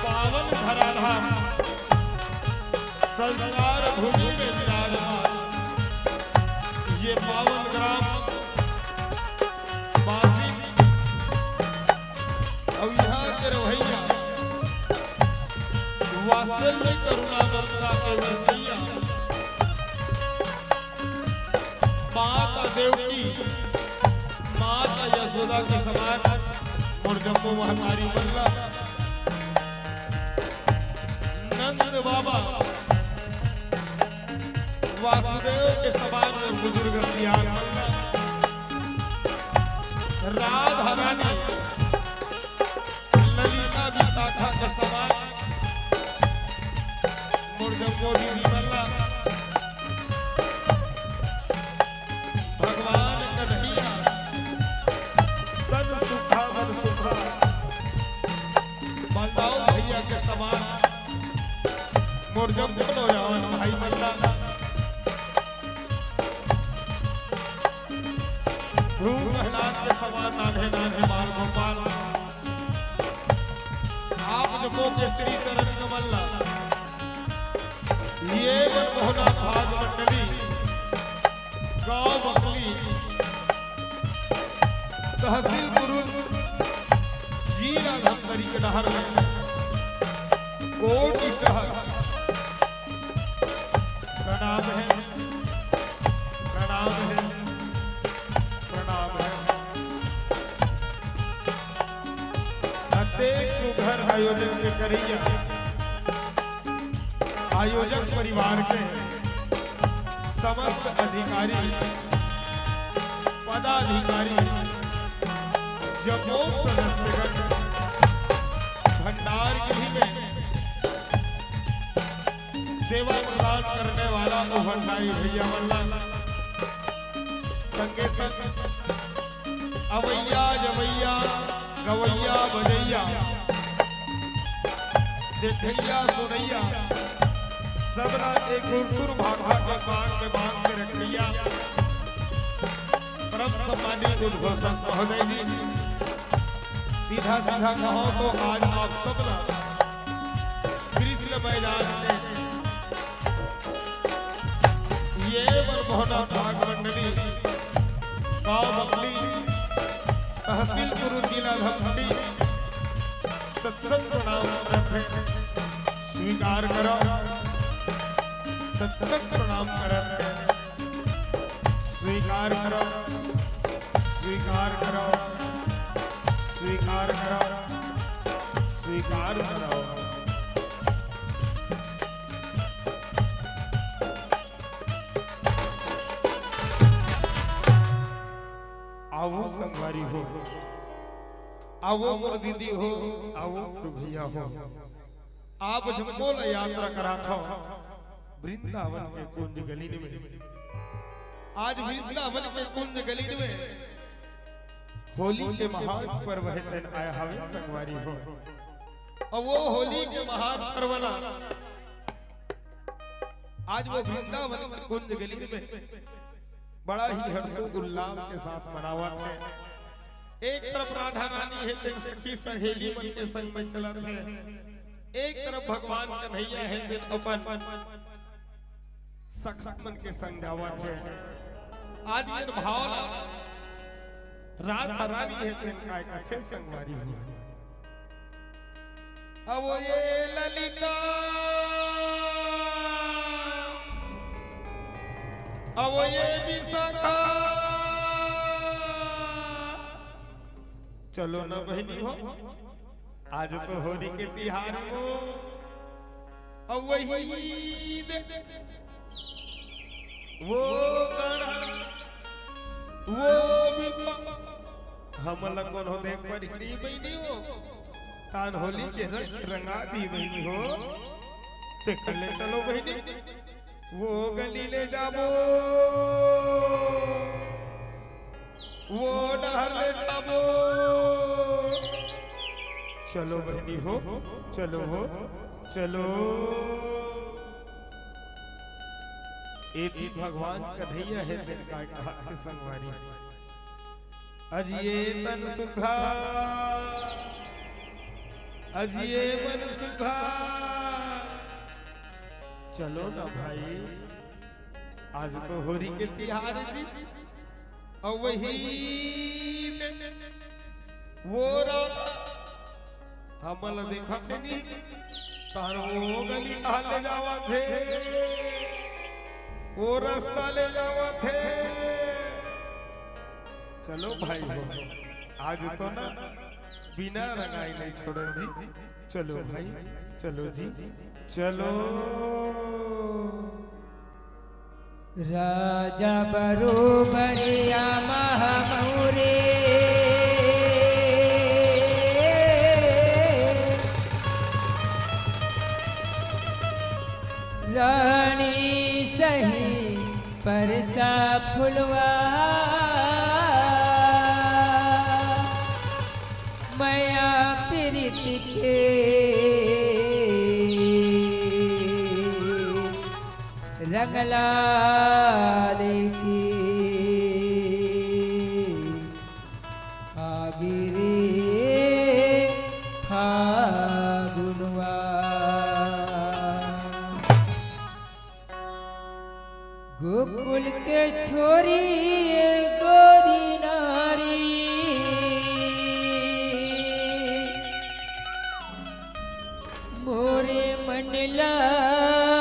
पावन धराधाम संस्कार भूमि में विराजमान ये पावन ग्राम बासी और यहाँ के रवैया वात्सल्य करुणा ममता के वसीया माता देवकी माता यशोदा के समान और जम्मू महतारी बल्ला नंद बाबा वासुदेव के समान बुजुर्ग सियान बल्ला राधा रानी ललिता विशाखा के समान और जम्मू दीदी बल्ला भगवान कन्हैया तन सुखा मन सुखा बंदाओ भैया के समान मोरजम बोलो यावन भाई बल्ला ध्रुव प्रहलाद के समान नाधे नाधे बाल गोपाल आप जम्मू के श्री चरण कमल्ला ये मनमोहना भाग मंडली गांव बकली तहसील गुरु जीरा धमकरी के नहर में कोटि शहर प्रणाम है प्रणाम है प्रणाम है। अत्येक सुघर आयोजन के करिया आयोजक परिवार के समस्त अधिकारी पदाधिकारी जम्मू सदस्यगण भंडारी पीढ़ी में सेवा प्रदान करने वाला वो भंडारी भैया मल्ला संगे संग अवैया जवैया गवैया बजैया देखैया सुनैया सबरा एक गुरतुर भागा के बांध में बांध के रख लिया। परम सम्मानित उद्घोषक महोदय जी सीधा सीधा कहो तो आज आप सब ना कृष्ण मैदान में ये मनमोहना भाग मंडली गांव मकली तहसील गुरु जिला धमली सत्संग प्रणाम रखे स्वीकार करो सत्संग प्रणाम करते स्वीकार करो स्वीकार करो स्वीकार करो स्वीकार करो। आओ संगवारी हो, आओ मोर दीदी हो, आओ भैया हो। आप जमको यात्रा करा था वृंदावन के कुंज गली में। आज वृंदावन के कुंज गली में होली के महान पर्व है दिन आया हवे संगवारी हो। और वो होली के महान पर्व ना आज वो वृंदावन के कुंज गली में बड़ा ही हर्षोल्लास के साथ मनावत है। एक तरफ राधा रानी है दिन सखी सहेली मन के संग में चलत है, एक तरफ भगवान कन्हैया है दिन अपन सखा मन के संग जावत है। आज ये भाव राधा रानी है दिन काय कथे संगवारी हो। अब ये ललिता अब ये विशाखा चलो ना बहनी हो आज तो होली के तिहार हो। अब वही वो गणा वो हम लगन हो देख पर ही बहनी हो तान होली के रंग रंगा दी बहनी हो। ते कल चलो बहनी वो गली ले जाबो वो डहर ले जाबो। चलो बहनी हो चलो हो चलो। एक ही भगवान कन्हैया है दिन का कहा के संगवारी। अजिए तन सुखा अजिए मन सुखा। चलो ना भाई आज तो होली के तिहार जी। और वही वो रात हमल देखा थे नी तार वो गली ले जावा थे वो रास्ता ले जावा थे। चलो भाई हो आज तो ना बिना रंगाई नहीं छोड़ो जी। चलो भाई चलो जी चलो। राजा बरोबरिया महामौरे रानी सही परसा फुलवा मया प्रीत के रंगलाल की आगिरे फागुनवा। गोकुल के छोरी गोरी नारी मोरे मन लावाए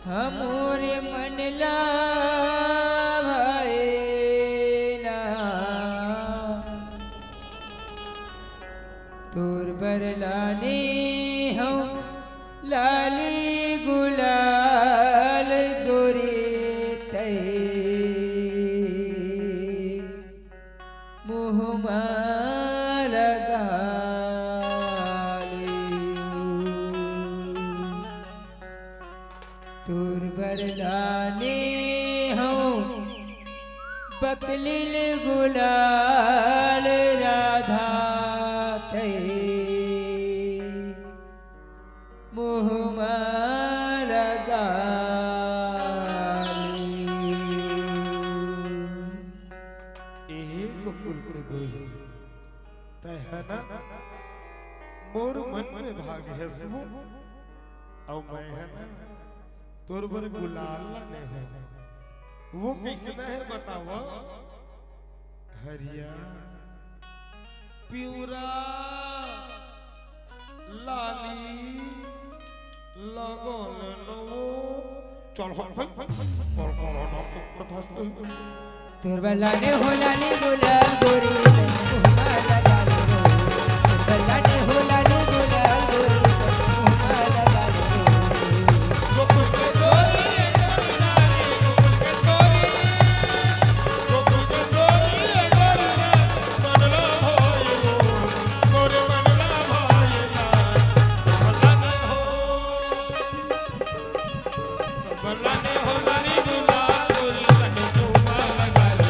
हमोरे मन लावाए ना तोर बरलाने हम लाली गुलाल गोरे तय बकलिल गुलाल राधा तई मुँह मोर मन में भाग है सो और मैं है ना तोर पर गुलाल ने है वो किसने है बताओ हरिया प्यूरा लाली लगन नो चल तोर बलाने हो लाली गुलाल गोरी मुहमा लगा लो तोर बलाने हो लाली गुलाल गोरी मुहमा लगा लो गोकुल के चोरी गोकुल के चोरी गोरी मनला भाई गोरे मनला भाई बल्लाने हो लाली गुलाल गोरी तने मुहमा लगा लो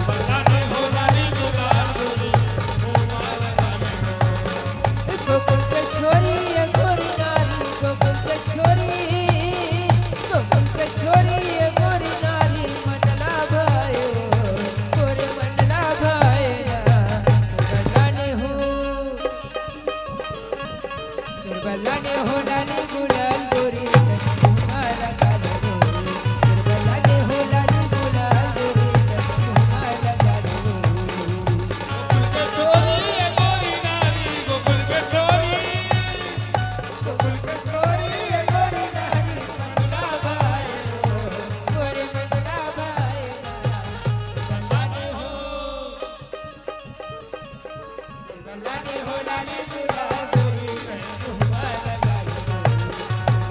बल्लाने हो लाली गुलाल गोरी मुहमा लगा लो गोकुल के छोरी ये गोरी नारी गोकुल के छोरी ये गोरी नारी मंडला भाई गोरे मंडला भाई बल्लाने हो लाली गुलाल गोरी मुहमा लगा लो बल्लाने हो लाली गुलाल गोरी मुहमा लगा लो गोकुल के चोरी ये गोरी नारी गोकुल के चोरी गोकुल के छोरी ये गोरी नारी मंडला भाई गोरे मंडला भाई बल्लाने हो लाली गुलाल गोरी मुहमा लगा लो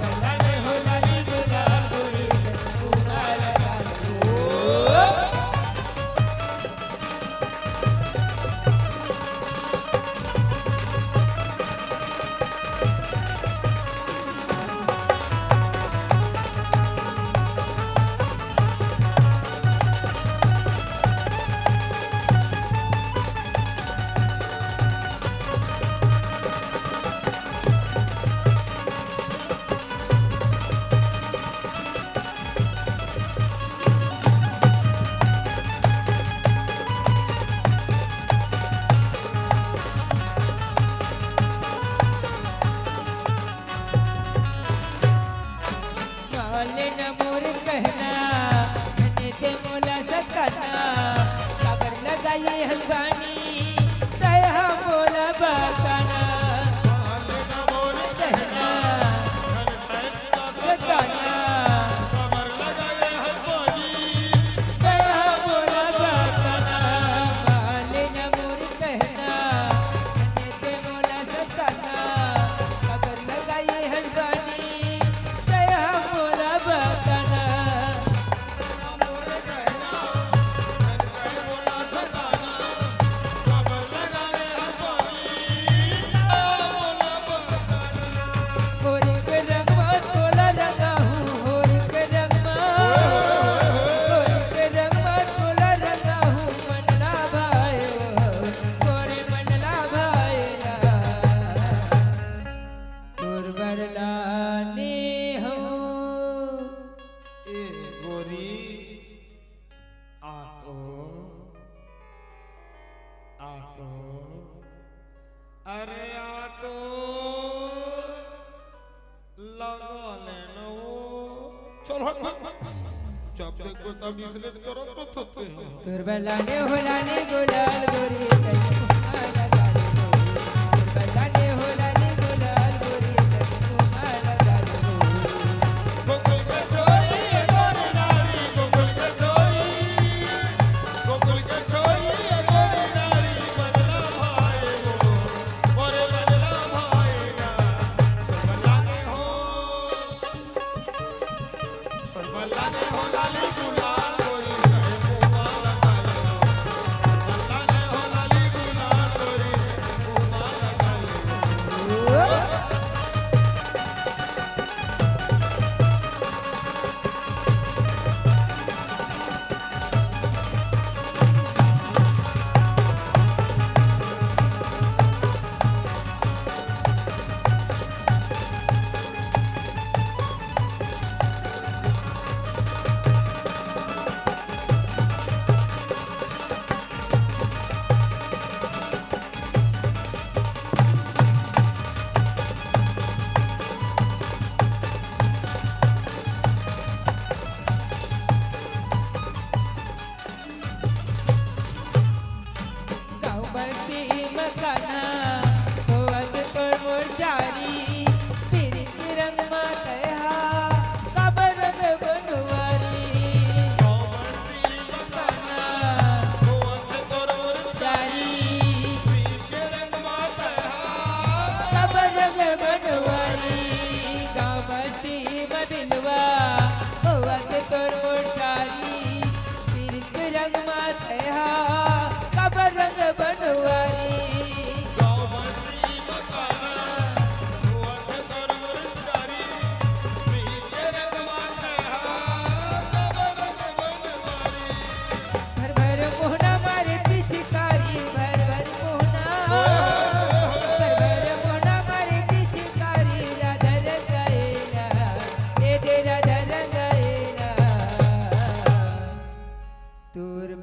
बल्लाने हो लाली गुलाल गोरी मुहमा लगा लो माले न मोर कहना धने ते मोला सकाना काबर लगाई हलवानी तया मोला बाकाना माले न मोर कहना सकाना कमर लगाए हलवानी तया मोला बाकाना माले न मोर कहना धने ते मोला सकाना काबर लगाई हलवानी तया मोला बाकाना होरी के रंगवा तोला रंगा हूँ होरी के रंगवा तोला रंगा हूँ मंडला भाई गोरे मंडला भाई तोर बरलाने हो ए गोरी आ तो अरे आ तो लगा लेना वो चल हट जब देखो तब इसलिए करो तो थकते हो तोर बरलाने हो लाली गुलाल गोरी मुहमा लगा लो तोर बरलाने हो लाली गुलाल गोरी मुहमा लगा लो गोकुल के चोरी ये गोरी नारी गोकुल के चोरी ये गोरी नारी मनला भाई वो मोरे मनला भाई ना बल्लाने हो लाली गुलाल गोरी मुहमा लगा लो बल्लाने हो लाली गुलाल गोरी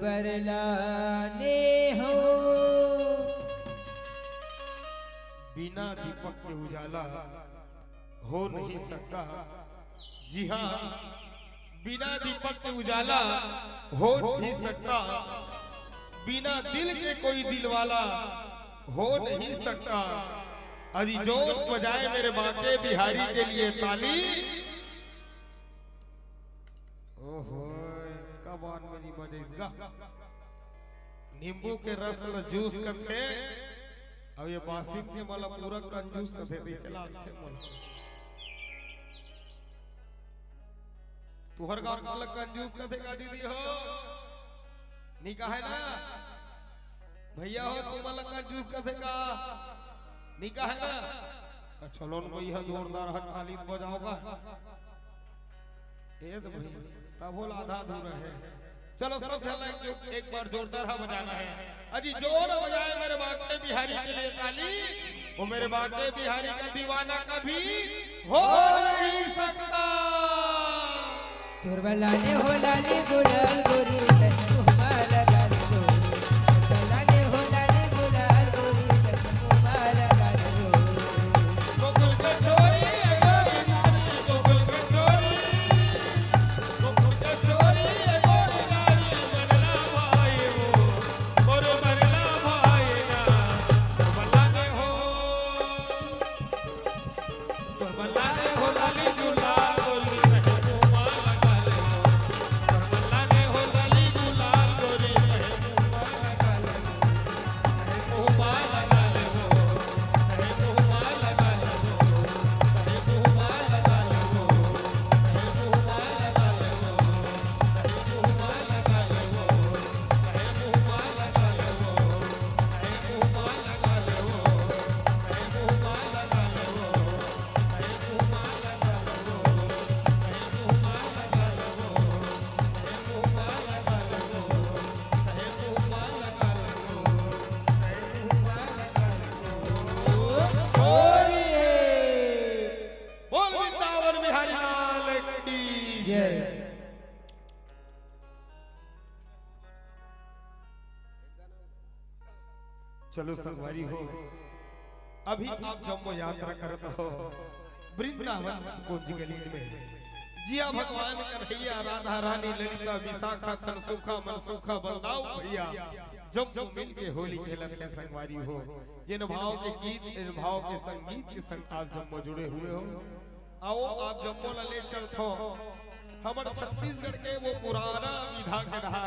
बरलाने हो। बिना दीपक के उजाला हो नहीं सकता। जी हाँ, बिना दीपक के उजाला हो नहीं सकता। बिना दिल के कोई दिल वाला हो नहीं सकता। अजी जोर बजाए मेरे बाके बिहारी के लिए ताली। ओहो कबान मेरी बजेगा। नींबू के रस ल जूस करते अब ये बासी से मला पूरा कंजूस करते दिसे लागते मला। तुहर गांव वाला कंजूस करते का दीदी हो निका है ना भैया हो तुम वाला कंजूस करते का निका है ना। चलो न भैया जोरदार हाथ ताली बजाओगा ये तो भैया तब बोल आधा अधूरा है। चलो सब चला एक बार जोरदार हा बजाना है। अजी जोर बजाए मेरे बाके बिहारी के लिए ताली। वो मेरे बाके बिहारी का दीवाना कभी हो नहीं सकता। तुरबलाने हो लाली गुलाल गोरी तन्नुमा लगा दो। तुरबलाने हो लाली गुलाल गोरी तन्नुमा लगा दो। गोकुल के छोरी गोरी नारी गोकुल के छोरी गोकुल के छोरी गोरी नारी बनला भाई वो और बनला भाई ना तुरबलाने हो लाली गुलाल गोरी तन्नुमा लगा दो। तुरबलाने हो लाली गुलाल गोरी तन्नुमा लगा दो। मुहमा लगा ले वो मुहमा लगा ले वो मुहमा लगा ले वो मुहमा लगा ले वो मुहमा लगा ले वो मुहमा लगा ले वो मुहमा लगा ले वो मुहमा लगा ले वो मुहमा लगा ले वो मुहमा लगा ले वो मुहमा लगा ले वो मुहमा लगा ले बोल वृंदावन बिहारी लाल की जय। चलो संगवारी हो अभी आप जम्मू यात्रा करते हो वृंदावन कुंज गली में। जिया भगवान कन्हैया राधा रानी ललिता विशाखा तनसुखा मनसुखा बलदाऊ भैया जम्मू मिल के होली खेलत है संगवारी हो। जिन भाव के गीत इन भाव के संगीत के संग आप जम्मू जुड़े हुए हो। आओ आप जम्मू ले चलते हो हमर छत्तीसगढ़ के वो पुराना विधा के रहा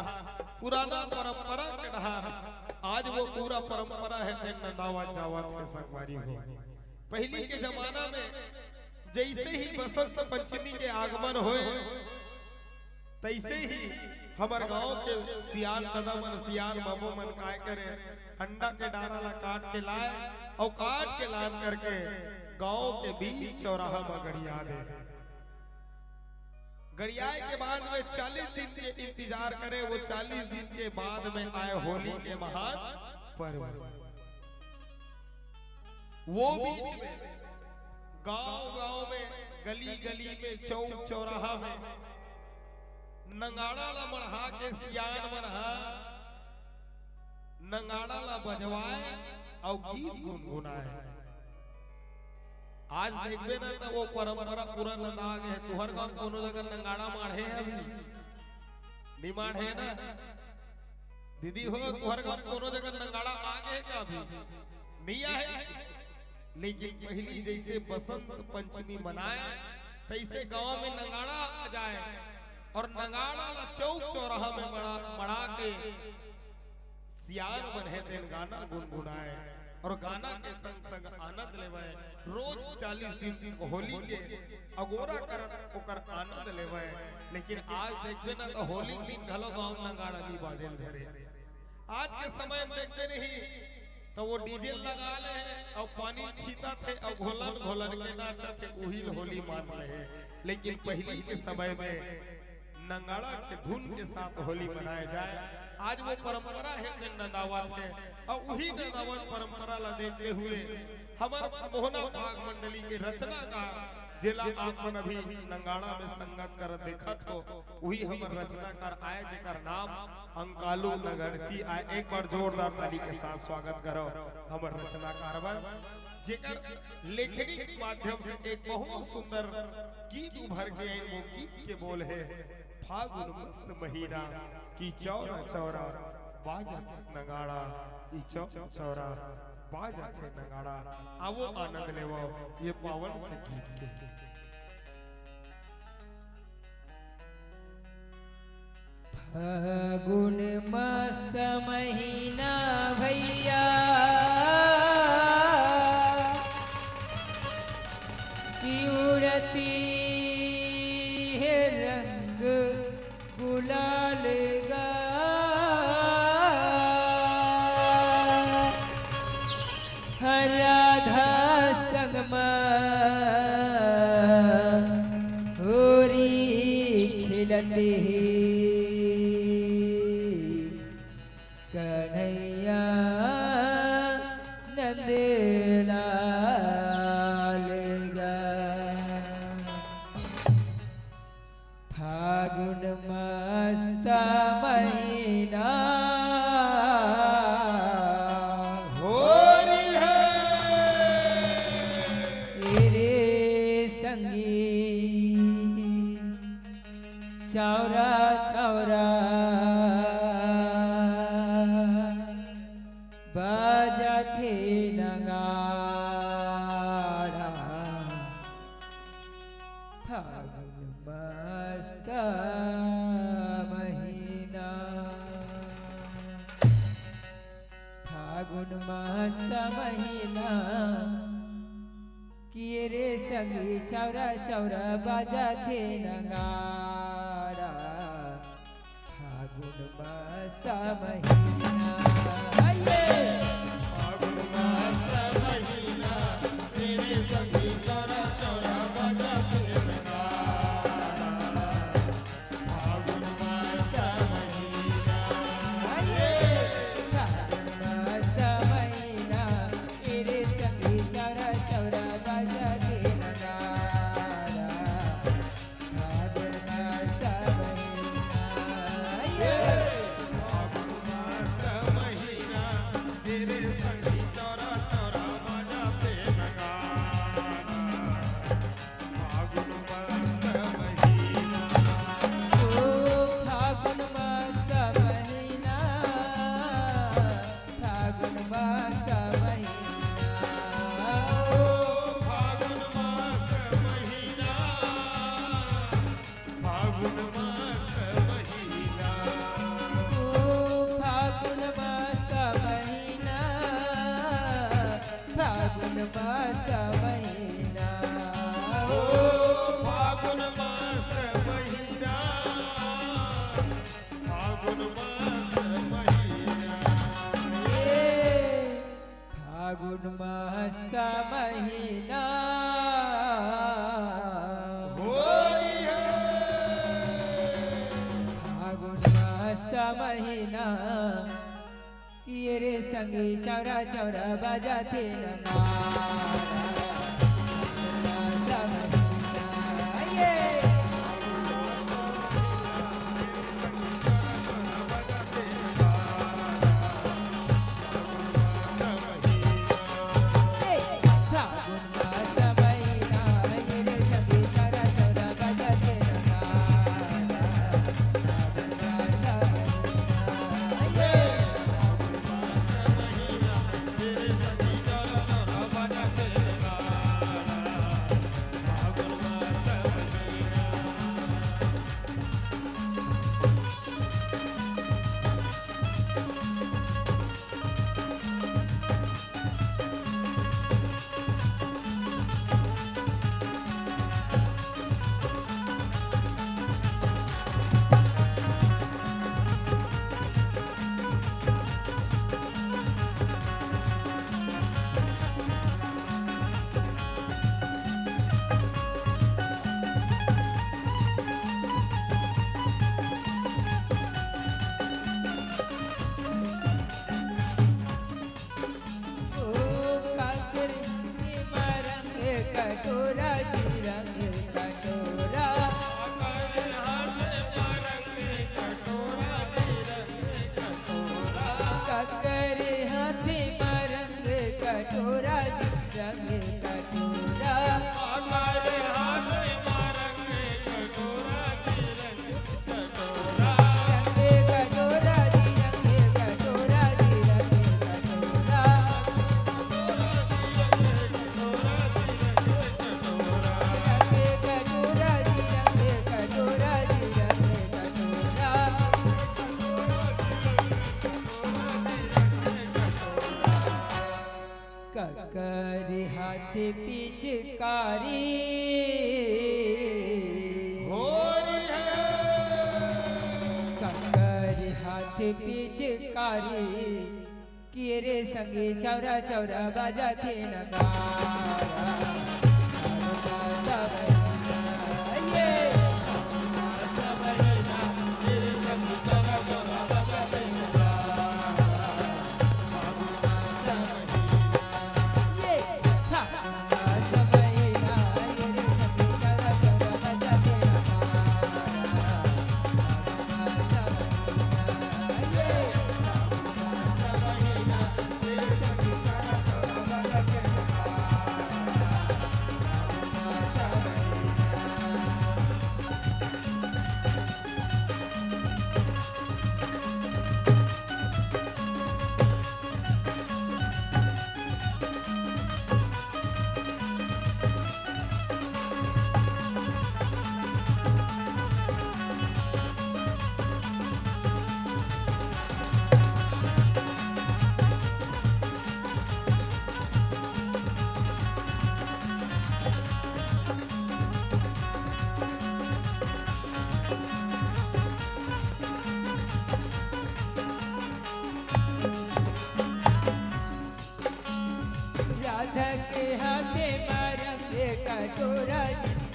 पुराना परंपरा के रहा। आज वो पूरा परंपरा है नंदावा जावत है संगवारी हो। पहली के जमाना में जैसे ही बसंत पंचमी के आगमन होए तैसे ही हमार गांव के सियान दादा मन सियान बाबू मन काय करे अंडा के डारा ला काट के लाए और काट के लान करके गांव के बीच चौराहा में गड़िया दे। गड़ियाए के बाद में 40 दिन के इंतजार करे। वो 40 दिन के बाद में आए होली के महान पर्व। वो बीच में गांव में गली गली में चौक चौराहा में नंगाड़ा ला मढ़ा के सियान मनहा नंगाड़ा ला बजवाए और गीत गुनगुनाए। आज देखबे ना तो वो परंपरा पूरा नंदाग है। तुहर गांव कोनो जगह नंगाड़ा माढ़े है अभी नहीं माढ़े ना दीदी हो। तुहर गांव कोनो जगह नंगाड़ा आगे है का अभी नहीं है। लेकिन पहली जैसे बसंत पंचमी मनाए तैसे गांव में नंगाड़ा आ जाए और नंगाड़ा ला चौक चौराहा में मड़ा के सियान बने दिन गाना गुनगुनाए और गाना के संग संग आनंद लेवे। रोज 40 दिन होली के अगोरा करत ओकर आनंद लेवे। लेकिन आज देखबे ना तो होली दिन घलो गांव नंगाड़ा नहीं बाजेल धरे। आज के समय में देखते नहीं तो वो डीजे लगा ले और पानी छीता थे और घोलन घोलन के नाचा थे वही होली मान रहे। लेकिन पहले के समय में नंगाड़ा के धुन के साथ होली मनाया जाए। आज वो परंपरा है कि नंदावत है और वही नंदावत परंपरा ला देखते हुए हमारे मोहना भाग मंडली के रचनाकार जिला आपन अभी नंगाड़ा में संगत कर देखा तो वही हमर रचनाकार आए जेकर नाम अंकालू नगरची आए। एक बार जोरदार ताली के साथ स्वागत करो हमर रचनाकार बर जेकर लेखनी के माध्यम से एक बहुत सुंदर गीत उभर के आए। वो गीत के बोल है फागुन मस्त महीना की चौरा चौरा बाजत नगाड़ा ई चौरा चौरा बाजत नगाड़ा। आवो आनंद लेवो ये पावन से गीत के। फागुन मस्त महीना भैया की उड़ती है रंग गुलाल गा राधा संगमा होरी खिलते कन्हैया नंद लाल गा। फागुन मस्त महीना चौरा चौरा बाजा थे नगाड़ा। फागुन मस्त महीना फागुन मस्त महीना किए रे संगी चौरा चौरा बाजा थे नगाड़ा। फागुन मस्त महीना फागुन मस्त महीना तेरे संगी चौरा चौरा बाजा थे नगाड़ा। फागुन मस्त महीना फागुन मस्त महीना तेरे संगी चौरा चौरा बाजा थे नगाड़ा। फागुन मस्त महीना तेरे संगी चौरा चौरा बाजते नगाड़ा। फागुन मस्त महीना ओ फागुन मस्त महीना फागुन मस्त महीना फागुन मस्त महीना फागुन मस्त महीना ओ फागुन मस्त महीना फागुन मस्त महीना ओ फागुन मस्त महीना फागुन मस्त महीना फागुन मस्त महीना होरी है फागुन मस्त महीना किए रे संगी चौरा चौरा बाजा थे नगाड़ा। मस्त महीना ये फागुन मस्त महीना किए रे संगी चौरा चौरा बाजा थे नगाड़ा। फागुन मस्त महीना ये पिचकारी हो रही है कंकर हाथ पिचकारी किए रे संगे चौरा चौरा बजाते नगारा राधा के हाथे रंगे कटोरा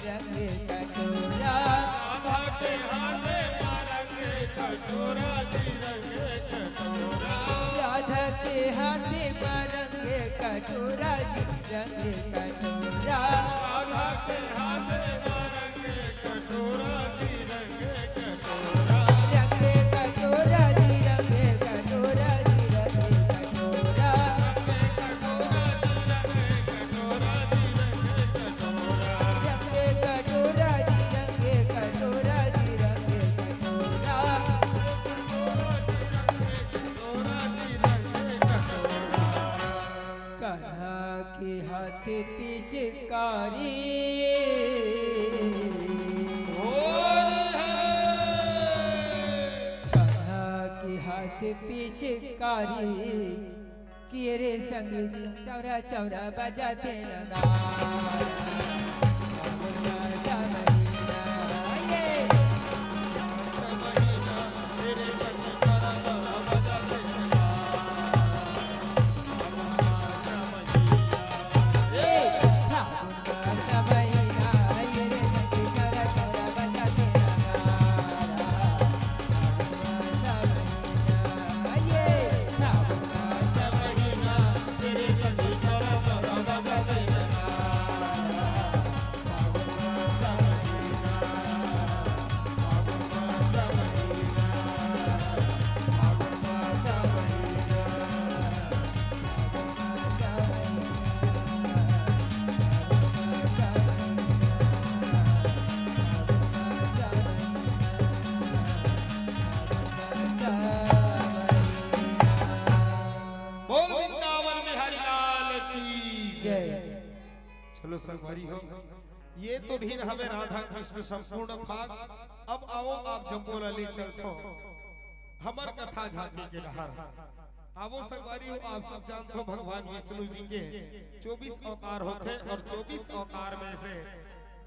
रंगे कटोरा राधा के हाथे रंगे कटोरा रंगे कटोरा राधा के हाथे रंगे कटोरा रंगे कटोरा राधा के हाथे रंगे कटोरा रंगे कटोरा रंगे कटोरा रंगे कटोरा रंगे कटोरा रंगे कटोरा रंगे कटोरा रंगे कटोरा कन्हा के हाथ पिचकारी कन्हा के हाथ पिचकारी किए रे संग चौरा चौरा बजाते नगारा बोल वृंदावन बिहारी लाल की जय। चलो संगवारी हो, ये तो भी हमें राधा कृष्ण संपूर्ण भाग। अब आओ आप जम्बो ले चलतो हमर कथा झांकी के डहार। आवो संगवारी हो, आप सब जानते हो भगवान विष्णु जी के 24 अवतार होते और 24 अवतार में से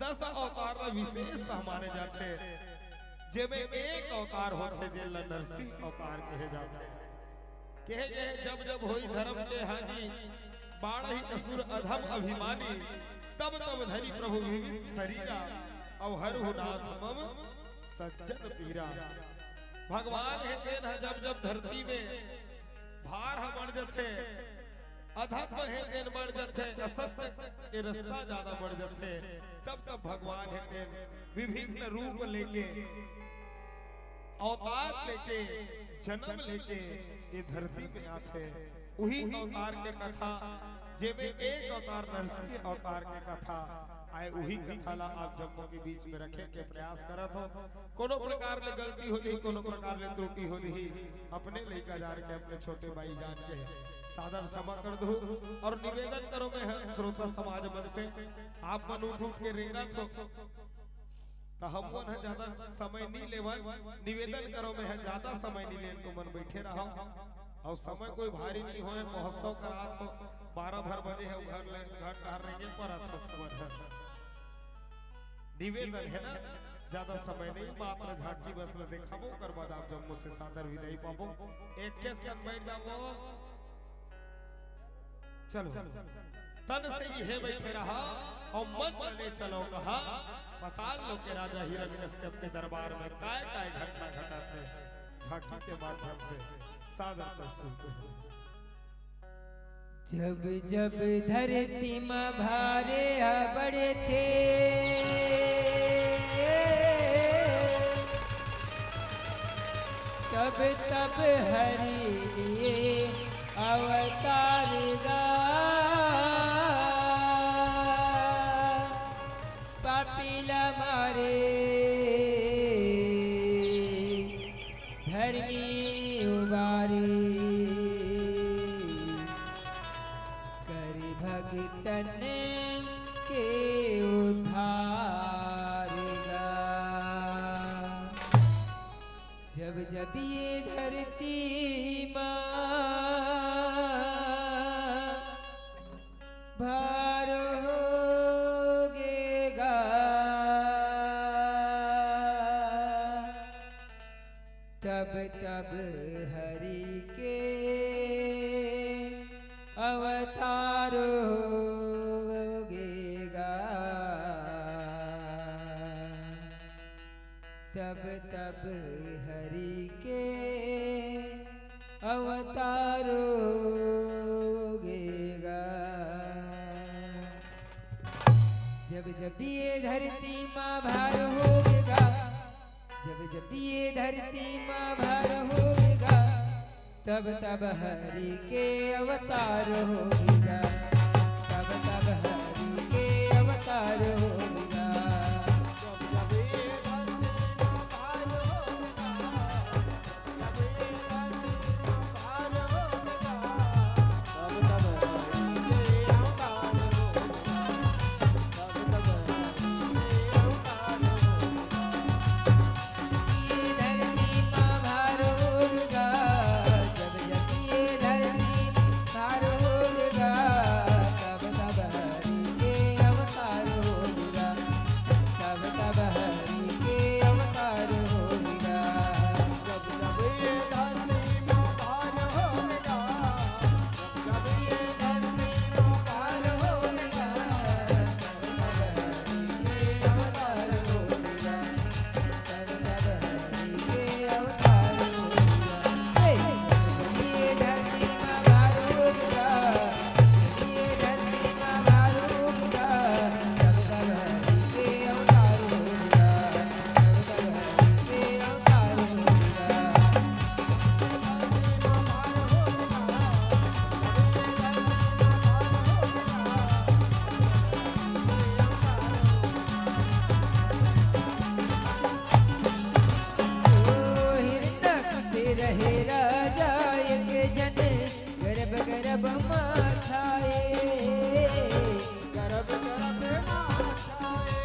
10 अवतार विशेष हमारे जाते, जेमे एक अवतार होते जे नरसिंह अवतार कहे जाते। कहे गए जब जब होई धर्म के हानि बाढ़ ही असुर अधम अभिमानी, तब तब धरी प्रभु विविध शरीरा अवहर हो नाथ मम सज्जन पीरा। भगवान है तेन जब जब धरती में भार बढ़ जाते, अधम है तेन बढ़ जाते, असत्य के रास्ता ज्यादा बढ़ जाते, तब तब भगवान है तेन विभिन्न रूप लेके अवतार लेके जन्म लेके ये धरती में आते। वही अवतार के कथा जेमे एक अवतार नरसिंह अवतार के कथा आए, वही कथा ला आप जम्मू के बीच में रखे के प्रयास करत हो। कोनो प्रकार ले गलती हो दी, कोनो प्रकार ले त्रुटि हो दी, अपने लेकर जा के अपने छोटे भाई जान के सादर क्षमा कर दो। और निवेदन करो मैं श्रोता समाज मन से, आप मन उठ उठ के रेंगत हो तो हम मन ज्यादा समय नहीं लेवन। निवेदन करो मैं ज्यादा समय नहीं ले, तो मन बैठे रहो और समय कोई भारी नहीं होए, महोत्सव करात हो 12 भर बजे है घर ले घर टहरने के पर अथवा है निवेदन है ना ज्यादा समय नहीं मात्र झांकी बस ले दिखाबो कर बाद आप जम्मू से सादर विदाई पाबो एक केस के बैठ जाओ चलो तन से ही है बैठे रहा और मन में ले चलो कहा पताल लोग के राजा हिरण्यकश्यप के दरबार में काय काय घटना घटा थे झांकी के माध्यम से सादर प्रस्तुत है। जब जब धरती में भारे बड़े थे तब तब हरि लिए अवतार गा पापीला मारे धर्मी उबारे भगतन के उद्धार गा। जब जब ये धरती माँ भार होगेगा तब तब हरि के अवतार होगेगा तब तब हरि के अवतार होगेगा। जब जब ये धरती माँ भार होगेगा जब जब ये धरती माँ भार होगेगा तब तब हरि के अवतार होगा तब तब हरि के अवतार होगा। रहे राजा एक जन गर्भ गर्भ माँ छाए गर्भ गर्भ माँ छाए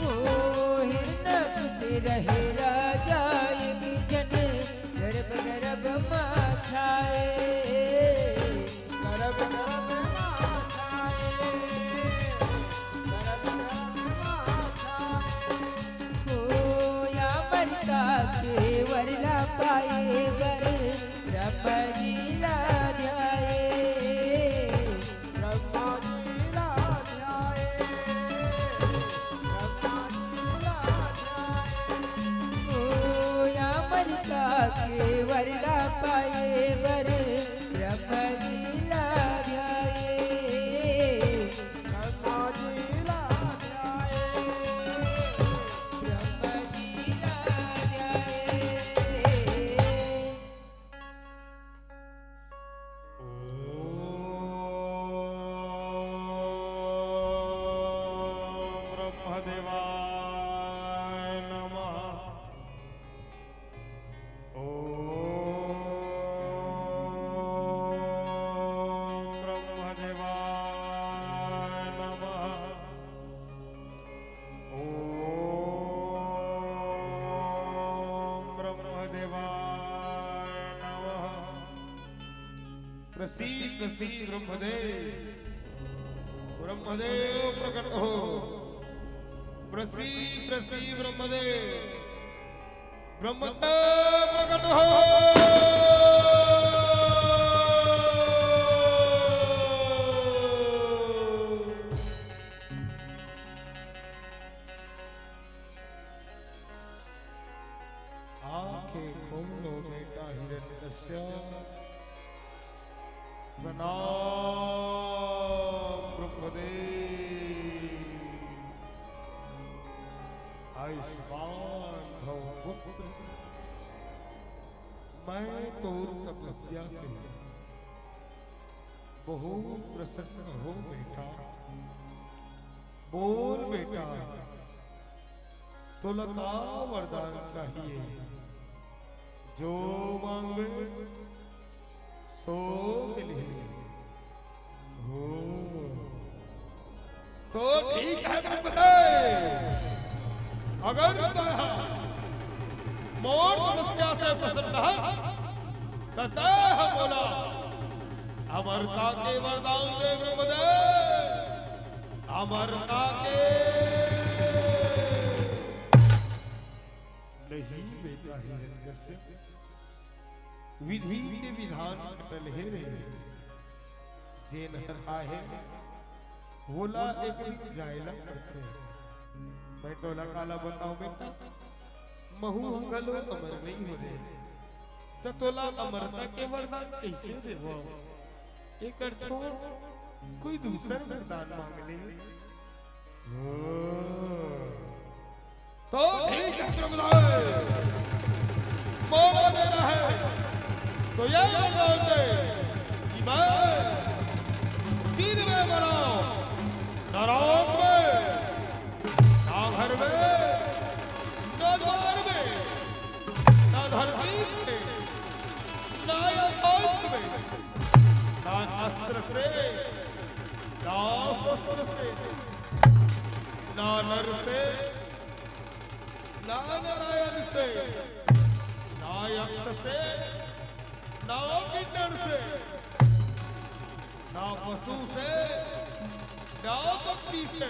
ओ हिरण्यक से रहे राजा एक जन गर्भ गर्भ माँ छाए गर्भ गर्भ माँ छाए गर्भ के वरला पाए बर ब्रह्मा जी ला ध्याए ब्रह्मा जी ला ध्याए ब्रह्मा जी ला ध्याए ओ या मरिका के वरला पाए बर ब्रह्मा जी ला ध्याए ब्रह्मा जी ला ध्याए ब्रह्मा जी ला प्रसीद प्रसीद ब्रह्मदेव ब्रह्मदेव प्रकट हो प्रसीद प्रसीद ब्रह्मदेव ब्रह्मदेव प्रकट हो आंखें खोलो बेटा हिरण्यकश्यप प्रणाम ब्रह्मदेव आयुष्मान भव पुत्र मैं तो तपस्या से बहुत प्रसन्न हो बेटा बोल बेटा तो लगा वरदान चाहिए जो मांगे सो मिले हो तो ठीक है ब्रह्मदेव अगर मोर तपस्या से प्रसन्न है तथा बोला अमरता के वरदान दे ब्रह्मदेव अमरता के नहीं बेटा हिरण्यकश्यप विधि के विधान कटल है रे जे नहर है होला एक दिन जायला करते मैं तो काला बताऊं बेटा महू हंगलो अमर नहीं हो रे तो तोला अमरता के वरदान कैसे देवो एक छोड़ कोई दूसरा वरदान मांग ले तो ठीक है ब्रह्मदेव बोला मेरा है तो ये वरदान दे कि मैं दिन में बनाओ न रात में ना घर में न द्वार में न धरती में न आकाश में न अस्त्र से न शस्त्र से न नर से न नारायण से न यक्ष से न किन्नर से न पशु से न पक्षी से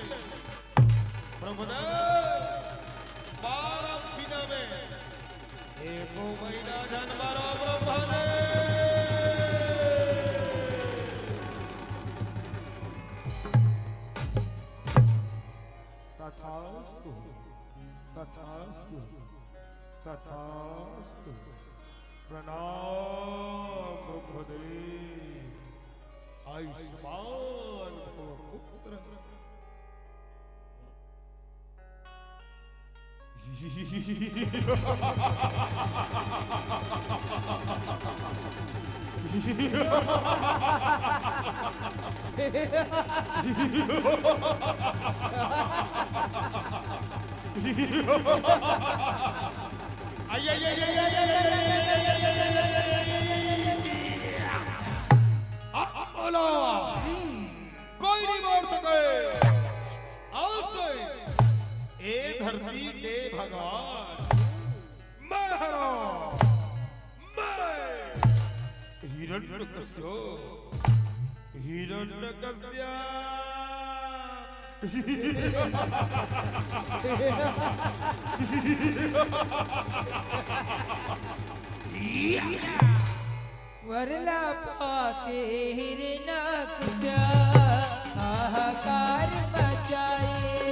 ब्रह्मदेव 12 महीना में एको महीना जन्मारा तथास्तु तथास्तु तथास्तु प्रणाम ब्रह्मदेव आयुष्मान भव पुत्र बोलो कोई नहीं बोल सके आज से ए धरती के भगवान मैं हरा मैं वरला पाके हिरण्यकश्यप हाहाकार मचाए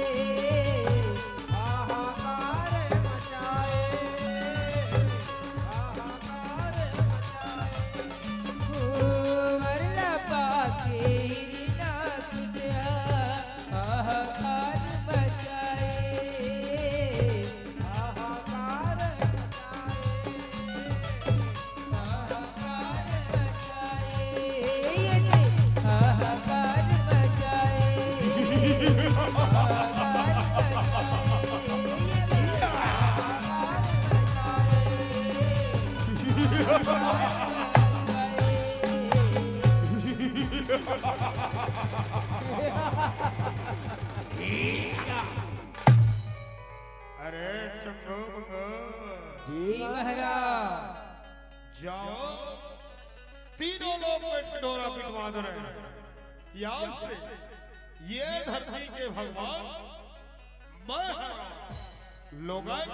वरला पाके हिरण्यकश्यप हाहाकार मचाए अरे चंगो जी महाराज जाओ तीनों लोग में ढोरा पिटवा दे रहे हैं कि आज से ये धरती के भगवान मैं हरा लोगन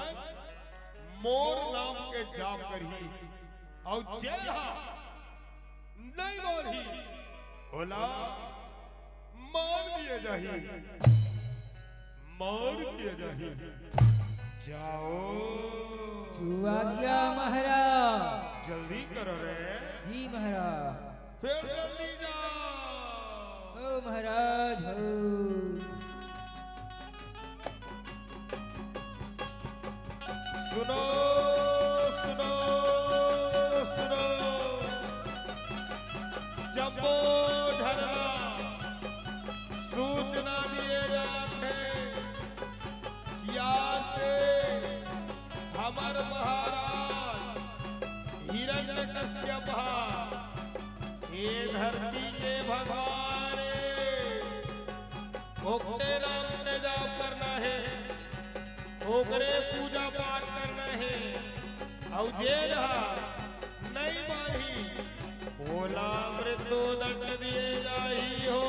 मोर नाम के जाप करही और जय नहीं मानही बोला मान दिए जाही मान दिए जाही जाओ जुआ क्या महाराज? जल्दी करो रे जी महाराज। फिर जल्दी जाओ हो महाराज हो। सुनो सुनो सुनो जम्बो धरना सूचना दिए जाते यहाँ से हमर महाराज हिरण्यकश्यप ये धरती के भगवान ओकरे नाम ने जाप करना है ओकरे पूजा पाठ करना है और जे रहा नहीं मानी बोला मृत्यु दंड दिए जाई हो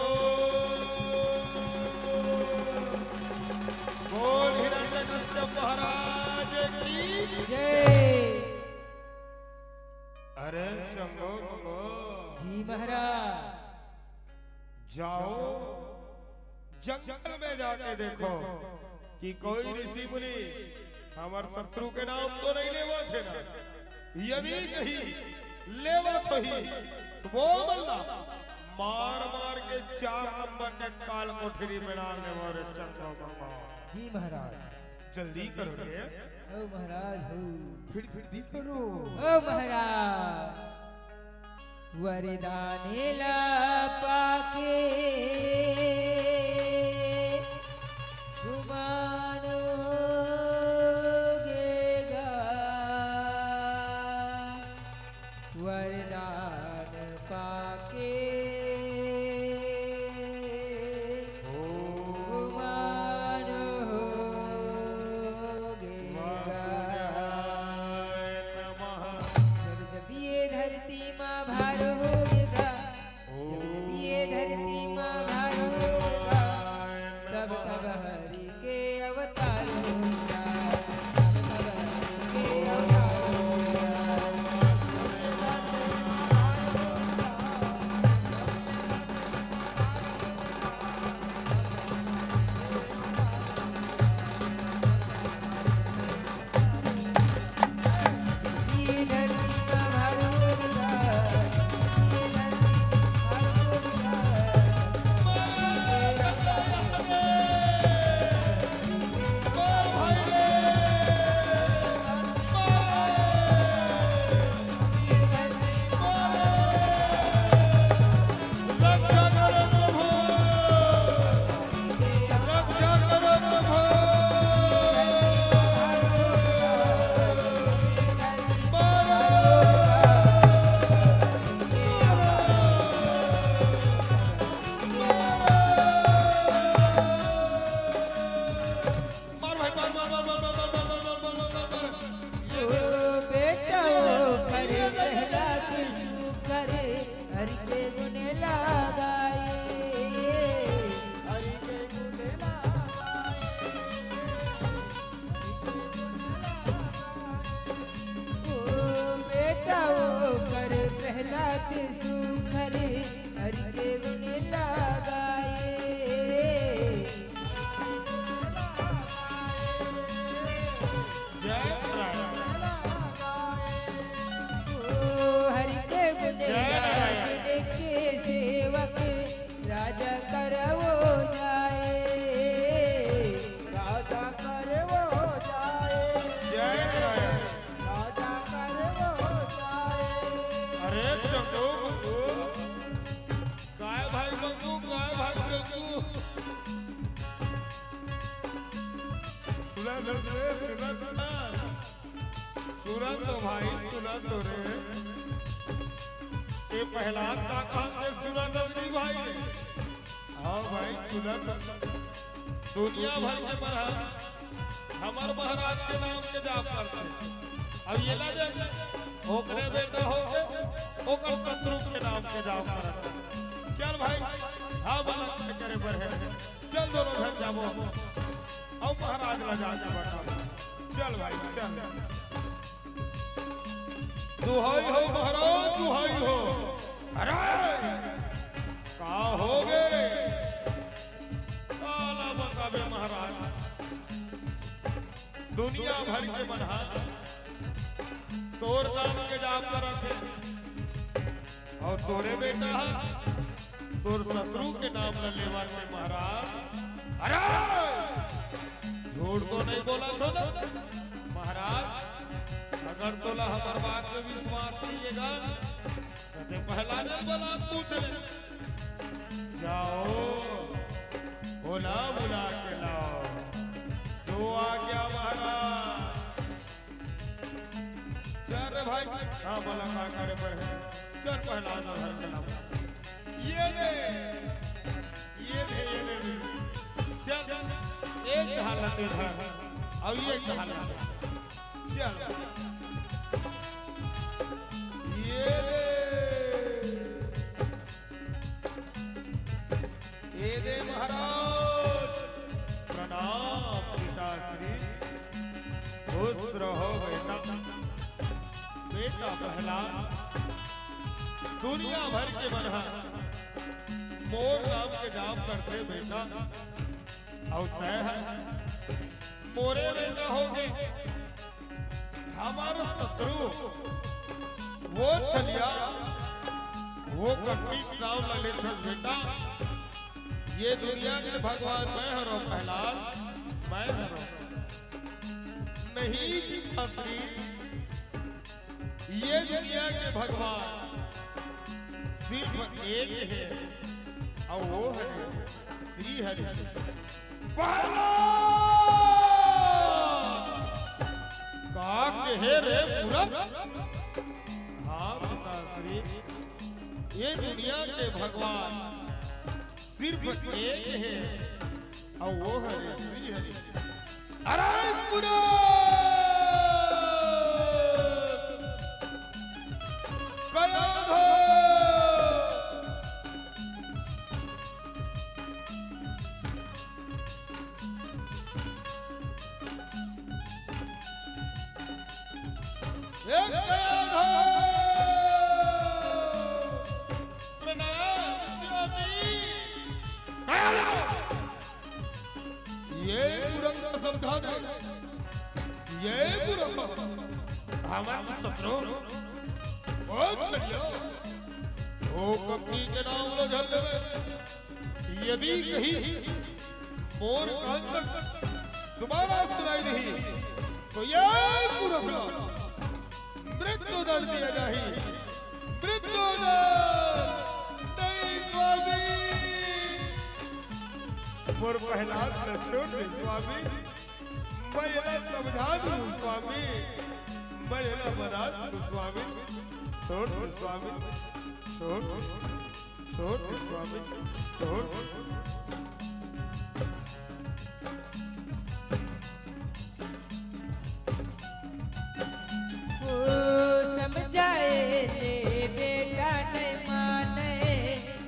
बोल हिरण्यकश्यप महाराज की जय। अरे चंगो मंगो जी महाराज। जाओ जंगल में जाके देखो कि कोई ऋषि मुनि हमार शत्रु के नाम तो नहीं लेवा थे ना यदि कहीं लेवा थी तो वो मल्ला मार मार के 4 नंबर के काल कोठरी में डाल दे मोरे चंगो मंगो। जी महाराज। जल्दी करो रे ओ महाराज हो। फिर जल्दी करो ओ महाराज। वरदाने ला पाके गुमान होगेगा। वरदान पाके गुमान होगेगा। जब जब ये धरती माँ भार होगा, जब जब ये धरती माँ भार होगा, तब तब हरि के अवतार होगा, तब तब हरि के अवतार होगा। ये धरती माँ भार होगा, ये धरती माँ भार होगा। रक्षा करो प्रभु रक्षा करो प्रभु मार भाई मार मार मार मार मार मार मार मार मार मार मार ओ बेटा ओ करे कहला किसु करे हरि के गुण लगाए। हरि के गुण लगाए। ओ बेटा ओ करे कहला किसु करे हरि के गुण लगाए। जय ओ हरि के गुण गाए के सेवक राजा करवो जाए। राजा करवो जाए। जय नारायण राजा करवो जाए। अरे चंगो मंगू काय भाई मंगू काय भाई मंगू सुना रे सुना सुना तो भाई सुना तो रे ये पहला का काम ने सुना दलदी भाई ने हाँ भाई सुना तो दुनिया भर के महाराज हमार महाराज के नाम के जाप करते अब ये ला ओकरे बेटा हो के ओकर शत्रु के नाम के जाप करत चल भाई हाँ वाला करे पर है चल दोनों धन जाबो और महाराज ला जाके बैठा चल भाई चल दुहाई हो महाराज दुहाई हो अरे का हो गए काला बतावे महाराज दुनिया भर के मनहा तोर नाम के जाप करत है और तोरे बेटा तोर शत्रु के नाम न लेवा के महाराज अरे झूठ तो नहीं बोला तो ना महाराज अगर तोला हमार बात में विश्वास कीजिएगा तो पहला दिन बोला पूछ ले जाओ बोला बुला के लाओ जो आ गया महाराज चल रे भाई हाँ बोला का करे पर है चल पहला घर के नाम ये दे चल एक हालत है अब ये हालत चल ये दे महाराज प्रणाम पिताश्री खुश रहो बेटा बेटा पहला दुनिया भर के मनहा मोर नाम के जाप करते बेटा और तय है मोरे बेटा हो गए हमारा शत्रु वो छलिया वो कटी नाम ललित बेटा ये दुनिया के भगवान मैं हरो प्रहलाद मैं हरो नहीं की फसरी ये दुनिया के भगवान सिर्फ एक है और वो है श्री हरि का कहे रे पूरा हाँ पिताश्री ये दुनिया के भगवान सिर्फ एक है और वो है श्री हरि अरे पूरा कया हो एक कया हो प्रणाम स्वामी ये पूरा का समझान है ये पूरा हमारे शत्रु ओ छड़ियो ओ कपनी के नाम लो झल देवे यदि कहीं मोर कान तक दोबारा सुनाई नहीं तो ये पूरा मृत्यु दंड दिया जाए मृत्यु दंड नहीं स्वामी मोर प्रहलाद न छोड़ दे स्वामी मैं ये समझा दूं स्वामी मैं ये बना दूं स्वामी छोड़ दो स्वामी छोड़ दो स्वामी छोड़ समझाए ले बेटा नहीं माने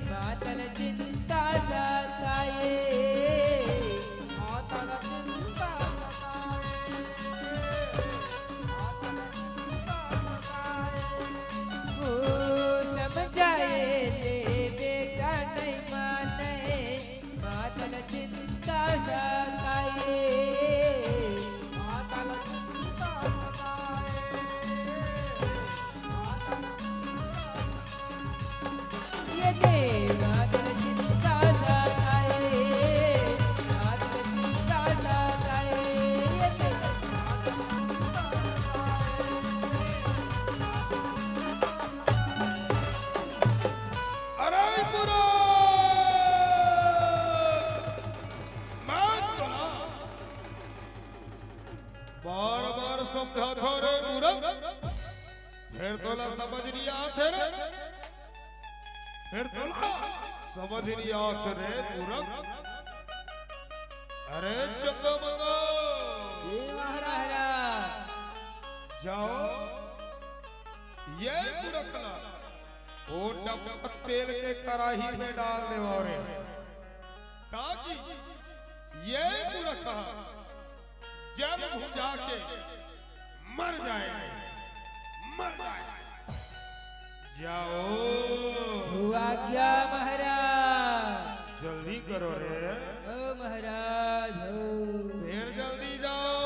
बादल चिंता सताए समझाए ले बेटा नहीं माने बादल चिंता सताए बार बार समझा था रे मूर्ख फिर तोला समझ नहीं आते रे फिर तोला समझ नहीं आते रे मूर्ख अरे चंद्रमंगा महाराज जाओ ये बुरखला वो डब्बा तेल के कढ़ाई में डाल दे और ताकि ये बुरखा जब भुजा के मर जाए जाओ हुआ क्या महाराज? जल्दी करो रे ओ महाराज हो, फिर जल्दी जाओ।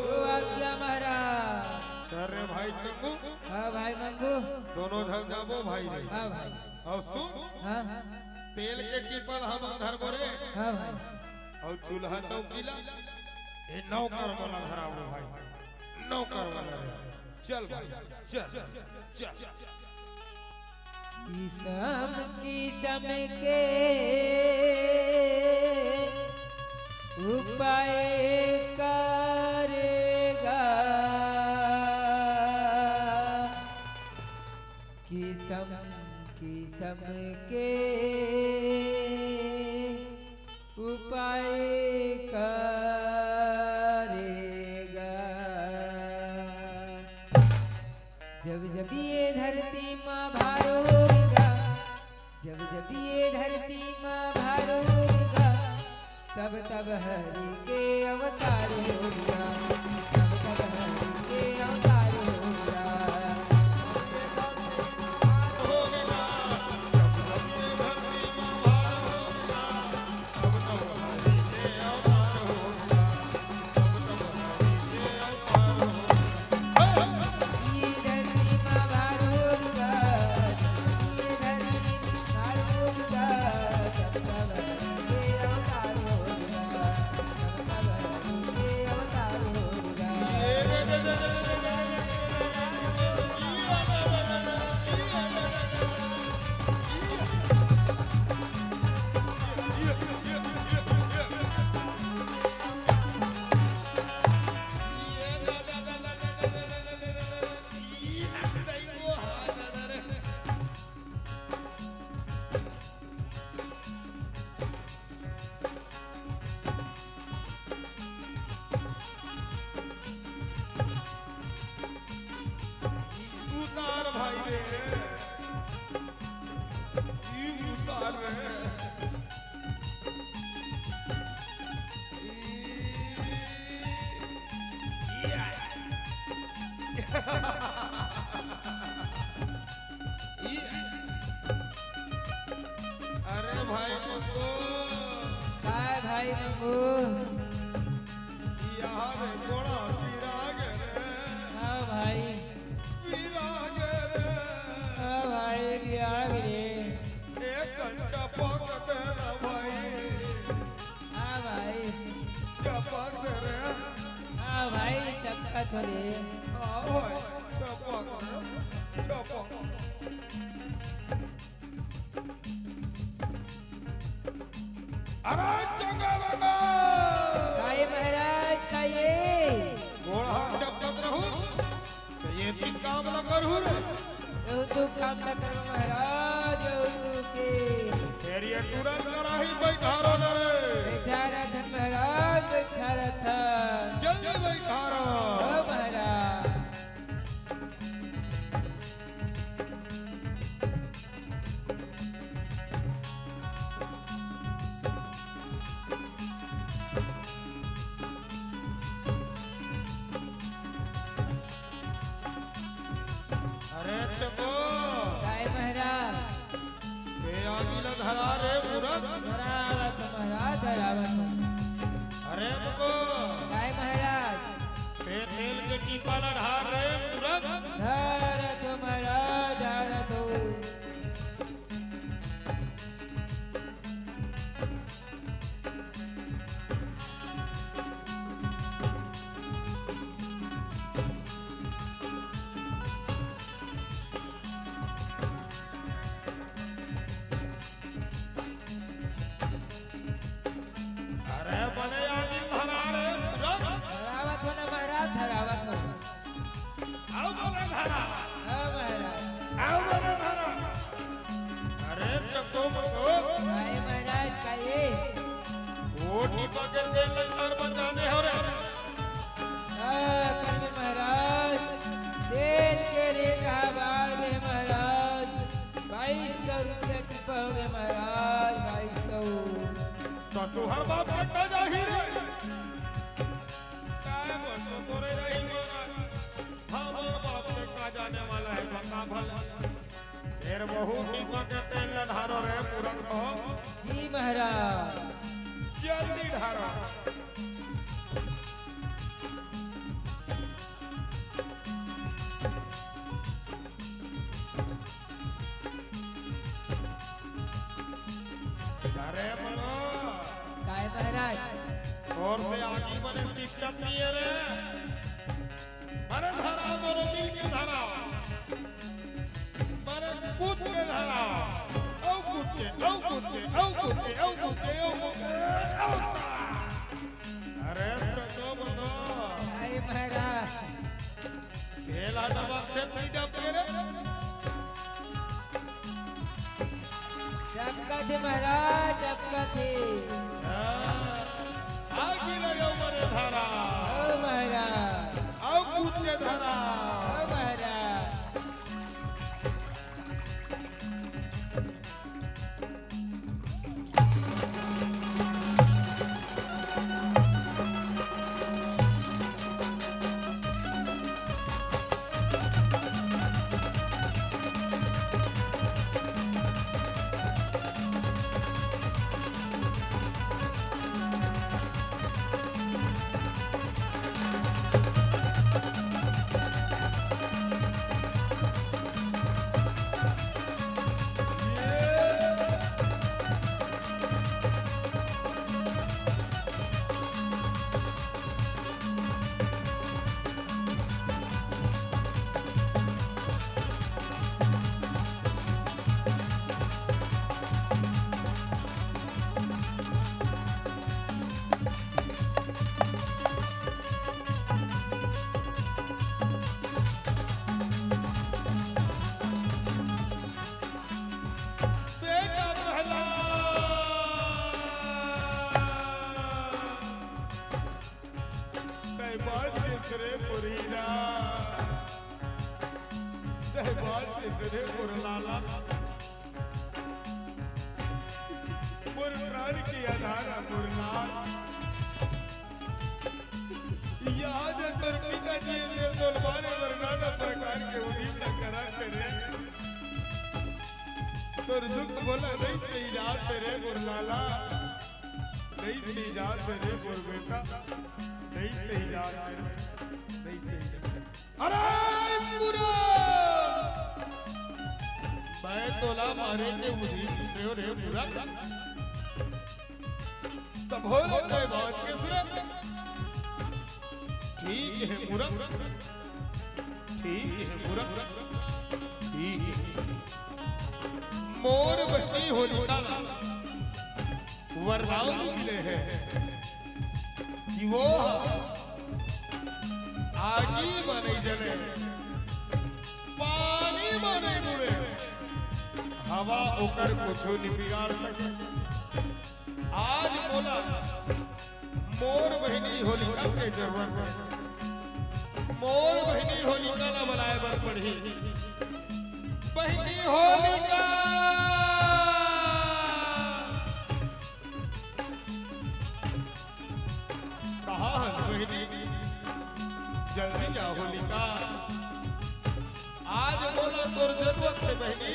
हुआ क्या महाराज? चल रे भाई चंगू, हाँ भाई मंगू, दोनों धर जाबो भाई रे। हाँ भाई, और सुन हाँ तेल के टिपल हम अंधर बोरे हाँ भाई, और चूल्हा चौकीला ये नौकर वाला धराबो भाई, नौकर वाला रे। चल भाई चल चल किसम के उपाय करेगा, किसम के उपाय करेगा। जब जब ये धरती माँ भार होगा, जब जब ये धरती माँ भार होगा, तब तब हरि के अवतार होगा, तब तब हरि के अवतार होगा। ये धरती माँ भार होगा, ये धरती भार होगा, तब तब हरि के अवतार होगा, तब तब हरि के अवतार होगा। उतार भाई रे, ये उतार रे। अरे भाई मंगो, काय भाई मंगू, यहाँ रे घोड़ा पिराग रे, हाँ भाई, पिराग रे। हाँ भाई बियाग रे, एक घंटा पक देना भाई, हाँ भाई, चपक दे रे। हाँ भाई चपका थोड़े, हाँ भाई चपक रे, चपक। अरे चंगा लगा खाइए महाराज खाइए। घोड़ा चपचप रहू तो ये भी काम न करू रे। तू काम न कर महाराज के फिर ये तुरंत कराही बैठा रहो न रे, बैठा रहा था महाराज, बैठा रहा था। जल्दी बैठा ओ रहो। महाराज, अरे चपो काय महाराज, ये आगिला धरा रे मुरत। धरावत महाराज, धरावत। अरे मुको काय महाराज, ये तेल के टीपा लढ़ा रे मुरत। धरत महाराज, धरत। अरे बने आगिल धरा रे मुरत। धरावत हो ना महाराज, धरावत हो। जोर से आगे बने शिक्षक नहीं है रे। अरे धरा दोनों मिल के धरा, अरे कूद के धरा, औ कूद के, औ कूद के, औ कूद के, औ कूद के, औ कूद के, औ ता। अरे चलो बंदो, आए महाराज खेला डबक से नहीं डब के रे। डबका थे महाराज, डबका थे। आगे लगे मरे धरा, ओ महाराज, औ कूद के धरा। ओ महाराज। बेटा प्रहलाद, तैबाज के सिरे पुरीना, तैबाज के सिरे पुरलाला, पुर प्राण की आधारा पुरलाल। याद है तुर पिताजी ने तोलवारे वरनाना प्रकार के उन्हीं न करा करे। तुर दुख बोला नहीं सही जात तेरे पुरलाला, नहीं सही जात तेरे पुर बेटा, नहीं सही जात तेरे, नहीं सही जात। अरे पूरा मैं तोला मारे के उसी रे रे पूरा तब हो लगता है बात के सिरे। ठीक है पूरा, ठीक है पूरा, ठीक है। मोर बहनी होलिका वरदान मिले हैं कि वो आगी बने जले, पानी बने मुड़े, हवा ओकर कुछ नहीं बिगाड़ सके। आज बोला मोर बहनी होलिका के जरूरत है, मोर बहनी होलिका ला बुलाए बर पड़ी। बहनी होलिका कहाँ है बहनी, जल्दी आ होलिका। आज बोला तोर जरूरत है बहनी,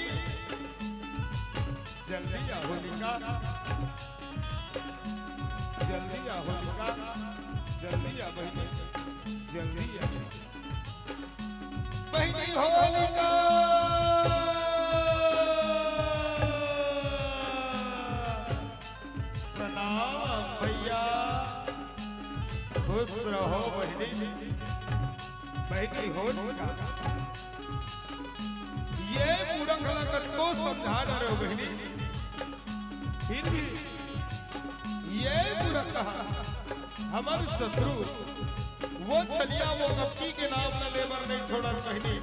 जल्दी आ होलिका, जल्दी आ होलिका, जल्दी आ बहनी, जल्दी आ बहनी होलिका। प्रणाम भैया, खुश रहो बहनी, बहनी होलिका। ये पूरा कलाकार को समझा रहे हो बहनी, फिर भी ये पूरा कहा हमारे शत्रु वो छलिया वो कपटी के नाम न लेबर नहीं छोड़ा बहनी।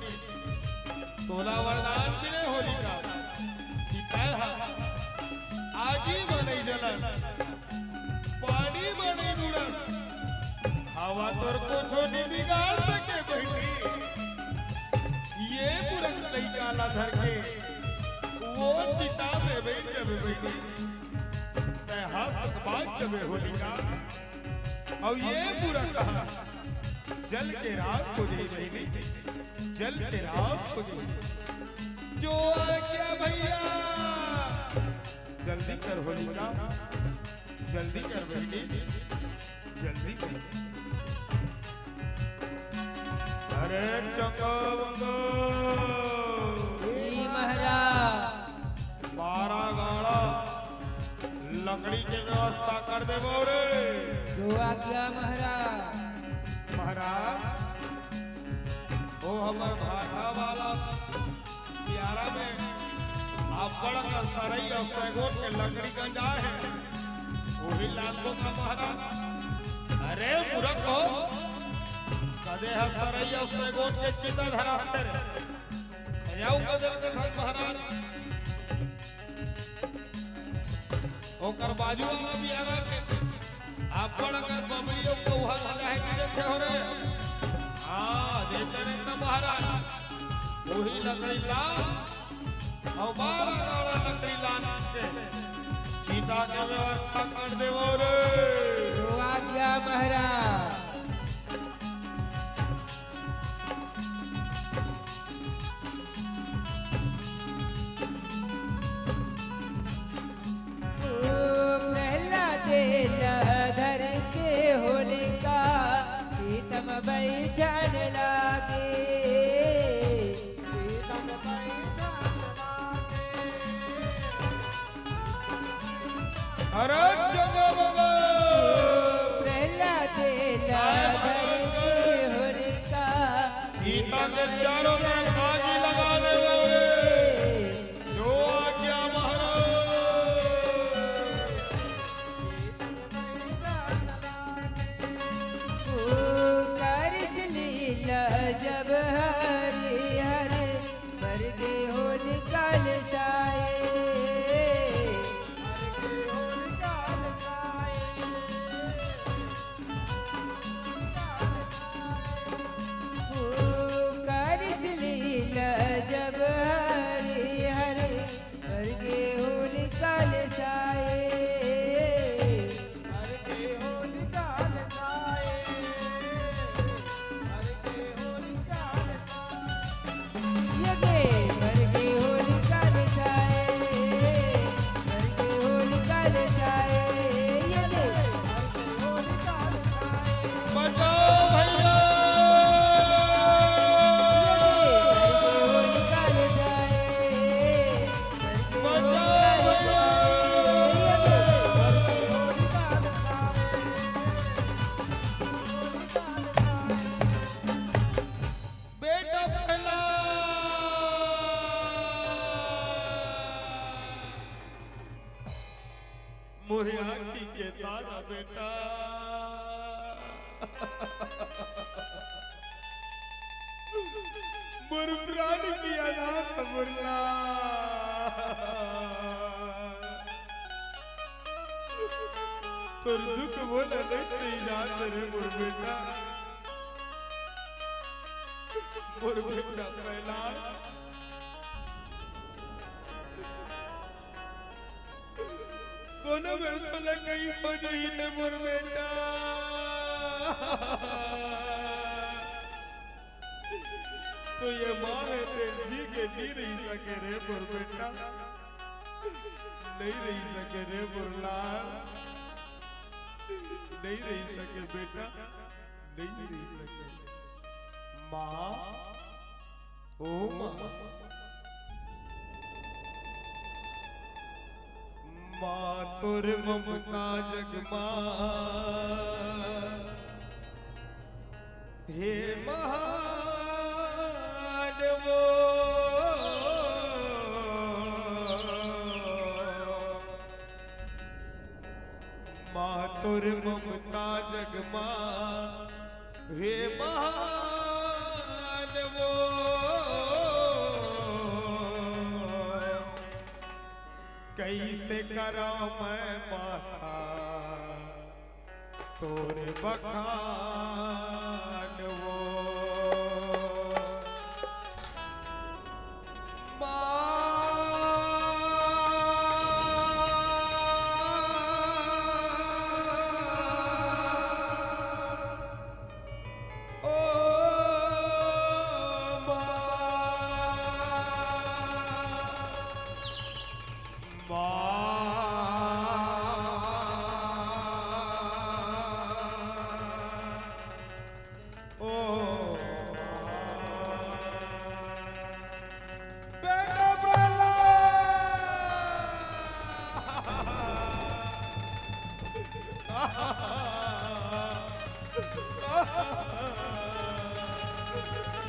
तोला वरदान मिले होलिका कि कहा आगी बने जलस, पानी बने गुड़स, हवा तोर को छोटी बिगाड़ सके बहनी। ये पूरा लइका ला धर के वो चिता में बैठ जावे बहनी, मैं हंस बात जावे होलिका। और ये पूरा कहा जल के रात को दे बहनी, जल के रात को दे जो आ गया भैया। जल्दी कर होलिका, जल्दी कर बहनी, जल्दी कर। अरे चंगो महाराज 12 गाड़ा लकड़ी के व्यवस्था कर दे बोरे। जो आज्ञा महाराज। महाराज वो हमार भाटा वाला प्यारा में आप बड़ा का सरई और सैगोन के लकड़ी का जाए है वही लाखों का महाराज। अरे मूर्ख हो कदे है सरई और सैगोन के चिता धरा तेरे जाऊ कदे के महाराज ओकर बाजू वाला प्यारा के आप बड़ा कर बबरियों को वहां लगाए कि हो रे। हाँ देते ना महाराज वही लकड़ी ला और 12 गाड़ा लकड़ी लाना के सीता के व्यवस्था कर दे रे। जो आज्ञा महाराज। धर के होलिका सीतम बैठन लागे। अरे जगमगा प्रहलाद धर के होलिका सीता के चारों में आगी लगा दे जो आज्ञा जब हरि हर बरगे होलिका लसाए। जब हरि हर बरगे होलिका लसाए। मोरे आँखी के तारा बेटा मोर प्राण की अनाथ मुरला तोर दुख बोला नहीं सही जात रे मोर बेटा पहला कोनो बेर तो कहीं हो जाई ने मोर बेटा तो ये माँ है तेरे जी के नहीं रही सके रे मोर बेटा नहीं रही सके रे मुरलाल नहीं रही सके बेटा नहीं रही सके माँ ओ माँ माँ तोर ममता जगमा हे महादेवो माँ तोर ममता जगमा हे महादेवो कैसे करा मैं माथा तोरे बखान वो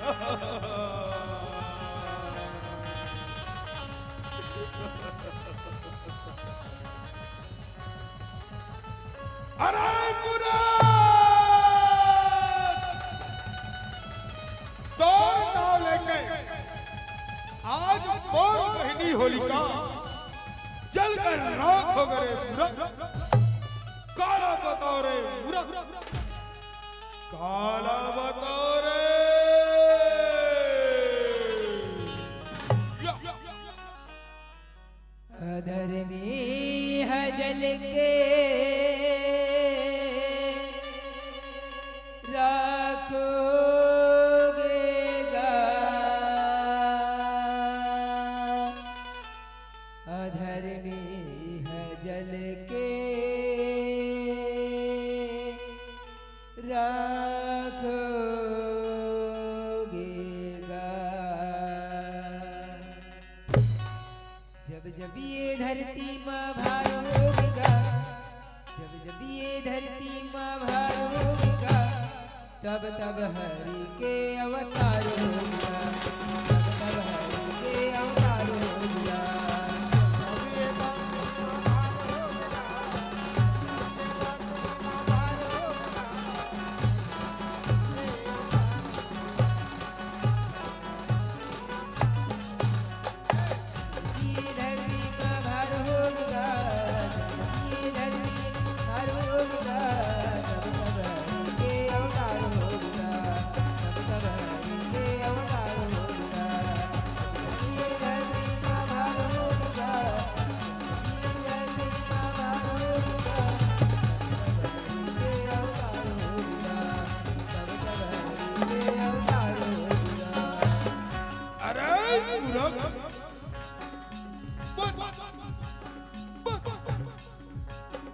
अरे पूरा दौड़ नाव लेके आज मोर बहनी होलिका जलकर राख हो गए पूरा काला बताओ रे पूरा काला बताओ रे अधर्मी है जल के रखोगेगा, अधर्मी है जल के रखोगेगा। जब जब ये धरती माँ भार होगा, जब जब ये धरती माँ भार होगा, तब तब हरि के अवतार होगा, तब तब हरि के अवतार होगा। ये धरती माँ भार होगा, ये धरती भार होगा, तब तब हरि के अवतार होगा, तब तब हरि के अवतार होगा। ये धरती माँ भार होगा, ये धरती माँ भार होगा, तब तब हरि के अवतार होगा, तब तब हरि के अवतार होगा। अरे पूरा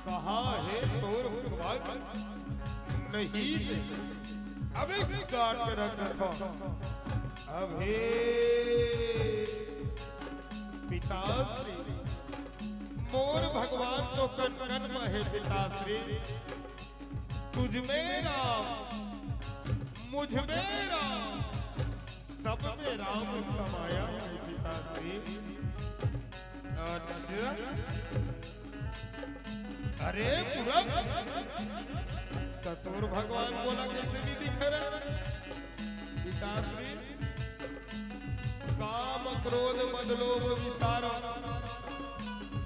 कहाँ है तोर भगवान नहीं अबे काट के रख रखो अबे पिताश्री मोर भगवान तो कन कन में है पिताश्री तुझ में राम मुझ में राम सब में राम समाया है पिताश्री। अच्छा अरे पूरा तोर भगवान बोला कैसे भी दिख रहा पिताश्री काम क्रोध मद लोभ विसार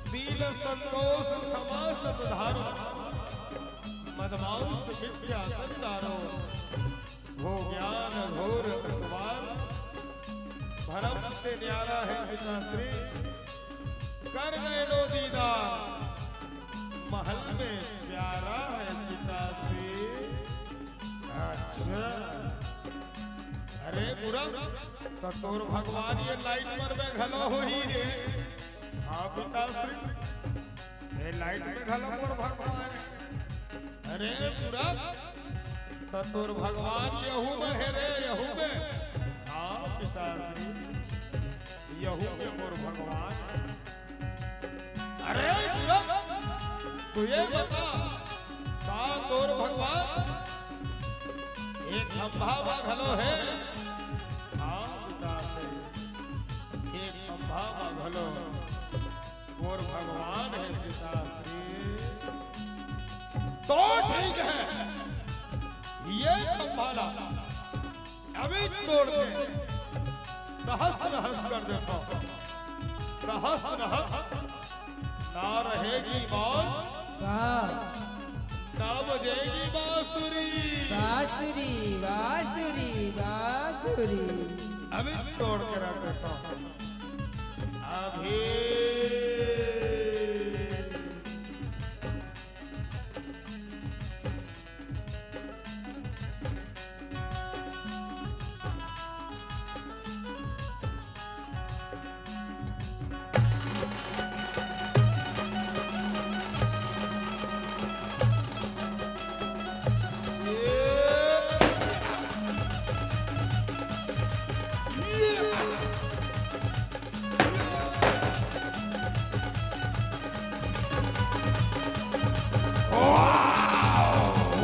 शील संतोष क्षमा सतधारो मदमांस मिथ्या तंदारो भो ज्ञान घोर असवार भरम से न्यारा है पिताश्री कर नैनो दीदार महल में प्यारा है पिताश्री। अच्छा अरे बुरा तो तोर भगवान ये लाइट पर में घलो हो ही रे। हाँ पिताश्री ये लाइट में घलो मोर भगवान अरे बुरा तो तोर भगवान यहू में है रे यहू में। हाँ पिताश्री यहू में मोर भगवान। अरे बुरा तू ये बता का तोर भगवान एक खंभा घलो है। हाँ पिताश्री एक खंभा घलो मोर भगवान है पिताश्री। तो ठीक है ये खंभाला अभी तोड़ के तहस नहस कर देता तहस नहस ना रहेगी बांस ना बजेगी बांसुरी बांसुरी बांसुरी बांसुरी। अभी तोड़ के रख देता हूं अभी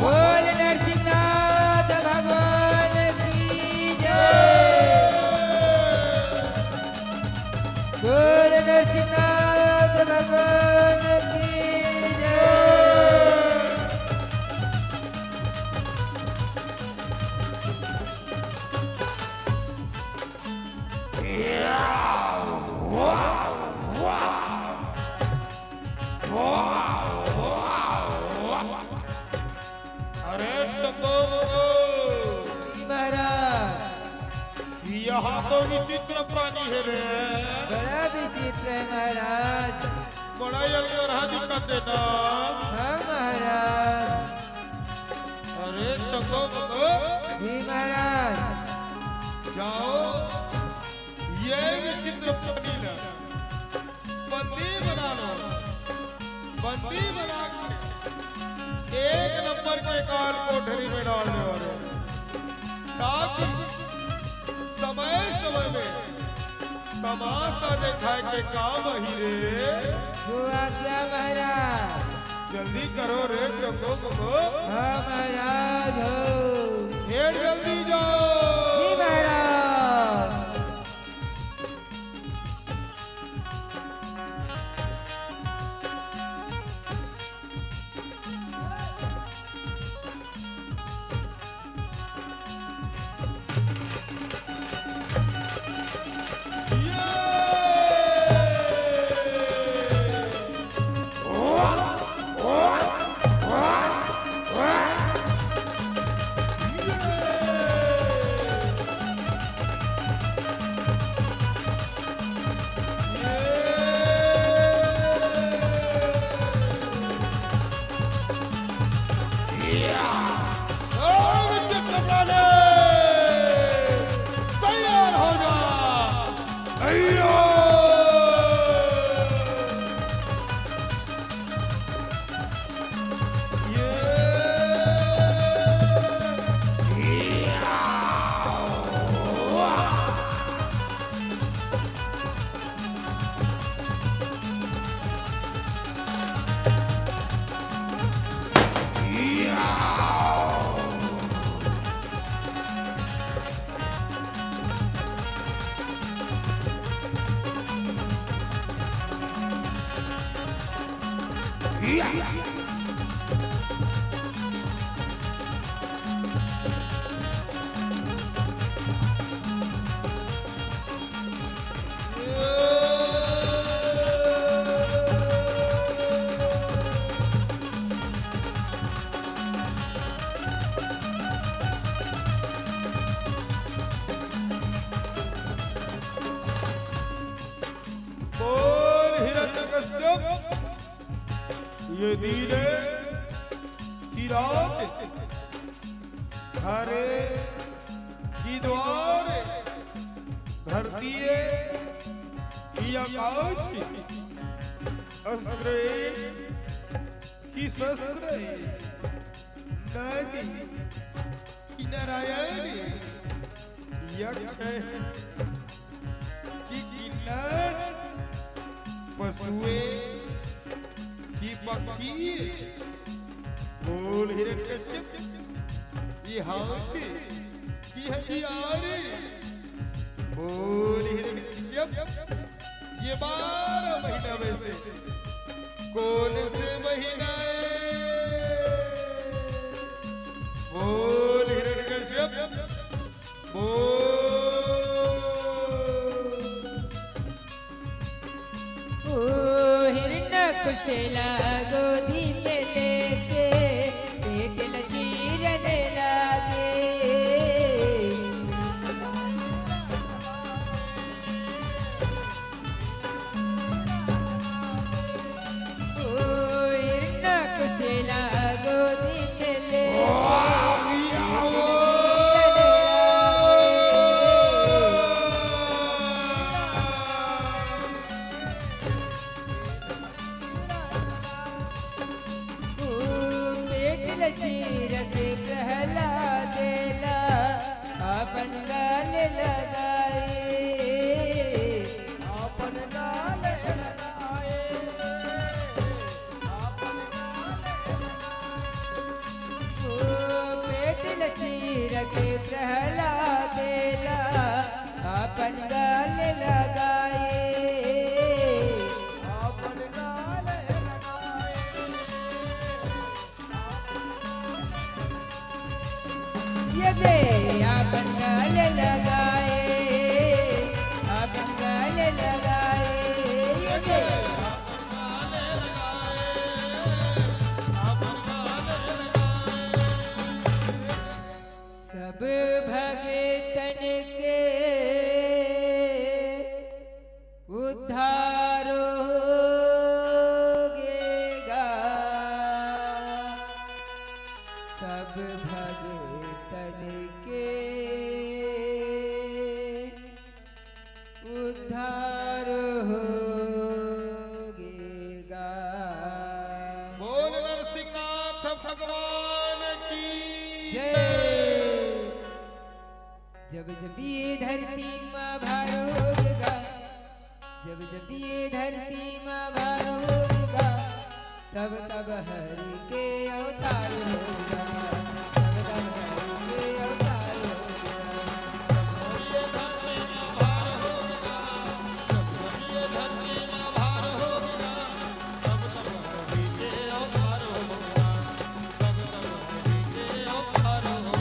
बोल नरसिंहनाथ भगवान की जय। अरे चंदो महाराज यहाँ तो विचित्र प्राणी है रे, बड़ा विचित्र है महाराज। बड़ा अलगरहा दिखते ना। हाँ महाराज। अरे चंदो जी महाराज। जाओ ये विचित्र प्राणी ना बंदी बना लो, बंदी बना के 1 नंबर के काल कोठरी में डाल दो, ताकि समय समय में तमाशा दिखाए के काम ही रे। जो आज्ञा महाराज। जल्दी करो रे चंदो बगो। हाँ महाराज हो। खेड़ जल्दी जाओ। जी महाराज। तैयार हो जा। बोल हिरण्यकश्यप, ये दीने की रात घरे की द्वार धरती की आकाश अस्त्र की शस्त्र नदी की नारायण यक्ष की किन्नर पशुए की पक्षी। बोल हिरण्यकश्यप, ये हाथी की हथियार। बोल हिरण्यकश्यप, ये 12 महीना में से कौन से महीना है? बोल हिरण्यकश्यप, बोल। कुशला गोदी में लेके पेट लचीरने लागे। कुशला गोदी में लेके उद्धार होगेगा। बोल नरसिंहनाथ भगवान की जय। जब जब ये धरती माँ भार होगा, जब जब ये धरती माँ भार होगा, तब तब हरि के अवतार होगा, तब तब हरि के अवतार होगा। ये धरती में भार होगा, जब ये धरती में भार होगा, तब तब हरि के अवतार होगा, तब तब हरि के अवतार होगा।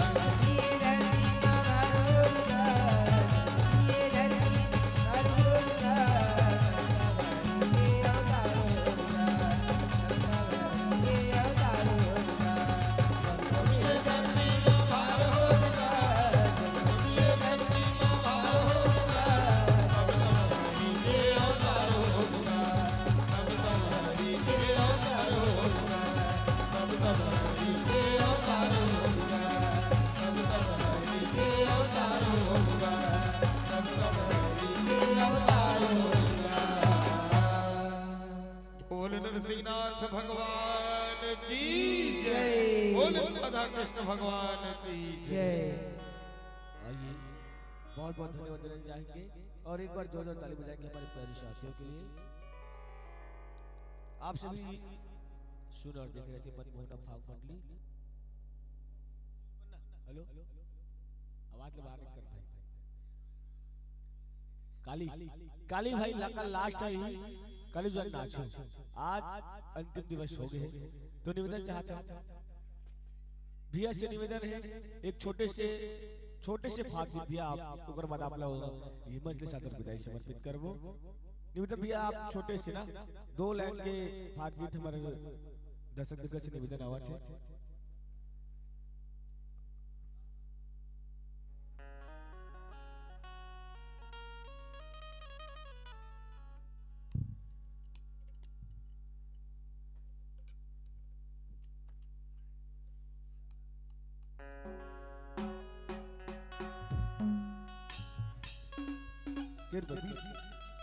ये धरती माँ भार होगा, ये धरती भार होगा, तब तब हरि के अवतार होगा, तब तब हरि के अवतार होगा। ये धरती में भार होगा, ये धरती में भार होगा, तब तब हरि के अवतार होगा, तब तब हरि के अवतार होगा, तब तब हरि के अवतार होगा, तब तब हरि के अवतार होगा, तब तब हरि के अवतार होगा। बोल नरसिंहनाथ भगवान की जय। बोल राधा कृष्ण भगवान की जय। जय। आइए बहुत बहुत धन्यवाद देना चाहेंगे और एक बार जोरदार ताली बजाएंगे हमारे प्यारे साथियों के लिए। आप सभी सुन और देख रहे थे मनमोहना फाग मंडली। हेलो आवाज लगा के कर भाई। काली काली भाई कल लास्ट है काली जो नाचो आज अंतिम दिवस हो गए तो निवेदन चाहता हूं भैया से निवेदन है एक छोटे से फाग भैया आप ओकर बाद आप लोग हिम्मत के साथ विदाई समर्पित करबो। निवेदन भैया आप छोटे से ना 2 लाइन के फाग गीत हमारे दर्शक दिग्गज से निवेदन आवत है।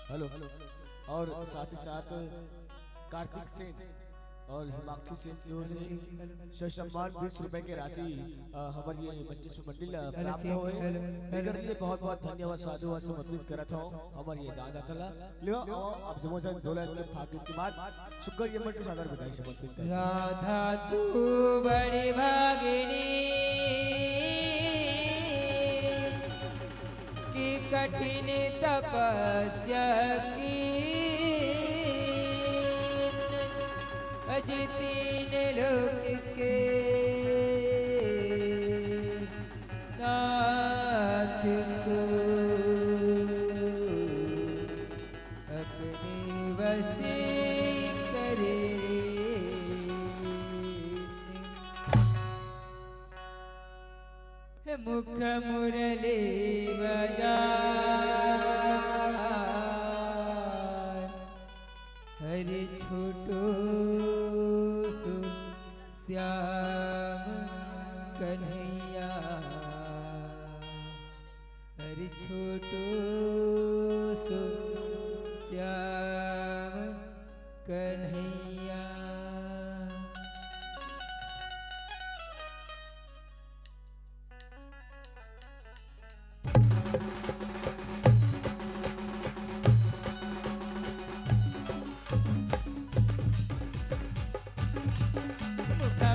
हेलो और साथ ही साथ कार्तिक सेन और हिमाक्षी सेन की ओर से ससम्मान 20 रुपए की राशि हमारी ये 25 मंडल प्राप्त हुए। लेकर लिए बहुत बहुत धन्यवाद साधु समर्पित करत हूं हमारी ये दादा तला लियो अब समोसा 2 लाख के फागित के बाद शुक्र ये मंडल सादर विदाई समर्पित कर। राधा तू बड़ी भागिनी की कठिन तपस्या की अज 3 लोक के नाथ को अपने वसे करे रे। मुख मुरली बजा हरि छोटो सो श्याम कन्हैया हरि छोटो सो श्याम कन्हैया।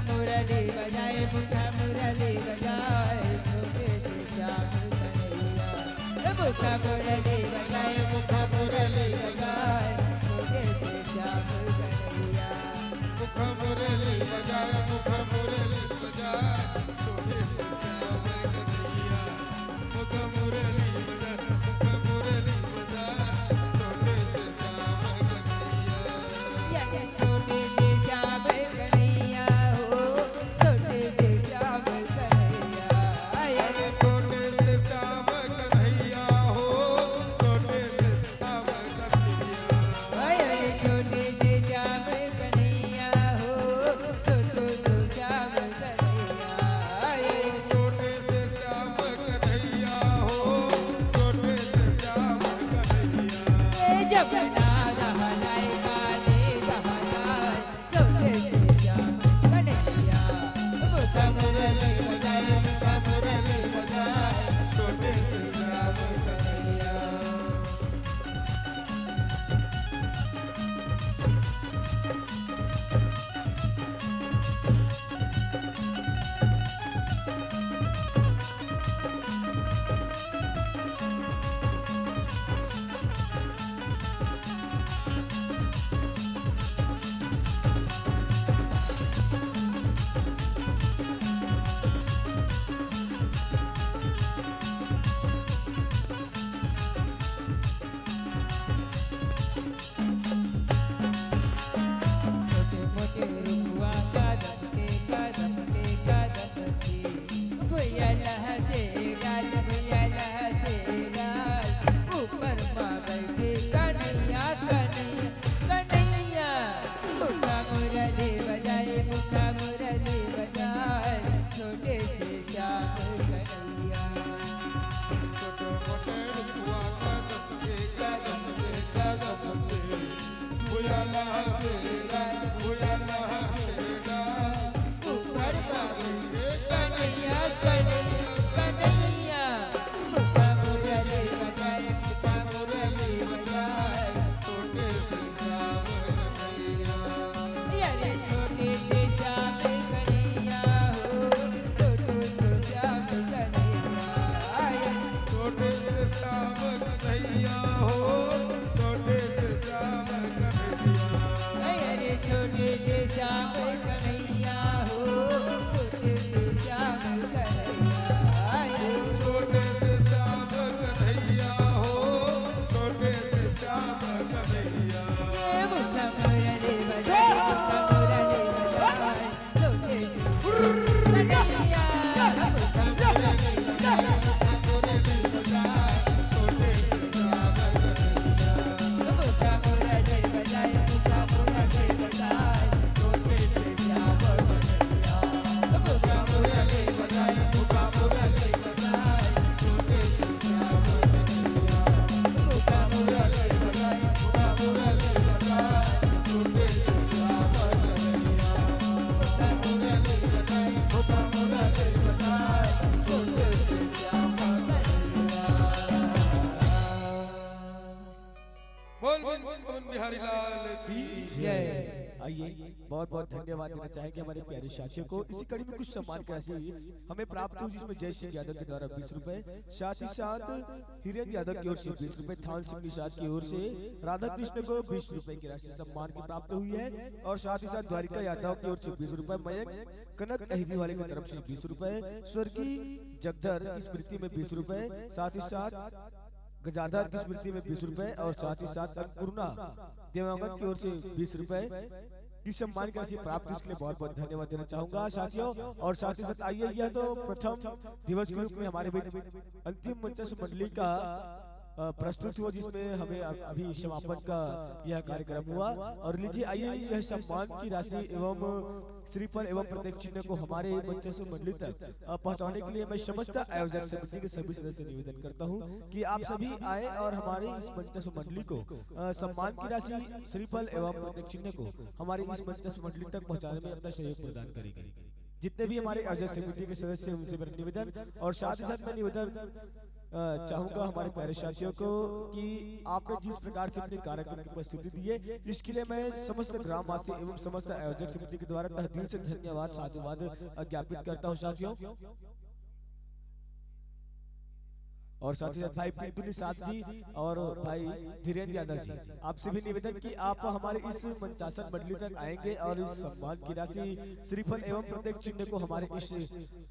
मुरली बजाए मुखा मुरली बजाए छोटे से श्याम कन्हैया। मुखा मुरली बजाए मुखा मुरली बजाए छोटे से श्याम कन्हैया। मुख मुरली बजाए मुख मुरली बजाए छोटे से श्याम कन्हैया। मुख मुरली बजाए मुख मुरली बजाए छोटे से श्याम कन्हैया। ये छोटे से श्याम कन्हैया हो छोटे से श्याम कन्हैया। छोटे से श्याम कन्हैया हो यमुना रहा जाए काले रहा जाए छोटे से श्याम कन्हैया मुखा मुरली बजाए मुखा मुरली बजाए छोटे से श्याम कन्हैया। छोटे मोटे रुआ कदम के भैया लहसे गाल ऊपर माँ बैठे कन्हैया कन्हैया कन्हैया मुखा मुरली बजाए मुखा मुरली बजाए छोटे से श्याम कन्हैया। छोटे मोटे रुआ कदम के भुया लहसे ऊपर माँ बैठे कन्हैया कन्हैया मुखा मुरली बजाए मुखा मुरली बजाए छोटे से श्याम कन्हैया। अरे छोटे से श्याम कन्हैया हो छोटे से श्याम कन्हैया छोटे से श्याम कन्हैया हो छोटे से श्याम कन्हैया अरे छोटे से श्याम कन्हैया हो छोटे से श्याम कन्हैया छोटे से श्याम कन्हैया हो छोटे से श्याम कन्हैया मुखा मुरली बजाए मुखा मुरली बजाए छोटे से कन्हैया मुखा मुरली बजाए मुखा मुरली बजाए छोटे से श्याम कन्हैया मुखा मुरली बजाए मुखा मुरली बजाए छोटे से श्याम कन्हैया मुखा मुरली बजाए मुखा मुरली बजाए छोटे से श्याम कन्हैया मुखा मुरली बजाए मुखा मुरली बजाए छोटे से श्याम कन्हैया मुखा मुरली बजाए मुखा मुरली बजाए छोटे से श्याम कन्हैया। बोल बिहारी लाल की जय। आइए बहुत बहुत धन्यवाद देना चाहेंगे हमारे प्यारे साथियों को। इसी कड़ी में कुछ सम्मान की राशि हमें प्राप्त हुई जिसमें जय सिंह यादव के द्वारा 20 रुपए, साथ ही साथ हिरेन यादव की ओर से 20 रुपए, थान सिंह निषाद की ओर से राधा कृष्ण को 20 रुपए की राशि सम्मान की प्राप्त हुई है और साथ ही साथ द्वारिका यादव की ओर से 20 रुपए, मयंक कनक अहिरी वाले की तरफ से 20 रुपए, स्वर्गीय जगधर की स्मृति में 20 रुपए, साथ ही साथ गजाधर की स्मृति में 20 रुपए और साथ ही साथ अन्नपूर्णा देवांगन की ओर से 20 रुपए इस सम्मान की राशि प्राप्त इसके लिए बहुत बहुत धन्यवाद देना चाहूंगा साथियों। और साथ ही साथ आइए यह तो प्रथम दिवस के रूप में हमारे बीच अंतिम मंचस्व मंडली का प्रस्तुत हुआ जिसमें हमें अभी समापन का यह कार्यक्रम हुआ। और लीजिए आइए यह सम्मान की राशि एवं श्रीफल एवं प्रत्येक चिन्ह को हमारे मंचस्व मंडली तक पहुंचाने के लिए मैं समस्त आयोजक समिति के सभी सदस्य निवेदन करता हूं कि आप सभी आए और हमारे इस मंचस्व मंडली को सम्मान की राशि श्रीफल एवं प्रत्येक चिन्ह को हमारी इस मंचस्व मंडली तक पहुँचाने में अपना सहयोग प्रदान करेंगे। जितने भी हमारे आयोजक समिति के सदस्य हैं उनसे मेरा निवेदन और साथ ही साथ मैं निवेदन चाहूंगा हमारे प्यारे साथियों को कि आपने जिस प्रकार से अपने कार्यक्रम की प्रस्तुति दी है इसके लिए मैं समस्त ग्रामवासी एवं समस्त आयोजक समिति के द्वारा तहे दिल से धन्यवाद साधुवाद ज्ञापित करता हूं साथियों। और साथ ही साथ भाई पिंटू निषाद जी और भाई धीरेन्द्र यादव जी आपसे भी निवेदन कि आप हमारे इस मंचासन मंडली तक आएंगे और इस सम्मान की राशि श्रीफल एवं प्रत्येक चिन्ह को हमारे इस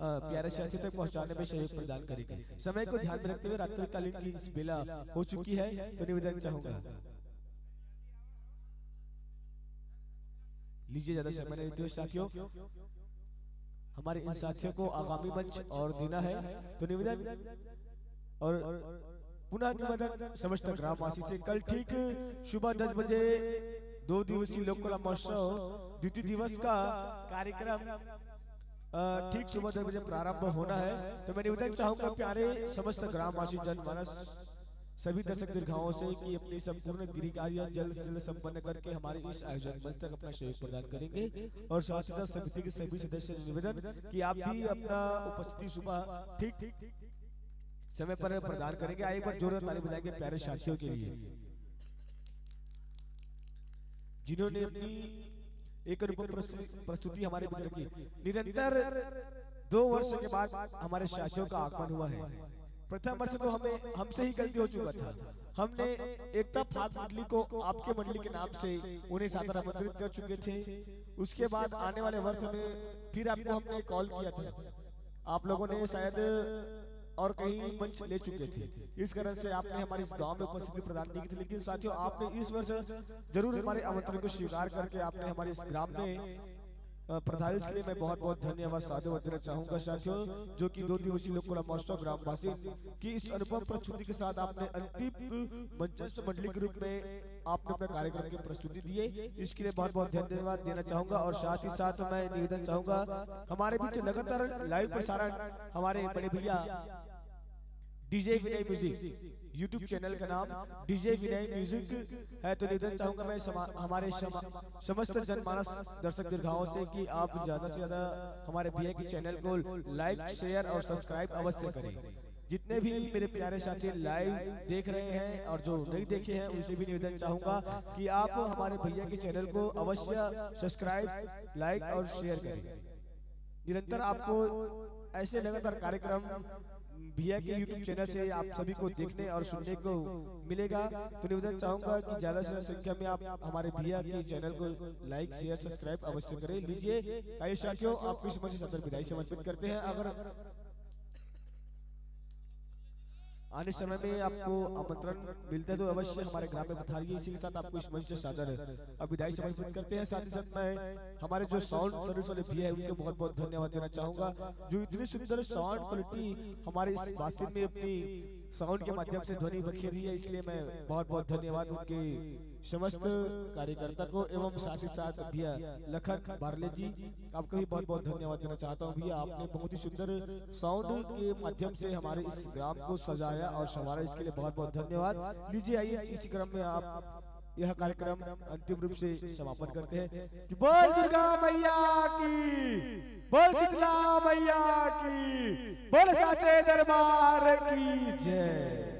प्यारे साथी तक पहुंचाने में सहयोग प्रदान करेंगे। समय को ध्यान में रखते हुए रात्रिकालीन की इस बेला हो चुकी है तो निवेदन चाहूंगा लीजिए ज्यादा समय नहीं लेते हुए साथियों हमारे इन साथियों को आगामी मंच और देना है तो निवेदन और पुनः निवेदन समस्त ग्रामवासी से कल ठीक सुबह 10 बजे 2 दिवसीय लोक कला महोत्सव द्वितीय दिवस का कार्यक्रम ठीक सुबह 10 बजे प्रारंभ होना है। तो मैं निवेदन चाहूंगा प्यारे समस्त ग्रामवासी जनमानस सभी दर्शक दीर्घाओं से कि अपनी संपूर्ण गृह कार्य जल्द से जल्द संपन्न करके हमारे इस आयोजन मंच तक अपना सहयोग प्रदान करेंगे। और साथ ही साथ समिति के सभी सदस्य निवेदन कि आप भी अपना उपस्थिति सुबह ठीक समय पर प्रदान करेंगे। आइए एक बार जोरदार ताली बजाएंगे प्यारे साथियों के लिए, जिन्होंने अपनी एक अनुपम प्रस्तुति हमारे बीच रखी। निरंतर 2 वर्ष के बाद हमारे साथियों का आगमन हुआ है। प्रथम वर्ष तो हमसे ही गलती हो चुका था। हमने एकता फाग मंडली को आपके मंडली के नाम से उन्हें सादर आमंत्रित कर चुके थे। उसके बाद आने वाले वर्ष में फिर आपको हमने कॉल किया था, आप लोगों ने शायद और कहीं मंच ले चुके थे, इस कारण से आपने हमारे इस गांव में उपस्थिति प्रदान नहीं की थी। लेकिन साथियों आपने इस वर्ष जरूर हमारे आमंत्रण को स्वीकार करके आपने हमारे इस ग्राम में प्रधान, इसके लिए मैं बहुत बहुत धन्यवाद साधुवाद देना चाहूंगा साथियों, जो कि 2 दिवसीय लोक कला महोत्सव ग्रामवासी की इस अनुपम प्रस्तुति के साथ आपने अंतिम मंचस्थ मंडली के रूप में आपने अपने कार्यक्रम की प्रस्तुति दिए, इसके लिए बहुत बहुत धन्यवाद देना चाहूंगा। और साथ ही साथ मैं निवेदन चाहूंगा, हमारे बीच लगातार लाइव प्रसारण हमारे बड़े भैया डीजे विनय म्यूजिक यूट्यूब चैनल का नाम डीजे विनय म्यूजिक है, तो निवेदन चाहूंगा मैं हमारे समस्त जनमानस दर्शक दीर्घाओं से कि आप ज्यादा से ज्यादा हमारे भैया की चैनल को लाइक शेयर और सब्सक्राइब अवश्य करें। जितने भी मेरे प्यारे साथी लाइव देख रहे हैं और जो नहीं देखे हैं उनसे भी निवेदन चाहूंगा कि आप हमारे भैया के चैनल को अवश्य सब्सक्राइब लाइक और शेयर करें। निरंतर आपको ऐसे लगातार कार्यक्रम भैया के YouTube चैनल से आप सभी को देखने और सुनने को मिलेगा, तो निवेदन चाहूंगा कि ज्यादा से ज्यादा संख्या में आप हमारे भैया के चैनल को लाइक शेयर सब्सक्राइब अवश्य करें। लीजिए आइए साथियों, आपको इस मंच से सदर विदाई समर्पित करते हैं। अगर आने समय में आपको आमंत्रण मिलता है तो अवश्य हमारे ग्राम में पधारिए। इसी के साथ आपको इस मंच से सादर विदाई समर्पित करते हैं। साथ ही साथ मैं हमारे जो साउंड सर्विस वाले भैया है उनको बहुत बहुत धन्यवाद देना चाहूंगा, जो इतनी सुंदर साउंड क्वालिटी हमारे इस बास्तिन में अपनी साउंड के माध्यम से ध्वनि बखेरी है, इसलिए मैं बहुत बहुत धन्यवाद उनके समस्त कार्यकर्ता को एवं साथ ही साथ भैया लखन बारले जी, आपको भी बहुत बहुत धन्यवाद देना चाहता हूँ। भैया आपने बहुत ही सुंदर साउंड के माध्यम से हमारे इस ग्राम को सजाया और संवारा, इसके लिए बहुत बहुत धन्यवाद। लीजिए आइए इसी क्रम में आप यह कार्यक्रम अंतिम रूप से समापन करते हैं कि बोल दुर्गा मैया की, बोल शीतला मैया की, बोल साचे दरबार की जय।